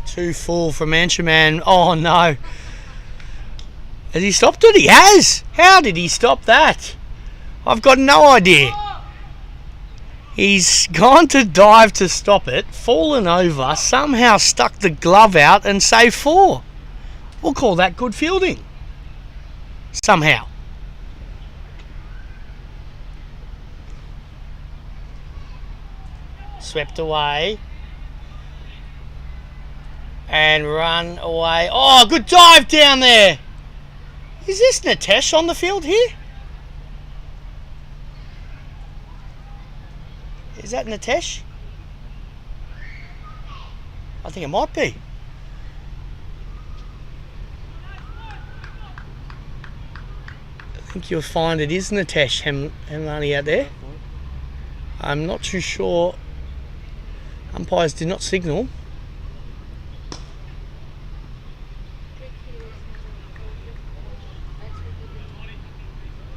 B: Too full from Ansherman. Oh no. Has he stopped it? He has. How did he stop that? I've got no idea. He's gone to dive to stop it, fallen over, somehow stuck the glove out and saved 4. We'll call that good fielding. Somehow. Swept away. And run away. Oh, good dive down there. Is this Nitesh on the field here? Is that Nitesh? I think it might be. I think you'll find it is Nitesh Hemlani out there. I'm not too sure. Umpires did not signal.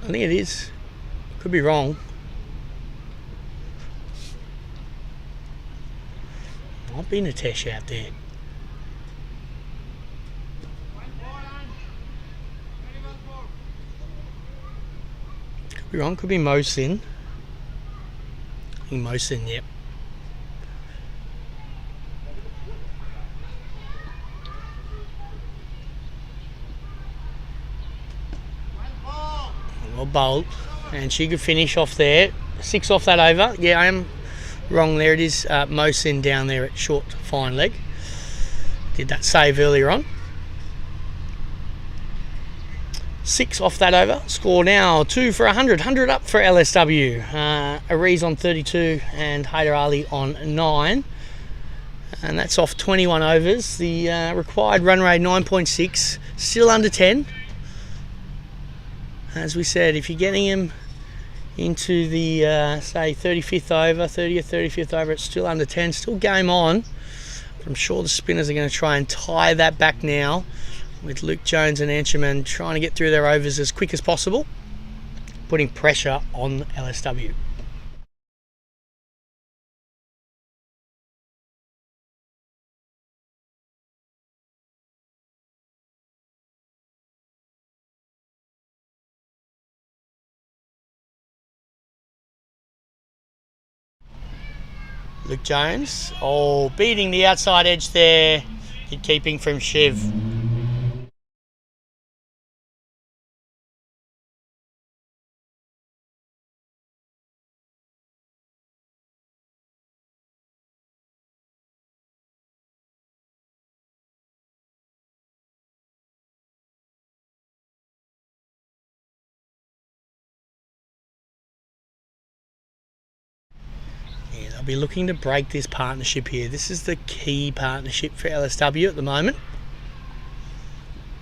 B: I think it is. Could be wrong. Might be Nitesh out there. Could be wrong. Could be Mohsin. I think Mohsin, yep. Well bowled, and she could finish off there. 6 off that over. Yeah, I am wrong there. It is Mohsin down there at short fine leg. Did that save earlier on. 6 off that over. Score now 2 for 100. 100 up for LSW. Arees on 32 and Haider Ali on 9. And that's off 21 overs. The required run rate 9.6. Still under 10. As we said, if you're getting him into the, say, 35th over, 30th, 35th over, it's still under 10, still game on. But I'm sure the spinners are going to try and tie that back now with Luke Jones and Ansherman trying to get through their overs as quick as possible, putting pressure on LSW. Luke Jones, beating the outside edge there, keeping from Shiv. They'll be looking to break this partnership here. This is the key partnership for LSW at the moment.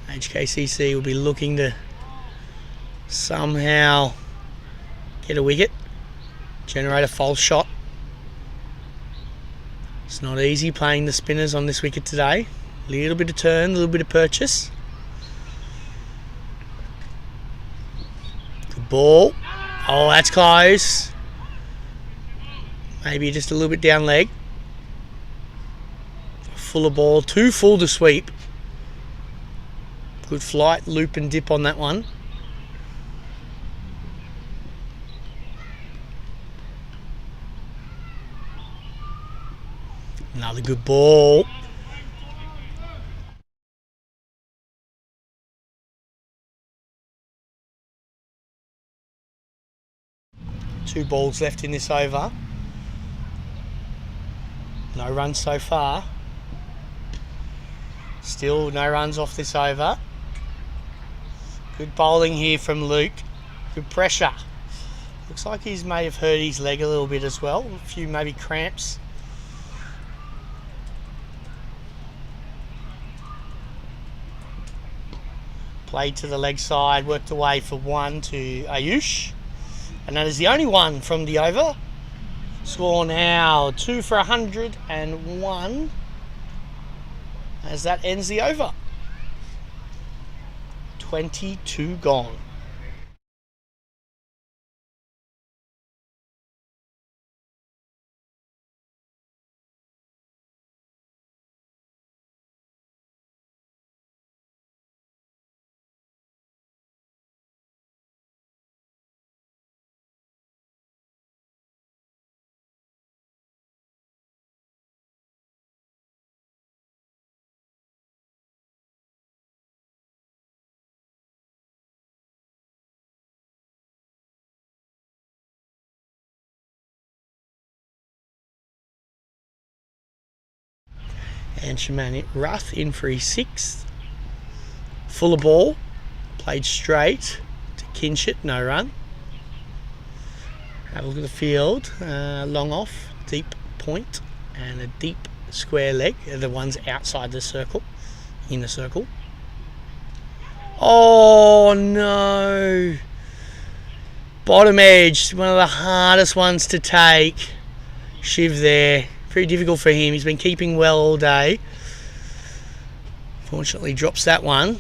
B: HKCC will be looking to somehow get a wicket, generate a false shot. It's not easy playing the spinners on this wicket today. A little bit of turn, a little bit of purchase. Good ball. Oh, that's close. Maybe just a little bit down leg. Fuller ball, too full to sweep. Good flight, loop and dip on that one. Another good ball. Two balls left in this over. No runs so far. Still no runs off this over. Good bowling here from Luke. Good pressure. Looks like he's may have hurt his leg a little bit as well. A few maybe cramps. Played to the leg side, worked away for one to Ayush. And that is the only one from the over. Score now 2 for 101 as that ends the over. 22 gone. And Shamani Ruth in for his 6th. Full of ball. Played straight to Kinshit, no run. Have a look at the field. Long off, deep point, and a deep square leg. Are the ones outside the circle, in the circle. Oh no! Bottom edge, one of the hardest ones to take. Shiv there. Very difficult for him. He's been keeping well all day. Fortunately drops that one.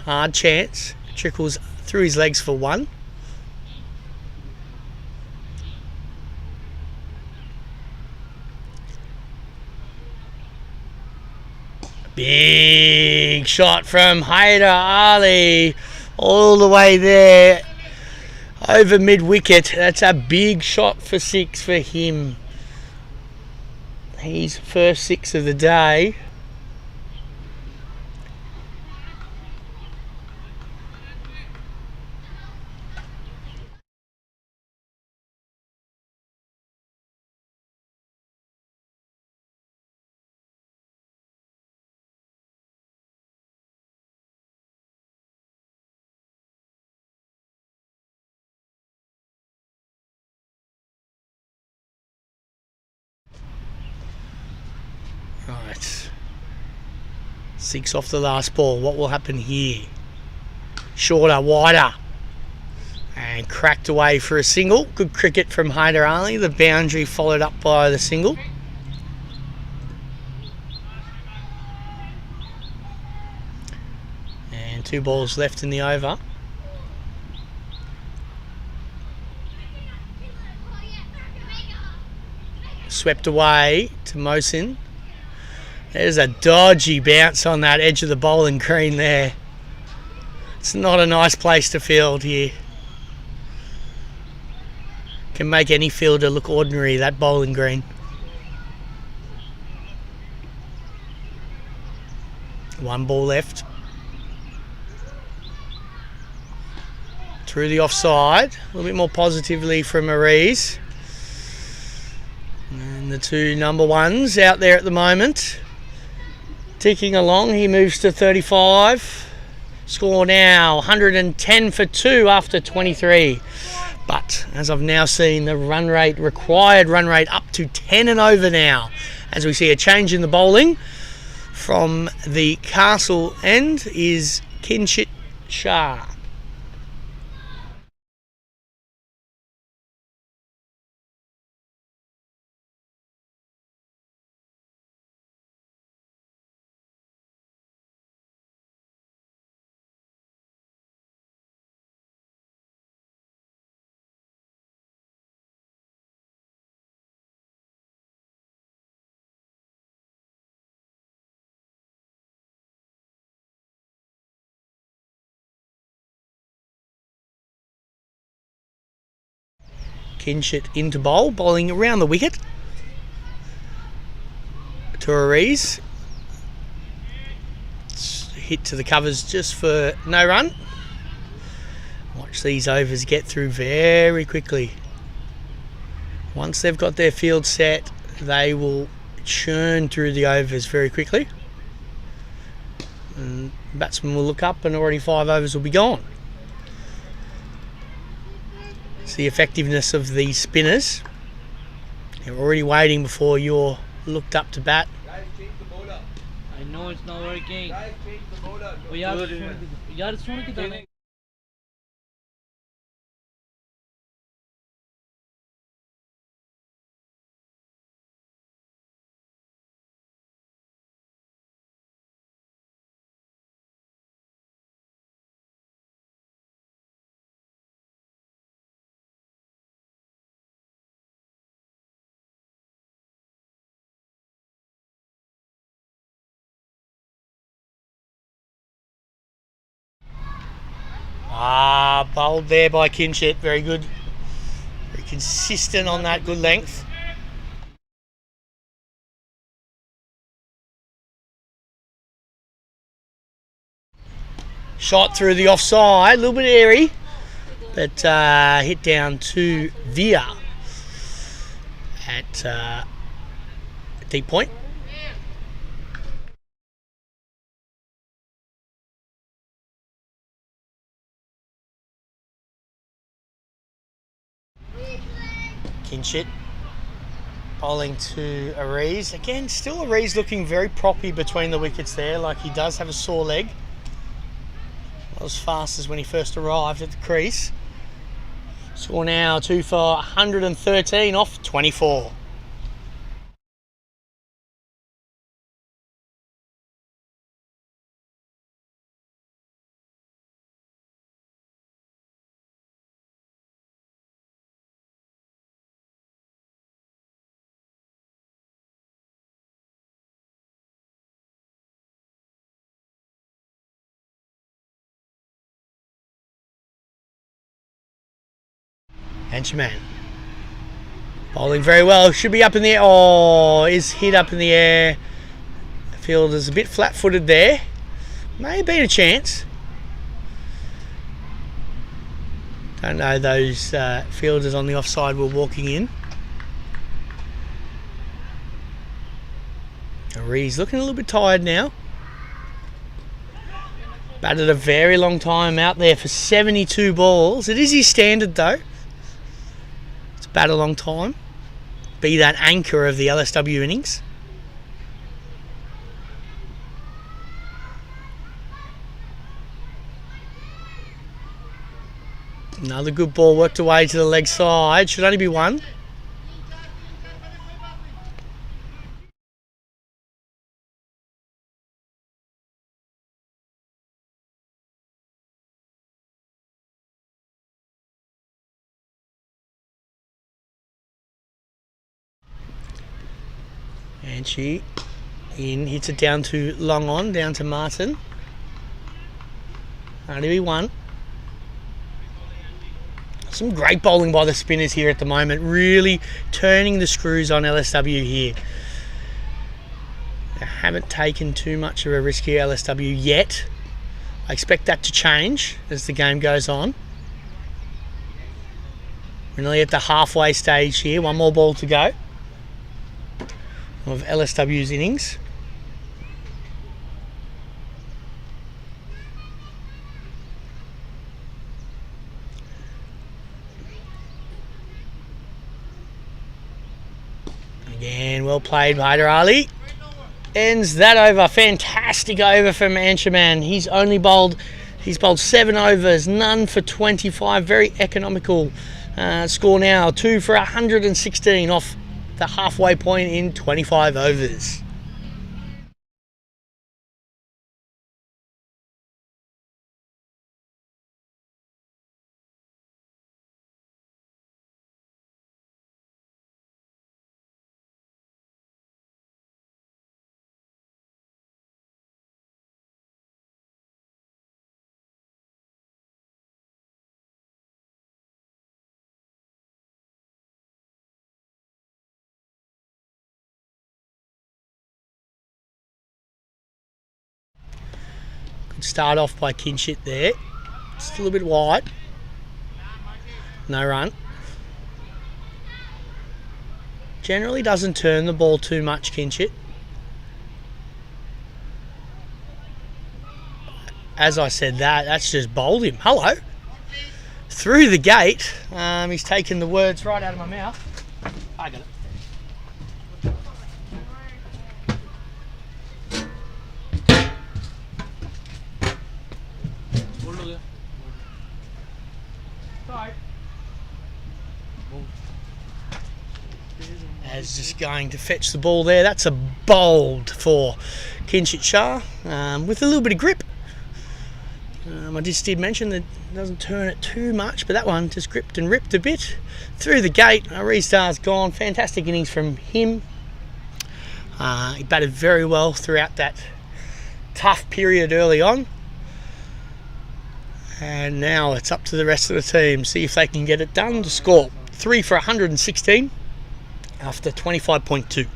B: Hard chance. Trickles through his legs for one. Big shot from Haider Ali. All the way there. Over mid-wicket. That's a big shot for 6 for him. His first 6 of the day. Right. 6 off the last ball. What will happen here? Shorter, wider. And cracked away for a single. Good cricket from Haider Ali. The boundary followed up by the single. And 2 balls left in the over. Swept away to Mohsin. There's a dodgy bounce on that edge of the bowling green there. It's not a nice place to field here. Can make any fielder look ordinary, that bowling green. One ball left. Through the offside. A little bit more positively from Maurice. And the 2 number 1s out there at the moment. Ticking along, he moves to 35. Score now 110 for 2 after 23. But as I've now seen, the run rate, required run rate up to 10 and over now. As we see a change in the bowling from the Castle end is Kinshit Shah. Kinshit into bowl, bowling around the wicket. Torres hit to the covers just for no run. Watch these overs get through very quickly. Once they've got their field set, they will churn through the overs very quickly. And batsmen will look up and already 5 overs will be gone. It's the effectiveness of these spinners. They're already waiting before you're looked up to bat.
D: I know it's not working. Oh, यार सुन के दाना
B: Bowled there by Kinshit. Very good. Very consistent on that good length. Shot through the offside, a little bit airy, but hit down to Via at deep point. Kinshit bowling to Arees. Again, still Arees looking very proppy between the wickets there, like he does have a sore leg. Not as fast as when he first arrived at the crease. Score now 2 for 113 off 24. Henchman bowling very well, should be up in the air. Oh, is hit up in the air. The fielder's a bit flat-footed there. May have been a chance. Don't know, those fielders on the offside were walking in. Arees looking a little bit tired now. Batted a very long time out there for 72 balls. It is his standard though. Bat a long time, be that anchor of the LSW innings. Another good ball worked away to the leg side, should only be one. And she hits it down to long on, down to Martin. Only be one. Some great bowling by the spinners here at the moment, really turning the screws on LSW here. They haven't taken too much of a risk here, LSW, yet. I expect that to change as the game goes on. We're nearly at the halfway stage here, one more ball to go of LSW's innings. Again, well played by Haider Ali. Ends that over. Fantastic over from Anshaman. He's bowled 7 overs, none for 25. Very economical score now. 2 for 116 off the halfway point in 25 overs. Start off by Kinshit there. Still a bit wide. No run. Generally doesn't turn the ball too much, Kinshit. As I said, that's just bowled him. Hello. through the gate. He's taken the words right out of my mouth. I got it.
C: Bold हो गया
B: As just going to fetch the ball there. That's a bold for Kinshit Shah with a little bit of grip. I just did mention that it doesn't turn it too much, but that one just gripped and ripped a bit through the gate. Restar's gone. Fantastic innings from him. He batted very well throughout that tough period early on. And now it's up to the rest of the team. See if they can get it done to score 3 for 116 after 25.2.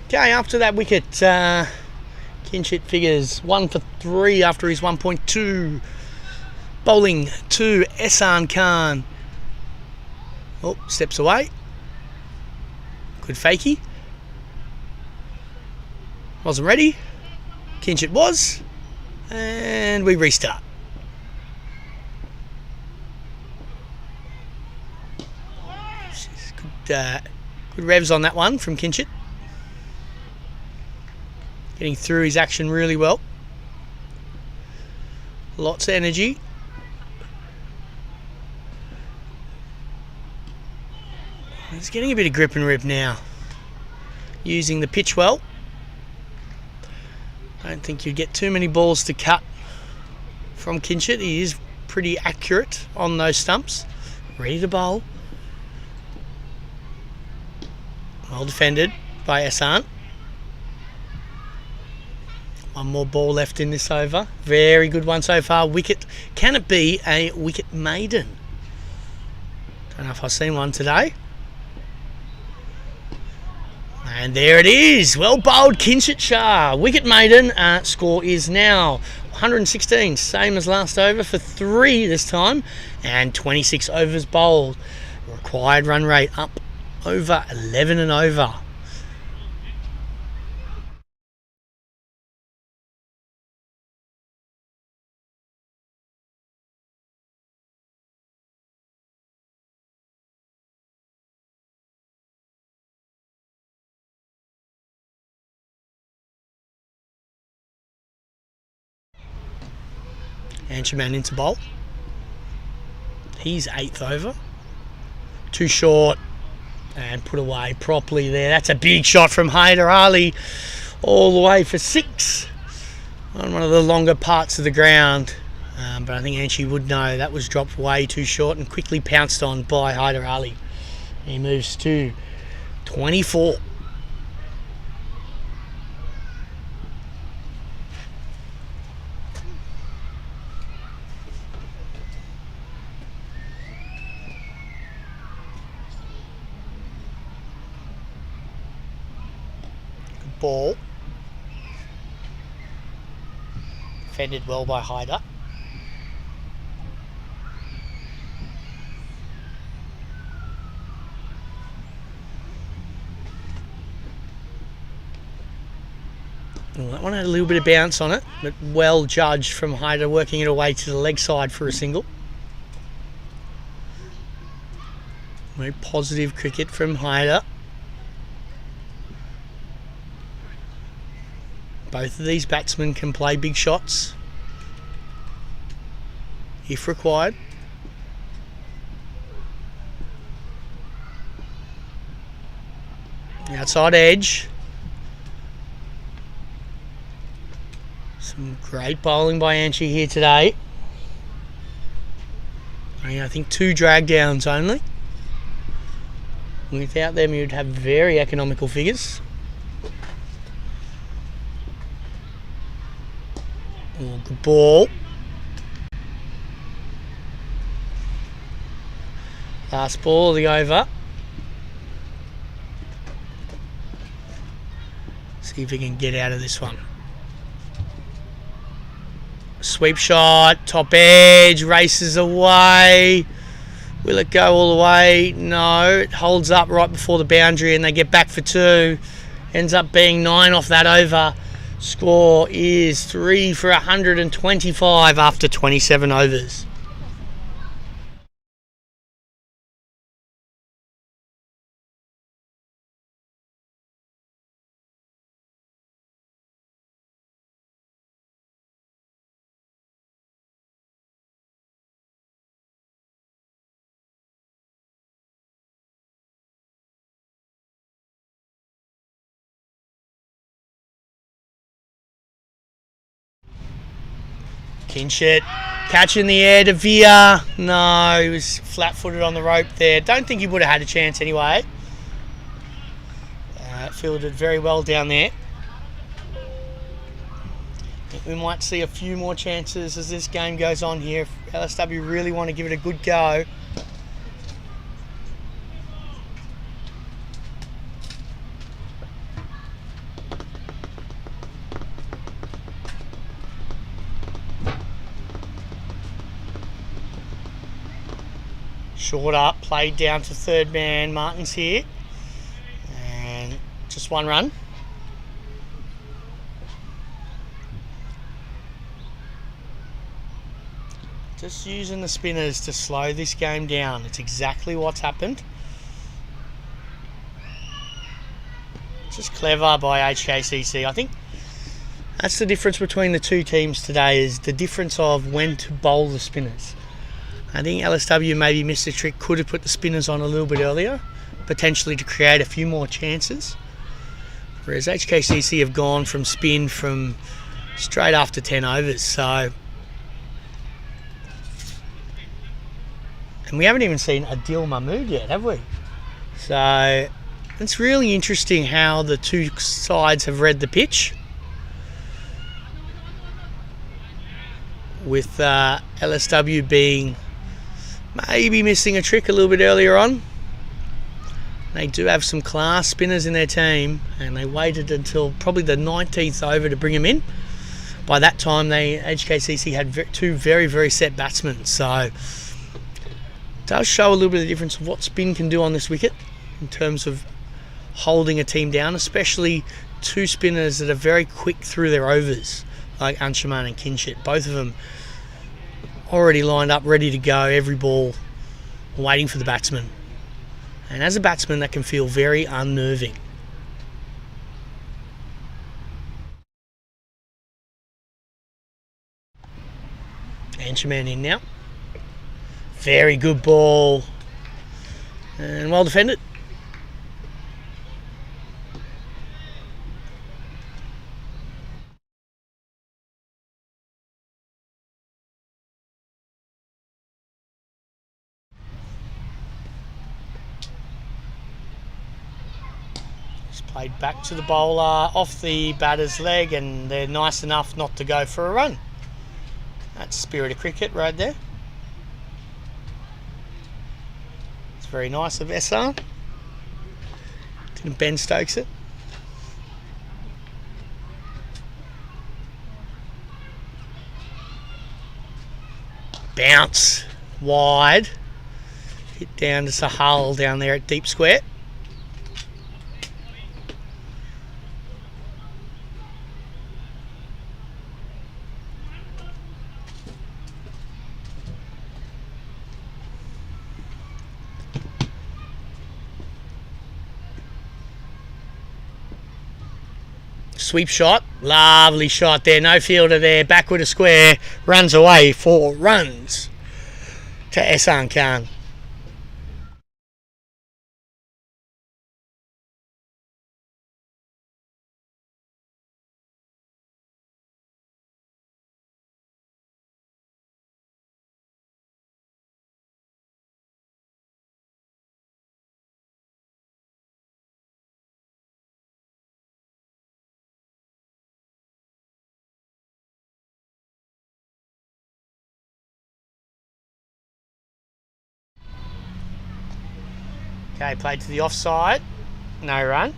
B: Okay, after that wicket, Kinshit figures 1 for 3 after his 1.2. Bowling to Ehsan Khan. Oh, steps away. Good fakie. Wasn't ready. Kinshit was. And we restart. Good revs on that one from Kinshit. Getting through his action really well. Lots of energy. He's getting a bit of grip and rip now. Using the pitch well. I don't think you'd get too many balls to cut from Kinshit. He is pretty accurate on those stumps. Ready to bowl. Well defended by Ehsan. One more ball left in this over. Very good one so far. Wicket. Can it be a wicket maiden? Don't know if I've seen one today. And there it is. Well bowled, Kinshit Shah. Wicket maiden. Score is now 116. Same as last over for 3 this time. And 26 overs bowled. Required run rate up over 11 and over. Anchorman into bowl. He's 8th over. Too short. And put away properly there. That's a big shot from Haider Ali. All the way for 6. On one of the longer parts of the ground. But I think Anchi would know that was dropped way too short and quickly pounced on by Haider Ali. He moves to 24. Ball. Defended well by Haider. Well, that one had a little bit of bounce on it, but well judged from Haider, working it away to the leg side for a single. Very positive cricket from Haider. Both of these batsmen can play big shots if required. Outside edge. Some great bowling by Anchi here today. I think 2 drag downs only. Without them, you'd have very economical figures. Oh, good ball. Last ball of the over. See if we can get out of this one. Sweep shot, top edge, races away. Will it go all the way? No, it holds up right before the boundary and they get back for 2. Ends up being 9 off that over. Score is 3 for 125 after 27 overs. Kinshit, catch in the air to Veer. No, he was flat-footed on the rope there. Don't think he would have had a chance anyway. Fielded very well down there. I think we might see a few more chances as this game goes on here. If LSW really want to give it a good go. Short up, played down to third man. Martin's here. And just 1 run. Just using the spinners to slow this game down. It's exactly what's happened. Just clever by HKCC. I think that's the difference between the 2 teams today, is the difference of when to bowl the spinners. I think LSW maybe missed a trick, could have put the spinners on a little bit earlier, potentially to create a few more chances. Whereas HKCC have gone from spin from straight after 10 overs. So, and we haven't even seen Adil Mahmood yet, have we? So it's really interesting how the 2 sides have read the pitch. With LSW being maybe missing a trick a little bit earlier on. They do have some class spinners in their team, and they waited until probably the 19th over to bring them in. By that time, HKCC had 2 very, very set batsmen. So it does show a little bit of the difference of what spin can do on this wicket in terms of holding a team down, especially 2 spinners that are very quick through their overs, like Anshuman and Kinshit. Both of them already lined up, ready to go, every ball, waiting for the batsman. And as a batsman, that can feel very unnerving. Anshuman in now. Very good ball. And well defended. Played back to the bowler, off the batter's leg, and they're nice enough not to go for a run. That's spirit of cricket right there. It's very nice of SR. Didn't Ben Stokes it. Bounce wide. Hit down to Sahal down there at deep square. Sweep shot, lovely shot there, no fielder there, backward a square, runs away, 4 runs to Ehsan Khan. Okay, played to the offside. No run.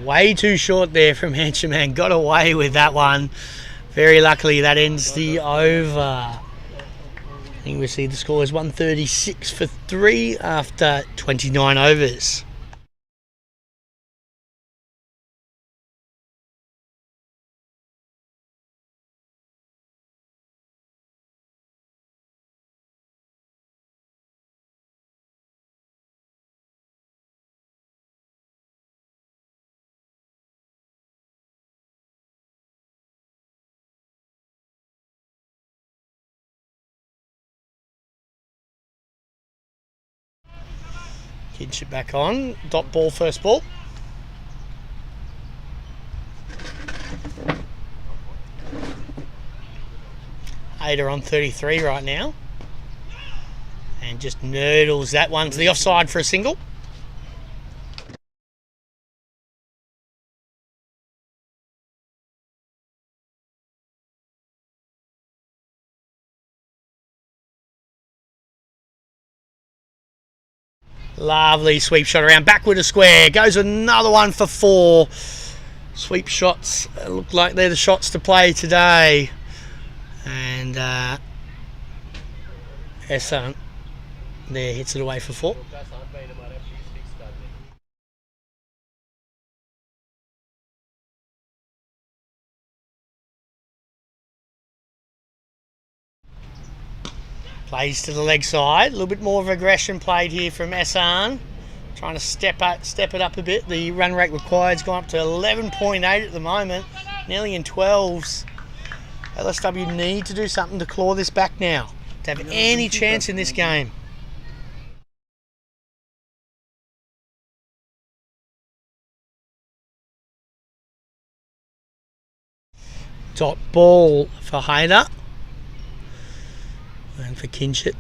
B: Way too short there from Henchman. Got away with that one. Very luckily that ends the over. I think we see the score is 136 for 3 after 29 overs. Kinship back on. Dot ball, first ball. Hader on 33 right now. And just nurdles that one to the offside for a single. Lovely sweep shot around backward of square. Goes another one for 4. Sweep shots look like they're the shots to play today. And Essan there hits it away for 4. Plays to the leg side. A little bit more of aggression played here from Essan. Trying to step it up a bit. The run rate required's gone up to 11.8 at the moment. Nearly in 12s. LSW need to do something to claw this back now. To have any chance in this game. Dot ball for Hader. And for Kinship.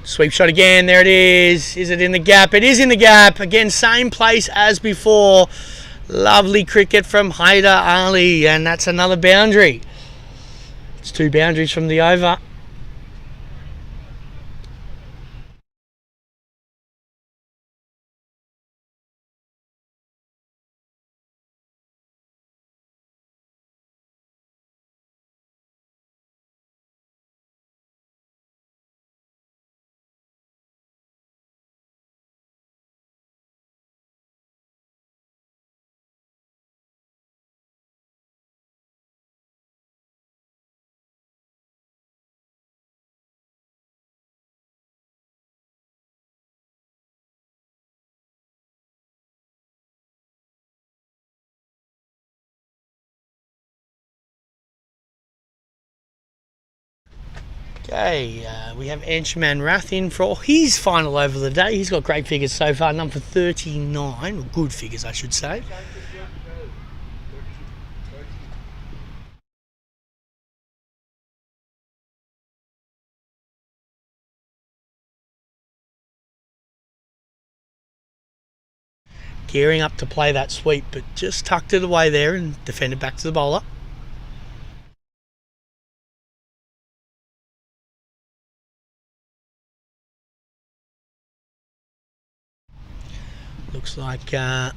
B: Sweep shot again. There it is. Is it in the gap? It is in the gap. Again, same place as before. Lovely cricket from Hader Ali. And that's another boundary. It's 2 boundaries from the over. Okay, we have Anshman Rath in for his final over of the day. He's got great figures so far, number 39, or good figures I should say. Gearing up to play that sweep, but just tucked it away there and defended back to the bowler. Looks like they're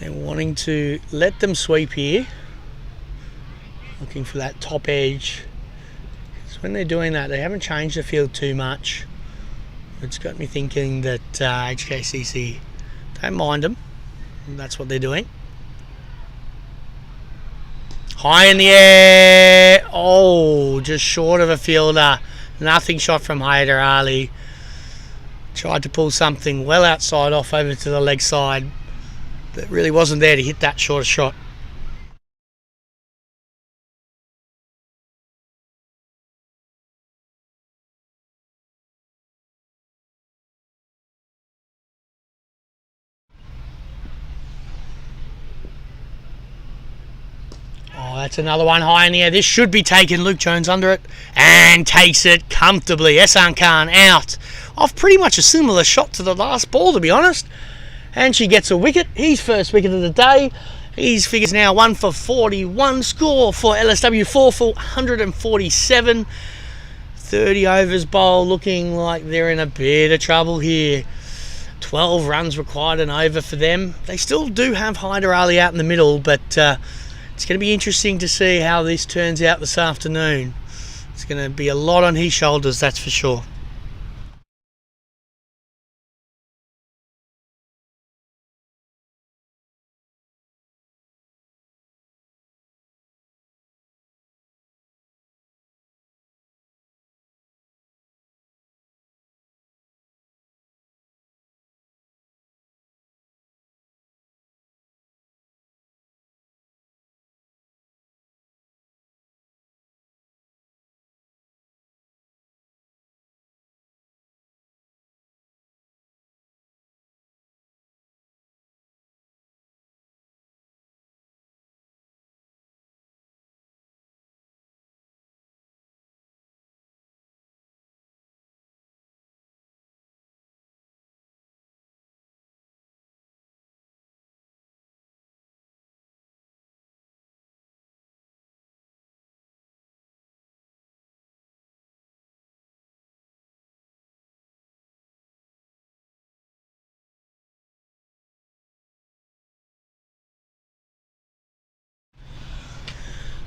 B: wanting to let them sweep here. Looking for that top edge. Because when they're doing that, they haven't changed the field too much. It's got me thinking that HKCC don't mind them. That's what they're doing. High in the air. Oh, just short of a fielder. Nothing shot from Hader Ali. Tried to pull something well outside off over to the leg side, but really wasn't there to hit that shorter shot. it's another one high in the air. This should be taken. Luke Jones under it and takes it comfortably. Ehsan Khan out off pretty much a similar shot to the last ball, to be honest. And she gets a wicket. His first wicket of the day. His figures now 1 for 41. Score for LSW 4 for 147. 30 overs bowl, looking like they're in a bit of trouble here. 12 runs required and over for them. They still do have Hyder Ali out in the middle, but it's going to be interesting to see how this turns out this afternoon. It's going to be a lot on his shoulders, that's for sure.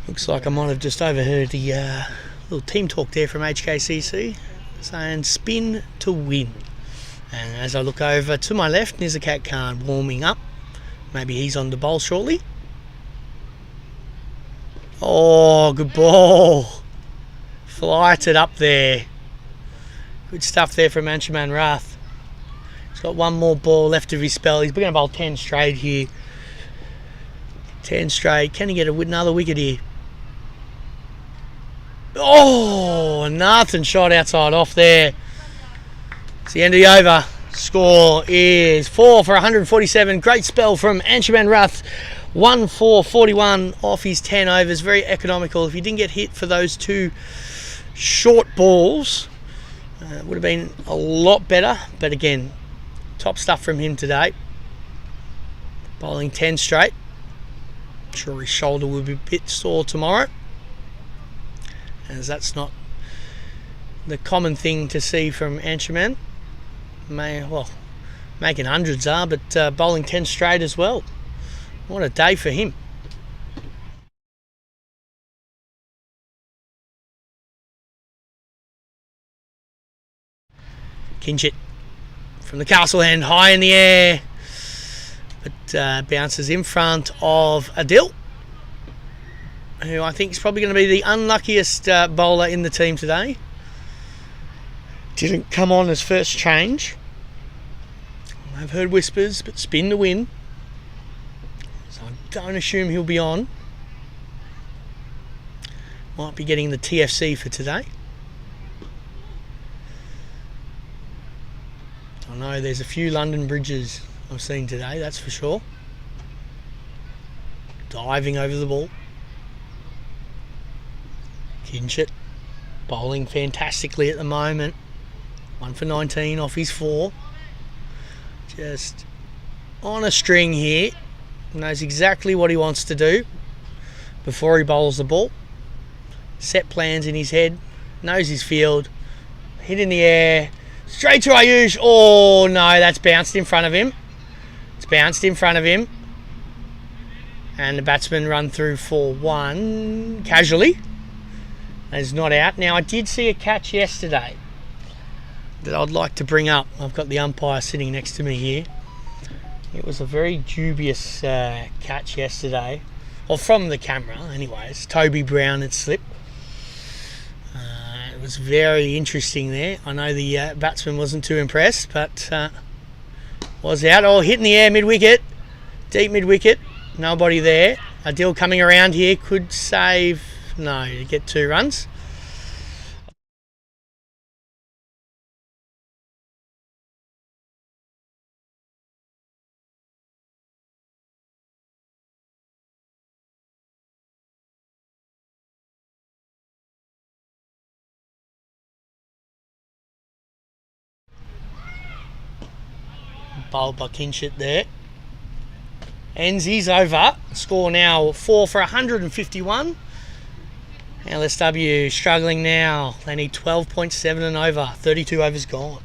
B: Looks like I might have just overheard the little team talk there from HKCC saying spin to win. And as I look over to my left, Nizakat Khan warming up. Maybe he's on the bowl shortly. Oh, good ball. Flighted up there. Good stuff there from Anshuman Rath. He's got one more ball left of his spell. He's going to bowl 10 straight here. 10 straight. Can he get another wicket here? Oh, nothing shot outside off there. It's the end of the over. Score is 4 for 147. Great spell from Anshuman Rath. 1 for 41 off his 10 overs. Very economical. If he didn't get hit for those two short balls, it would have been a lot better. But again, top stuff from him today. Bowling 10 straight. I'm sure his shoulder will be a bit sore tomorrow, as that's not the common thing to see from Anshuman. Making hundreds are, but bowling 10 straight as well. What a day for him. Kinchit from the castle end, high in the air, but bounces in front of Adil, who I think is probably going to be the unluckiest bowler in the team today. Didn't come on as first change. I've heard whispers, but spin to win. So I don't assume he'll be on. Might be getting the TFC for today. I know there's a few London bridges I've seen today, that's for sure. Diving over the ball. Kinchit bowling fantastically at the moment. 1 for 19 off his 4. Just on a string here. Knows exactly what he wants to do before he bowls the ball. Set plans in his head. Knows his field. Hit in the air. Straight to Ayush. Oh no, that's bounced in front of him. It's bounced in front of him. And the batsman run through for 1 casually. Is not out. Now I did see a catch yesterday that I'd like to bring up. I've got the umpire sitting next to me here. It was a very dubious catch yesterday, or from the camera anyways. Toby Brown had slipped. It was very interesting there. I know the batsman wasn't too impressed, but was out. Oh, hit in the air mid-wicket, deep mid-wicket, nobody there. Adil coming around here could save, no, to get 2 runs. bowled by Kinshit there. Ends his over. Score now 4 for 151. LSW struggling now. They need 12.7 and over. 32 overs gone.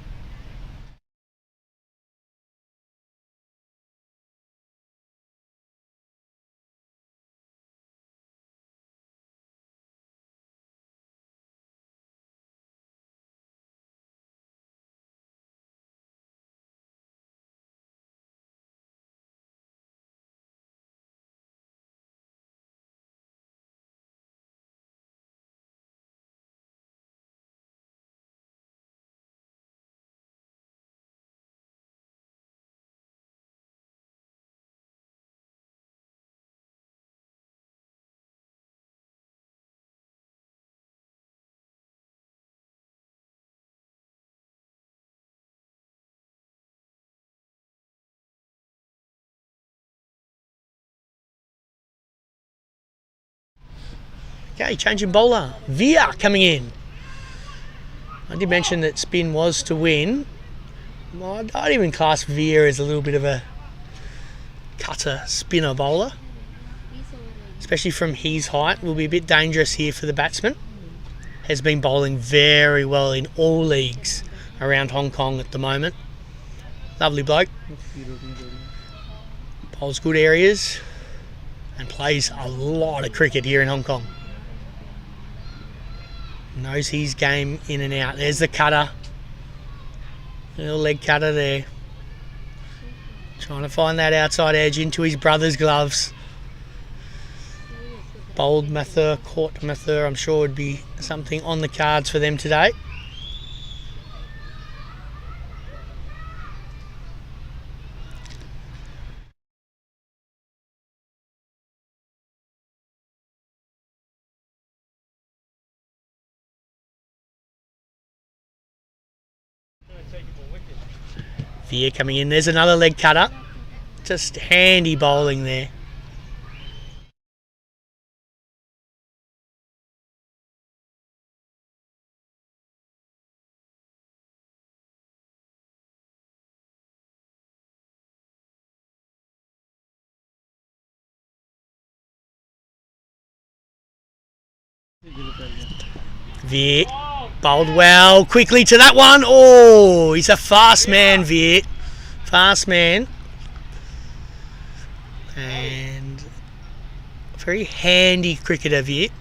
B: Okay, changing bowler. Via coming in. I did mention that spin was to win. I'd even class Via as a little bit of a cutter spinner bowler. Especially from his height. Will be a bit dangerous here for the batsman. Has been bowling very well in all leagues around Hong Kong at the moment. Lovely bloke. Bowls good areas. And plays a lot of cricket here in Hong Kong. Knows his game in and out. There's the cutter. Little leg cutter there. Trying to find that outside edge into his brother's gloves. Bowled Mathur, caught Mathur. I'm sure would be something on the cards for them today. Via coming in. There's another leg cutter. Just handy bowling there. Viet bowled well, quickly to that one. Oh, he's a fast man, Viet. Fast man. And very handy cricketer, Viet.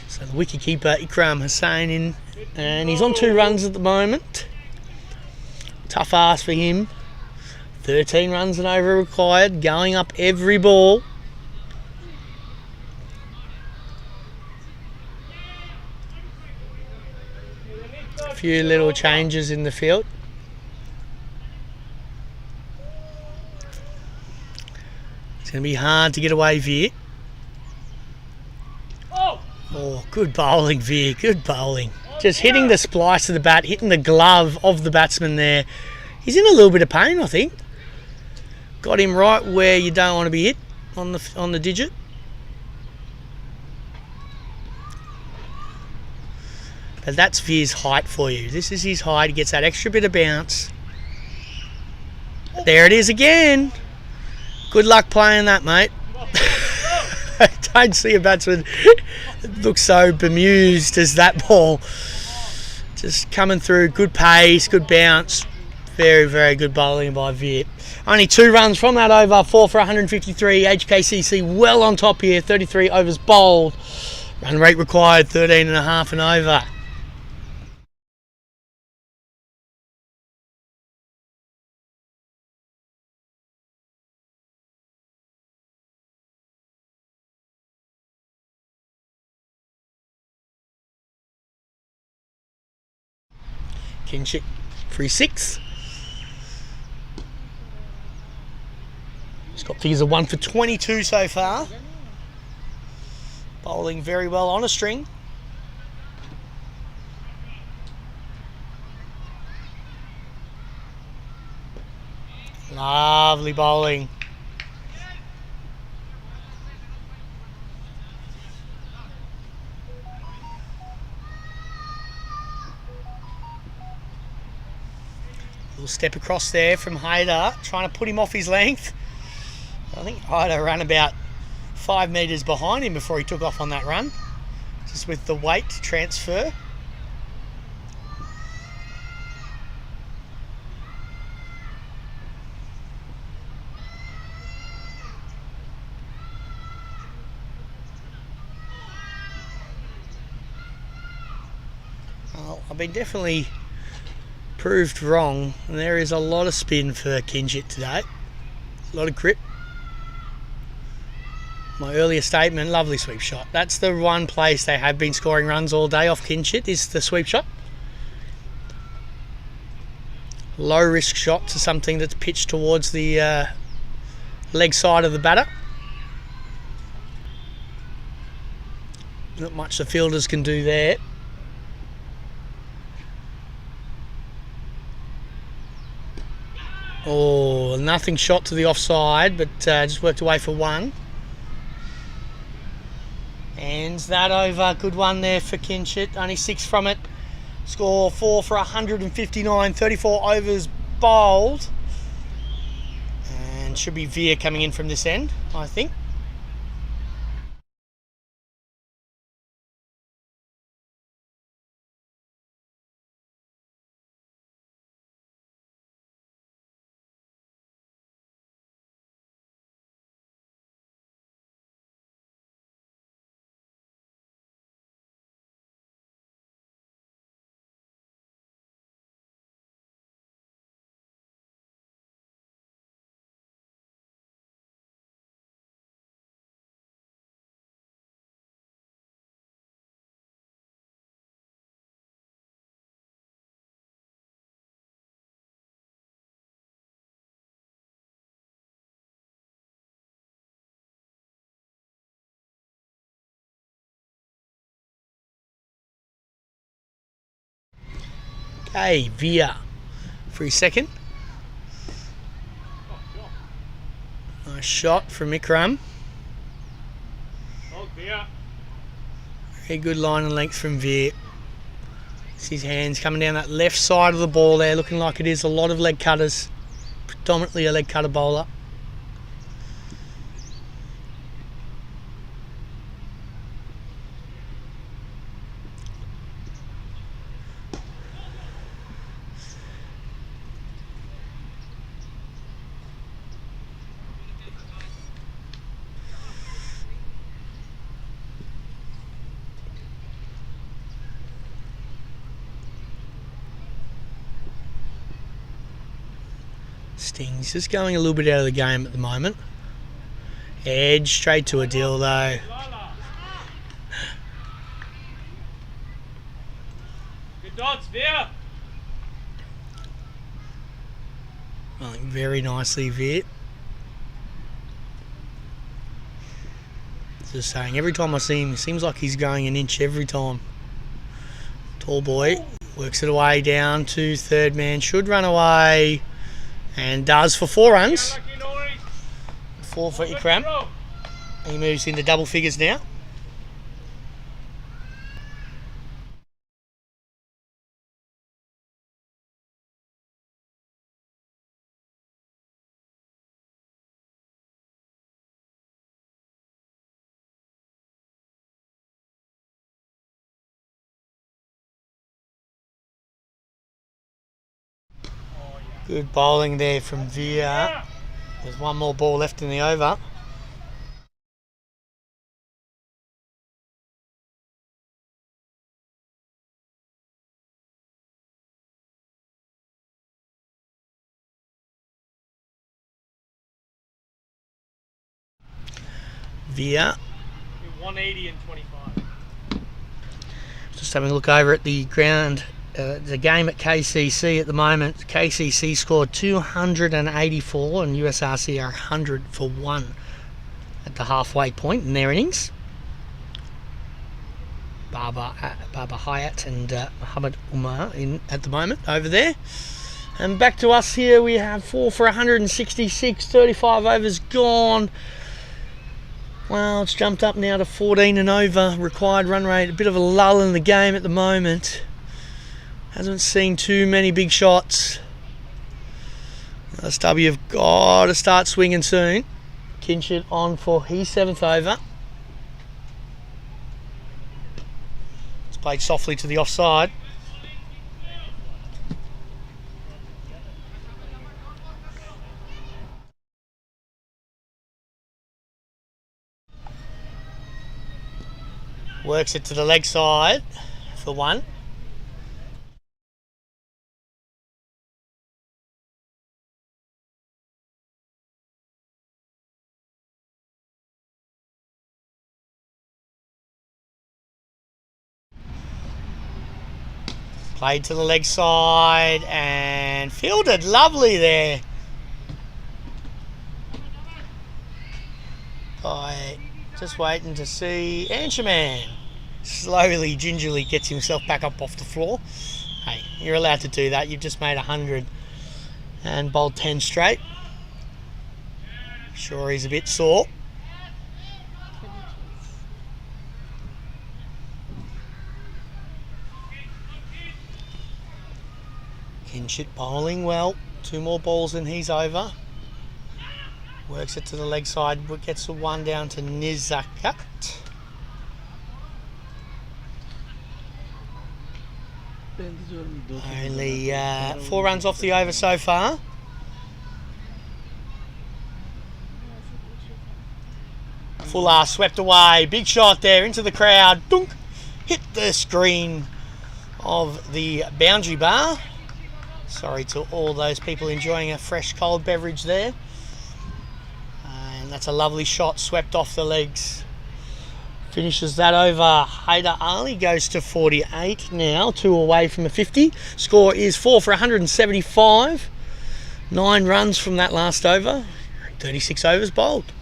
B: So the wicketkeeper Ikram Hussain in, and he's on 2 runs at the moment. Tough ask for him. 13 runs and over required, going up every ball. A few little changes in the field. It's going to be hard to get away, Viet. Oh, good bowling, Veer. Good bowling. Just hitting the splice of the bat, hitting the glove of the batsman there. He's in a little bit of pain, I think. Got him right where you don't want to be hit on the digit. But that's Veer's height for you. This is his height. He gets that extra bit of bounce. There it is again. Good luck playing that, mate. I don't see a batsman look so bemused as that ball. Just coming through, good pace, good bounce. Very, very good bowling by Viet. Only 2 runs from that over, 4 for 153. HKCC well on top here, 33 overs bowled. Run rate required, 13.5 and over. Kinshik, 3-6. He's got figures of 1 for 22 so far. Bowling very well on a string. Lovely bowling. We'll step across there from Hayder, trying to put him off his length. I think Hayder ran about 5 metres behind him before he took off on that run, just with the weight transfer. Well, I've been definitely proved wrong, and there is a lot of spin for Kinchit today. A lot of grip. My earlier statement, lovely sweep shot. That's the one place they have been scoring runs all day off Kinchit, is the sweep shot. Low risk shot to something that's pitched towards the leg side of the batter. Not much the fielders can do there. Oh, nothing shot to the offside, but just worked away for one. And that over, good one there for Kinchit, only 6 from it. Score 4 for 159, 34 overs bowled. And should be Veer coming in from this end, I think. Okay, Veer for his second. Nice shot from Ikram. Very good line and length from Veer. It's his hands coming down that left side of the ball there, looking like it is a lot of leg cutters. Predominantly a leg cutter bowler. Stings just going a little bit out of the game at the moment. Edge straight to a deal though.
D: Good dots, Veer.
B: I think very nicely, Veer. Just saying, every time I see him, it seems like he's going an inch every time. Tall boy, works it away down to third man, should run away. And does for 4 runs. 4 for Ikram. He moves into double figures now. Good bowling there from Veer. There's one more ball left in the over. Veer.
D: 180 and 25.
B: Just having a look over at the ground. The game at KCC at the moment. KCC scored 284 and USRC are 100 for 1 at the halfway point in their innings. Baba Hayat and Muhammad Umar in at the moment over there. And back to us here, we have 4 for 166, 35 overs gone. Well, it's jumped up now to 14 and over required run rate. A bit of a lull in the game at the moment. Hasn't seen too many big shots. LSW have got to start swinging soon. Kinshit on for his 7th over. It's played softly to the offside. Works it to the leg side for 1. Played to the leg side and fielded. Lovely there. Just waiting to see Ansherman. Slowly, gingerly gets himself back up off the floor. Hey, you're allowed to do that. You've just made 100 and bowled 10 straight. Sure, he's a bit sore. Kinshit bowling well. 2 more balls and he's over. Works it to the leg side, gets the 1 down to Nizakat. Only 4 runs off the over so far. Fuller swept away, big shot there into the crowd. Dunk! Hit the screen of the boundary bar. Sorry to all those people enjoying a fresh cold beverage there. And that's a lovely shot, swept off the legs. Finishes that over. Haider Ali goes to 48 now, 2 away from a 50. Score is 4 for 175. 9 runs from that last over. 36 overs bowled.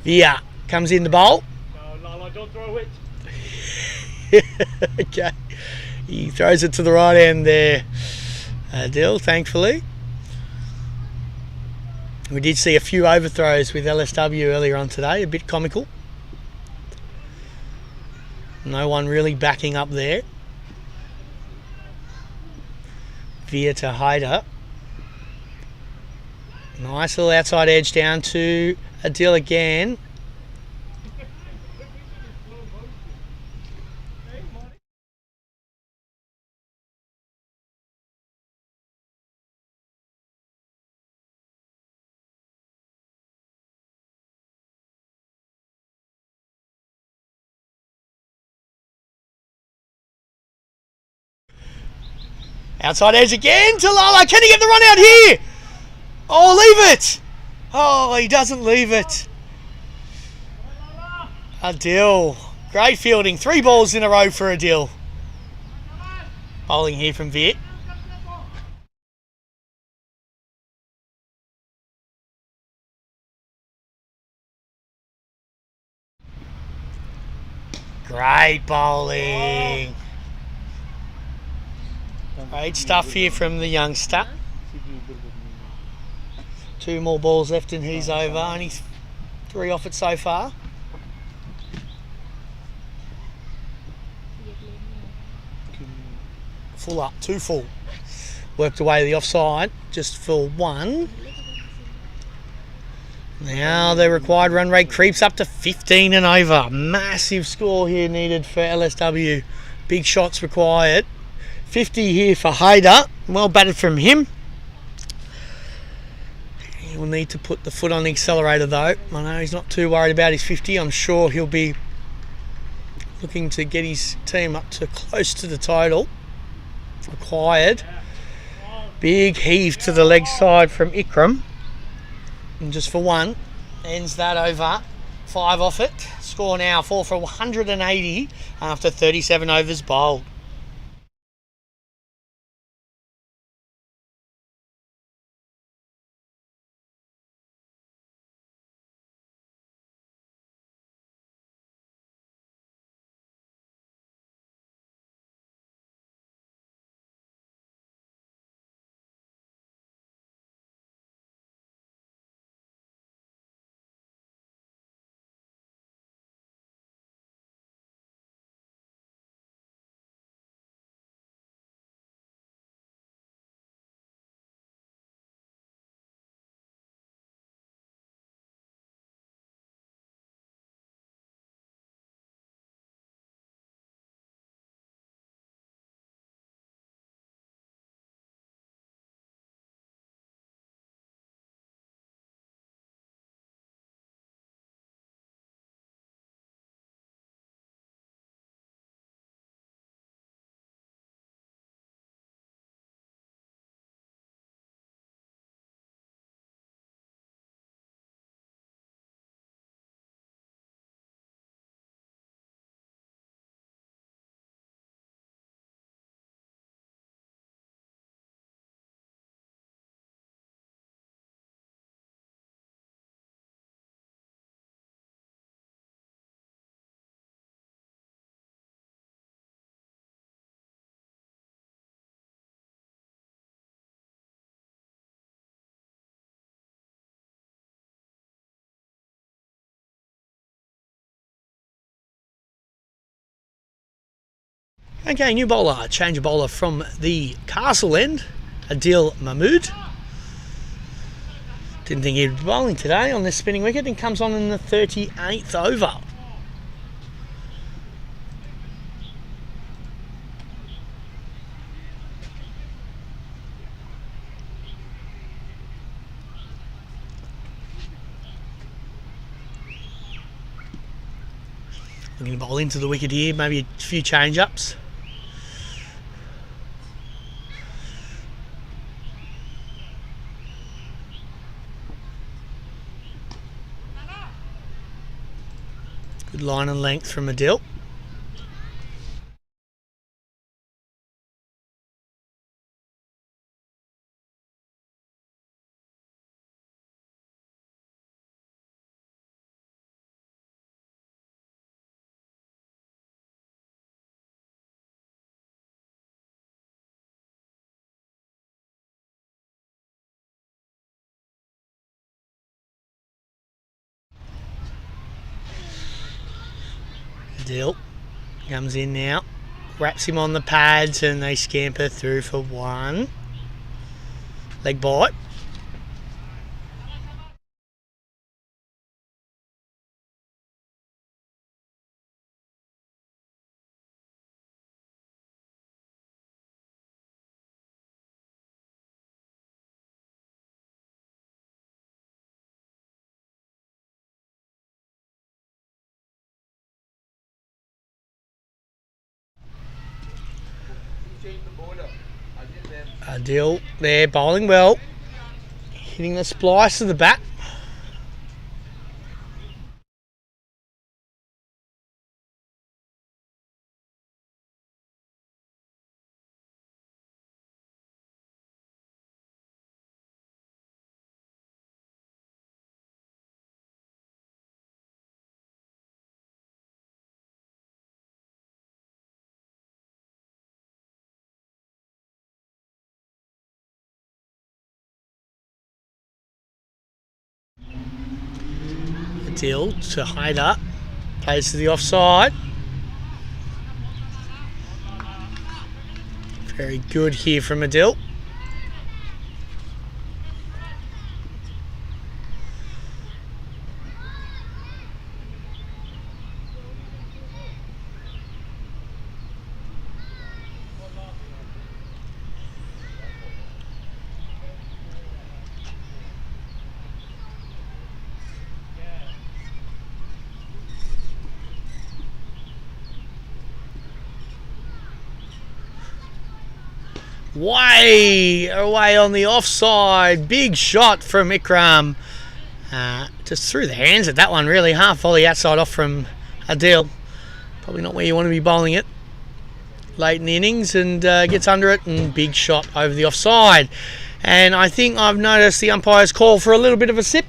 B: Yeah, comes in the bowl.
C: No, don't throw it.
B: Okay, he throws it to the right end there, Dill, thankfully. We did see a few overthrows with LSW earlier on today, a bit comical. No one really backing up there. Via to Haider. Nice little outside edge down to Adil again. Outside edge again to Lala. Can he get the run out here? Oh, leave it. Oh, he doesn't leave it. Adil. Great fielding. 3 balls in a row for Adil. Bowling here from Viet. Great bowling. Great stuff here from the youngster. 2 more balls left and he's over. Only 3 off it so far. Full up, 2 full. Worked away the offside just for 1. Now the required run rate creeps up to 15 and over. Massive score here needed for LSW. Big shots required. 50 here for Haider. Well batted from him. He will need to put the foot on the accelerator though. I know he's not too worried about his 50. I'm sure he'll be looking to get his team up to close to the total required. Big heave to the leg side from Ikram. And just for 1. ends that over. 5 off it. Score now 4 for 180 after 37 overs bowled. Okay, new bowler. Change of bowler from the Castle end. Adil Mahmood. Didn't think he'd be bowling today on this spinning wicket, and comes on in the 38th over. Looking to bowl into the wicket here, maybe a few change-ups. Good line and length from Adil. Adil comes in now, wraps him on the pads, and they scamper through for 1. Leg bite. Adil there, bowling well, hitting the splice of the bat. Adil to Haider, plays to the offside. Very good here from Adil. Way away on the offside. Big shot from Ikram. Just threw the hands at that one, really. Half volley outside off from Adil. Probably not where you want to be bowling it late in the innings, and gets under it, and big shot over the offside. And I think I've noticed the umpire's call for a little bit of a sip,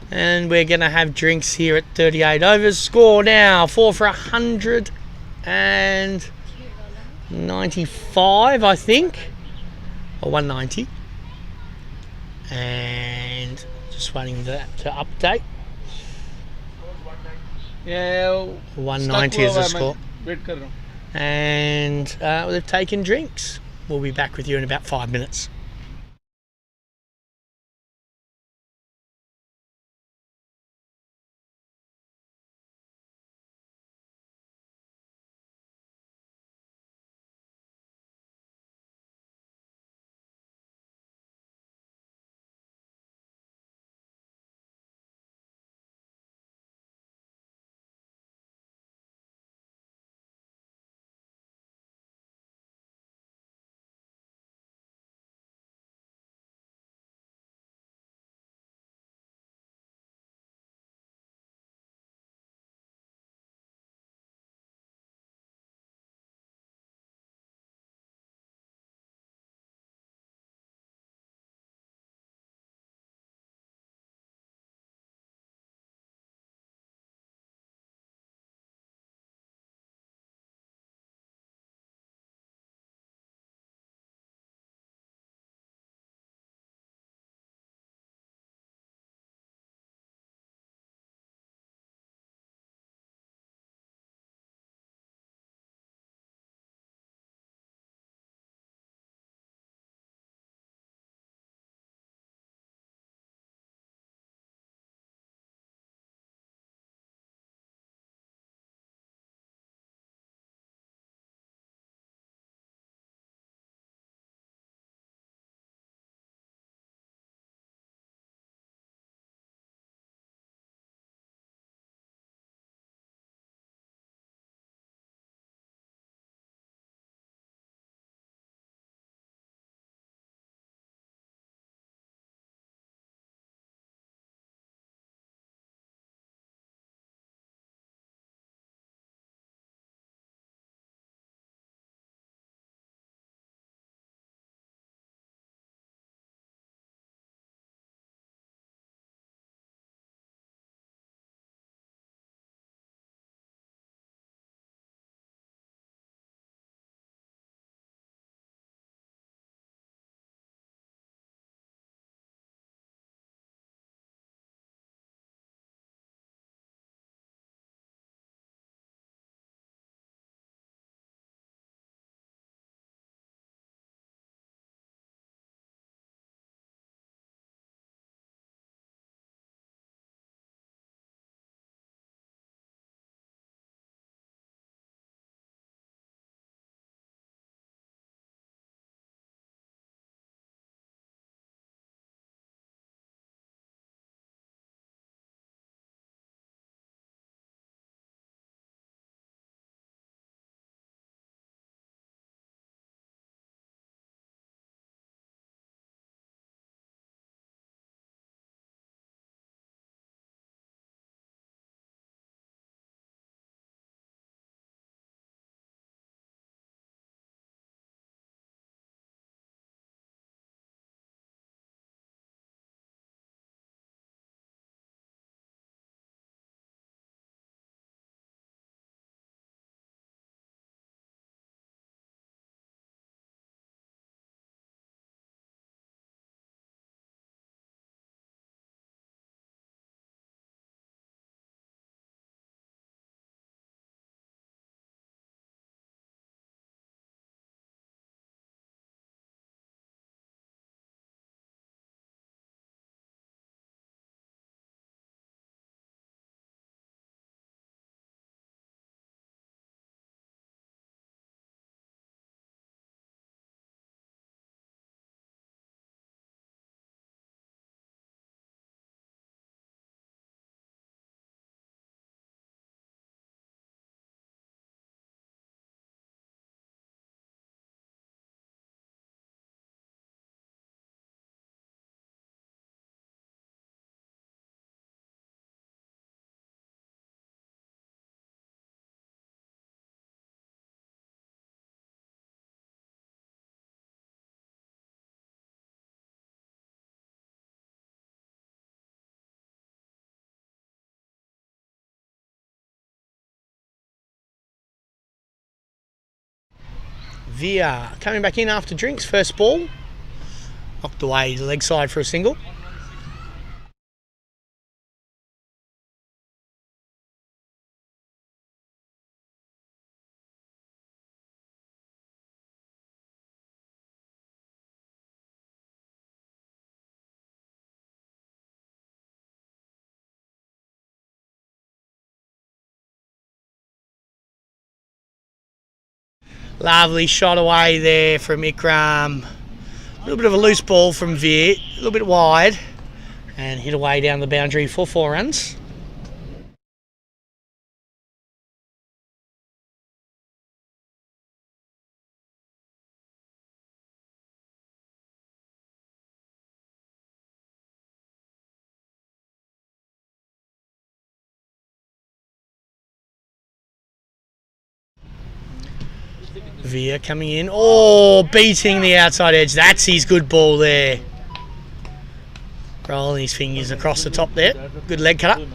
B: and we're going to have drinks here at 38 overs. Score now 4 for 195, I think, or 190. And just waiting for that to update.
D: Yeah,
B: 190 is the score.
D: Wait kar raha hu.
B: And they've taken drinks. We'll be back with you in about 5 minutes. Via coming back in after drinks. First ball. Knocked away the leg side for a single. Lovely shot away there from Ikram. A little bit of a loose ball from Veer, a little bit wide, and hit away down the boundary for 4 runs. Veer coming in. Oh, beating the outside edge. That's his good ball there. Rolling his fingers across the top there. Good leg cutter.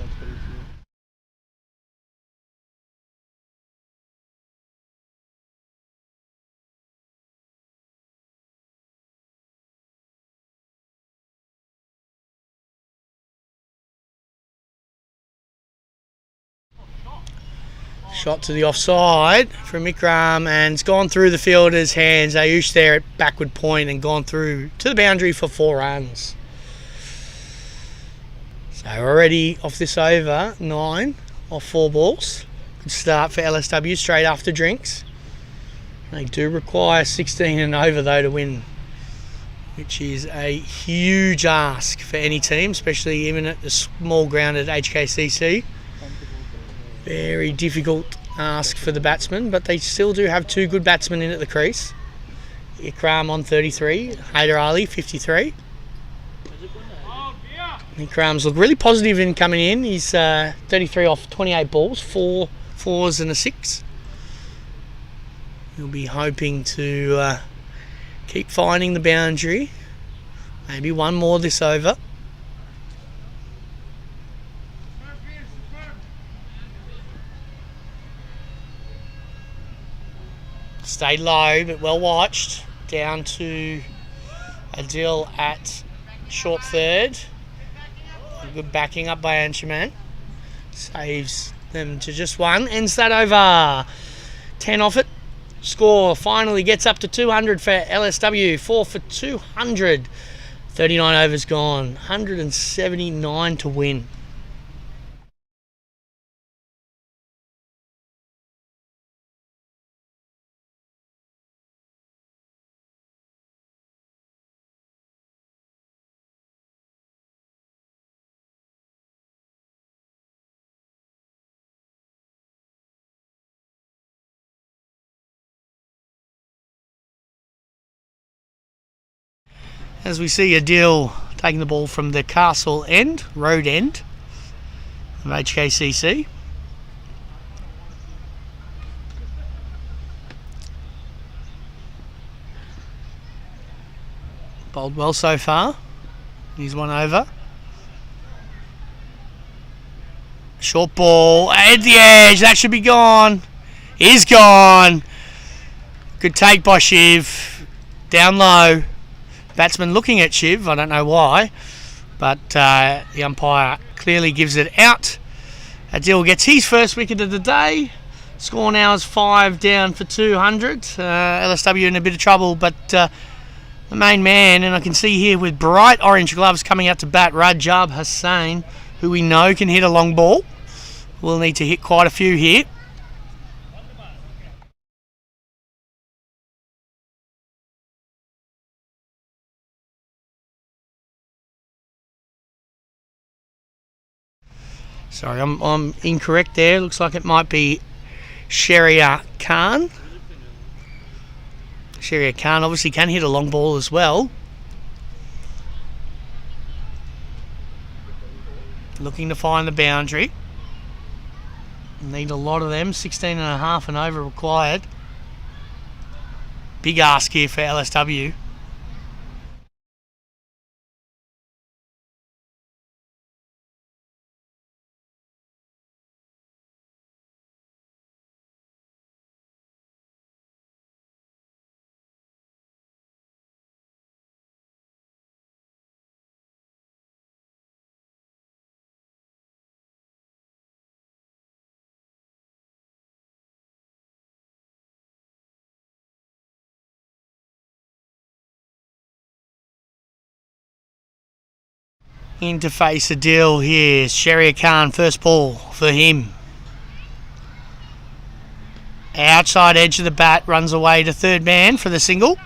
B: Shot to the offside from Ikram, and it's gone through the fielder's hands. Ayush there at backward point and gone through to the boundary for 4 runs. So already off this over, 9 off 4 balls. Good start for LSW straight after drinks. They do require 16 and over though to win, which is a huge ask for any team, especially even at the small ground at HKCC. Very difficult ask for the batsmen, but they still do have 2 good batsmen in at the crease. Ikram on 33, Haider Ali 53. Ikram's look really positive in coming in. He's 33 off 28 balls, 4 fours and a 6. He'll be hoping to keep finding the boundary. Maybe one more this over. Stayed low, but well watched. Down to Adil at short third. Good backing up by Anshuman. Saves them to just 1. Ends that over. 10 off it. Score finally gets up to 200 for LSW. 4 for 200. 39 overs gone. 179 to win. As we see Adil taking the ball from the castle end, road end of HKCC. Bowled well so far. He's 1 over. Short ball at the edge. That should be gone. Is gone. Good take by Shiv. Down low. Batsman looking at Shiv, I don't know why, but the umpire clearly gives it out. Adil gets his first wicket of the day. Score now is 5 down for 200. LSW in a bit of trouble, but the main man, and I can see here with bright orange gloves coming out to bat, Rajab Hussain, who we know can hit a long ball. We'll need to hit quite a few here. Sorry, I'm incorrect there. Looks like it might be Sharia Khan. Sharia Khan obviously can hit a long ball as well. Looking to find the boundary. Need a lot of them. 16 and a half and over required. Big ask here for LSW. in to face a deal here. Sherry Khan, first ball for him. Outside edge of the bat, runs away to third man for the single.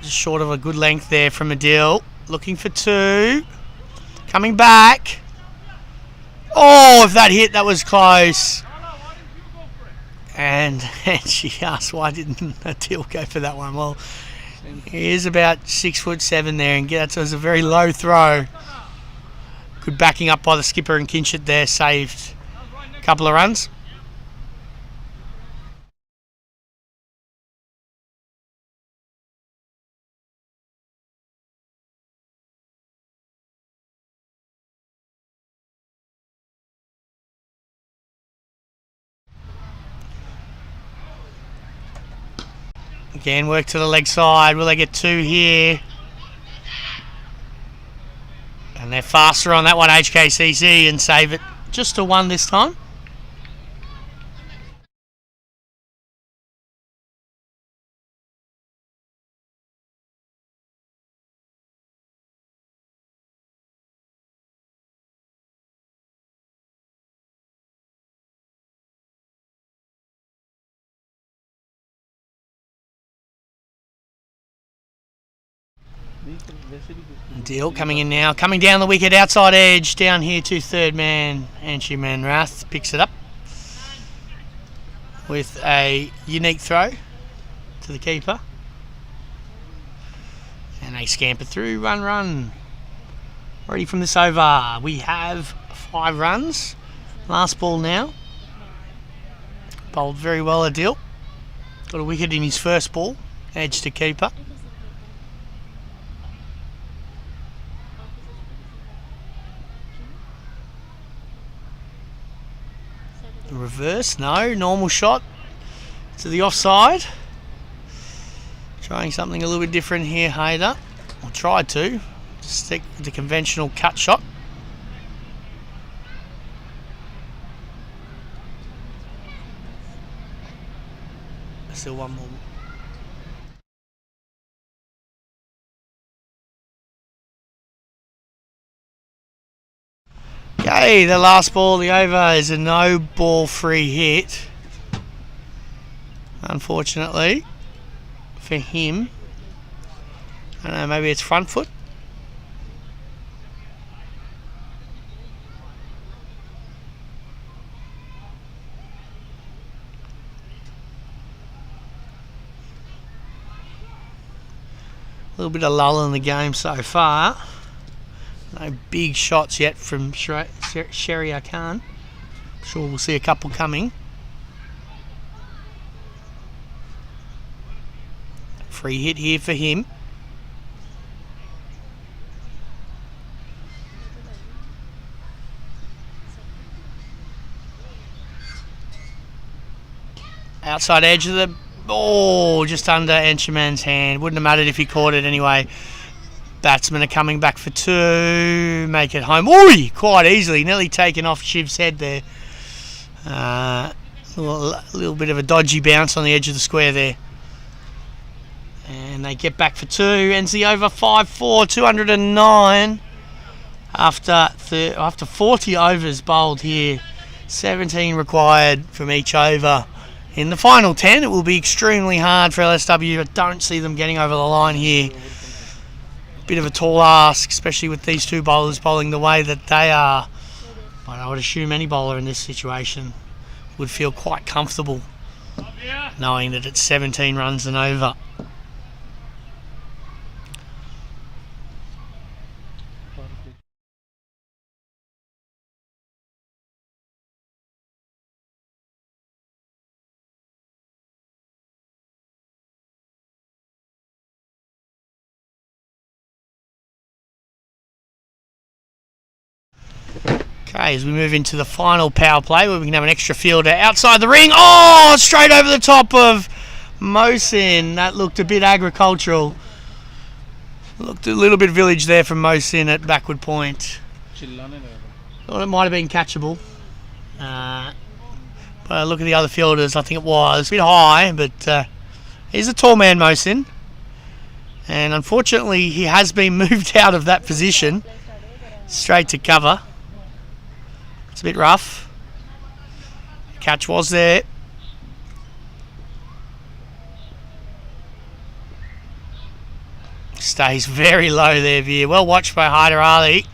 B: Just short of a good length there from Adil. Looking for two. Coming back. Oh, if that hit, that was close. And she asked, why didn't Adil go for that one? Well, he is about 6'7" there, and that was a very low throw. Good backing up by the skipper, and Kinshit there saved a couple of runs. Again, work to the leg side. Will they get two here? And they're faster on that one, HKCC, and save it just to one this time. Deal coming in now, coming down the wicket, outside edge, down here to third man. Anshu Manrath picks it up with a unique throw to the keeper. And they scamper through, run. Ready from this over. We have 5 runs. Last ball now. Bowled very well, Adil. Got a wicket in his first ball, edge to keeper. Reverse, no, normal shot to the offside. Trying something a little bit different here, Hayder. Or tried to. Stick with the conventional cut shot. Still one more. Okay, the last ball of the over is a no ball free hit. Unfortunately for him. I don't know, maybe it's front foot. A little bit of lull in the game so far. No big shots yet from Sherry Khan. I'm sure we'll see a couple coming. Free hit here for him. Outside edge of the ball, just under Encherman's hand. Wouldn't have mattered if he caught it anyway. Batsmen are coming back for two. Make it home. Oi! Quite easily. Nearly taken off Shiv's head there. A little bit of a dodgy bounce on the edge of the square there. And they get back for two. Ends the over 5-4. 209 after 40 overs bowled here. 17 required from each over. In the final 10, it will be extremely hard for LSW. I don't see them getting over the line here. Bit of a tall ask, especially with these two bowlers bowling the way that they are. But I would assume any bowler in this situation would feel quite comfortable knowing that it's 17 runs and over. Okay, as we move into the final power play where we can have an extra fielder outside the ring. Oh, straight over the top of Mohsin. That looked a bit agricultural. Looked a little bit village there from Mohsin at backward point. Thought it might have been catchable. But look at the other fielders. I think it was a bit high, but he's a tall man, Mohsin. And unfortunately, he has been moved out of that position straight to cover. It's a bit rough. Catch was there. Stays very low there, Veer. Well watched by Hyder Ali.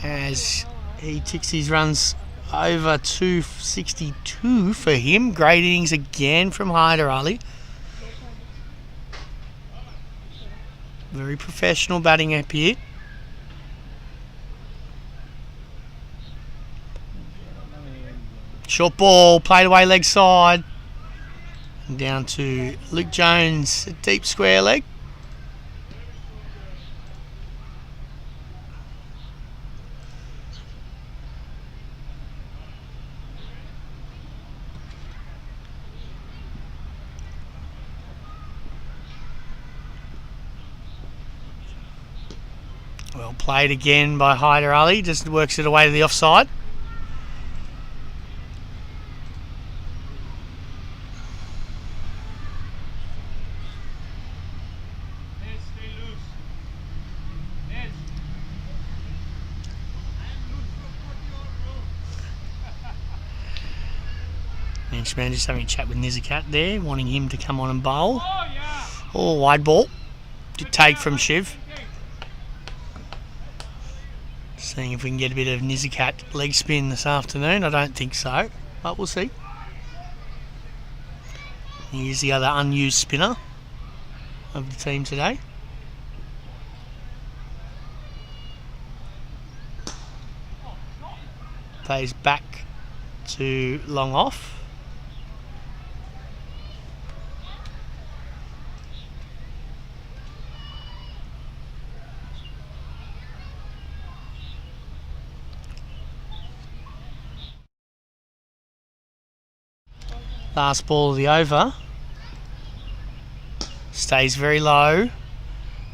B: As he ticks his runs over 262 for him. Great innings again from Hyder Ali. Very professional batting up here. Short ball, played away leg side. And down to Luke Jones, a deep square leg. Well played again by Hyder Ali, just works it away to the offside. Benchman just having a chat with Nizakat there, wanting him to come on and bowl. Oh, wide ball. Good take from Shiv. Seeing if we can get a bit of Nizakat leg spin this afternoon. I don't think so, but we'll see. Here's the other unused spinner of the team today. Plays back to long off. Last ball of the over. Stays very low.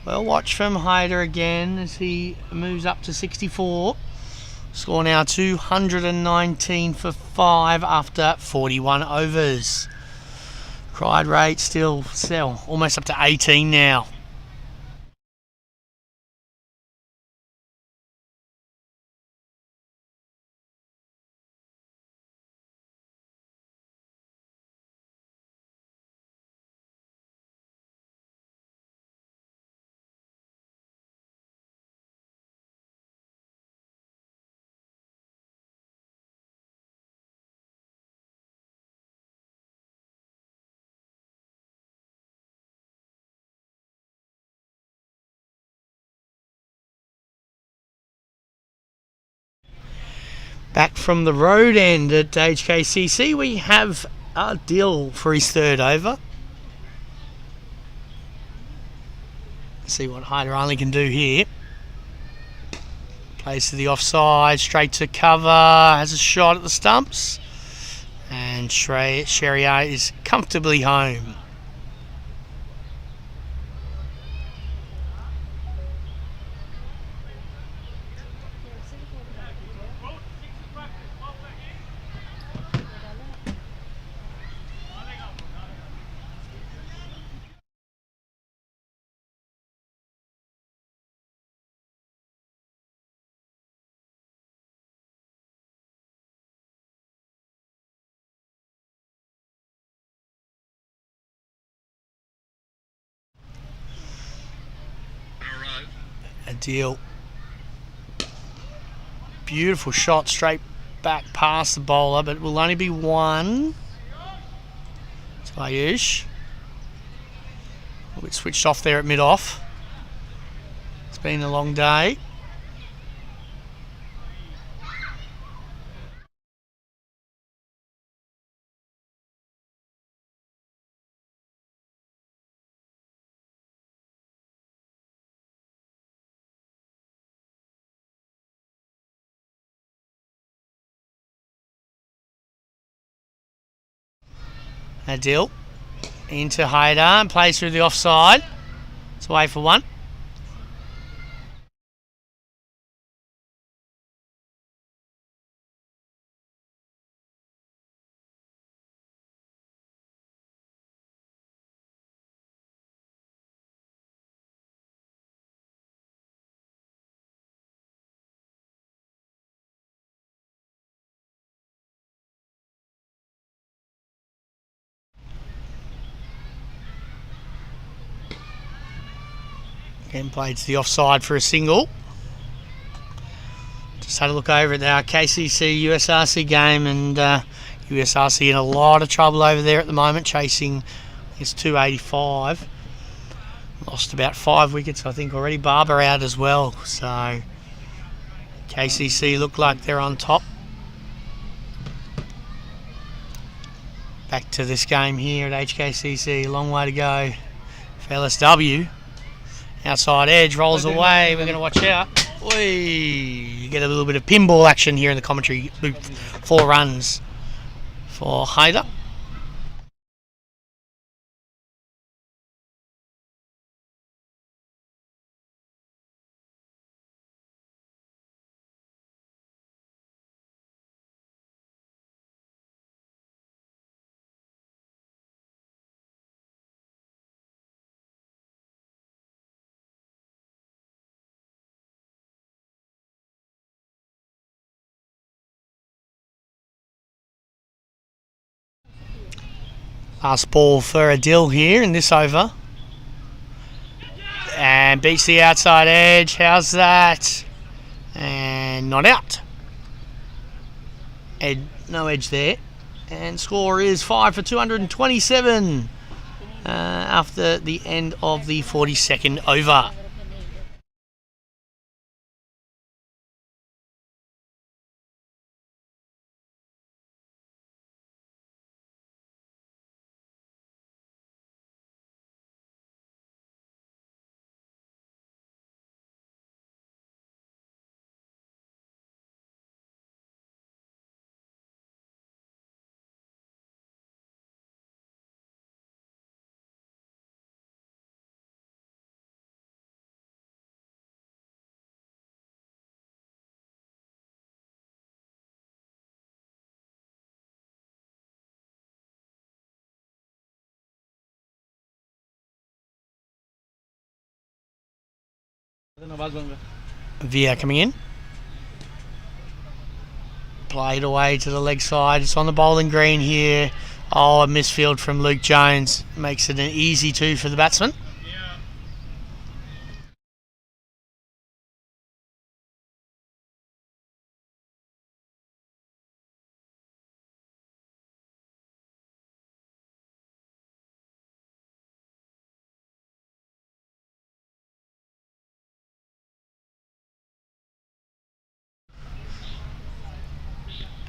B: Well, watch from Hyder again as he moves up to 64. Score now 219 for 5 after 41 overs. Cried rate still almost up to 18 now. Back from the road end at HKCC, we have Dill for his third over. See what Hyder Ali can do here. Plays to the offside, straight to cover, has a shot at the stumps. And Sherrier is comfortably home. A deal. Beautiful shot straight back past the bowler, but it will only be one. It's Ayush. A bit switched off there at mid-off. It's been a long day. Adil into Hader and plays through the offside. It's away for one. Again, played to the offside for a single. Just had a look over at our KCC USRC game, and USRC in a lot of trouble over there at the moment, chasing his 285. Lost about 5 wickets, I think, already. Barber out as well. So KCC look like they're on top. Back to this game here at HKCC. A long way to go for LSW. Outside edge, rolls away. We're going to watch out. You get a little bit of pinball action here in the commentary booth. 4 runs for Hader. Last ball for Adil here in this over. And beats the outside edge. How's that? And not out. No edge there. And score is 5 for 227 after the end of the 42nd over. Via coming in. Played away to the leg side. It's on the bowling green here. Oh, a misfield from Luke Jones. Makes it an easy 2 for the batsman.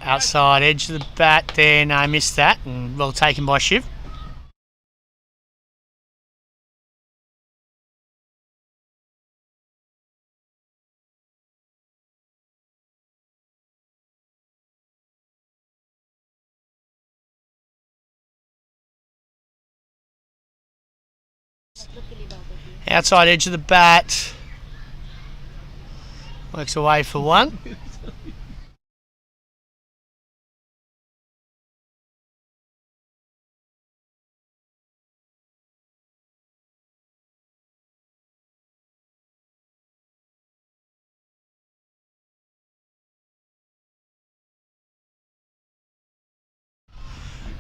B: Outside edge of the bat there. No, missed that. And well taken by Shiv. Outside edge of the bat. Works away for one.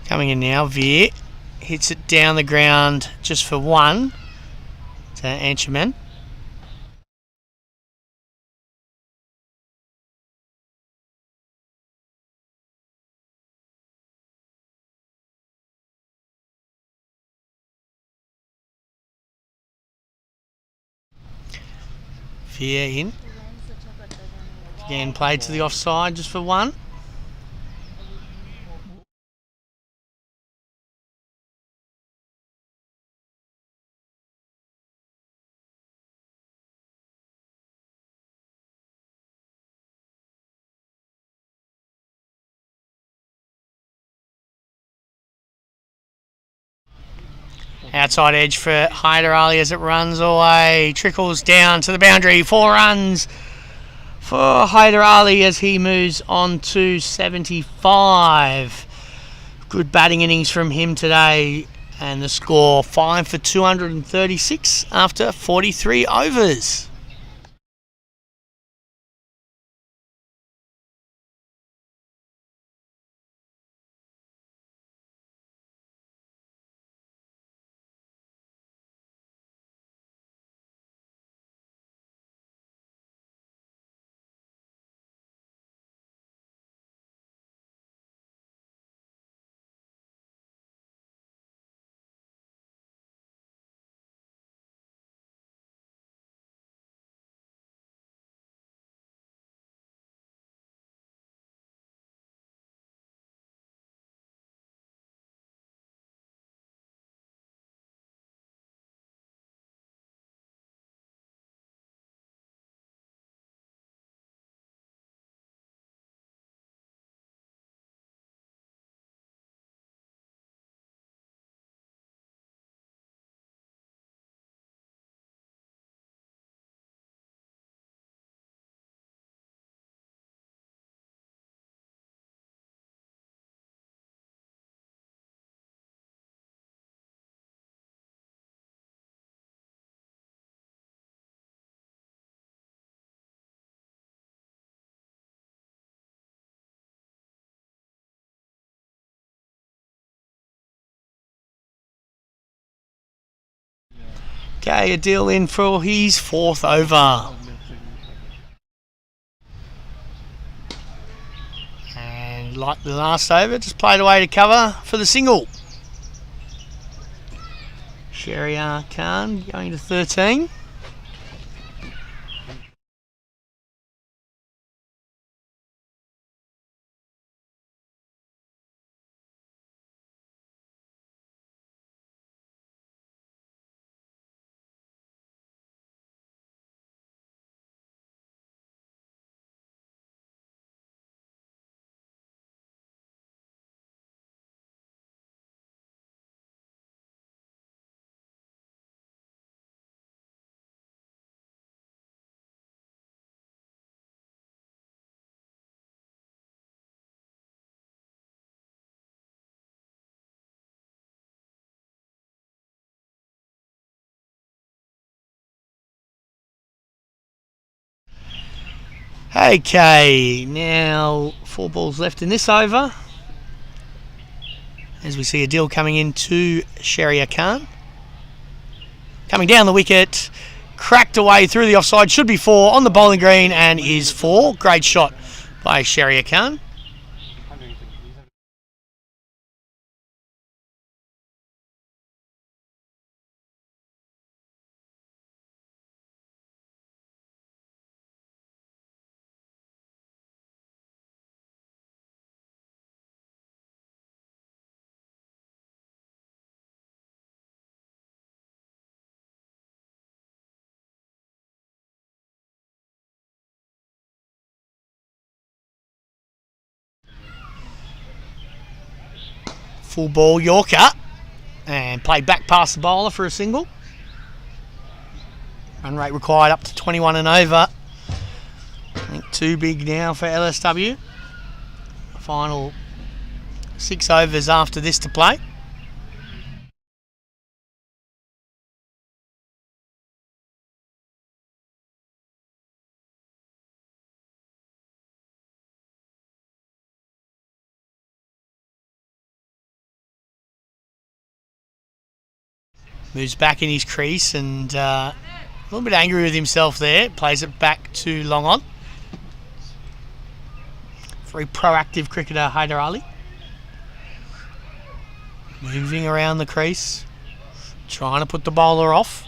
B: Coming in now, Veer hits it down the ground just for one to Anchorman. Veer in. Again, played to the offside just for one. Outside edge for Hyder Ali as it runs away. Trickles down to the boundary. 4 runs for Hyder Ali as he moves on to 75. Good batting innings from him today. And the score 5 for 236 after 43 overs. Okay, a deal in for his 4th over. And like the last over, just played away to cover for the single. Shehryar Khan going to 13. Okay, now 4 balls left in this over. As we see a deal coming in to Shehryar Khan. Coming down the wicket, cracked away through the offside, should be 4 on the bowling green and is 4. Great shot by Shehryar Khan. Full ball Yorker and played back past the bowler for a single. Run rate required up to 21 and over. I think too big now for LSW. Final 6 overs after this to play. Moves back in his crease and a little bit angry with himself there. Plays it back to long on. Very proactive cricketer, Hyder Ali. Moving around the crease. Trying to put the bowler off.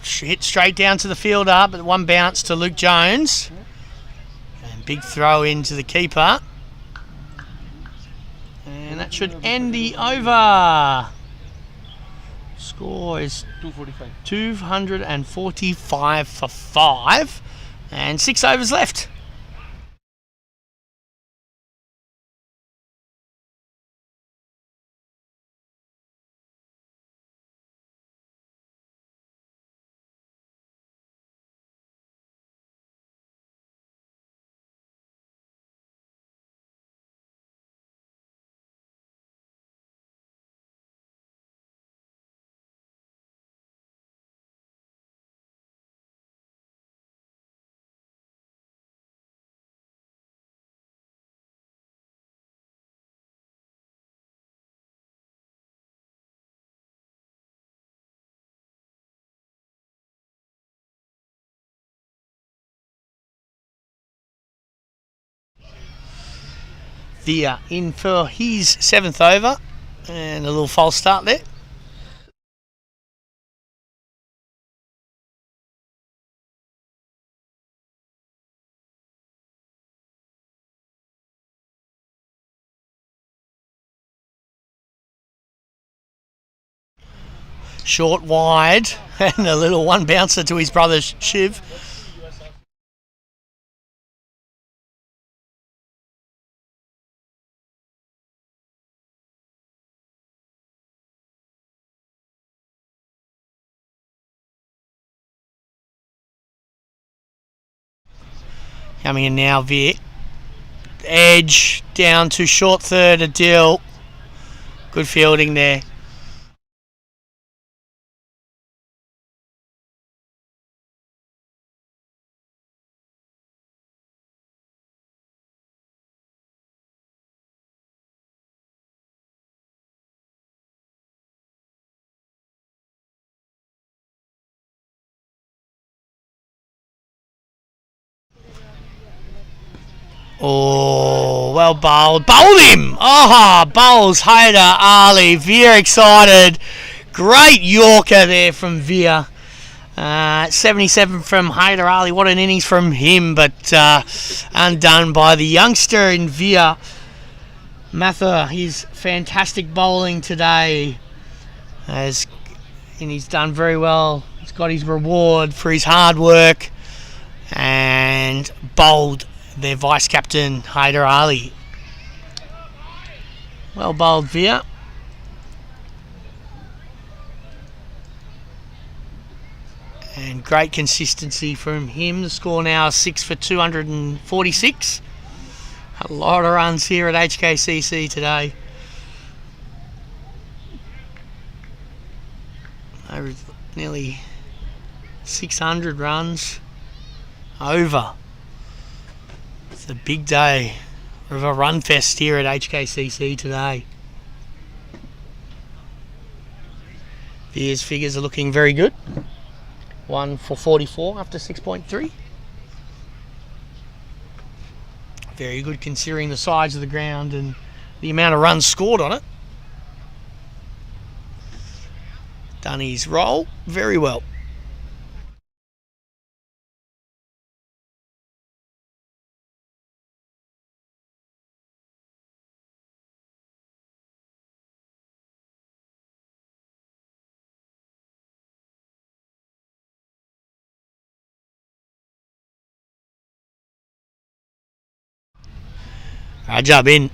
B: Hit straight down to the fielder, but one bounce to Luke Jones. And big throw into the keeper. And that that should end the over. Score is
D: 245.
B: 245 for 5 and 6 overs left. Via in for his 7th over and a little false start there. Short wide and a little one bouncer to his brother Shiv. Coming in now, Vic. Edge down to short third, a deal. Good fielding there. Oh, well bowled. Bowled him! Oh, bowls Haider Ali. Veer excited. Great Yorker there from Veer. 77 from Haider Ali. What an innings from him, but undone by the youngster in Veer. Mather, his fantastic bowling today. And he's done very well. He's got his reward for his hard work. And bowled their vice-captain, Haider Ali. Well bowled, Veer. And great consistency from him. The score now is 6 for 246. A lot of runs here at HKCC today. Over nearly 600 runs. Over. It's a big day of a run fest here at HKCC today. Veer's figures are looking very good. 1 for 44 after 6.3. Very good considering the size of the ground and the amount of runs scored on it. Done his role very well. Rajab in.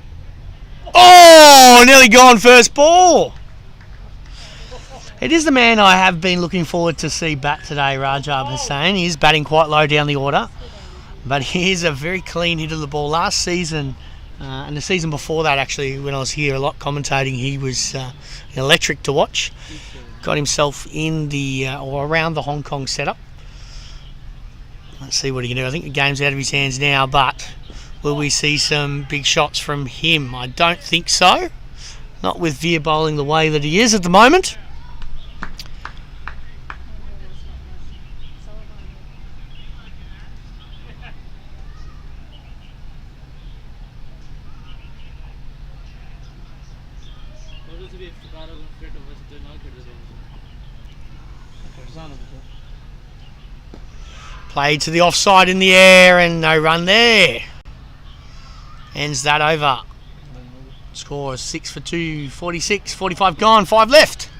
B: Oh, nearly gone first ball. It is the man I have been looking forward to see bat today, Rajab Hussain. He is batting quite low down the order, but he is a very clean hit of the ball. Last season, and the season before that actually, when I was here a lot commentating, he was electric to watch. Got himself in the, or around the Hong Kong setup. Let's see what he can do. I think the game's out of his hands now, but will we see some big shots from him? I don't think so. Not with Veer bowling the way that he is at the moment. Played to the offside in the air and no run there. Ends that over. Score is 6 for 2, 46, 45 gone, 5 left.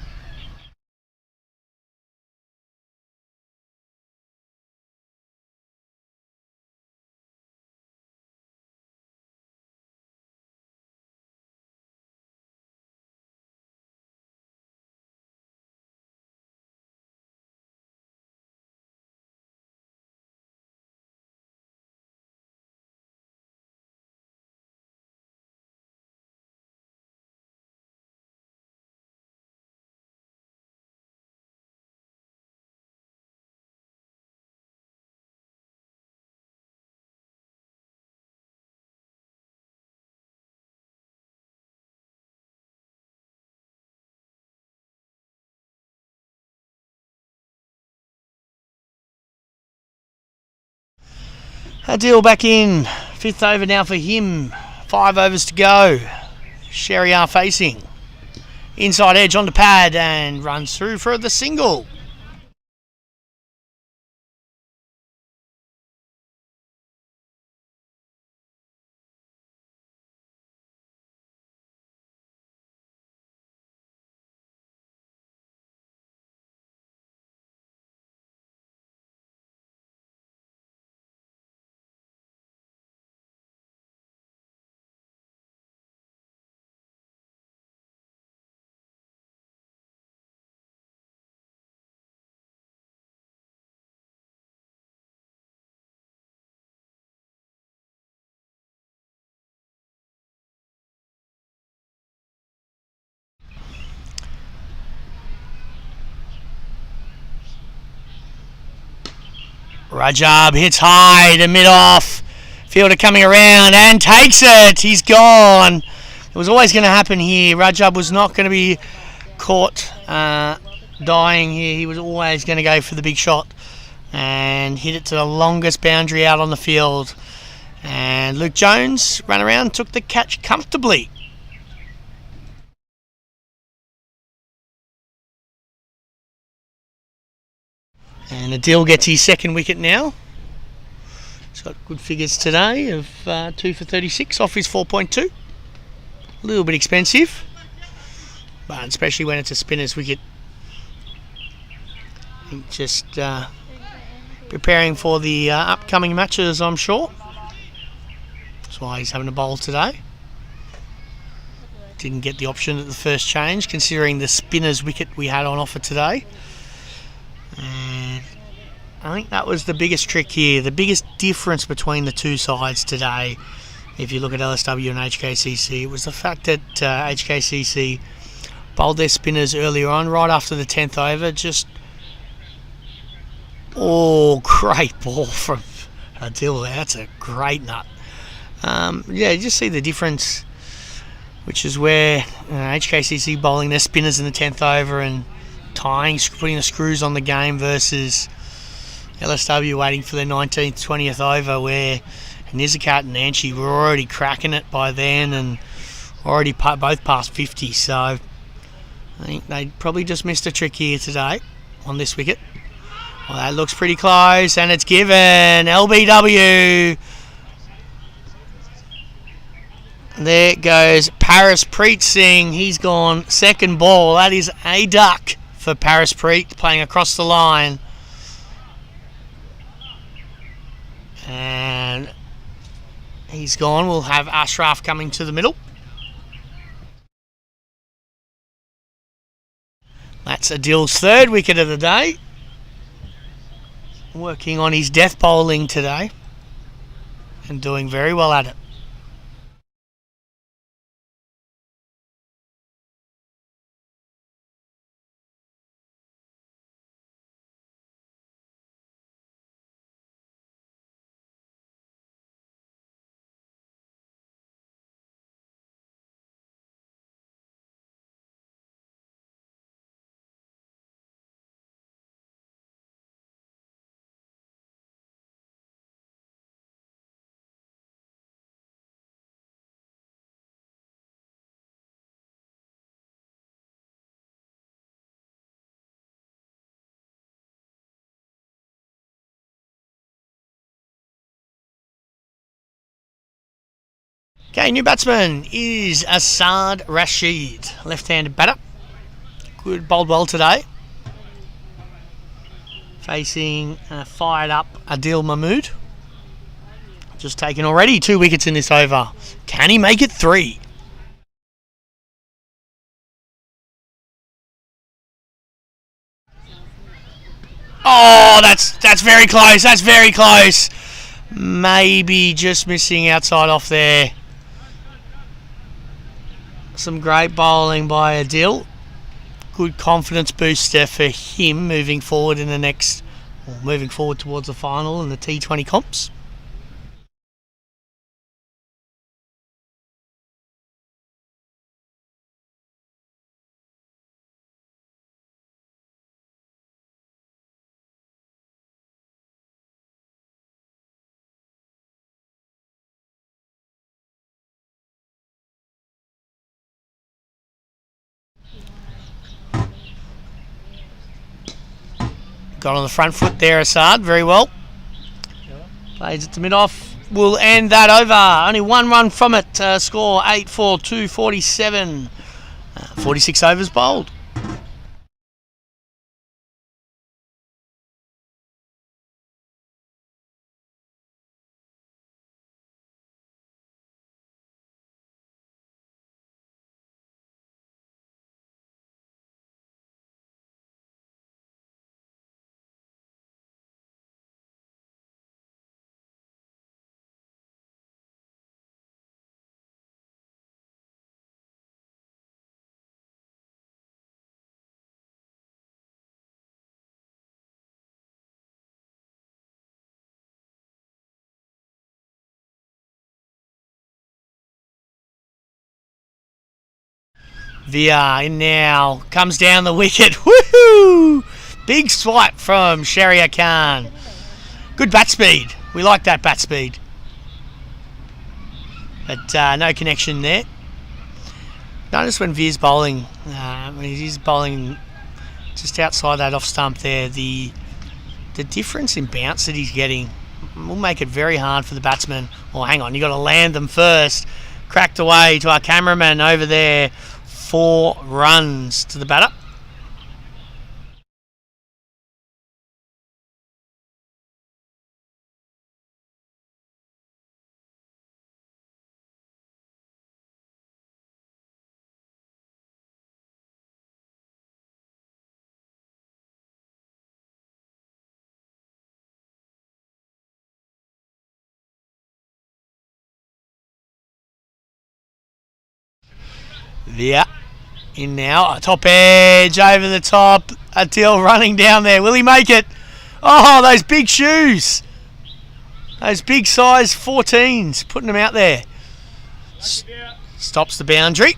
B: Adil back in. 5th over now for him. 5 overs to go. Sherrier facing. Inside edge onto pad and runs through for the single. Rajab hits high to mid-off. Fielder coming around and takes it. He's gone. It was always going to happen here. Rajab was not going to be caught dying here. He was always going to go for the big shot and hit it to the longest boundary out on the field. And Luke Jones ran around, took the catch comfortably. And Adil gets his second wicket now. He's got good figures today of 2 for 36 off his 4.2. A little bit expensive, but especially when it's a spinner's wicket. Just preparing for the upcoming matches, I'm sure. That's why he's having a bowl today. Didn't get the option at the first change, considering the spinner's wicket we had on offer today. And I think that was the biggest trick here. The biggest difference between the two sides today, if you look at LSW and HKCC, it was the fact that HKCC bowled their spinners earlier on, right after the 10th over. Just, great ball from Adil. That's a great nut. Yeah, you just see the difference, which is where HKCC bowling their spinners in the 10th over and putting the screws on the game, versus LSW waiting for their 19th, 20th over, where Nizakat and Nanchi were already cracking it by then and already both past 50. So I think they probably just missed a trick here today on this wicket. Well, that looks pretty close, and it's given. LBW. There goes Paris Preet Singh. He's gone second ball. That is a duck for Paris Preet, playing across the line. And he's gone. We'll have Ashraf coming to the middle. That's Adil's third wicket of the day. Working on his death bowling today and doing very well at it. Okay, new batsman is Asad Rashid, left-handed batter. Good, bowled well today. Facing fired up Adil Mahmood. Just taken already 2 wickets in this over. Can he make it 3? Oh, that's very close. That's very close. Maybe just missing outside off there. Some great bowling by Adil. Good confidence booster for him moving forward in the next, or moving forward towards the final in the T20 comps. Got on the front foot there, Assad, very well. Plays it to mid-off. We'll end that over. Only 1 run from it. Score 8-4, 247. 46 overs bowled. VR in now. Comes down the wicket. Woohoo! Big swipe from Sharia Khan. Good bat speed. We like that bat speed. But no connection there. Notice when Veer's bowling, when he's bowling just outside that off stump there, the difference in bounce that he's getting will make it very hard for the batsman. Oh, hang on, you got to land them first. Cracked away to our cameraman over there. 4 runs to the batter. Yeah, in now, top edge, over the top, Adil running down there, will he make it? Oh, those big shoes, those big size 14s, putting them out there. Stops the boundary.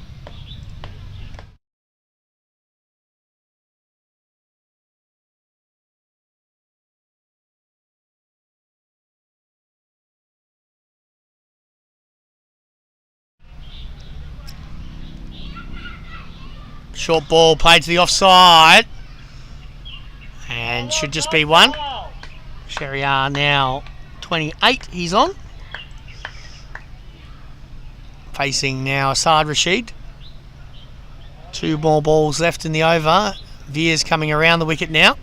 B: Short ball played to the offside. And should just be 1. Sheriar now 28 he's on. Facing now Asad Rashid. 2 more balls left in the over. Veer's coming around the wicket now.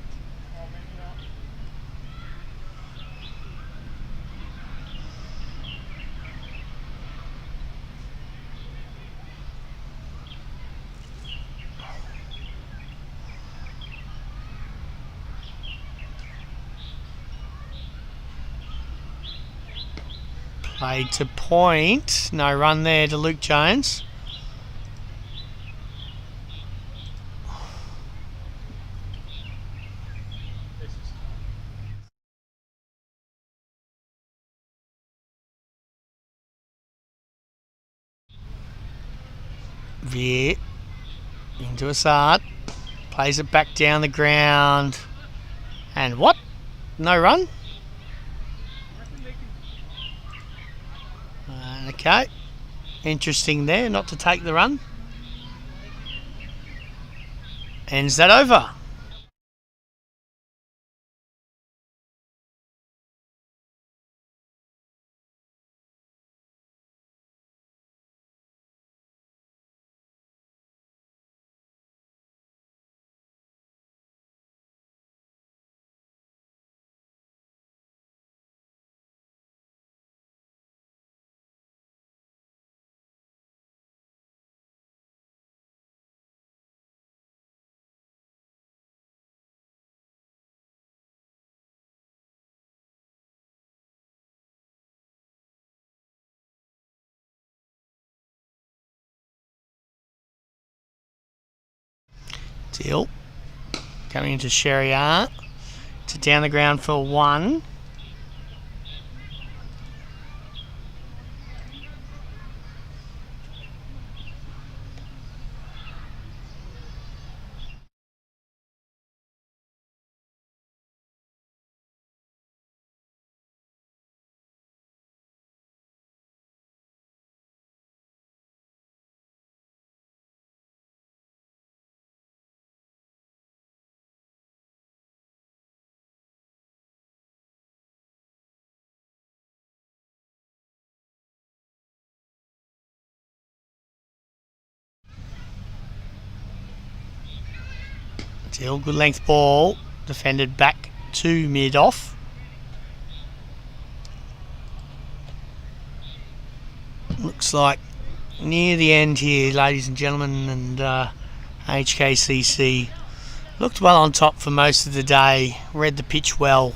B: Played to point. No run there to Luke Jones. Veer into Asad. Plays it back down the ground. And what? No run? Okay, interesting there, not to take the run. Ends that over. Deal. Coming into Sherrier. To down the ground for 1. Deal. Good length ball. Defended back to mid-off. Looks like near the end here, ladies and gentlemen, and HKCC looked well on top for most of the day, read the pitch well,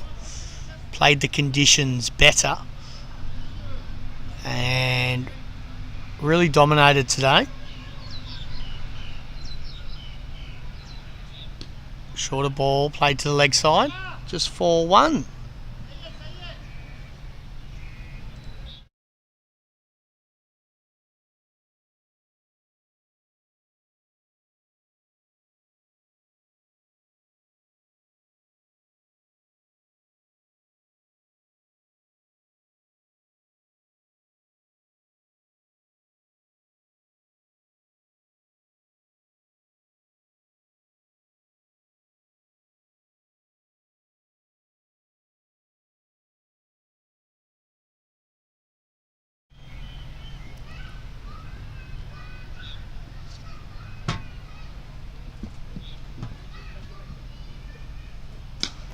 B: played the conditions better, and really dominated today. Shorter ball, played to the leg side, just 4-1.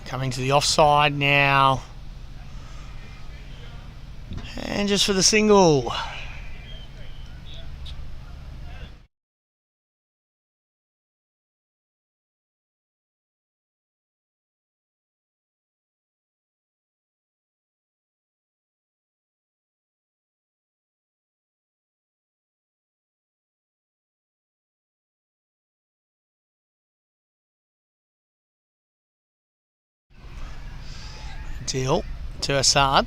B: Coming to the offside now. And just for the single. Deal to Assad.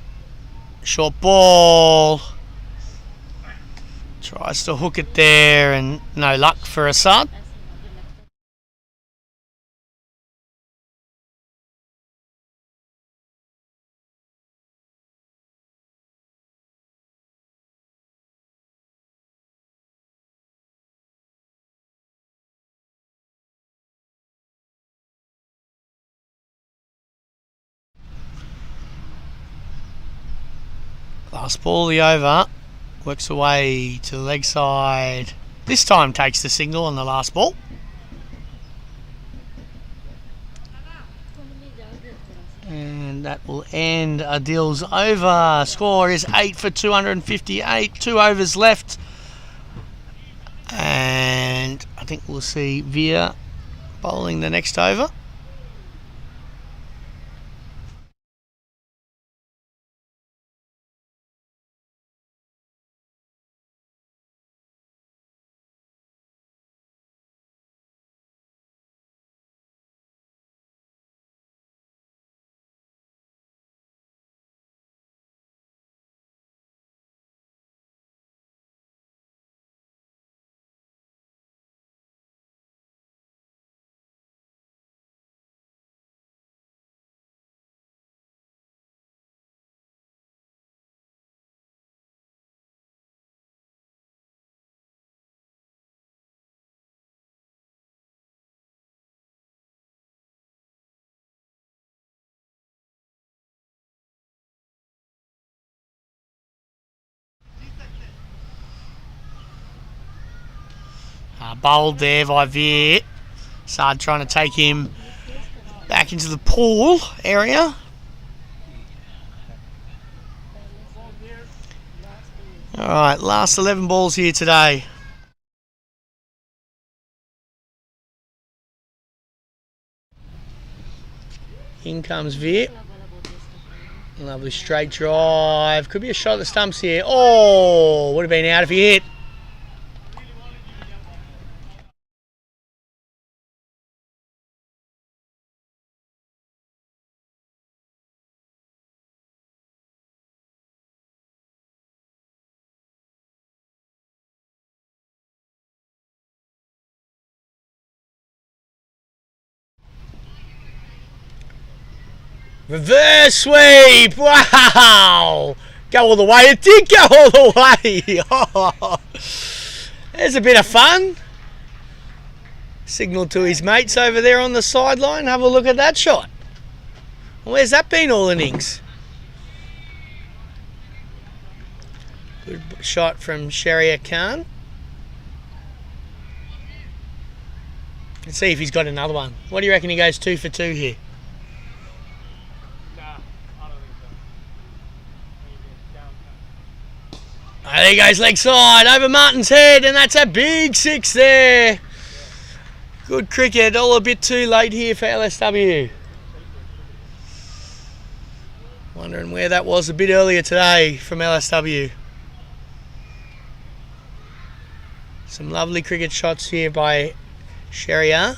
B: Short ball. Tries to hook it there and no luck for Assad. Last ball, the over. Works away to the leg side. This time takes the single on the last ball. And that will end Adil's over. Score is 8 for 258. 2 overs left. And I think we'll see Veer bowling the next over. Bowled there by Veer. Sard trying to take him back into the pool area. Alright, last 11 balls here today. In comes Veer. Lovely straight drive. Could be a shot at the stumps here. Oh, would have been out if he hit. Reverse sweep. Wow. Go all the way. It did go all the way. Oh, there's a bit of fun. Signal to his mates over there on the sideline. Have a look at that shot. Where's that been all innings? Good shot from Sharia Khan. Let's see if he's got another one. What do you reckon he goes 2 for 2 here?
C: Nah, I don't think so.
B: Oh, there he goes, leg side, over Martin's head, and that's a big 6 there. Good cricket, all a bit too late here for LSW. Wondering where that was a bit earlier today from LSW. Some lovely cricket shots here by Sharia.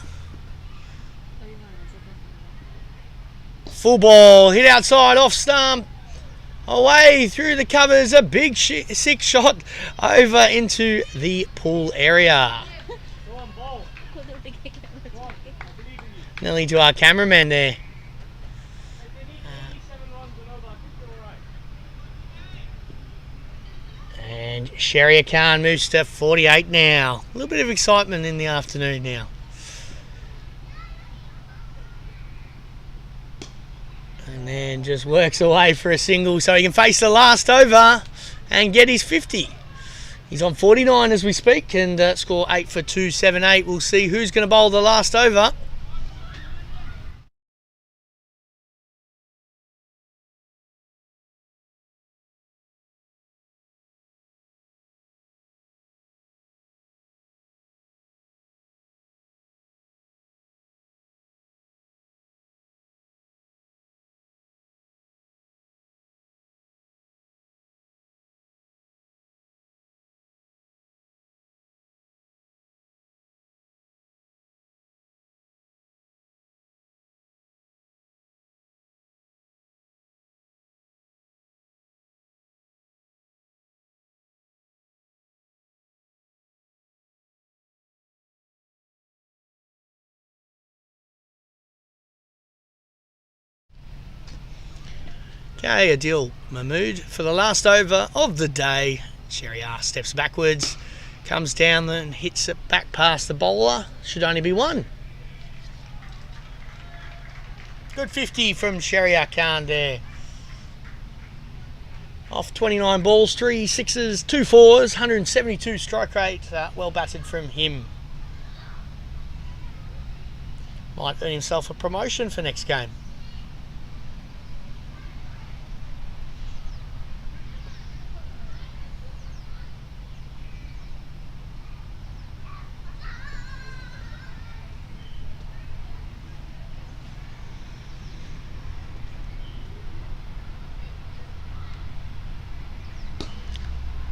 B: Full ball, hit outside, off stump. Away through the covers, a big 6 shot over into the pool area.
C: Go on, ball.
B: Nearly to our cameraman there.
C: If they need 87 runs and over, I think they're alright.
B: And Sharia Khan moves to 48 now. A little bit of excitement in the afternoon now. And then just works away for a single so he can face the last over and get his 50. He's on 49 as we speak and score 8 for 278. We'll see who's going to bowl the last over. Okay, Adil Mahmood for the last over of the day. Sharia steps backwards, comes down and hits it back past the bowler. Should only be 1. Good 50 from Sharia Khan there. Off 29 balls, 3 sixes, 2 4s, 172 strike rate. Well batted from him. Might earn himself a promotion for next game.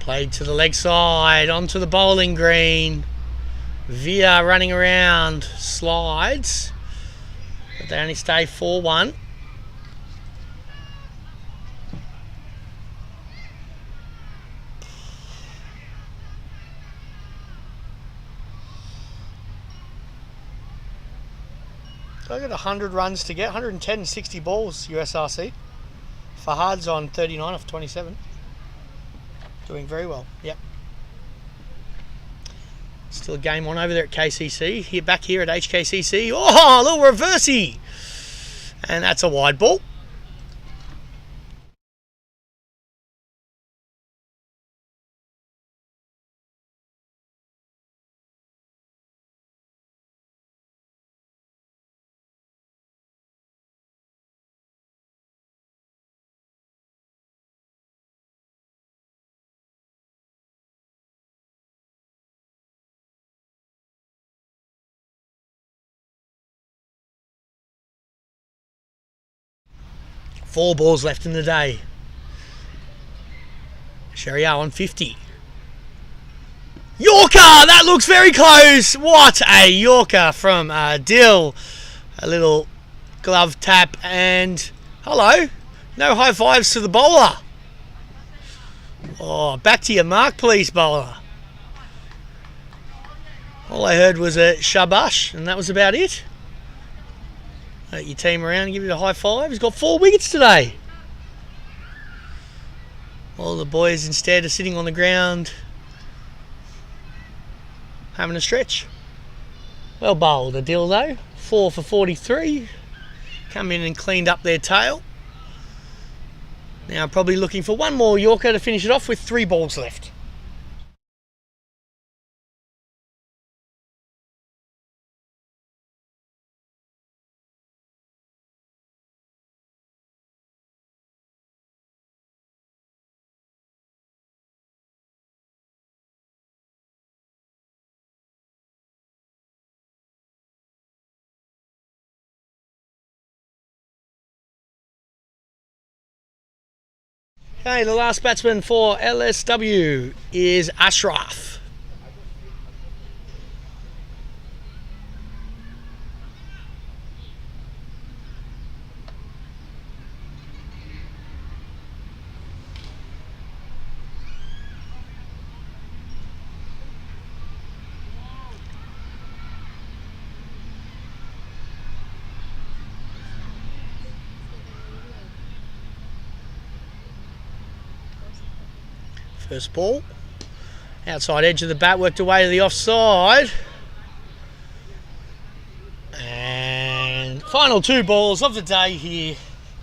B: Played to the leg side, onto the bowling green. Via running around, slides. But they only stay 4-1. So I got 100 runs to get, 110 and 60 balls, USRC. Fahad's on 39 off 27. Doing very well, yep. Still a game on over there at KCC. Here, back here at HKCC. Oh, a little reversey. And that's a wide ball. Four balls left in the day. Sharia on 50. Yorker! That looks very close. What a Yorker from Dill. A little glove tap and hello. No high fives to the bowler. Oh, back to your mark, please, bowler. All I heard was a shabash, and that was about it. Let your team around and give you a high five. He's got 4 wickets today. All the boys instead are sitting on the ground having a stretch. Well bowled, Adil though. 4 for 43. Come in and cleaned up their tail. Now probably looking for one more Yorker to finish it off with 3 balls left. Okay, the last batsman for LSW is Ashraf. First ball, outside edge of the bat, worked away to the offside. And final 2 balls of the day here.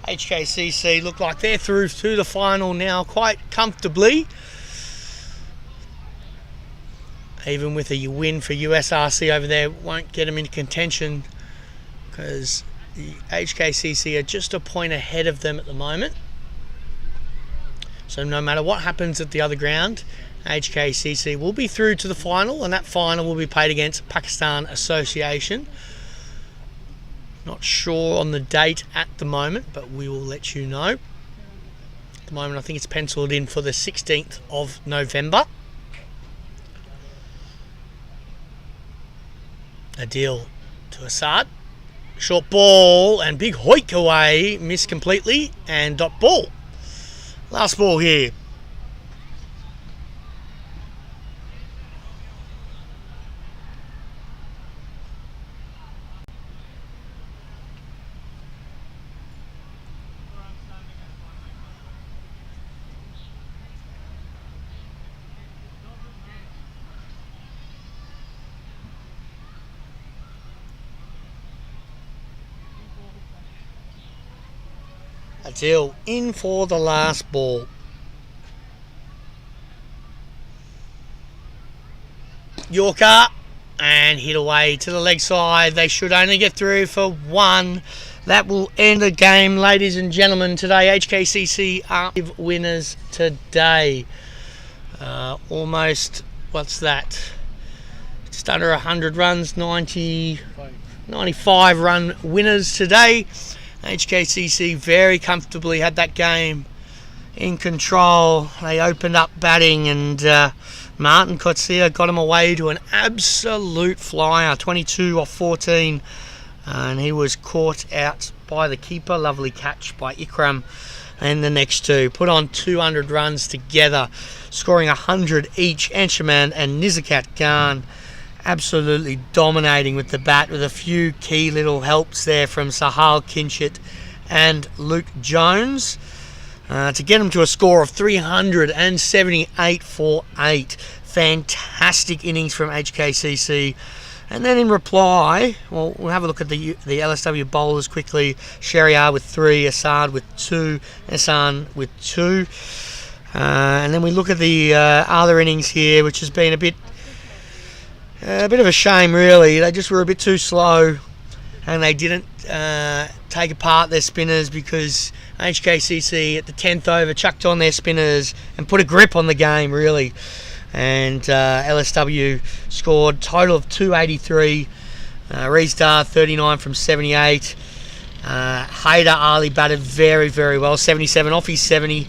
B: HKCC look like they're through to the final now quite comfortably. Even with a win for USRC over there, won't get them into contention because the HKCC are just a point ahead of them at the moment. So no matter what happens at the other ground, HKCC will be through to the final, and that final will be played against Pakistan Association. Not sure on the date at the moment, but we will let you know. At the moment, I think it's penciled in for the 16th of November. Adil to Assad. Short ball and big hoik away, missed completely, and dot ball. Last ball here. Adil in for the last ball. Yorker and hit away to the leg side. They should only get through for 1. That will end the game, ladies and gentlemen. Today, HKCC are winners today. Almost, what's that? Just under 100 runs, 95 run winners today. HKCC very comfortably had that game in control. They opened up batting and Martin Kotsia got him away to an absolute flyer, 22 off 14, and he was caught out by the keeper. Lovely catch by Ikram. And the next 2 put on 200 runs together, scoring 100 each. Anshaman and Nizakat Khan absolutely dominating with the bat, with a few key little helps there from Sahal Kinshit and Luke Jones to get them to a score of 378 for 8. Fantastic innings from HKCC. And then in reply, well, we'll have a look at the LSW bowlers quickly. Sheriar with 3, Assad with 2, Hassan with 2. And then we look at the other innings here, which has been a bit of a shame, really. They just were a bit too slow, and they didn't take apart their spinners, because HKCC at the 10th over chucked on their spinners and put a grip on the game, really. And LSW scored total of 283. Reesdar 39 from 78. Haider Ali batted very, very well, 77 off his 70.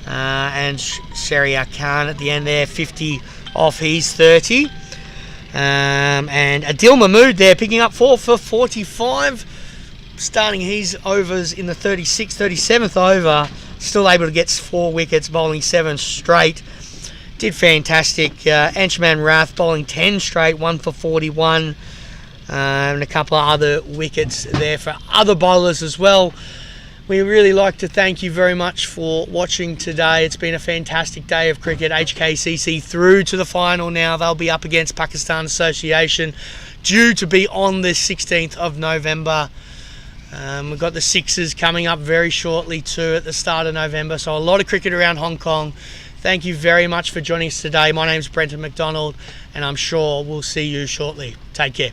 B: And Sheriar Khan at the end there, 50 off his 30. And Adil Mahmood there picking up 4 for 45, starting his overs in the 37th over, still able to get 4 wickets, bowling 7 straight. Did fantastic. Anshaman Rath bowling 10 straight, 1 for 41. and a couple of other wickets there for other bowlers as well. We really like to thank you very much for watching today. It's been a fantastic day of cricket. HKCC through to the final now. They'll be up against Pakistan Association, due to be on the 16th of November. We've got the Sixers coming up very shortly too at the start of November. So a lot of cricket around Hong Kong. Thank you very much for joining us today. My name's Brenton McDonald, and I'm sure we'll see you shortly. Take care.